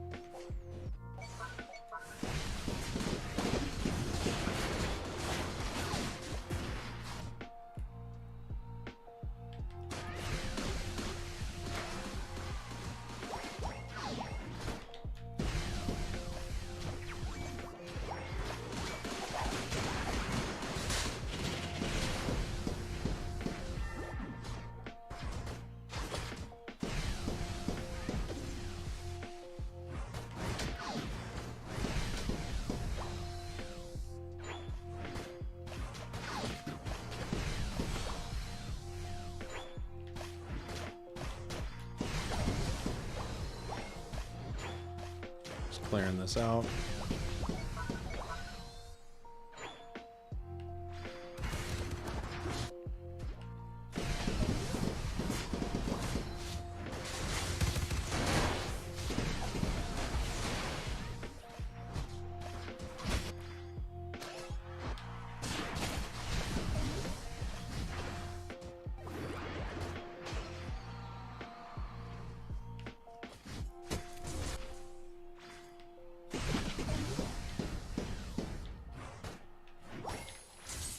Clearing this out.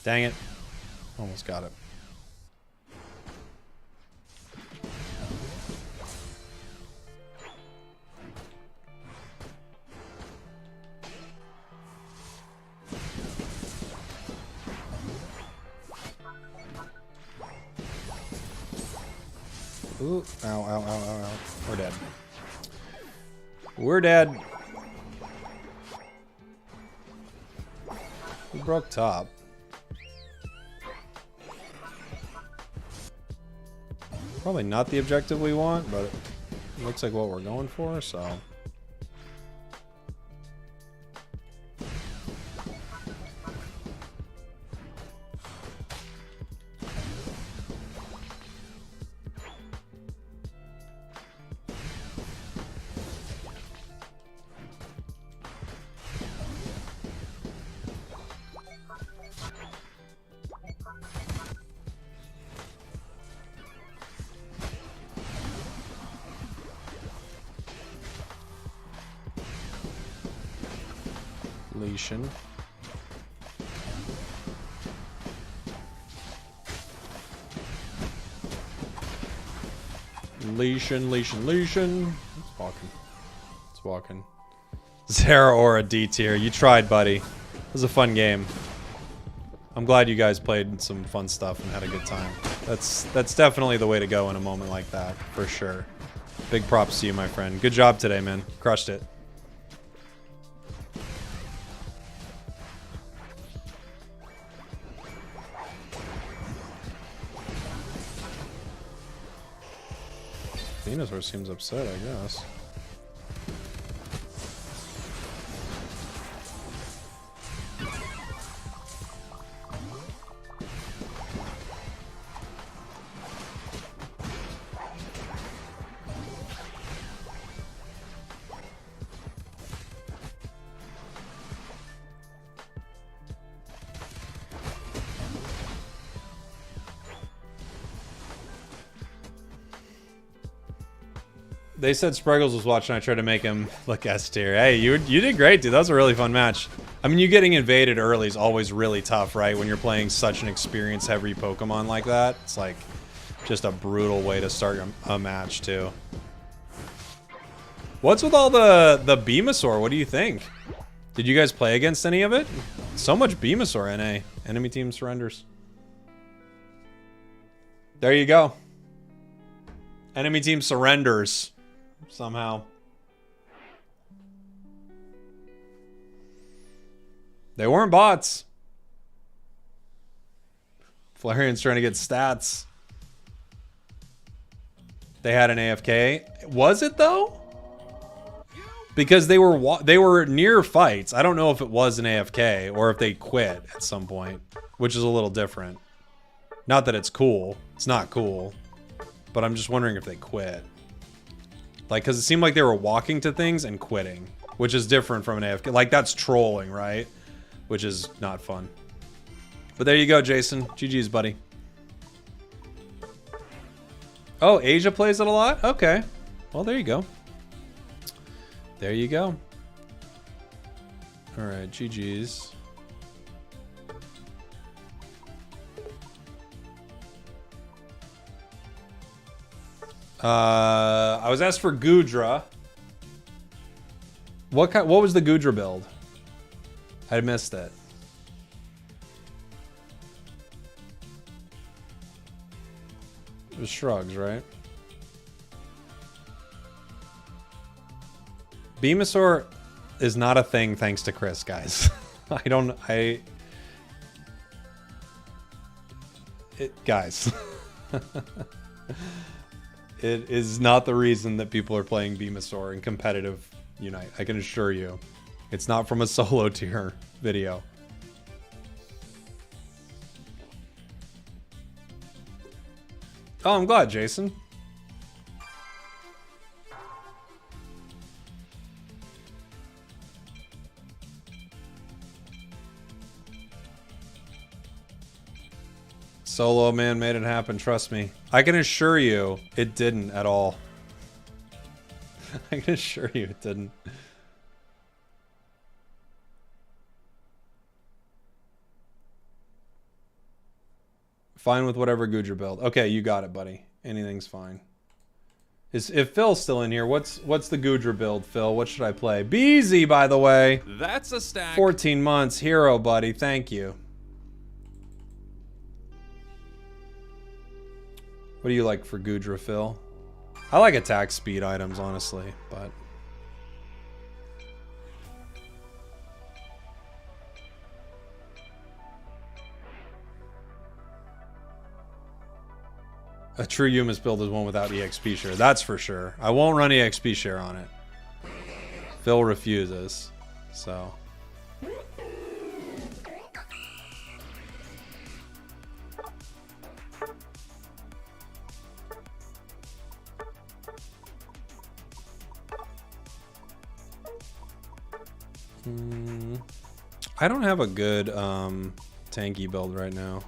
Dang it. Almost got it. Ooh, ow, ow, ow, ow, ow. We're dead. We're dead. We broke top. Probably not the objective we want, but it looks like what we're going for, so. Lesion. Leashin. It's walking. It's walking. Zera or a D tier. You tried, buddy. It was a fun game. I'm glad you guys played some fun stuff and had a good time. That's definitely the way to go in a moment like that, for sure. Big props to you, my friend. Good job today, man. Crushed it. Venusaur seems upset, I guess. They said Spragels was watching. I tried to make him look S tier. Hey, you did great, dude. That was a really fun match. I mean, you getting invaded early is always really tough, right? When you're playing such an experience-heavy Pokemon like that. It's like just a brutal way to start a match, too. What's with all the Venusaur? What do you think? Did you guys play against any of it? So much Venusaur, NA. Enemy team surrenders. There you go. Enemy team surrenders. Somehow. They weren't bots. Flareon's trying to get stats. They had an AFK. Was it though? Because they were near fights. I don't know if it was an AFK or if they quit at some point, which is a little different. Not that it's cool. It's not cool. But I'm just wondering if they quit. Like, because it seemed like they were walking to things and quitting, which is different from an AFK. Like, that's trolling, right? Which is not fun. But there you go, Jason. GG's, buddy. Oh, Asia plays it a lot? Okay. Well, there you go. There you go. All right, GG's. I was asked for Goodra. What was the Goodra build? I missed it. It was Shrugs, right? Venusaur is not a thing thanks to Chris, guys. Guys. It is not the reason that people are playing Venusaur in competitive Unite. I can assure you. It's not from a solo tier video. Oh, I'm glad, Jason. Solo man made it happen, trust me. I can assure you it didn't at all. I can assure you it didn't. Fine with whatever Goodra build. Okay, you got it, buddy. Anything's fine. If Phil's still in here, what's the Goodra build, Phil? What should I play? Beezy, by the way. That's a stack. 14 months. Hero, buddy. Thank you. What do you like for Goodra, Phil? I like attack speed items, honestly, but... A true Yumis build is one without EXP share. That's for sure. I won't run EXP share on it. Phil refuses, so... I don't have a good tanky build right now.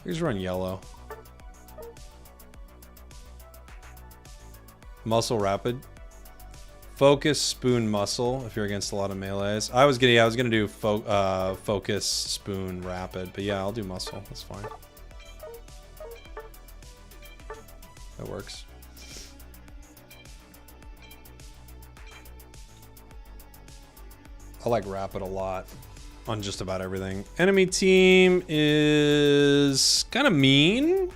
I just run yellow. Muscle rapid. Focus, spoon, muscle if you're against a lot of melees. I was gonna do focus, spoon, rapid, but yeah, I'll do muscle. That's fine. That works. I like Rapid a lot on just about everything. Enemy team is kind of mean.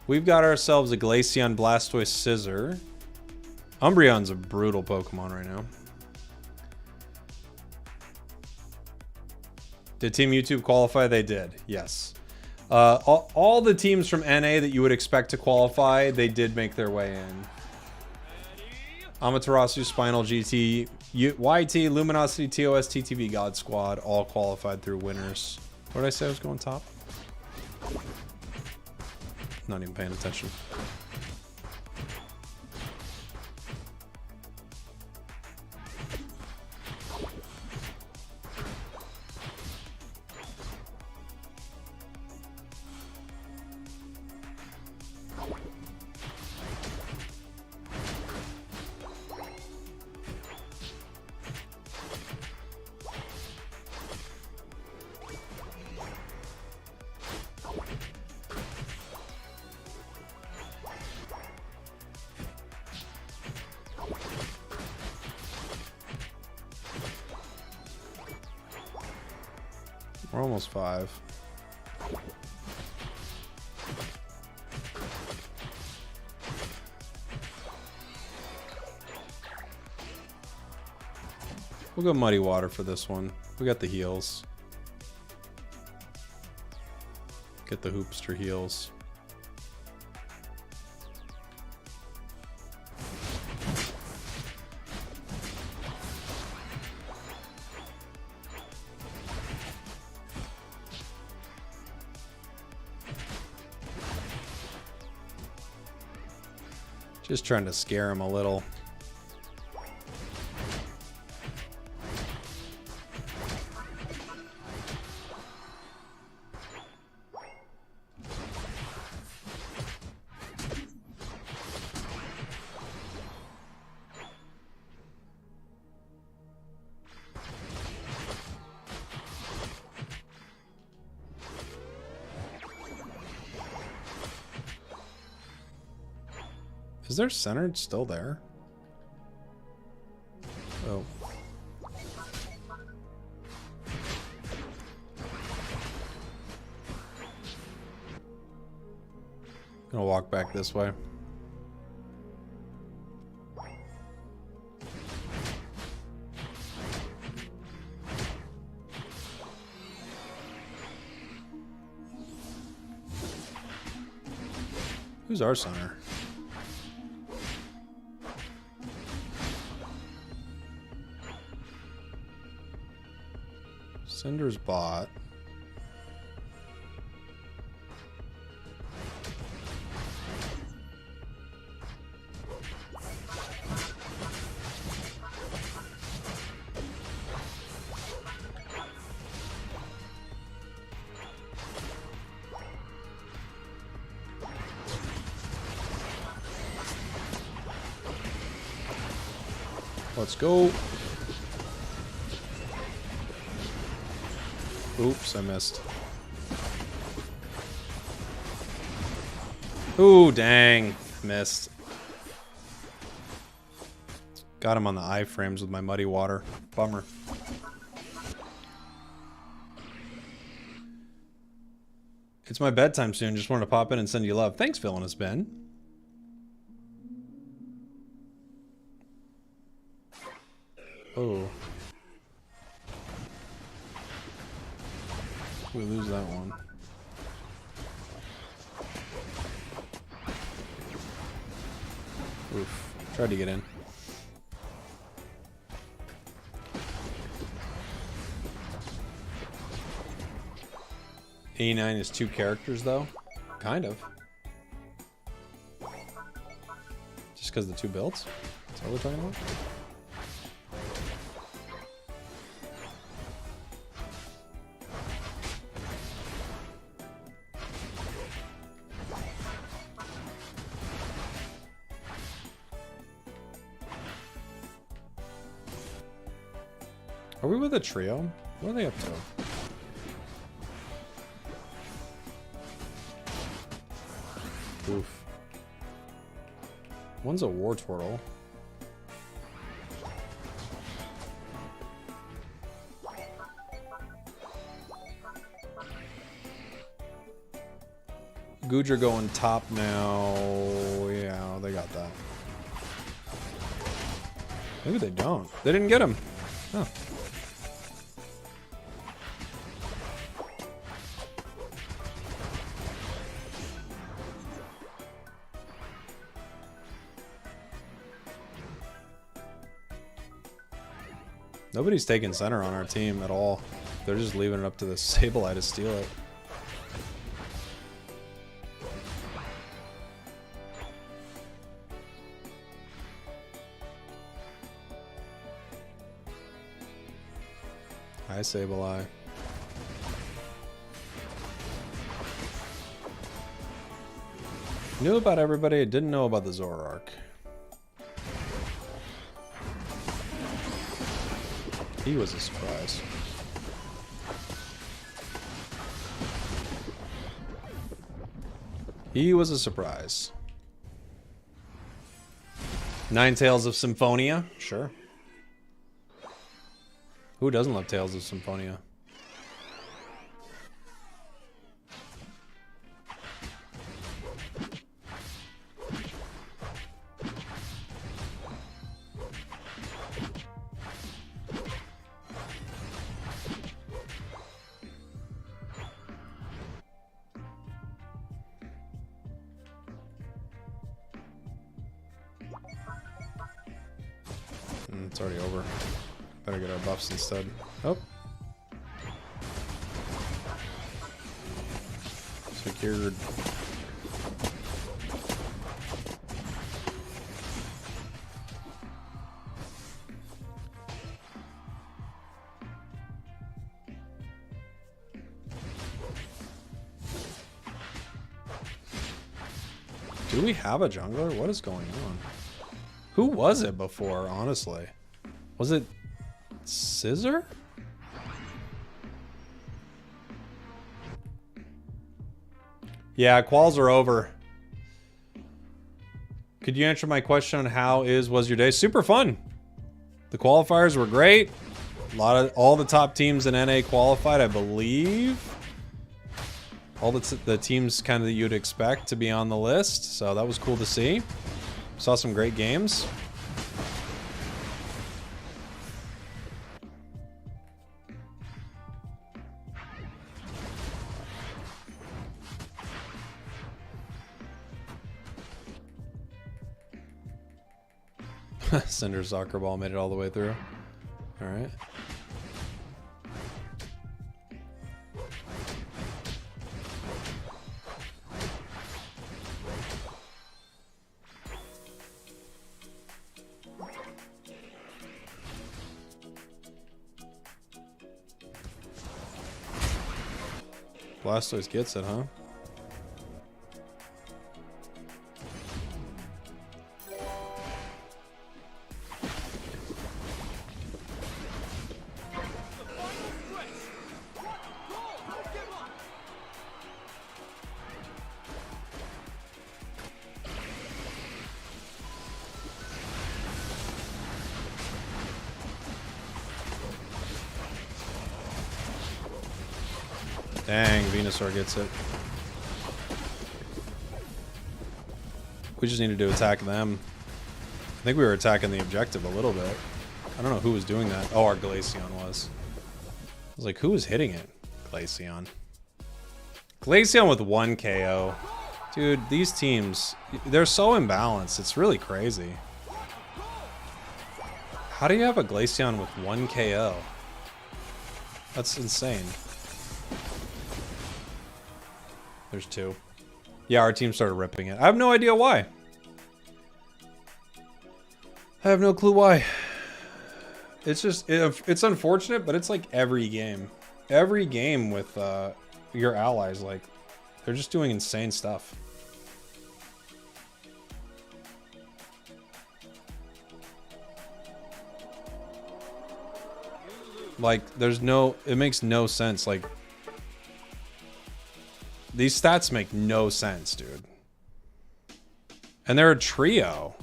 We've got ourselves a Glaceon, Blastoise, Scizor. Umbreon's a brutal Pokemon right now. Did Team YouTube qualify? They did, yes. All the teams from NA that you would expect to qualify, they did make their way in. Amaterasu, Spinal, GT, YT, Luminosity, TOS, TTV, God Squad, all qualified through winners. What did I say I was going top? Not even paying attention. We're almost 5. We'll go Muddy Water for this one. We got the heals. Get the Hoopster heals. Just trying to scare him a little. Is their centered still there? Oh. Gonna walk back this way. Who's our center? Cinder's bot. Let's go. Oops, I missed. Ooh, dang. Missed. Got him on the iframes with my Muddy Water. Bummer. It's my bedtime soon. Just wanted to pop in and send you love. Thanks, Villainous Ben. Oh. We lose that one. Oof. Tried to get in. A9 is 2 characters, though? Kind of. Just because the 2 builds? That's what we're talking about? Are we with a trio? What are they up to? Oof. One's a War Turtle. Goodra going top now. Yeah, they got that. Maybe they don't. They didn't get him. Huh. Nobody's taking center on our team at all. They're just leaving it up to the Sableye to steal it. Hi, Sableye. Knew about everybody, didn't know about the Zoroark. He was a surprise. He was a surprise. Ninetales of Symphonia? Sure. Who doesn't love Tales of Symphonia? It's already over. Better get our buffs instead. Oh. Secured. Do we have a jungler? What is going on? Who was it before, honestly? Was it Scissor? Yeah, quals are over. Could you answer my question on how was your day? Super fun. The qualifiers were great. All the top teams in NA qualified, I believe. All the teams kind of that you'd expect to be on the list, so that was cool to see. Saw some great games. Cinder's soccer ball made it all the way through. All right. Blastoise gets it, huh? Dang, Venusaur gets it. We just needed to attack them. I think we were attacking the objective a little bit. I don't know who was doing that. Oh, our Glaceon was. I was like, who was hitting it? Glaceon. Glaceon with 1 KO. Dude, these teams, they're so imbalanced. It's really crazy. How do you have a Glaceon with 1 KO? That's insane. There's 2. Yeah, our team started ripping it. I have no idea why. I have no clue why. It's just, it's unfortunate, but it's like every game. Every game with your allies, like, they're just doing insane stuff. Like, it makes no sense. Like, these stats make no sense, dude. And they're a trio.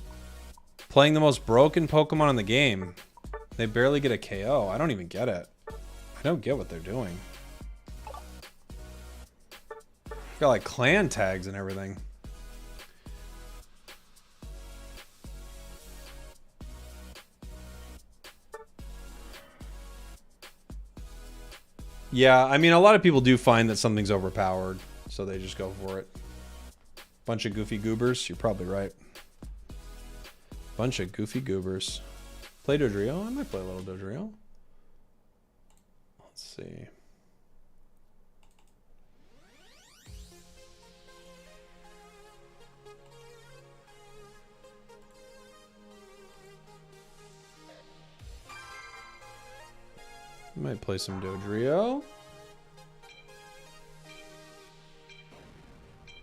Playing the most broken Pokemon in the game. They barely get a KO. I don't even get it. I don't get what they're doing. Got like clan tags and everything. Yeah, I mean, a lot of people do find that something's overpowered, so they just go for it. Bunch of goofy goobers. You're probably right. Bunch of goofy goobers. Play Dodrio? I might play a little Dodrio. Let's see. Might play some Dodrio.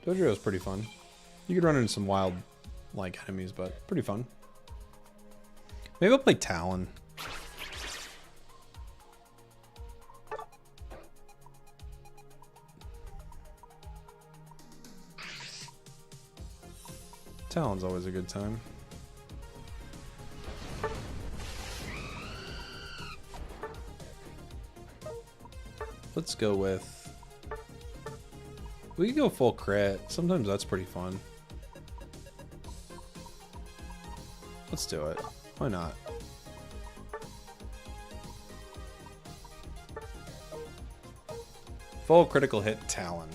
Dodrio is pretty fun. You could run into some wild, like, enemies, but pretty fun. Maybe I'll play Talon. Talon's always a good time. Let's go with... We can go full crit. Sometimes that's pretty fun. Let's do it. Why not? Full critical hit Talon.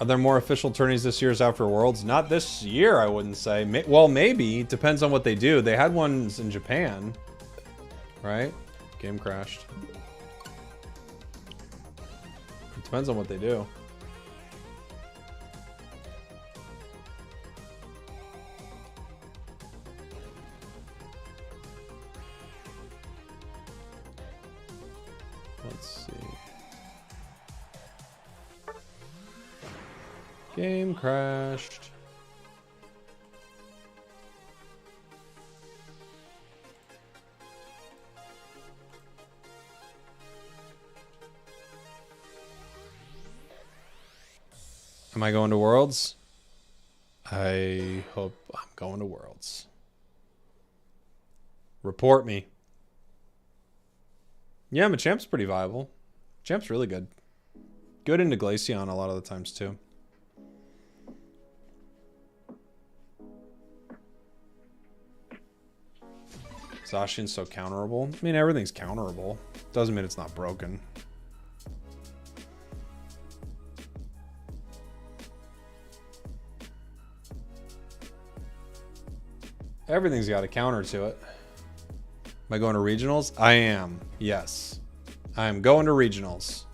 Are there more official tourneys this year as After Worlds? Not this year, I wouldn't say. Well, maybe. Depends on what they do. They had ones in Japan. Right? Game crashed. It depends on what they do. Let's see. Game crashed. Am I going to Worlds? I hope I'm going to Worlds. Report me. Yeah, Machamp's pretty viable. Machamp's really good. Good into Glaceon a lot of the times too. Zacian's so counterable. I mean, everything's counterable. Doesn't mean it's not broken. Everything's got a counter to it. Am I going to regionals? I am. Yes. I am going to regionals.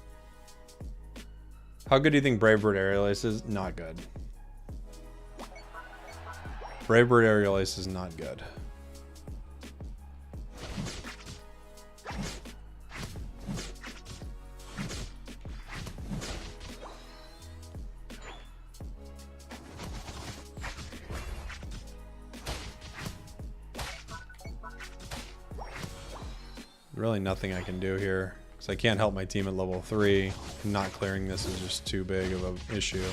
How good do you think Brave Bird Aerial Ace is? Not good. Brave Bird Aerial Ace is not good. Really nothing I can do here because I can't help my team at level 3. Not clearing this is just too big of an issue.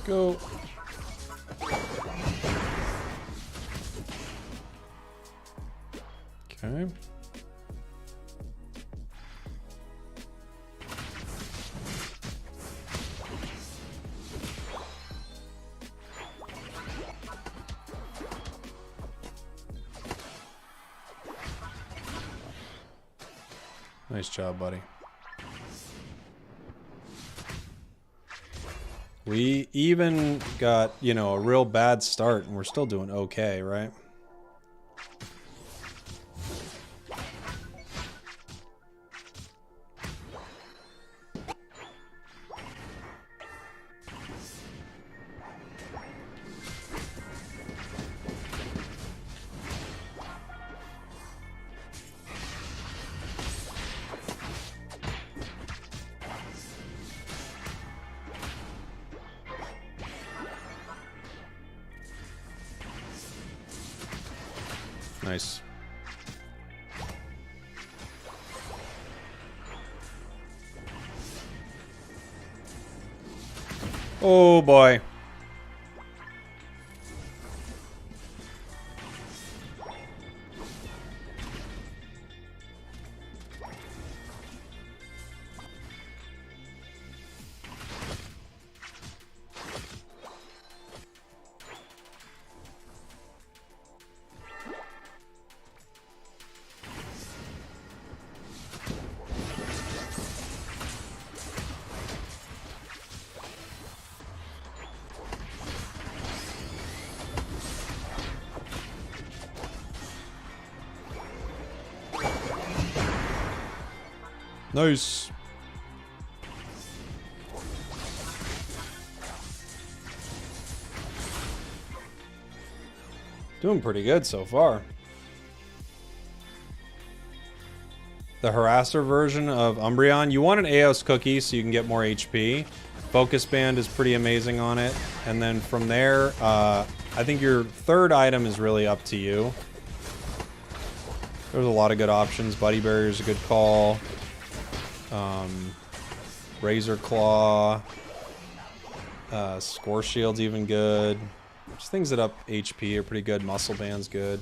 Go. Okay. Nice job, buddy. We even got, you know, a real bad start, and we're still doing okay, right? Nice. Oh boy. Nice. Doing pretty good so far. The harasser version of Umbreon. You want an Eos cookie so you can get more HP. Focus Band is pretty amazing on it. And then from there, I think your third item is really up to you. There's a lot of good options. Buddy Barrier is a good call. Razor Claw. Score Shield's even good. Just things that up HP are pretty good. Muscle Band's good.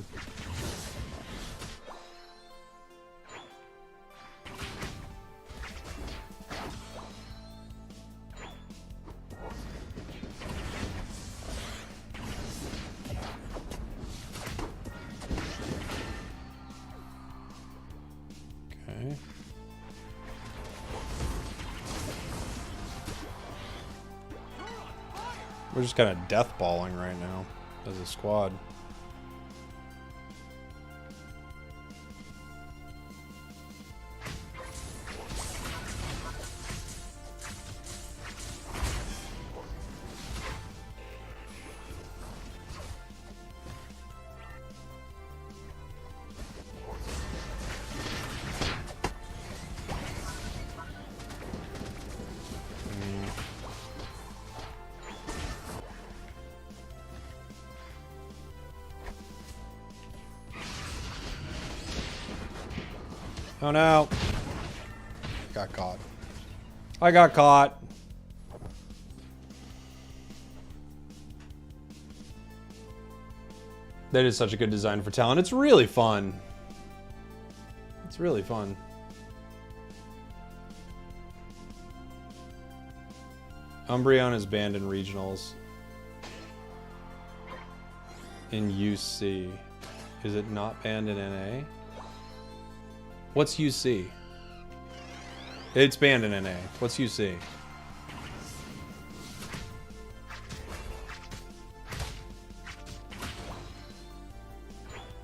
Okay. We're just kind of death balling right now as a squad. Oh no. Got caught. I got caught. That is such a good design for Talon. It's really fun. It's really fun. Umbreon is banned in regionals. In UC. Is it not banned in NA? What's UC? It's banned in NA. What's UC?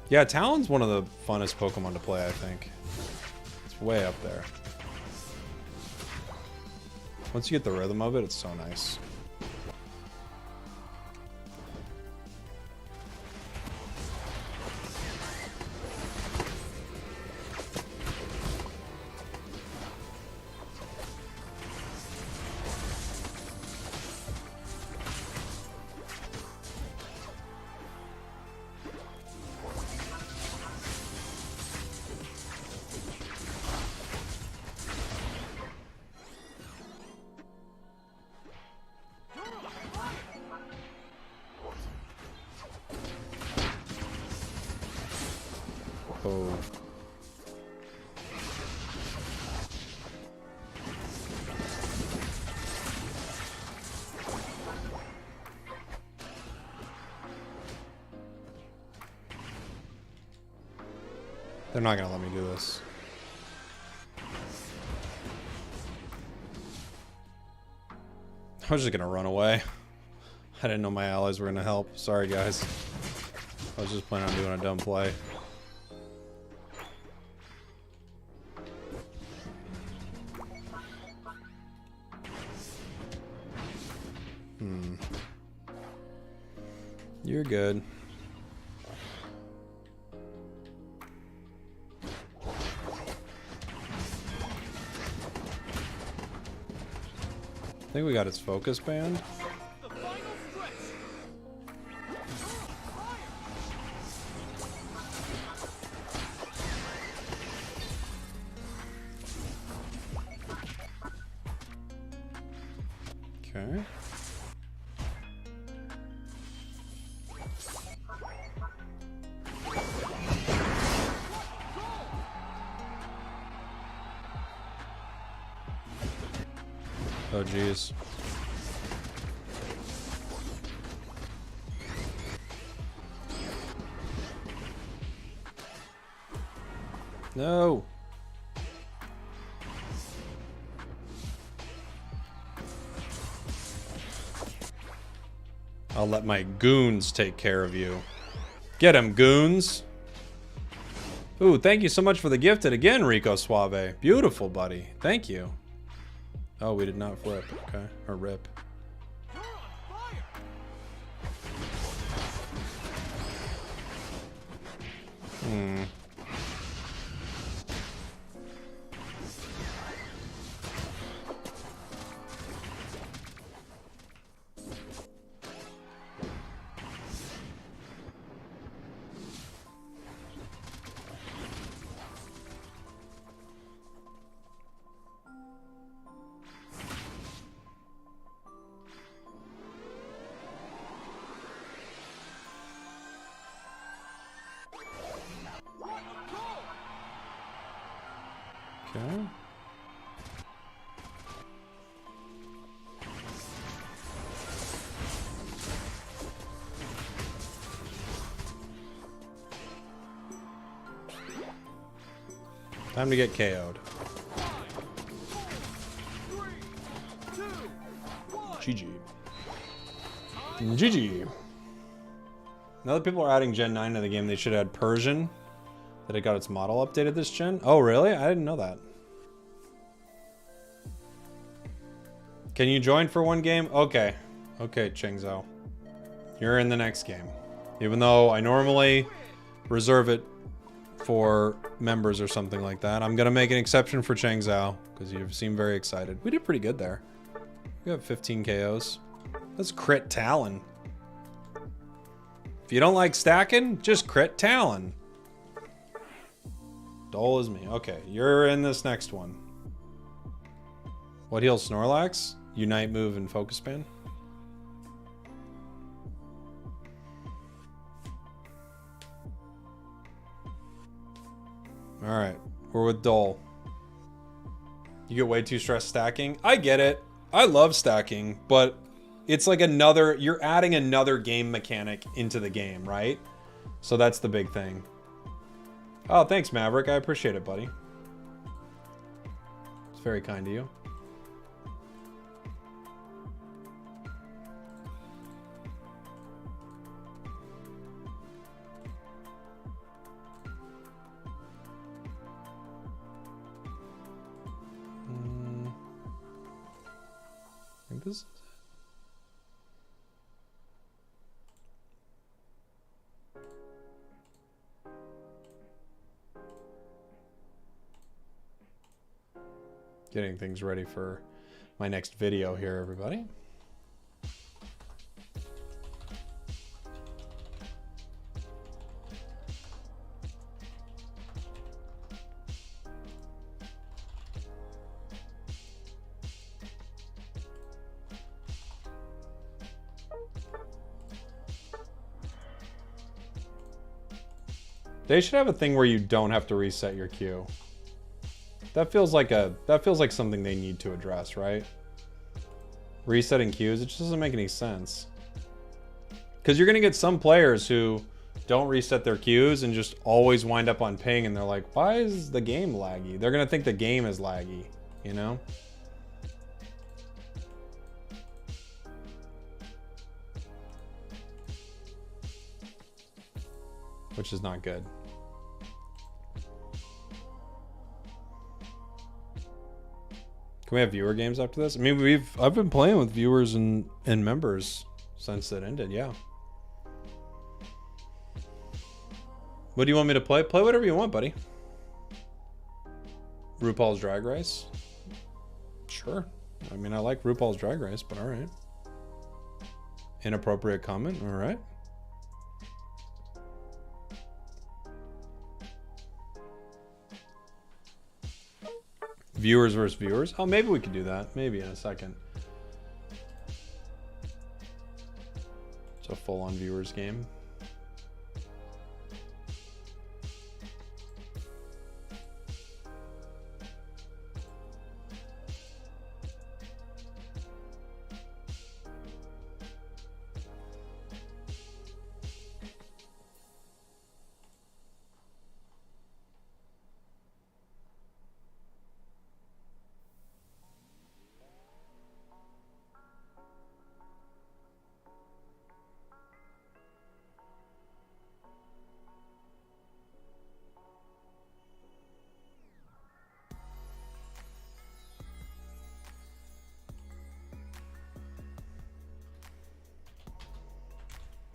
Yeah, Talon's one of the funnest Pokemon to play, I think. It's way up there. Once you get the rhythm of it, it's so nice. Oh. They're not gonna let me do this. I was just gonna run away. I didn't know my allies were gonna help. Sorry, guys. I was just planning on doing a dumb play. You're good. I think we got its focus band. The final stretch. Okay. Oh, geez. No. I'll let my goons take care of you. Get him, goons. Ooh, thank you so much for the gifted again, Rico Suave. Beautiful, buddy. Thank you. Oh, we did not flip. Okay. Or rip. You're on fire. Hmm. Okay. Time to get KO'd. 3, 2, 1. GG. GG. Now that people are adding Gen 9 to the game, they should add Persian. That it got its model updated this gen. Oh, really? I didn't know that. Can you join for one game? Okay. Okay, Cheng Zhao. You're in the next game. Even though I normally reserve it for members or something like that. I'm going to make an exception for Cheng Zhao because you seem very excited. We did pretty good there. We got 15 KOs. That's crit Talon. If you don't like stacking, just crit Talon. Dull as me. Okay, you're in this next one. What heals Snorlax? Unite, move, and focus band. Alright, we're with Dull. You get way too stressed stacking. I get it. I love stacking, but it's like another... You're adding another game mechanic into the game, right? So that's the big thing. Oh, thanks, Maverick. I appreciate it, buddy. It's very kind of you. I think this is it. Getting things ready for my next video here, everybody. They should have a thing where you don't have to reset your queue. That feels like something they need to address, right? Resetting queues, it just doesn't make any sense. Because you're gonna get some players who don't reset their queues and just always wind up on ping, and they're like, why is the game laggy? They're gonna think the game is laggy, you know? which is not good. Can we have viewer games after this? I mean, I've been playing with viewers and members since it ended. Yeah. What do you want me to play? Play whatever you want, buddy. RuPaul's Drag Race? Sure. I mean, I like RuPaul's Drag Race, but all right. Inappropriate comment? All right. Viewers versus viewers? Oh, maybe we could do that. Maybe in a second. It's a full-on viewers game.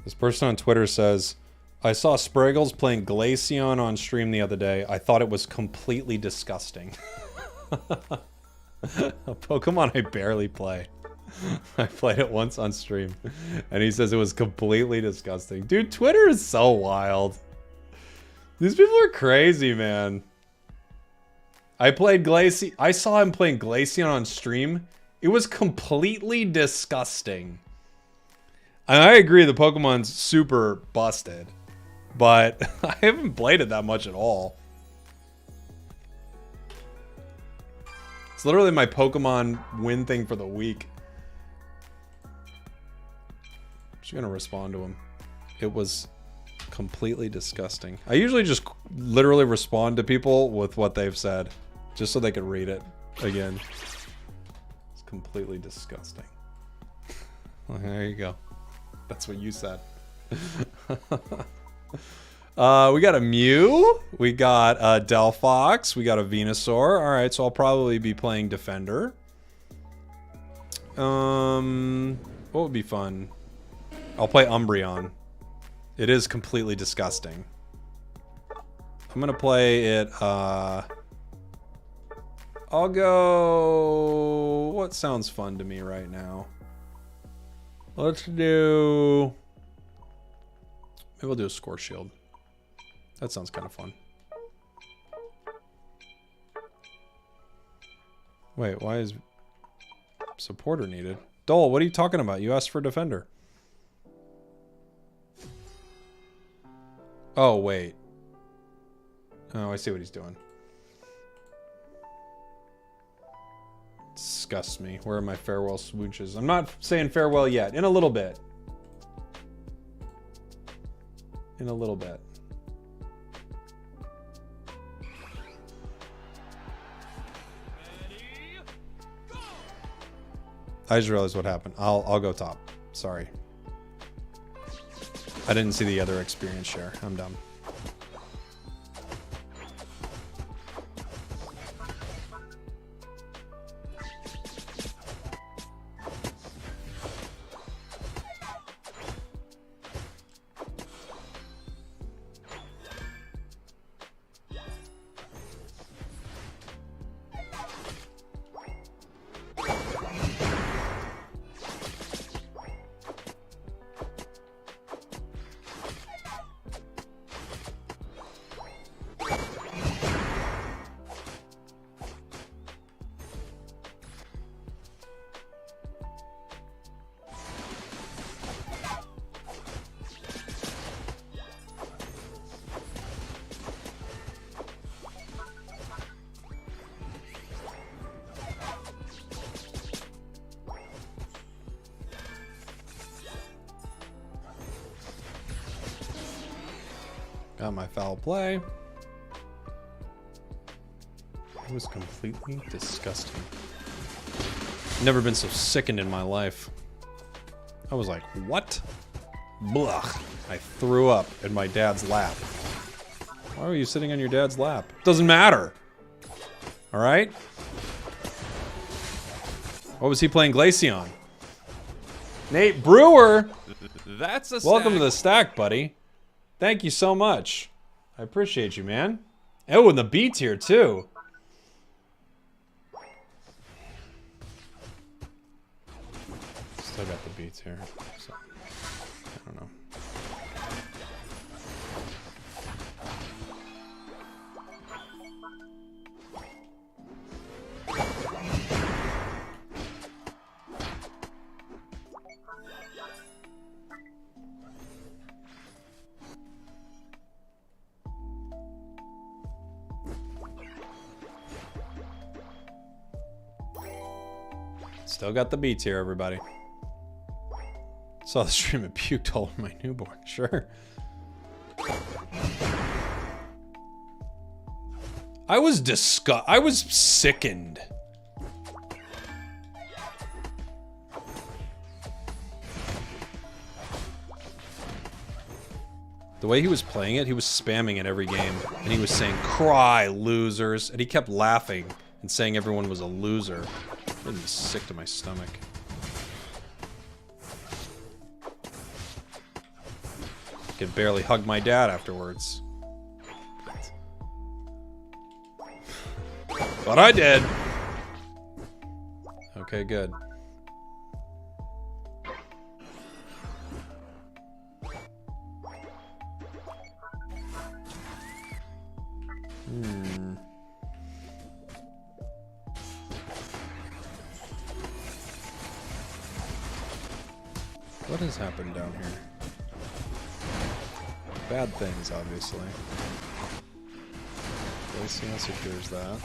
This person on Twitter says, I saw Spragels playing Glaceon on stream the other day. I thought it was completely disgusting. A Pokemon I barely play. I played it once on stream. And he says it was completely disgusting. Dude, Twitter is so wild. These people are crazy, man. I saw him playing Glaceon on stream. It was completely disgusting. And I agree, the Pokemon's super busted, but I haven't played it that much at all. It's literally my Pokemon win thing for the week. I'm just gonna respond to him. It was completely disgusting. I usually just literally respond to people with what they've said, just so they can read it again. It's completely disgusting. Well, there you go. That's what you said. We got a Mew. We got a Delphox. We got a Venusaur. All right, so I'll probably be playing Defender. What would be fun? I'll play Umbreon. It is completely disgusting. I'm gonna play it. I'll go. What sounds fun to me right now? Let's do... Maybe we'll do a Score Shield. That sounds kind of fun. Wait, why is... Supporter needed? Dole, what are you talking about? You asked for Defender. Oh, wait. Oh, I see what he's doing. Disgusts me. Where are my farewell swooches? I'm not saying farewell yet. In a little bit. In a little bit. I just realized what happened. I'll go top. Sorry. I didn't see the other experience share. I'm dumb. Got my foul play. It was completely disgusting. Never been so sickened in my life. I was like, what? Blah. I threw up in my dad's lap. Why were you sitting on your dad's lap? Doesn't matter. All right? What was he playing Glaceon? Nate Brewer! That's a Welcome to stack. the stack, buddy. Thank you so much. I appreciate you, man. Oh, and the B tier, too. Still got the B tier. So, I don't know. Still got the B tier, everybody. Saw the stream and puked all over my newborn. Sure. I was I was sickened. The way he was playing it, he was spamming it every game. And he was saying, "Cry, losers." And he kept laughing and saying everyone was a loser. It made me sick to my stomach. Could barely hug my dad afterwards. But I did. Okay, good. What has happened down here? Bad things, obviously. Glaceon secures that.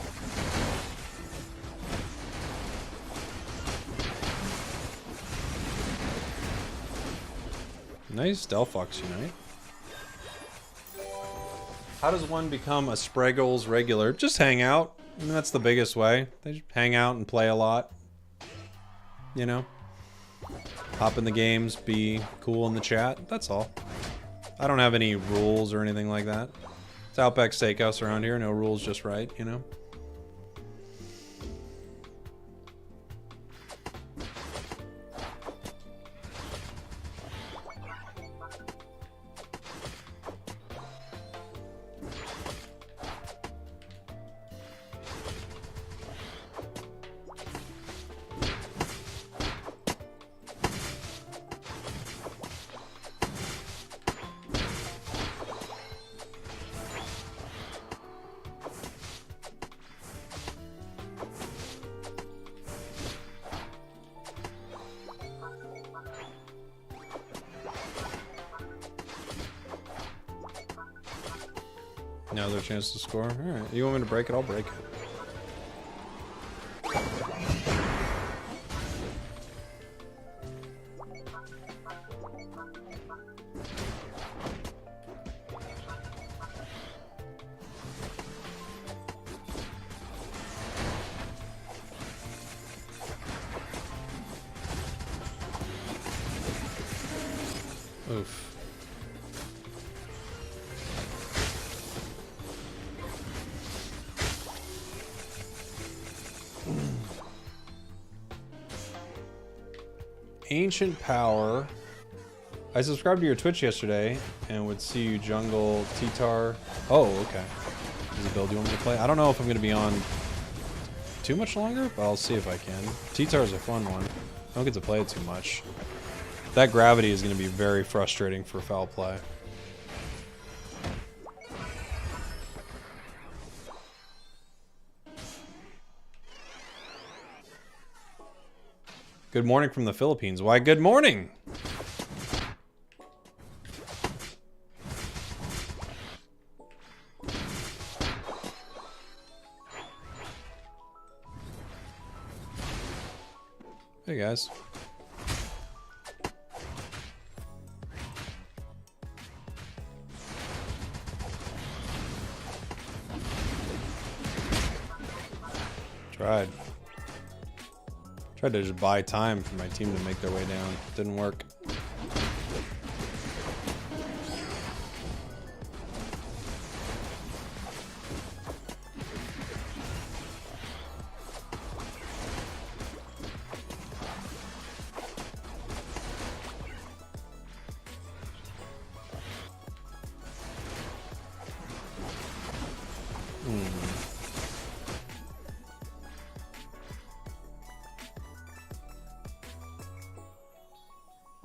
Nice Delphox Unite. How does one become a spragels regular? Just hang out. I mean, that's the biggest way. They just hang out and play a lot. You know? Hop in the games, be cool in the chat. That's all. I don't have any rules or anything like that. It's Outback Steakhouse around here. No rules, just right, you know? No other chance to score? Alright, you want me to break it? I'll break it. Oof. Ancient Power. I subscribed to your Twitch yesterday and would see you jungle T-Tar. Oh, okay. Is it a build you want me to play? I don't know if I'm going to be on too much longer, but I'll see if I can. T-Tar is a fun one. I don't get to play it too much. That gravity is going to be very frustrating for foul play. Good morning from the Philippines. Why, good morning! Hey guys. Tried to just buy time for my team to make their way down. Didn't work.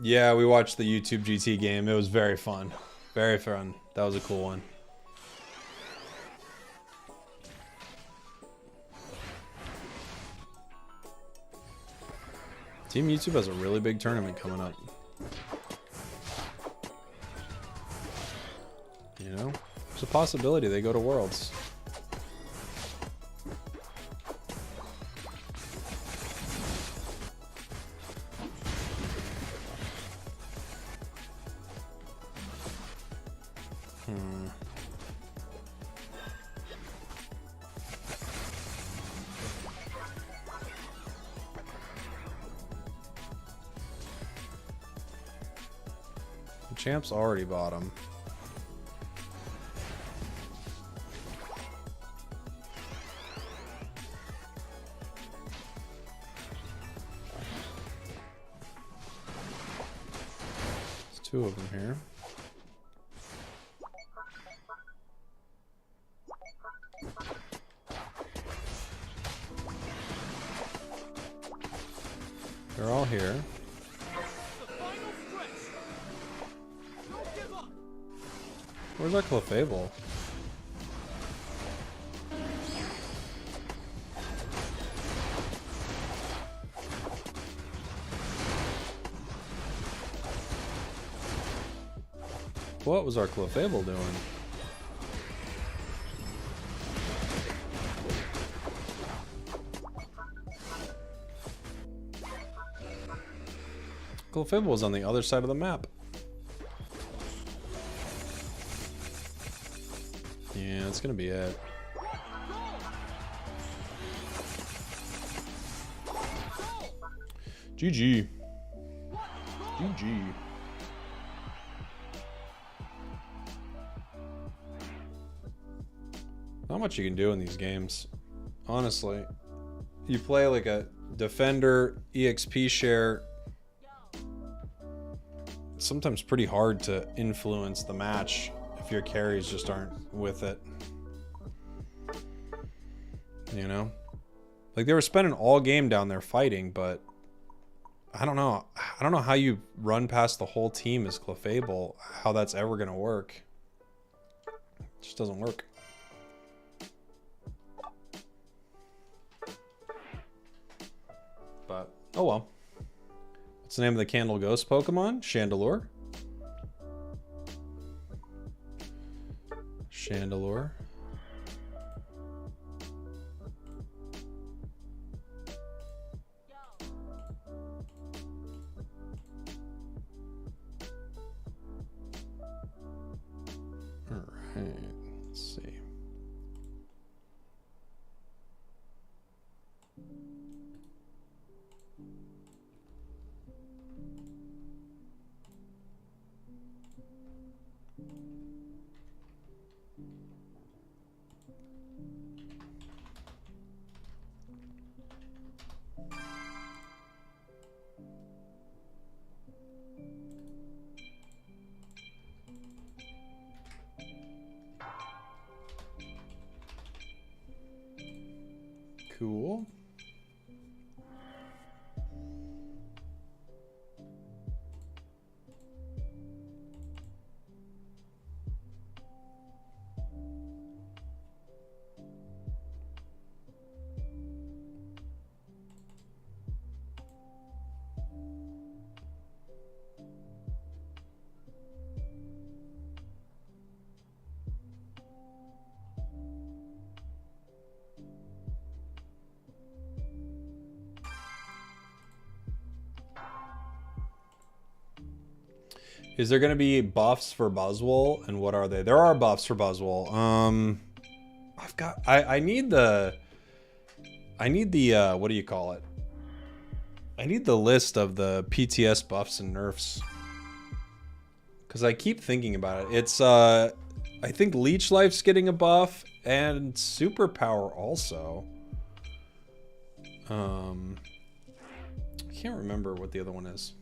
Yeah, we watched the YouTube GT game. It was very fun. Very fun. That was a cool one. Team YouTube has a really big tournament coming up. You know, there's a possibility they go to Worlds. The champ's already bought him. There's two of them here. They're all here. The final stretch. Don't give up. Where's that Clefable? What was our Clefable doing? Clefable was on the other side of the map. Yeah, that's gonna be it. GG. GG. Not much you can do in these games, honestly. You play like a defender, EXP share. It's sometimes pretty hard to influence the match if your carries just aren't with it. You know? Like, they were spending all game down there fighting, but I don't know. I don't know how you run past the whole team as Clefable, how that's ever gonna work. It just doesn't work. But, oh well. What's the name of the Candle Ghost Pokemon? Chandelure. Chandelure. Alright, let's see. Cool. Is there going to be buffs for Buzzwole, and what are they? There are buffs for Buzzwole. I need the what do you call it? I need the list of the PTS buffs and nerfs, because I keep thinking about it. It's I think Leech Life's getting a buff, and Superpower also. I can't remember what the other one is.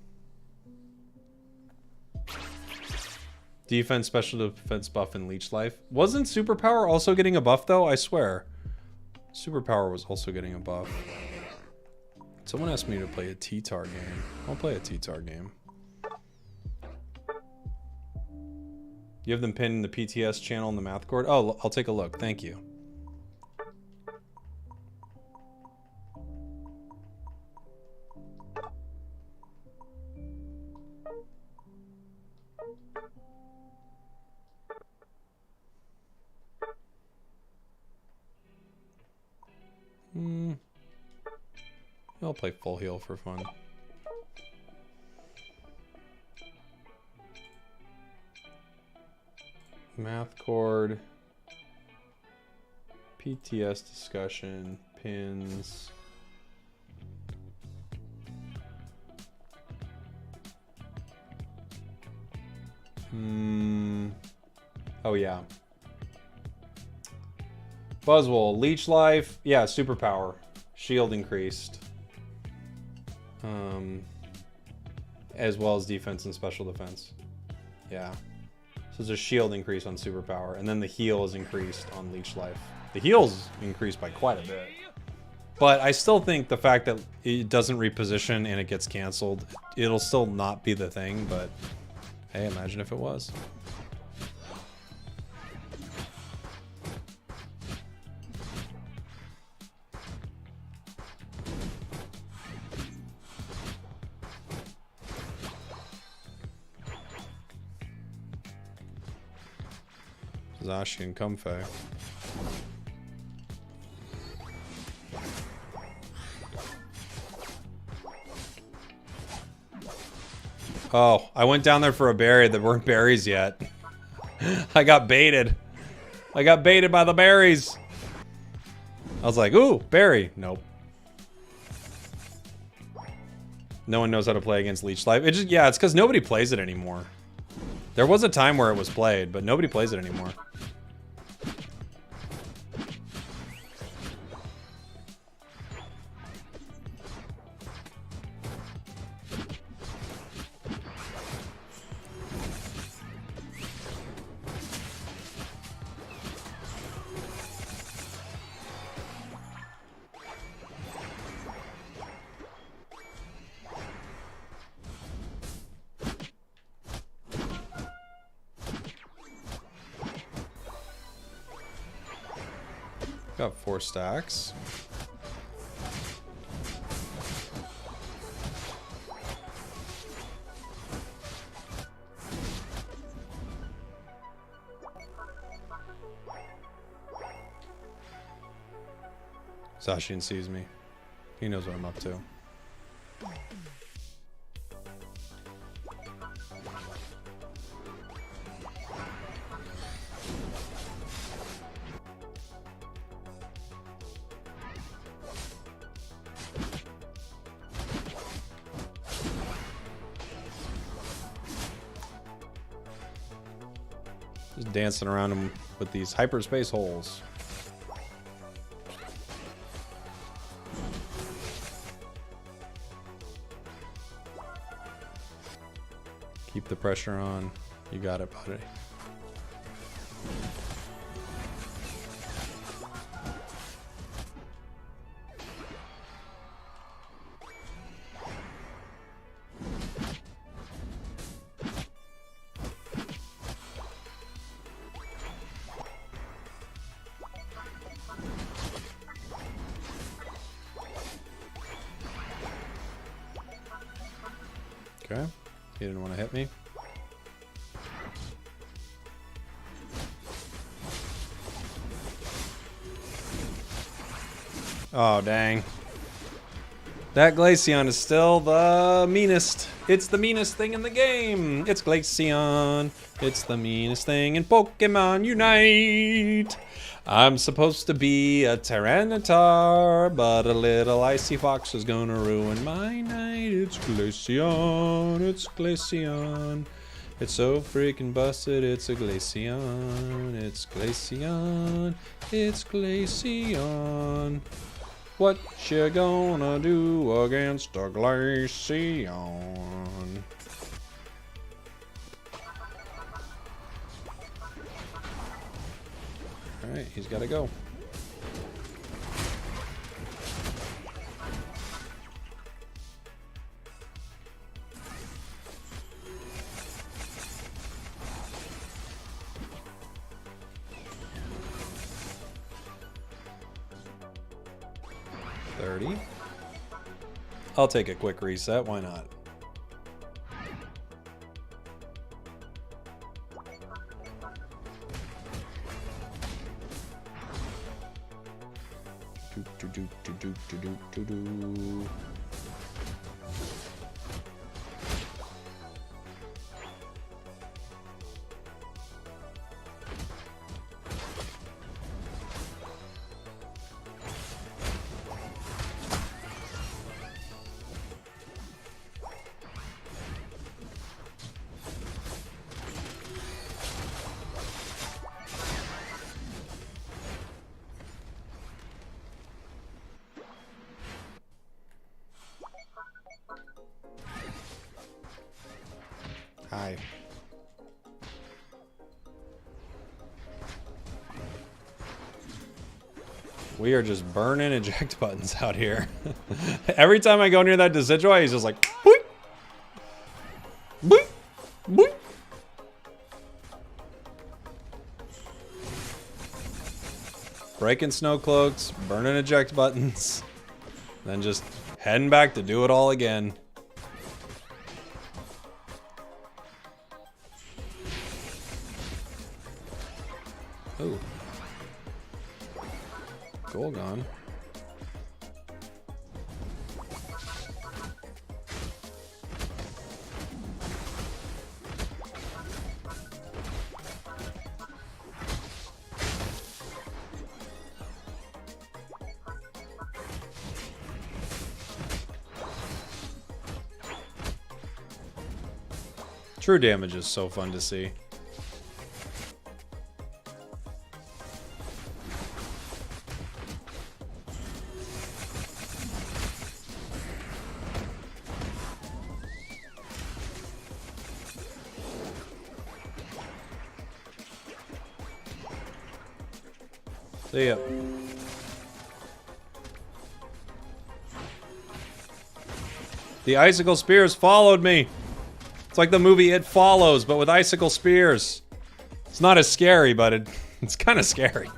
Defense, special defense buff, and Leech Life. Wasn't Superpower also getting a buff, though? I swear. Superpower was also getting a buff. Someone asked me to play a T-Tar game. I'll play a T-Tar game. You have them pinned in the PTS channel in the math cord? Oh, I'll take a look. Thank you. I'll play full heal for fun. Math cord. PTS discussion. Pins. Oh yeah. Buzzwole, leech life, yeah, superpower, shield increased, as well as defense and special defense. Yeah, so there's a shield increase on superpower, and then the heal is increased on leech life. The heal's increased by quite a bit, but I still think the fact that it doesn't reposition and it gets canceled, it'll still not be the thing. But hey, imagine if it was. Zashi and Comfey. Oh, I went down there for a berry that weren't berries yet. I got baited. I got baited by the berries. I was like, ooh, berry. Nope. No one knows how to play against Leech Life. It just, yeah, it's because nobody plays it anymore. There was a time where it was played, but nobody plays it anymore. Got 4 stacks. Zacian sees me. He knows what I'm up to. Just dancing around him with these hyperspace holes. Keep the pressure on. You got it, buddy. Okay, he didn't want to hit me. Oh, dang. That Glaceon is still the meanest. It's the meanest thing in the game. It's Glaceon. It's the meanest thing in Pokemon Unite. I'm supposed to be a Tyranitar, but a little icy fox is gonna ruin my night. It's Glaceon. It's Glaceon. It's so freaking busted. It's a Glaceon. It's Glaceon. It's Glaceon. What you gonna do against a Glaceon? Alright, he's gotta go. I'll take a quick reset. Why not? Do. Hi. We are just burning eject buttons out here. Every time I go near that Decidueye, he's just like, boing, boing, boing. Breaking snow cloaks, burning eject buttons, then just heading back to do it all again. Ooh. Goal gone. True damage is so fun to see. See ya. The icicle spears followed me. It's like the movie It Follows, but with icicle spears. It's not as scary, but it's kind of scary.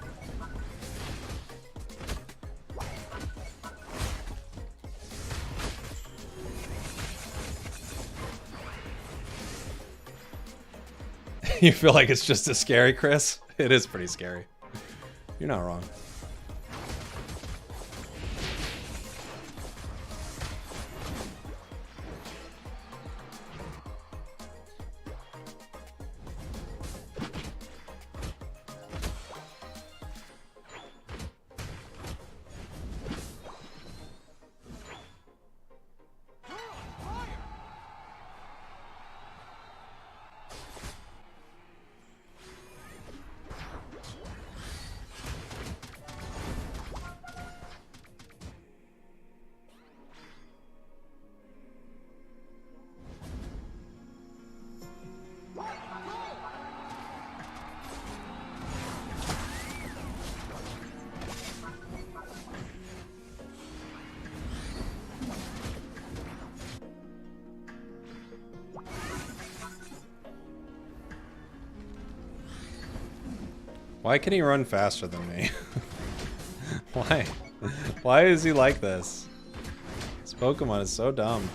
You feel like it's just as scary, Chris? It is pretty scary. You're not wrong. Why can he run faster than me? Why? Why is he like this? This Pokemon is so dumb.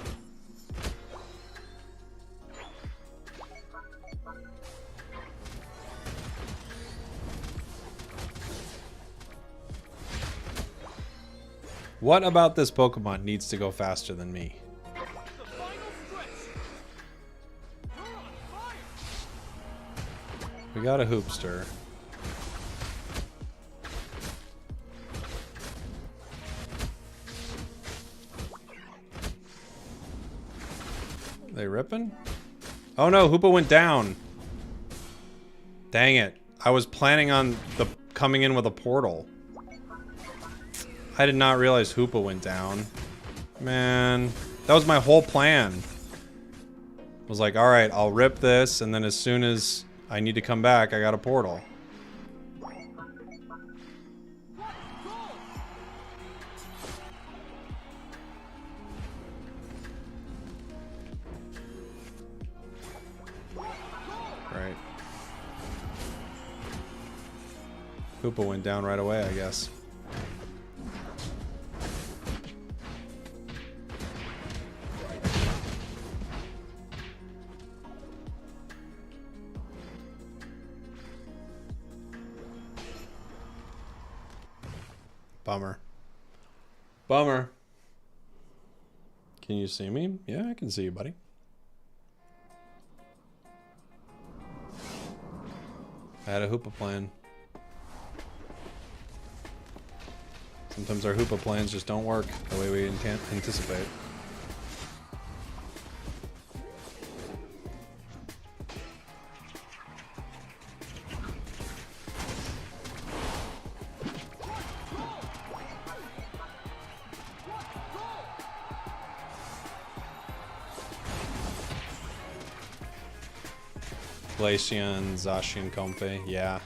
What about this Pokemon needs to go faster than me? The final stretch. You're on fire. We got a Hoopster. They ripping? Oh no, Hoopa went down. Dang it. I was planning on coming in with a portal. I did not realize Hoopa went down. Man, that was my whole plan. I was like, alright, I'll rip this, and then as soon as I need to come back, I got a portal. Right. Hoopa went down right away, I guess. Bummer. Bummer. Can you see me? Yeah, I can see you, buddy. I had a Hoopa plan. Sometimes our Hoopa plans just don't work the way we anticipate. Glacian, Zacian, Comfe, yeah.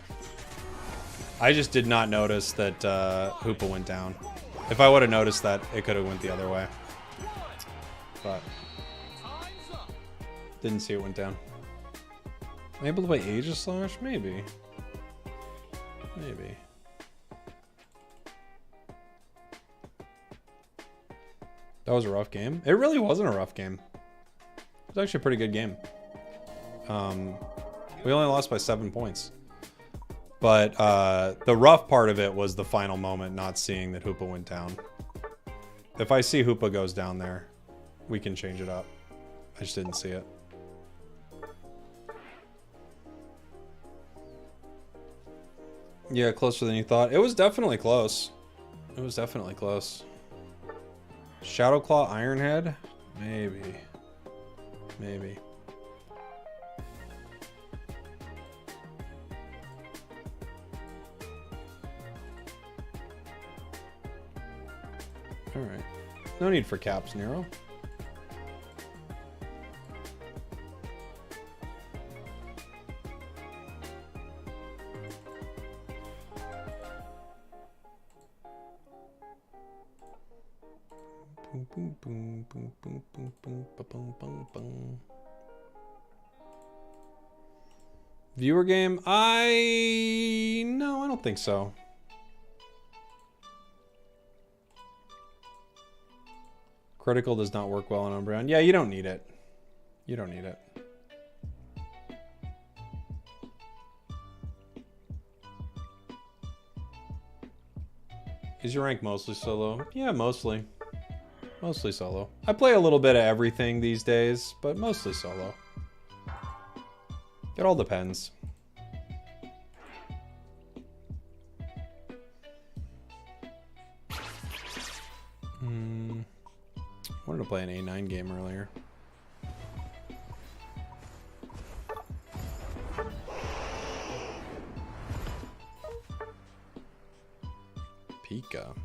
I just did not notice that Hoopa went down. If I would have noticed that, it could have went the other way. But didn't see it went down. Am I able to play Aegislash? Maybe. Maybe. That was a rough game. It really wasn't a rough game. It was actually a pretty good game. We only lost by 7 points. But the rough part of it was the final moment, not seeing that Hoopa went down. If I see Hoopa goes down there, we can change it up. I just didn't see it. Yeah, closer than you thought. It was definitely close. It was definitely close. Shadowclaw Ironhead? Maybe. Maybe. Alright. No need for caps, Nero. Boom, boom, boom, boom, boom, boom, boom, boom, boom, boom. Viewer game? No, I don't think so. Critical does not work well on Umbreon. Yeah, you don't need it. You don't need it. Is your rank mostly solo? Yeah, mostly. Mostly solo. I play a little bit of everything these days, but mostly solo. It all depends. I wanted to play an A9 game earlier. Pika.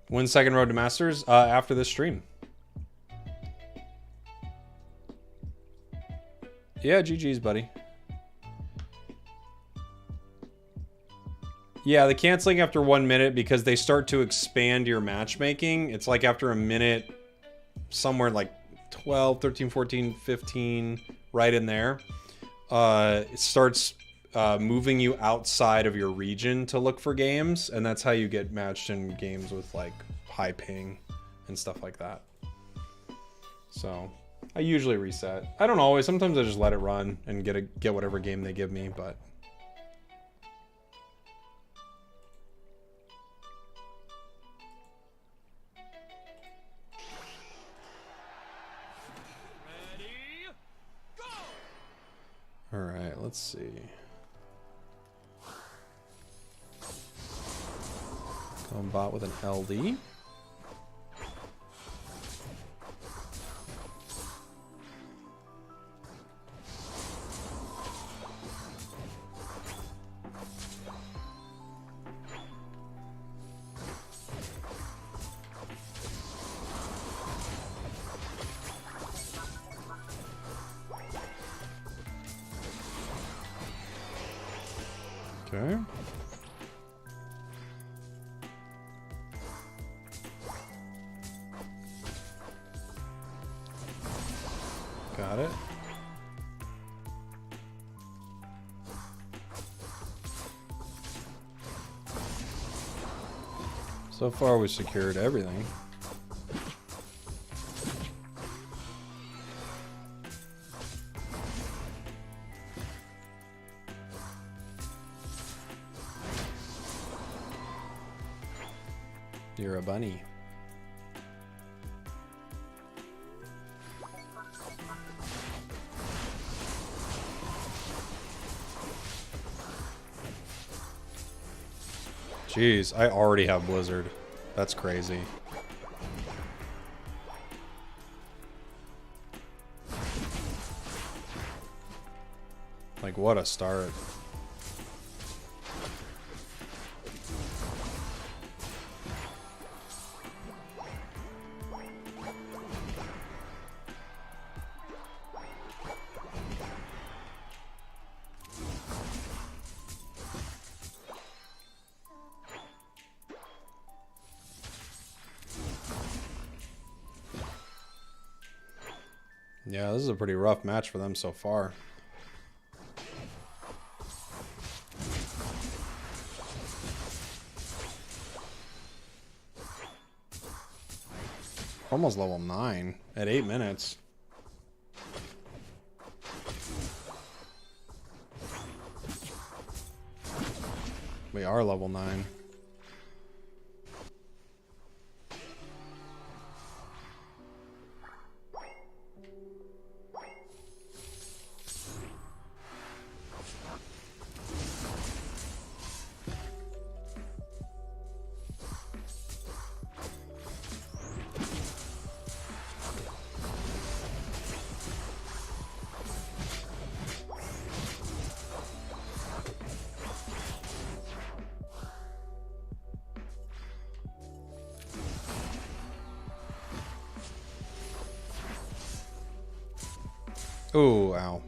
Win second road to Masters after this stream. Yeah, GG's, buddy. Yeah, the canceling after 1 minute because they start to expand your matchmaking. It's like after a minute, somewhere like 12, 13, 14, 15, right in there. It starts moving you outside of your region to look for games. And that's how you get matched in games with like high ping and stuff like that. So I usually reset. I don't always. Sometimes I just let it run and get whatever game they give me, but... Alright, let's see. Combat with an LD. Okay. Got it. So far we secured everything. You're a bunny. Jeez, I already have Blizzard. That's crazy. Like, what a start. Yeah, this is a pretty rough match for them so far. Almost level 9 at 8 minutes. We are level 9. Ooh, ow.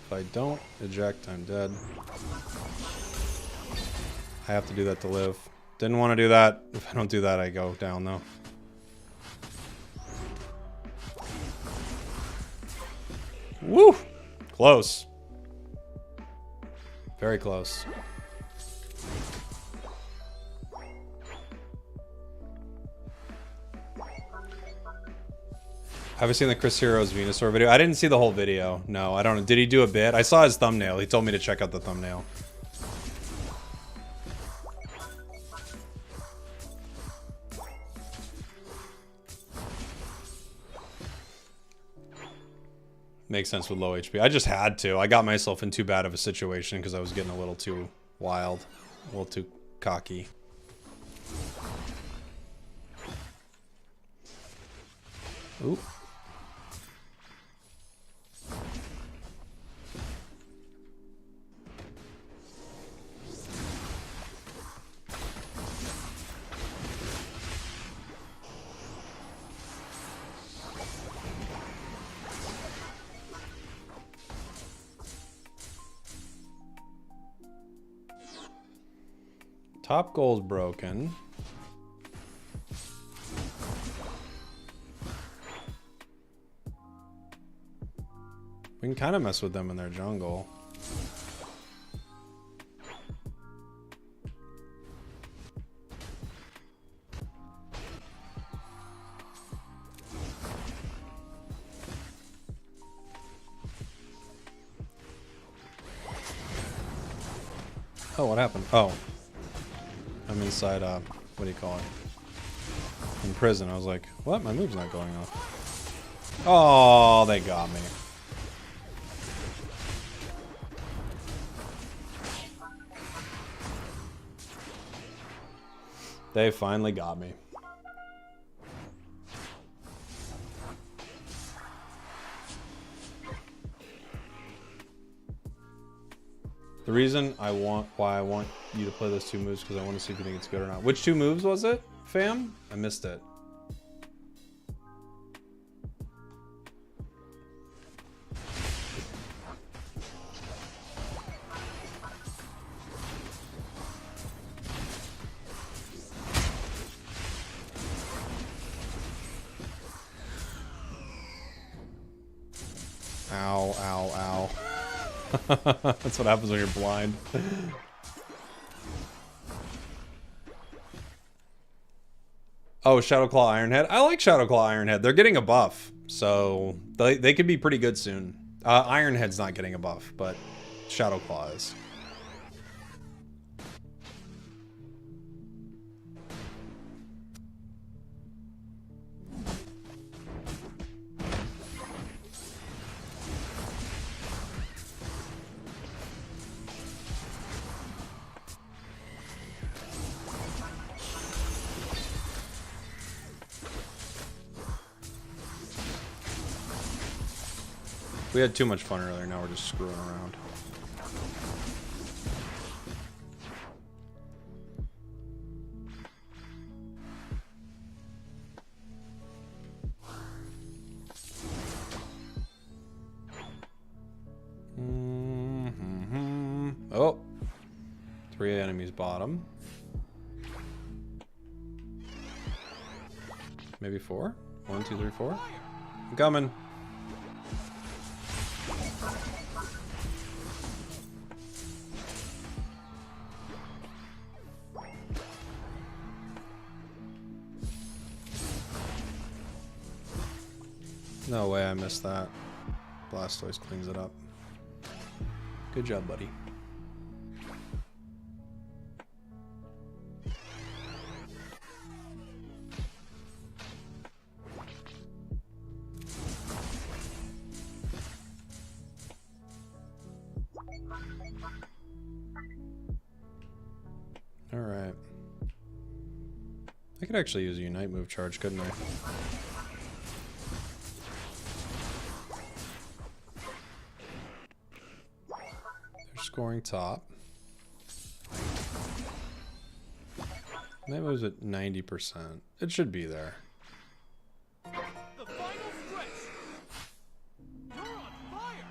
If I don't eject, I'm dead. I have to do that to live. Didn't want to do that. If I don't do that, I go down, though. Woo! Close. Very close. Have you seen the Chris Heroes Venusaur video? I didn't see the whole video. No, I don't know. Did he do a bit? I saw his thumbnail. He told me to check out the thumbnail. Makes sense with low HP. I just had to. I got myself in too bad of a situation because I was getting a little too wild. A little too cocky. Oop. Top goal's broken. We can kind of mess with them in their jungle. Oh, what happened? Oh. I'm inside, what do you call it? In prison. I was like, what? My move's not going off. Oh, they got me. They finally got me. The reason why I want you to play those two moves because I want to see if you think it's good or not. Which two moves was it, fam? I missed it. Ow, ow, ow. That's what happens when you're blind. Oh, Shadowclaw Ironhead. I like Shadowclaw Ironhead. They're getting a buff, so they could be pretty good soon. Ironhead's not getting a buff, but Shadow Claw is. We had too much fun earlier, now we're just screwing around. Oh! 3 enemies bottom. Maybe 4? 1, 2, 3, 4? I'm coming! No way I missed that. Blastoise cleans it up. Good job, buddy. Alright. I could actually use a Unite move charge, couldn't I? Scoring top. Maybe it was at 90%. It should be there. The final stretch. You're on fire.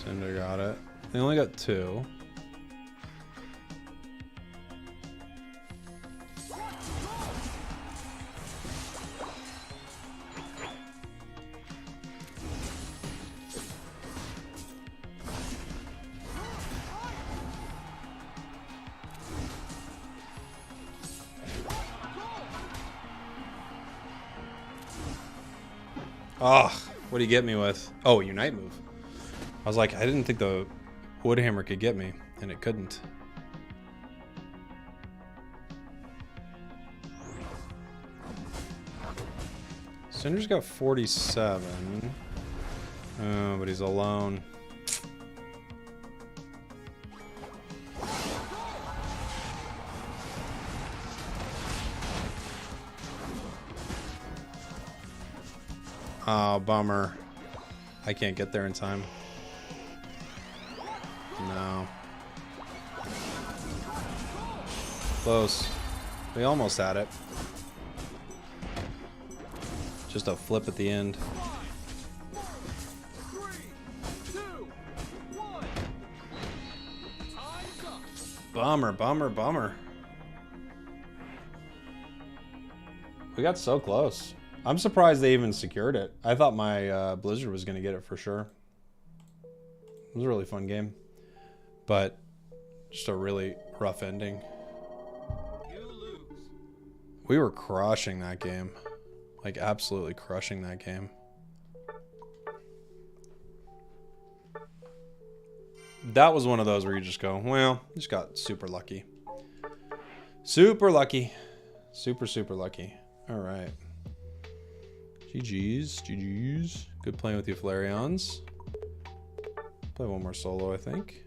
Cinder got it. They only got 2. Ugh, what do you get me with? Oh, Unite move. I was like, I didn't think the Woodhammer could get me, and it couldn't. Cinder's got 47. Oh, but he's alone. Oh, bummer. I can't get there in time. No. Close. We almost had it. Just a flip at the end. 5, 4, 3, 2, 1. Time's up. Bummer, bummer, bummer. We got so close. I'm surprised they even secured it. I thought my Blizzard was going to get it for sure. It was a really fun game. But just a really rough ending. You lose. We were crushing that game. Like, absolutely crushing that game. That was one of those where you just go, well, just got super lucky. Super lucky. Super, super lucky. All right. GG's. GG's. Good playing with you, Flareons. Play one more solo, I think.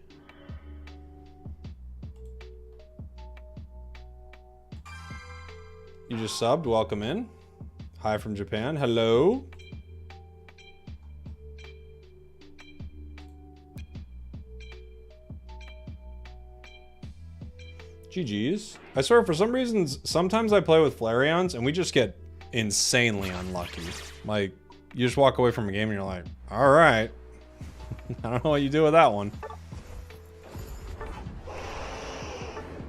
You just subbed. Welcome in. Hi from Japan. Hello. GG's. I swear, for some reasons, sometimes I play with Flareons and we just get insanely unlucky. Like, you just walk away from a game and you're like, alright. I don't know what you do with that one.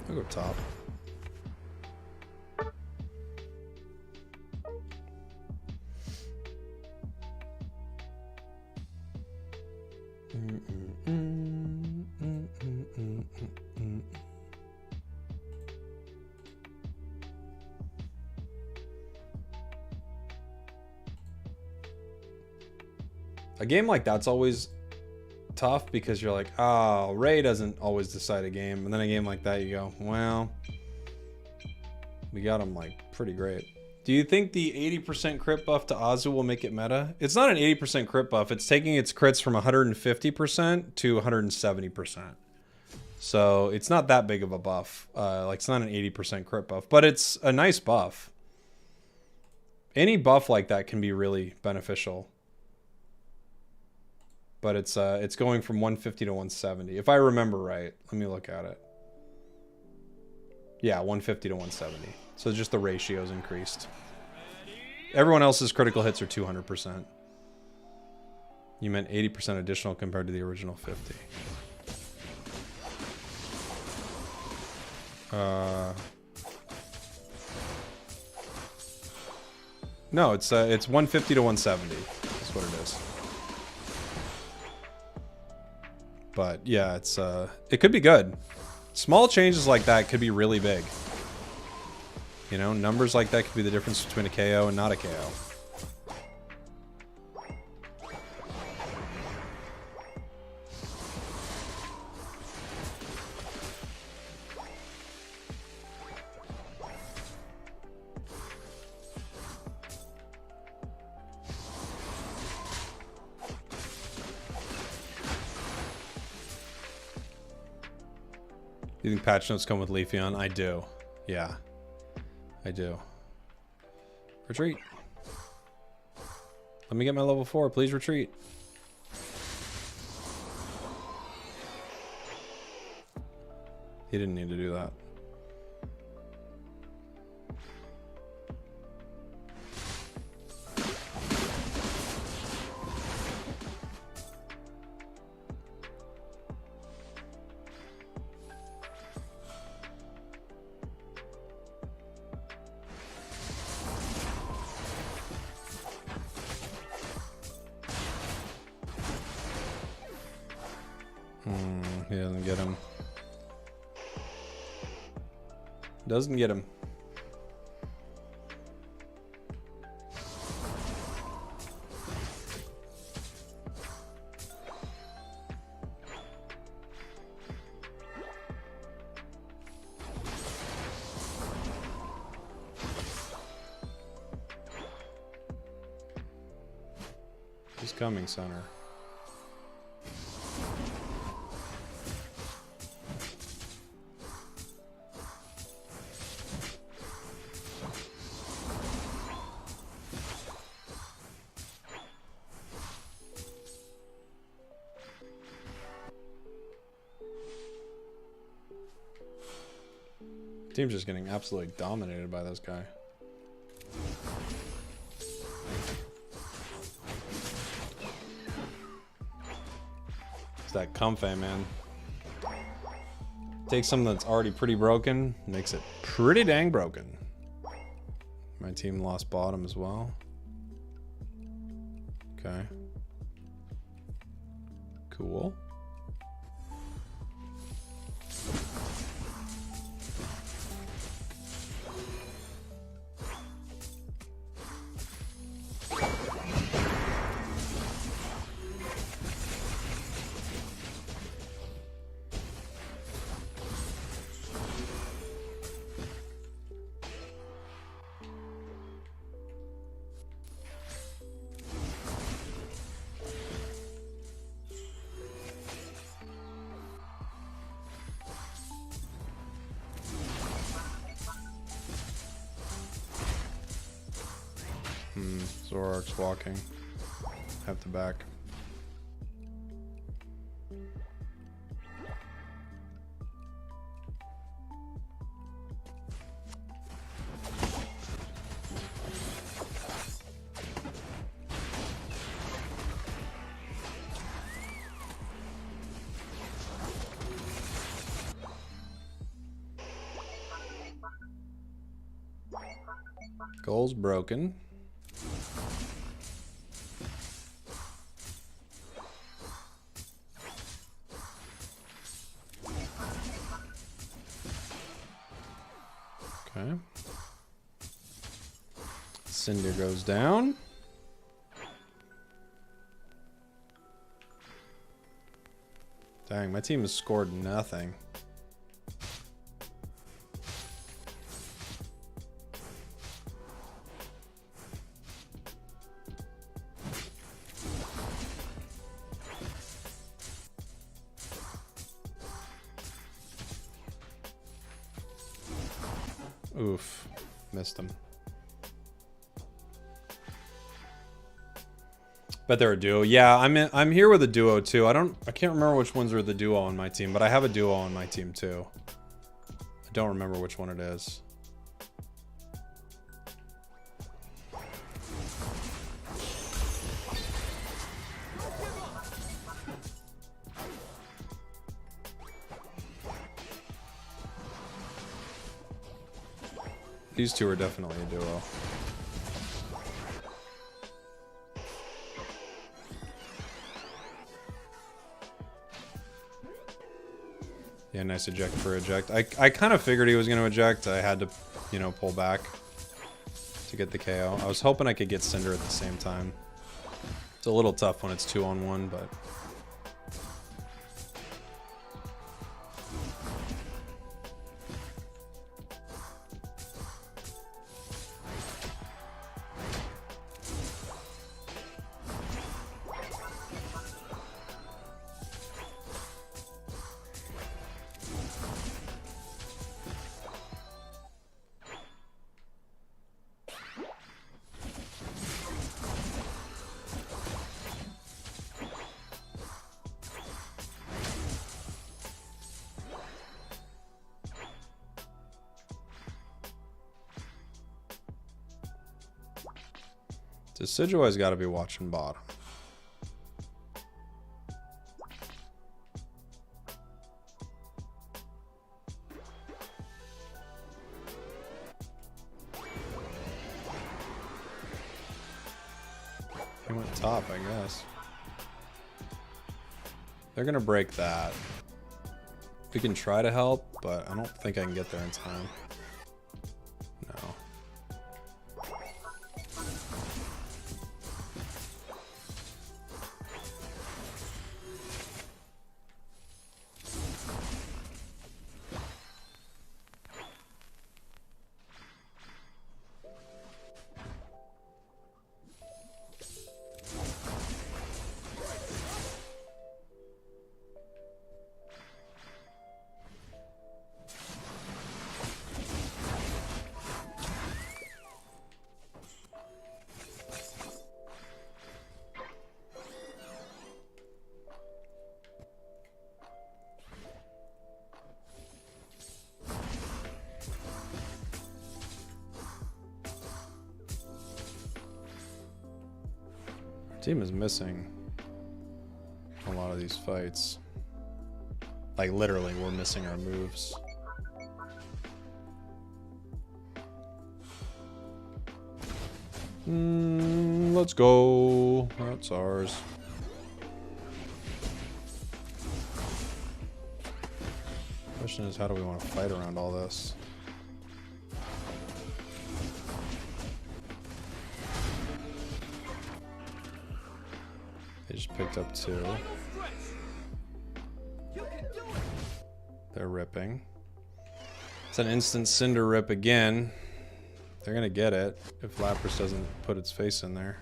I'll go top. A game like that's always tough because you're like, oh, Ray doesn't always decide a game. And then a game like that, you go, well, we got him like pretty great. Do you think the 80% crit buff to Azu will make it meta? It's not an 80% crit buff. It's taking its crits from 150% to 170%. So it's not that big of a buff. Like it's not an 80% crit buff, but it's a nice buff. Any buff like that can be really beneficial. But it's going from 150 to 170. If I remember right, let me look at it. Yeah, 150 to 170. So just the ratio's increased. Everyone else's critical hits are 200%. You meant 80% additional compared to the original 50. No, it's 150 to 170. That's what it is. But yeah, it could be good. Small changes like that could be really big. You know, numbers like that could be the difference between a KO and not a KO. You think patch notes come with Leafeon? I do. Yeah. I do. Retreat. Let me get my level 4. Please retreat. He didn't need to do that. He doesn't get him. Doesn't get him. He's coming, center. Team's just getting absolutely dominated by this guy. It's that Comfey, man. Takes something that's already pretty broken, makes it pretty dang broken. My team lost bottom as well. Okay. Cool. Zoroark's walking. Have to back. Goal's broken. Okay. Cinder goes down. Dang, my team has scored nothing. Oof, missed him. Bet they're a duo. Yeah, I'm here with a duo too. I can't remember which ones are the duo on my team, but I have a duo on my team too. I don't remember which one it is. These two are definitely a duo. Yeah, nice eject for eject. I kind of figured he was going to eject. I had to, you know, pull back to get the KO. I was hoping I could get Cinder at the same time. It's a little tough when it's 2-on-1, but... Decidueye's got to be watching bottom. He went top, I guess. They're going to break that. We can try to help, but I don't think I can get there in time. No. Team is missing a lot of these fights. Like literally, we're missing our moves. Let's go. That's ours. Question is, how do we want to fight around all this? They just picked up 2. They're ripping. It's an instant Cinder rip again. They're gonna get it if Lapras doesn't put its face in there.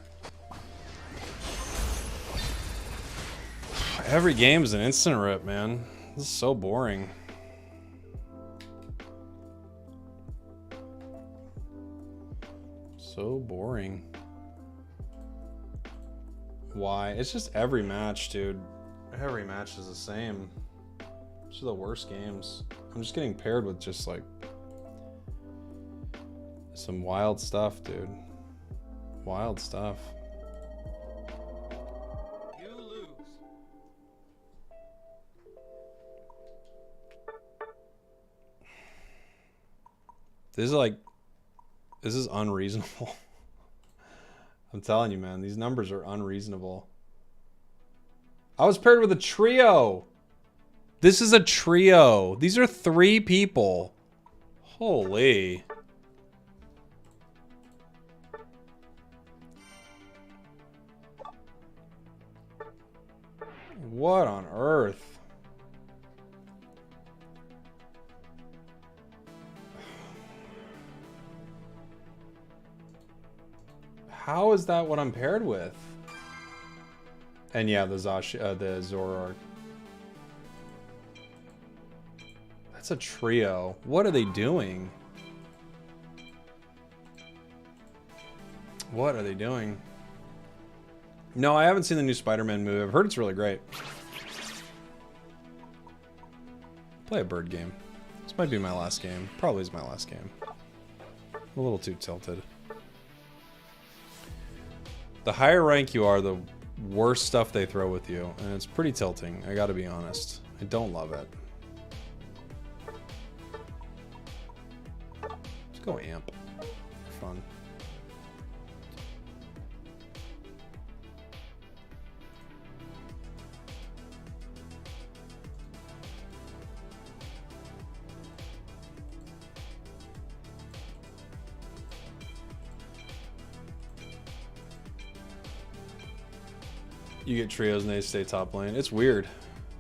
Every game is an instant rip, man. This is so boring. So boring. Why? It's just every match, dude. Every match is the same. These are the worst games. I'm just getting paired with just like some wild stuff, dude. Wild stuff. You lose. This is like This is unreasonable. I'm telling you, man, these numbers are unreasonable. I was paired with a trio. This is a trio. These are 3 people. Holy. What on earth? How is that what I'm paired with? And yeah, the Zoroark. That's a trio. What are they doing? What are they doing? No, I haven't seen the new Spider-Man movie. I've heard it's really great. Play a bird game. This might be my last game. Probably is my last game. I'm a little too tilted. The higher rank you are, the worse stuff they throw with you. And it's pretty tilting, I gotta be honest. I don't love it. Let's go amp. Fun. You get trios and they stay top lane. It's weird.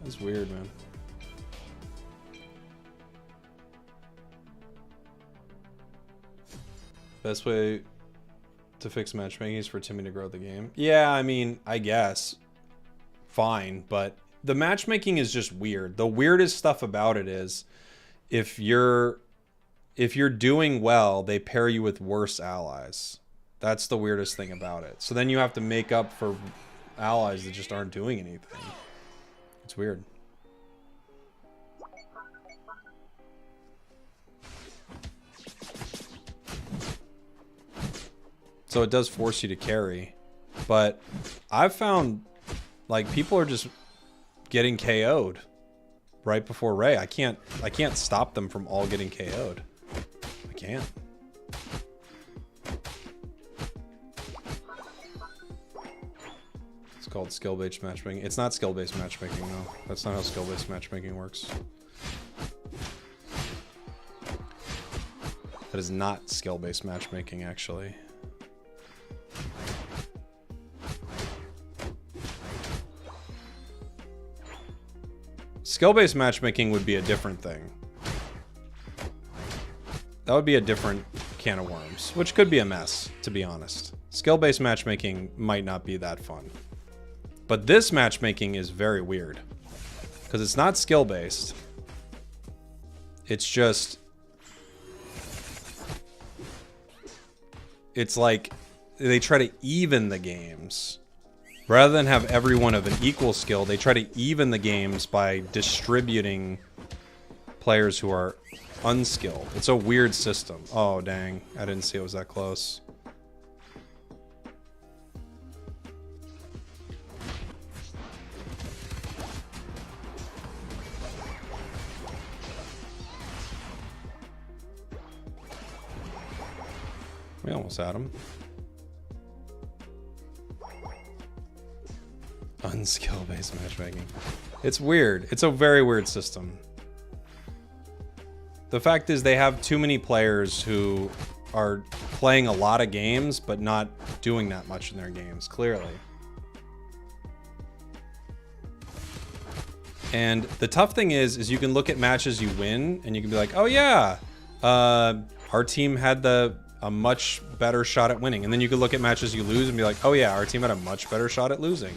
It's weird, man. Best way to fix matchmaking is for Timmy to grow the game. Yeah, I mean, I guess. Fine, but the matchmaking is just weird. The weirdest stuff about it is if you're doing well, they pair you with worse allies. That's the weirdest thing about it. So then you have to make up for allies that just aren't doing anything. It's weird. So it does force you to carry, but I've found like people are just getting KO'd right before Ray. I can't stop them from all getting KO'd. I can't. It's called skill-based matchmaking. It's not skill-based matchmaking, no. That's not how skill-based matchmaking works. That is not skill-based matchmaking, actually. Skill-based matchmaking would be a different thing. That would be a different can of worms, which could be a mess, to be honest. Skill-based matchmaking might not be that fun. But this matchmaking is very weird. Because it's not skill-based. It's just... It's like they try to even the games. Rather than have everyone of an equal skill, they try to even the games by distributing players who are unskilled. It's a weird system. Oh, dang. I didn't see it was that close. We almost had him. Unskill-based matchmaking. It's weird. It's a very weird system. The fact is they have too many players who are playing a lot of games but not doing that much in their games, clearly. And the tough thing is you can look at matches you win and you can be like, oh yeah, our team had a much better shot at winning. And then you can look at matches you lose and be like, oh yeah, our team had a much better shot at losing.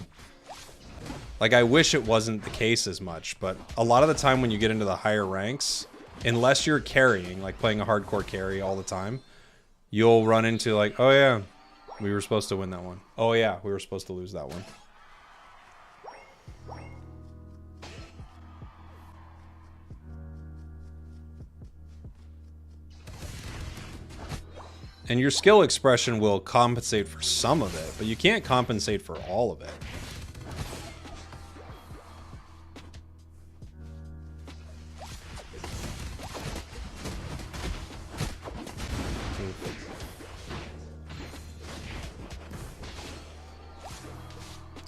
Like, I wish it wasn't the case as much, but a lot of the time when you get into the higher ranks, unless you're carrying, like playing a hardcore carry all the time, you'll run into like, oh yeah, we were supposed to win that one. Oh yeah, we were supposed to lose that one. And your skill expression will compensate for some of it, but you can't compensate for all of it.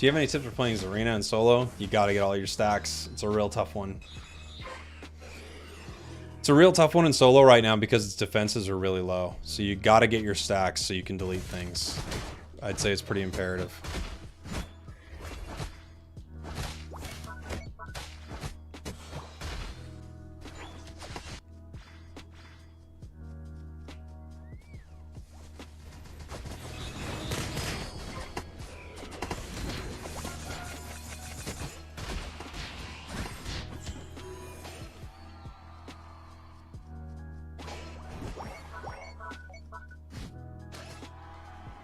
Do you have any tips for playing Zarina in solo? You gotta get all your stacks. It's a real tough one. It's a real tough one in solo right now because its defenses are really low. So you gotta get your stacks so you can delete things. I'd say it's pretty imperative.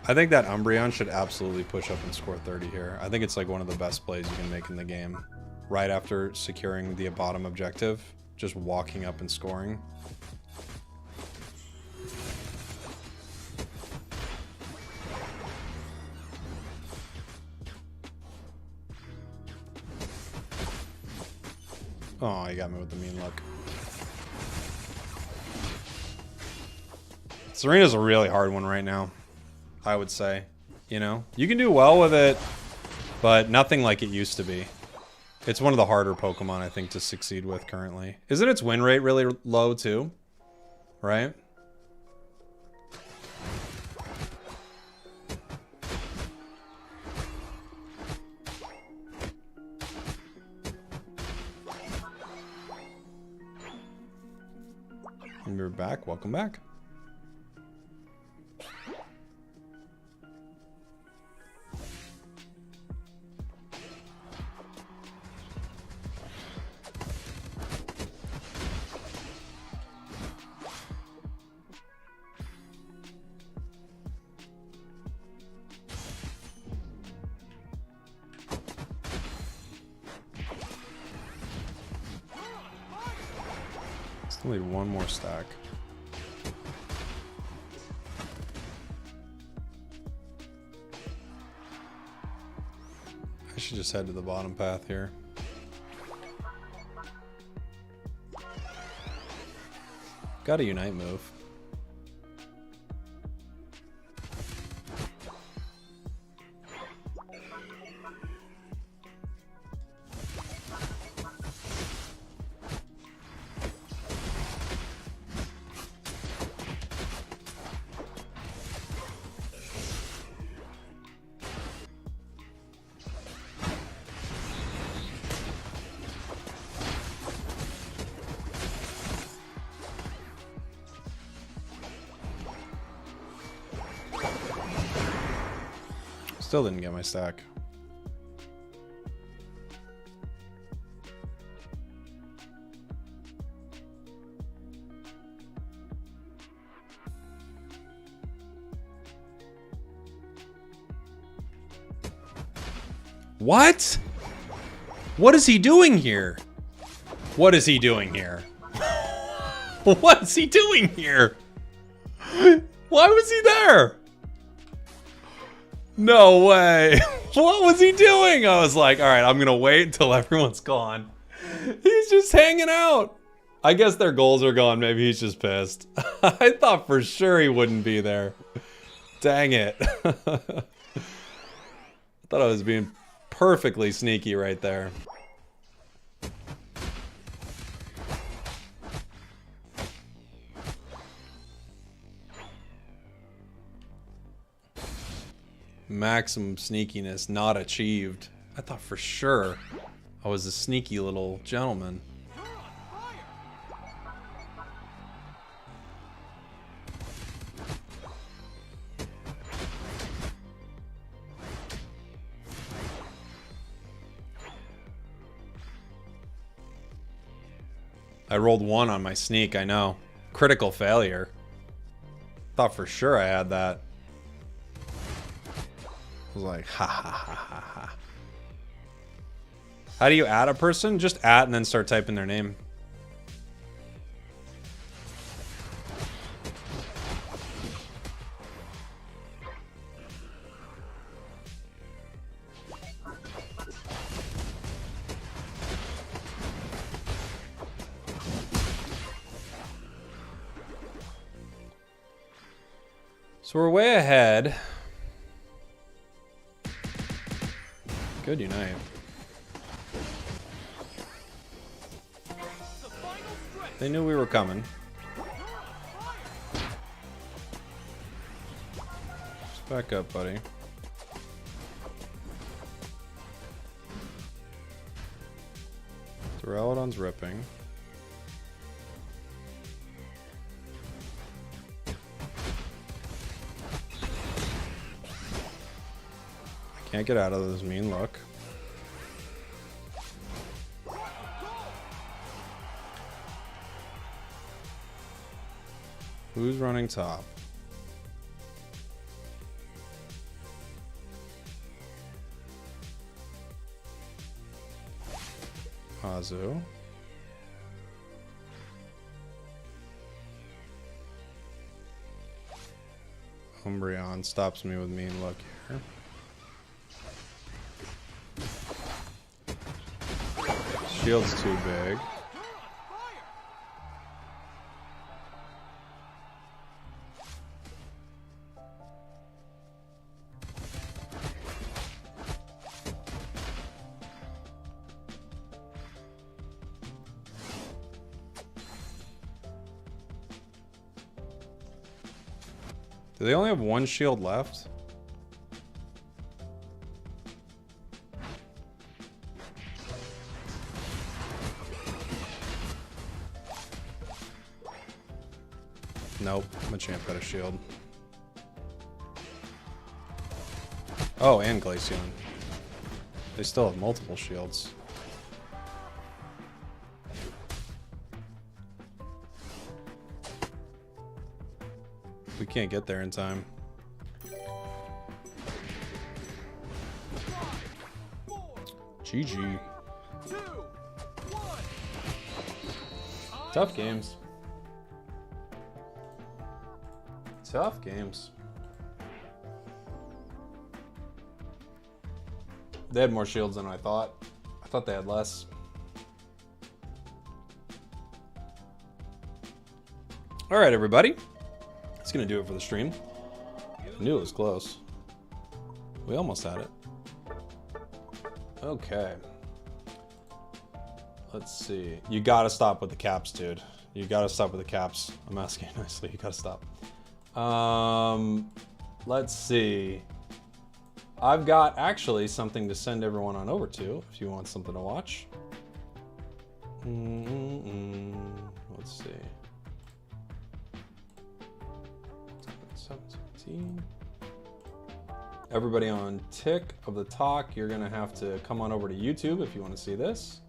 I think that Umbreon should absolutely push up and score 30 here. I think it's like one of the best plays you can make in the game. Right after securing the bottom objective, just walking up and scoring. Oh, he got me with the mean look. Serena's a really hard one right now, I would say. You know, you can do well with it, but nothing like it used to be. It's one of the harder Pokemon, I think, to succeed with currently. Isn't its win rate really low, too? Right? And we're back. Welcome back. Still need one more stack. I should just head to the bottom path here. Got a Unite move. Still didn't get my stack. What? What is he doing here? What is he doing here? What is he doing here? Why was he there? No way. What was he doing? I was like, all right, I'm going to wait until everyone's gone. He's just hanging out. I guess their goals are gone. Maybe he's just pissed. I thought for sure he wouldn't be there. Dang it. I thought I was being perfectly sneaky right there. Maximum sneakiness not achieved. I thought for sure I was a sneaky little gentleman. I rolled 1 on my sneak, I know. Critical failure. Thought for sure I had that. I was like, ha ha ha ha ha. How do you add a person? Just add and then start typing their name. So we're way ahead. Good unite. The final stretch. They knew we were coming. You're on fire. Just back up, buddy. Duraludon's ripping. I can't get out of this mean look. Who's running top? Azu. Umbreon stops me with mean look here. Shield's too big. You're on fire. Do they only have one shield left? Nope, Machamp got a shield. Oh, and Glaceon. They still have multiple shields. We can't get there in time. 5, 4, GG. 2, 1. Tough games. Tough games. They had more shields than I thought. I thought they had less. All right, everybody. That's gonna do it for the stream. I knew it was close. We almost had it. Okay. Let's see. You gotta stop with the caps, dude. You gotta stop with the caps. I'm asking nicely. You gotta stop. Let's see. I've got actually something to send everyone on over to if you want something to watch. Let's see. 17. Everybody on Tick of the Talk, you're gonna have to come on over to YouTube if you want to see this.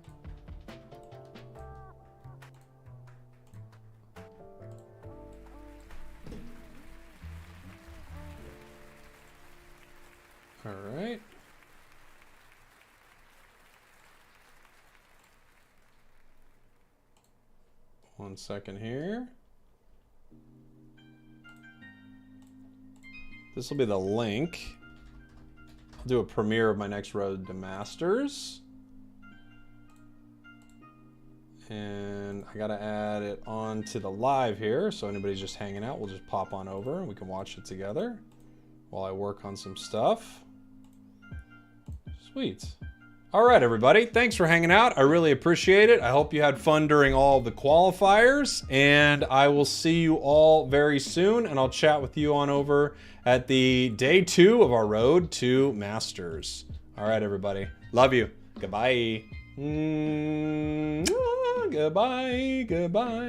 All right. One second here. This will be the link. I'll do a premiere of my next Road to Masters. And I gotta add it on to the live here, so anybody's just hanging out, we'll just pop on over and we can watch it together while I work on some stuff. Sweet. All right, everybody. Thanks for hanging out. I really appreciate it. I hope you had fun during all the qualifiers, and I will see you all very soon, and I'll chat with you on over at the day 2 of our Road to Masters. All right, everybody. Love you. Goodbye. Goodbye. Goodbye.